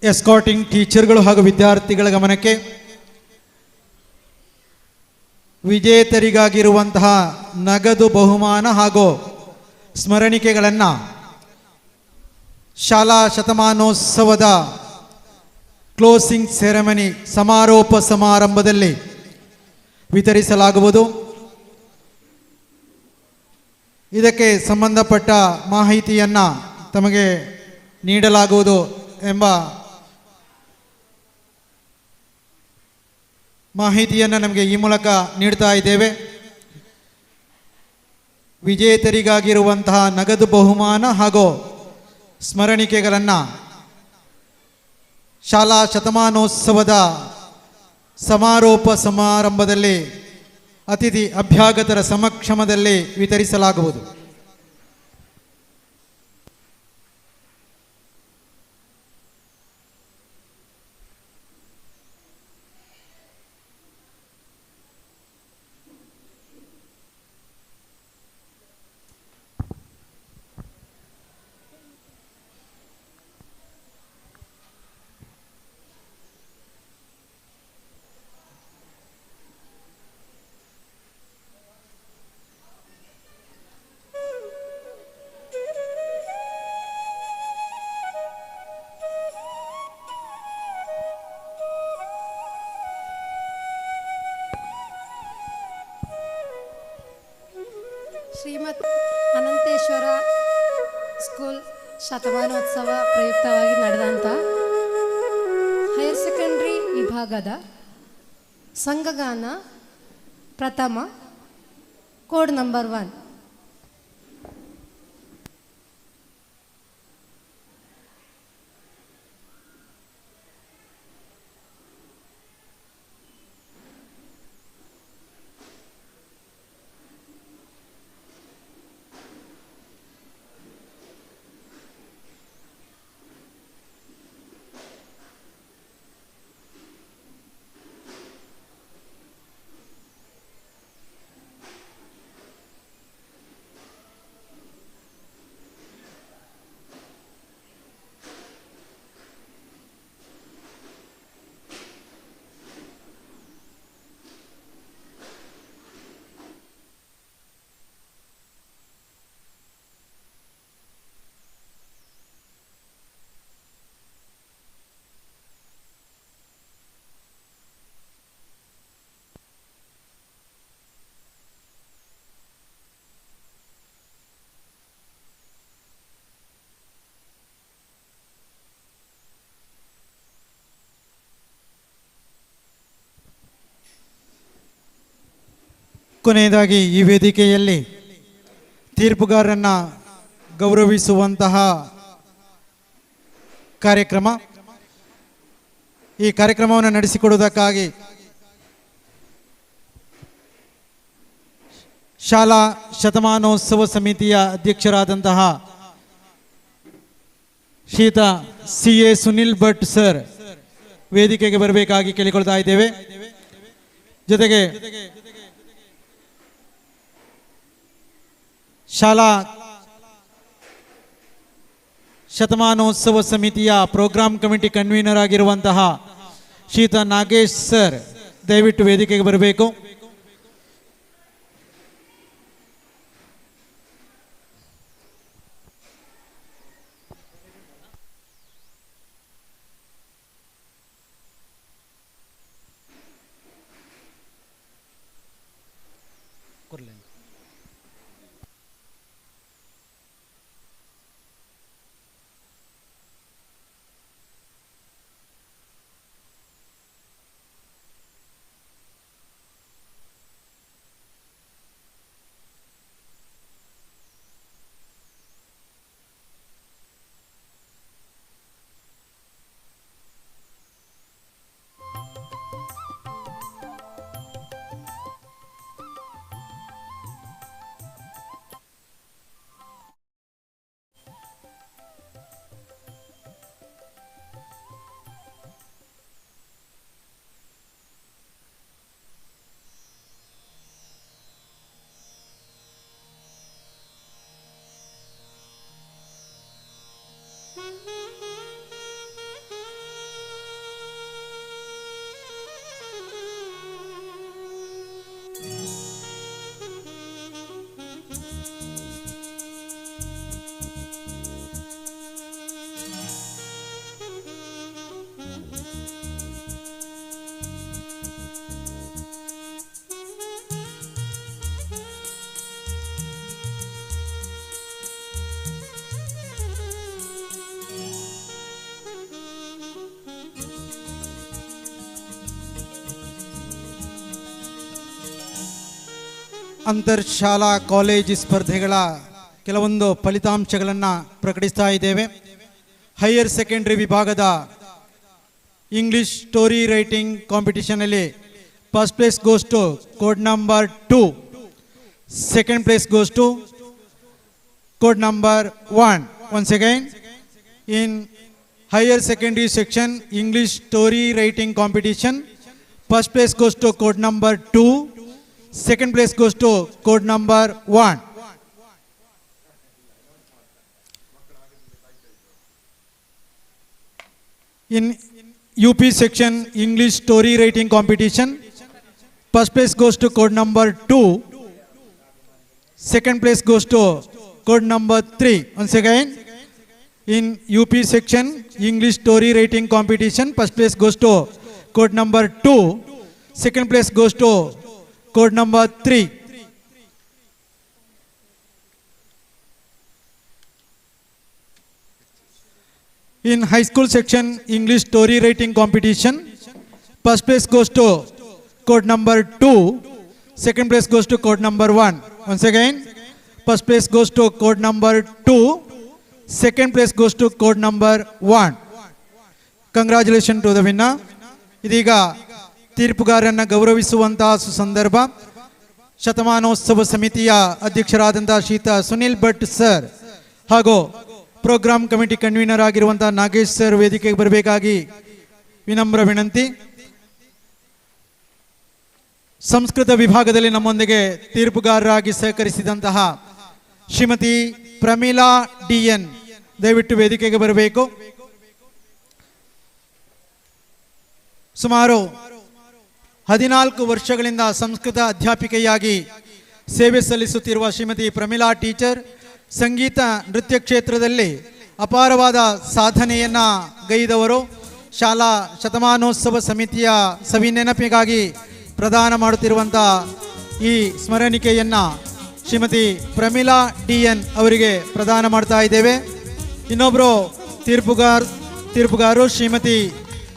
ಎಸ್ಕಾರ್ಟಿಂಗ್ ಟೀಚರ್ಗಳು ಹಾಗೂ ವಿದ್ಯಾರ್ಥಿಗಳ ಗಮನಕ್ಕೆ ವಿಜೇತರಿಗಾಗಿರುವಂತಹ ನಗದು ಬಹುಮಾನ ಹಾಗೂ ಸ್ಮರಣಿಕೆಗಳನ್ನು ಶಾಲಾ ಶತಮಾನೋತ್ಸವದ ಕ್ಲೋಸಿಂಗ್ ಸೆರೆಮನಿ ಸಮಾರೋಪ ಸಮಾರಂಭದಲ್ಲಿ ವಿತರಿಸಲಾಗುವುದು. ಇದಕ್ಕೆ ಸಂಬಂಧಪಟ್ಟ ಮಾಹಿತಿಯನ್ನು ತಮಗೆ ನೀಡಲಾಗುವುದು ಎಂಬ ಮಾಹಿತಿಯನ್ನು ನಮಗೆ ಈ ಮೂಲಕ ನೀಡ್ತಾ ಇದ್ದೇವೆ. ವಿಜೇತರಿಗಾಗಿರುವಂತಹ ನಗದು ಬಹುಮಾನ ಹಾಗೂ ಸ್ಮರಣಿಕೆಗಳನ್ನು ಶಾಲಾ ಶತಮಾನೋತ್ಸವದ ಸಮಾರೋಪ ಸಮಾರಂಭದಲ್ಲಿ ಅತಿಥಿ ಅಭ್ಯಾಗತರ ಸಮಕ್ಷಮದಲ್ಲಿ ವಿತರಿಸಲಾಗುವುದು. ಶ್ರೀಮತ್ ಅನಂತೇಶ್ವರ ಸ್ಕೂಲ್ ಶತಮಾನೋತ್ಸವ ಪ್ರಯುಕ್ತವಾಗಿ ನಡೆದಂಥ ಹೈಯರ್ ಸೆಕೆಂಡ್ರಿ ವಿಭಾಗದ ಸಂಘಗಾನ ಪ್ರಥಮ ಕೋಡ್ ನಂಬರ್ 1. ಕೊನೆಯದಾಗಿ ಈ ವೇದಿಕೆಯಲ್ಲಿ ತೀರ್ಪುಗಾರರನ್ನ ಗೌರವಿಸುವಂತಹ ಕಾರ್ಯಕ್ರಮ. ಈ ಕಾರ್ಯಕ್ರಮವನ್ನು ನಡೆಸಿಕೊಡುವುದಕ್ಕಾಗಿ ಶಾಲಾ ಶತಮಾನೋತ್ಸವ ಸಮಿತಿಯ ಅಧ್ಯಕ್ಷರಾದಂತಹ ಶ್ರೀಯುತ CA ಸುನಿಲ್ ಭಟ್ ಸರ್ ವೇದಿಕೆಗೆ ಬರಬೇಕಾಗಿ ಕೇಳಿಕೊಳ್ತಾ ಇದ್ದೇವೆ. ಜೊತೆಗೆ ಶಾಲಾ ಶತಮಾನೋತ್ಸವ ಸಮಿತಿಯ ಪ್ರೋಗ್ರಾಮ್ ಕಮಿಟಿ ಕನ್ವೀನರ್ ಆಗಿರುವಂತಹ ಶ್ರೀಯುತ ನಾಗೇಶ್ ಸರ್ ದಯವಿಟ್ಟು ವೇದಿಕೆಗೆ ಬರಬೇಕು. ಅಂತರ್ಶಾಲಾ ಕಾಲೇಜ್ ಸ್ಪರ್ಧೆಗಳ ಕೆಲವೊಂದು ಫಲಿತಾಂಶಗಳನ್ನು ಪ್ರಕಟಿಸ್ತಾ ಇದ್ದೇವೆ. ಹೈಯರ್ ಸೆಕೆಂಡರಿ ವಿಭಾಗದ ಇಂಗ್ಲಿಷ್ ಸ್ಟೋರಿ ರೈಟಿಂಗ್ ಕಾಂಪಿಟಿಷನಲ್ಲಿ first place goes to code number 2. Second place goes to code number 1. Once again, in higher secondary section English story writing competition, first place goes to code number 2, second place goes to code number 1. In UP section English story writing competition, first place goes to code number 2, second place goes to code number 3. Once again, in UP section English story writing competition, first place goes to code number 2, second place goes to code number 3. In high school section English story writing competition, first place goes to code number 2, second place goes to code number 1. Once again, first place goes to code number 2, second place goes to code number 1. Congratulations to the winner. ಇದೀಗ ತೀರ್ಪುಗಾರರನ್ನು ಗೌರವಿಸುವಂತಹ ಸುಸಂದರ್ಭ. ಶತಮಾನೋತ್ಸವ ಸಮಿತಿಯ ಅಧ್ಯಕ್ಷರಾದಂತಹ ಶ್ರೀಯುತ Sunil Bhat sir ಹಾಗೂ program committee convener ಆಗಿರುವಂತಹ Nagesh sir ವೇದಿಕೆಗೆ ಬರಬೇಕಾಗಿ ವಿನಮ್ರ ವಿನಂತಿ. ಸಂಸ್ಕೃತ ವಿಭಾಗದಲ್ಲಿ ನಮ್ಮೊಂದಿಗೆ ತೀರ್ಪುಗಾರರಾಗಿ ಸಹಕರಿಸಿದಂತಹ ಶ್ರೀಮತಿ ಪ್ರಮೀಳಾ DN ದಯವಿಟ್ಟು ವೇದಿಕೆಗೆ ಬರಬೇಕು. ಸುಮಾರು 14 ವರ್ಷಗಳಿಂದ ಸಂಸ್ಕೃತ ಅಧ್ಯಾಪಿಕೆಯಾಗಿ ಸೇವೆ ಸಲ್ಲಿಸುತ್ತಿರುವ ಶ್ರೀಮತಿ ಪ್ರಮೀಳಾ ಟೀಚರ್ ಸಂಗೀತ ನೃತ್ಯ ಕ್ಷೇತ್ರದಲ್ಲಿ ಅಪಾರವಾದ ಸಾಧನೆಯನ್ನು ಗೈದವರು. ಶಾಲಾ ಶತಮಾನೋತ್ಸವ ಸಮಿತಿಯ ಸವಿನೆನಪಿಗಾಗಿ ಪ್ರದಾನ ಮಾಡುತ್ತಿರುವಂಥ ಈ ಸ್ಮರಣಿಕೆಯನ್ನು ಶ್ರೀಮತಿ ಪ್ರಮೀಳಾ DN ಅವರಿಗೆ ಪ್ರದಾನ ಮಾಡ್ತಾ ಇದ್ದೇವೆ. ಇನ್ನೊಬ್ಬರು ತೀರ್ಪುಗಾರರು ಶ್ರೀಮತಿ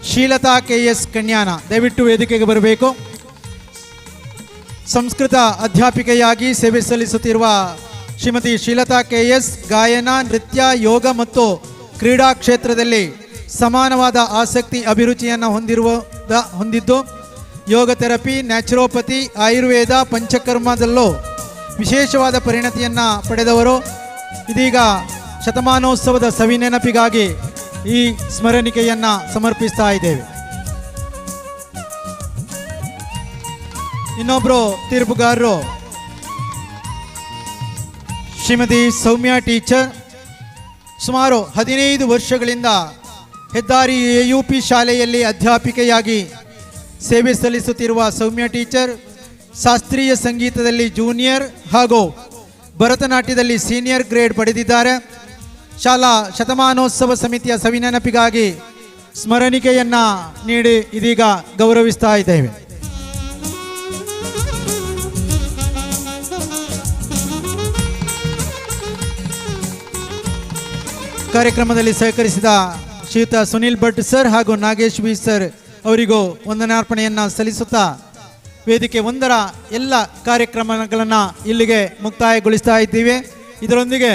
ಶೀಲತಾ KS ಕನ್ಯಾನ ದಯವಿಟ್ಟು ವೇದಿಕೆಗೆ ಬರಬೇಕು. ಸಂಸ್ಕೃತ ಅಧ್ಯಾಪಿಕೆಯಾಗಿ ಸೇವೆ ಸಲ್ಲಿಸುತ್ತಿರುವ ಶ್ರೀಮತಿ ಶೀಲತಾ KS ಗಾಯನ, ನೃತ್ಯ, ಯೋಗ ಮತ್ತು ಕ್ರೀಡಾ ಕ್ಷೇತ್ರದಲ್ಲಿ ಸಮಾನವಾದ ಆಸಕ್ತಿ ಅಭಿರುಚಿಯನ್ನು ಹೊಂದಿದ್ದು ಯೋಗ ಥೆರಪಿ, ನ್ಯಾಚುರೋಪತಿ, ಆಯುರ್ವೇದ, ಪಂಚಕರ್ಮದಲ್ಲೂ ವಿಶೇಷವಾದ ಪರಿಣತಿಯನ್ನು ಪಡೆದವರು. ಇದೀಗ ಶತಮಾನೋತ್ಸವದ ಸವಿನೆನಪಿಗಾಗಿ ಈ ಸ್ಮರಣಿಕೆಯನ್ನು ಸಮರ್ಪಿಸ್ತಾ ಇದ್ದೇವೆ. ಇನ್ನೊಬ್ಬರು ತೀರ್ಪುಗಾರರು ಶ್ರೀಮತಿ ಸೌಮ್ಯ ಟೀಚರ್. ಸುಮಾರು 15 ವರ್ಷಗಳಿಂದ ಹೆದ್ದಾರಿ AUP ಶಾಲೆಯಲ್ಲಿ ಅಧ್ಯಾಪಿಕೆಯಾಗಿ ಸೇವೆ ಸಲ್ಲಿಸುತ್ತಿರುವ ಸೌಮ್ಯ ಟೀಚರ್ ಶಾಸ್ತ್ರೀಯ ಸಂಗೀತದಲ್ಲಿ ಜೂನಿಯರ್ ಹಾಗೂ ಭರತನಾಟ್ಯದಲ್ಲಿ ಸೀನಿಯರ್ ಗ್ರೇಡ್ ಪಡೆದಿದ್ದಾರೆ. ಶಾಲಾ ಶತಮಾನೋತ್ಸವ ಸಮಿತಿಯ ಸವಿನೆನಪಿಗಾಗಿ ಸ್ಮರಣಿಕೆಯನ್ನು ನೀಡಿ ಇದೀಗ ಗೌರವಿಸ್ತಾ ಇದ್ದೇವೆ. ಕಾರ್ಯಕ್ರಮದಲ್ಲಿ ಸಹಕರಿಸಿದ ಶ್ರೀಯುತ ಸುನಿಲ್ ಭಟ್ ಸರ್ ಹಾಗೂ ನಾಗೇಶ್ ಬಿ ಸರ್ ಅವರಿಗೂ ವಂದನಾರ್ಪಣೆಯನ್ನು ಸಲ್ಲಿಸುತ್ತಾ ವೇದಿಕೆ 1ರ ಎಲ್ಲ ಕಾರ್ಯಕ್ರಮಗಳನ್ನು ಇಲ್ಲಿಗೆ ಮುಕ್ತಾಯಗೊಳಿಸ್ತಾ ಇದ್ದೀವಿ. ಇದರೊಂದಿಗೆ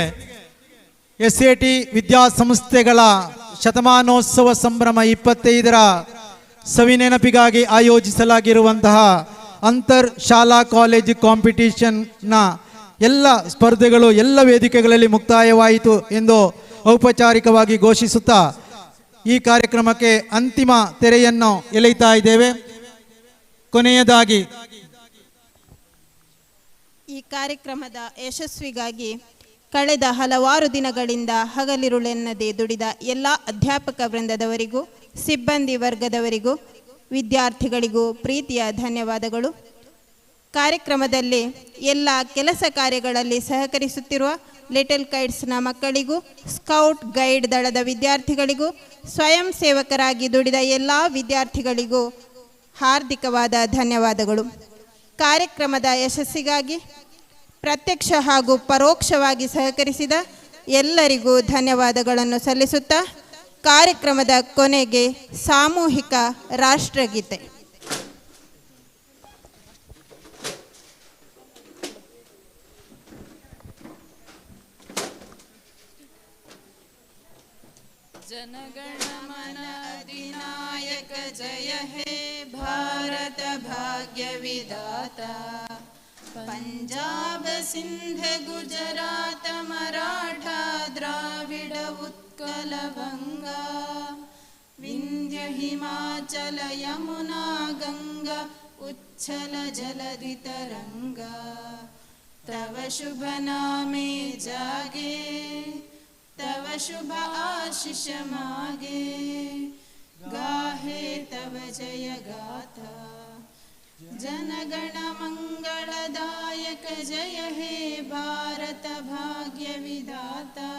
SAT ವಿದ್ಯಾಸಂಸ್ಥೆಗಳ ಶತಮಾನೋತ್ಸವ ಸಂಭ್ರಮ 25ರ ಸವಿನೆನಪಿಗಾಗಿ ಆಯೋಜಿಸಲಾಗಿರುವಂತಹ ಅಂತರ್ ಶಾಲಾ ಕಾಲೇಜು ಕಾಂಪಿಟಿಷನ್ನ ಎಲ್ಲ ಸ್ಪರ್ಧೆಗಳು ಎಲ್ಲ ವೇದಿಕೆಗಳಲ್ಲಿ ಮುಕ್ತಾಯವಾಯಿತು ಎಂದು ಔಪಚಾರಿಕವಾಗಿ ಘೋಷಿಸುತ್ತಾ ಈ ಕಾರ್ಯಕ್ರಮಕ್ಕೆ ಅಂತಿಮ ತೆರೆಯನ್ನು ಎಳೆಯುತ್ತಾ ಇದ್ದೇವೆ. ಕೊನೆಯದಾಗಿ ಈ ಕಾರ್ಯಕ್ರಮದ ಯಶಸ್ವಿಗಾಗಿ ಕಳೆದ ಹಲವಾರು ದಿನಗಳಿಂದ ಹಗಲಿರುಳೆನ್ನದೆ ದುಡಿದ ಎಲ್ಲ ಅಧ್ಯಾಪಕ ವೃಂದದವರಿಗೂ, ಸಿಬ್ಬಂದಿ ವರ್ಗದವರಿಗೂ, ವಿದ್ಯಾರ್ಥಿಗಳಿಗೂ ಪ್ರೀತಿಯ ಧನ್ಯವಾದಗಳು. ಕಾರ್ಯಕ್ರಮದಲ್ಲಿ ಎಲ್ಲ ಕೆಲಸ ಕಾರ್ಯಗಳಲ್ಲಿ ಸಹಕರಿಸುತ್ತಿರುವ ಲಿಟಲ್ ಕೈಟ್ಸ್ನ ಮಕ್ಕಳಿಗೂ, ಸ್ಕೌಟ್ ಗೈಡ್ ದಳದ ವಿದ್ಯಾರ್ಥಿಗಳಿಗೂ, ಸ್ವಯಂ ಸೇವಕರಾಗಿ ದುಡಿದ ಎಲ್ಲ ವಿದ್ಯಾರ್ಥಿಗಳಿಗೂ ಹಾರ್ದಿಕವಾದ ಧನ್ಯವಾದಗಳು. ಕಾರ್ಯಕ್ರಮದ ಯಶಸ್ಸಿಗಾಗಿ ಪ್ರತ್ಯಕ್ಷ ಹಾಗೂ ಪರೋಕ್ಷವಾಗಿ ಸಹಕರಿಸಿದ ಎಲ್ಲರಿಗೂ ಧನ್ಯವಾದಗಳನ್ನು ಸಲ್ಲಿಸುತ್ತಾ ಕಾರ್ಯಕ್ರಮದ ಕೊನೆಗೆ ಸಾಮೂಹಿಕ ರಾಷ್ಟ್ರಗೀತೆ. ಜನಗಣಮನ ಅಧಿನಾಯಕ जय हे भारत भाग्य विधाता पंजाब सिंध गुजरात मराठा द्राविड उत्कल गंगा विंध्य हिमाचल यमुना गंगा उच्छल जलधि तरंगा तव शुभ नामे जागे तव शुभ आशीष मागे गाहे तव जय गाथा जनगण मंगलदायक जय हे भारत भाग्य विधाता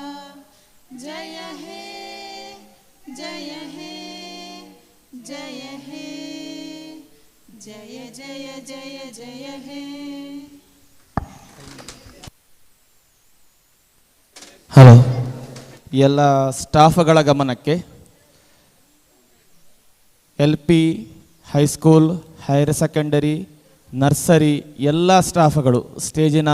जय हे जय हे जय हे जय जय जय जय हे. ಹಲೋ, ಎಲ್ಲ ಸ್ಟಾಫ್ಗಳ ಗಮನಕ್ಕೆ LP, high school, higher secondary, nursery ಎಲ್ಲ ಸ್ಟಾಫ್ಗಳು ಸ್ಟೇಜಿನ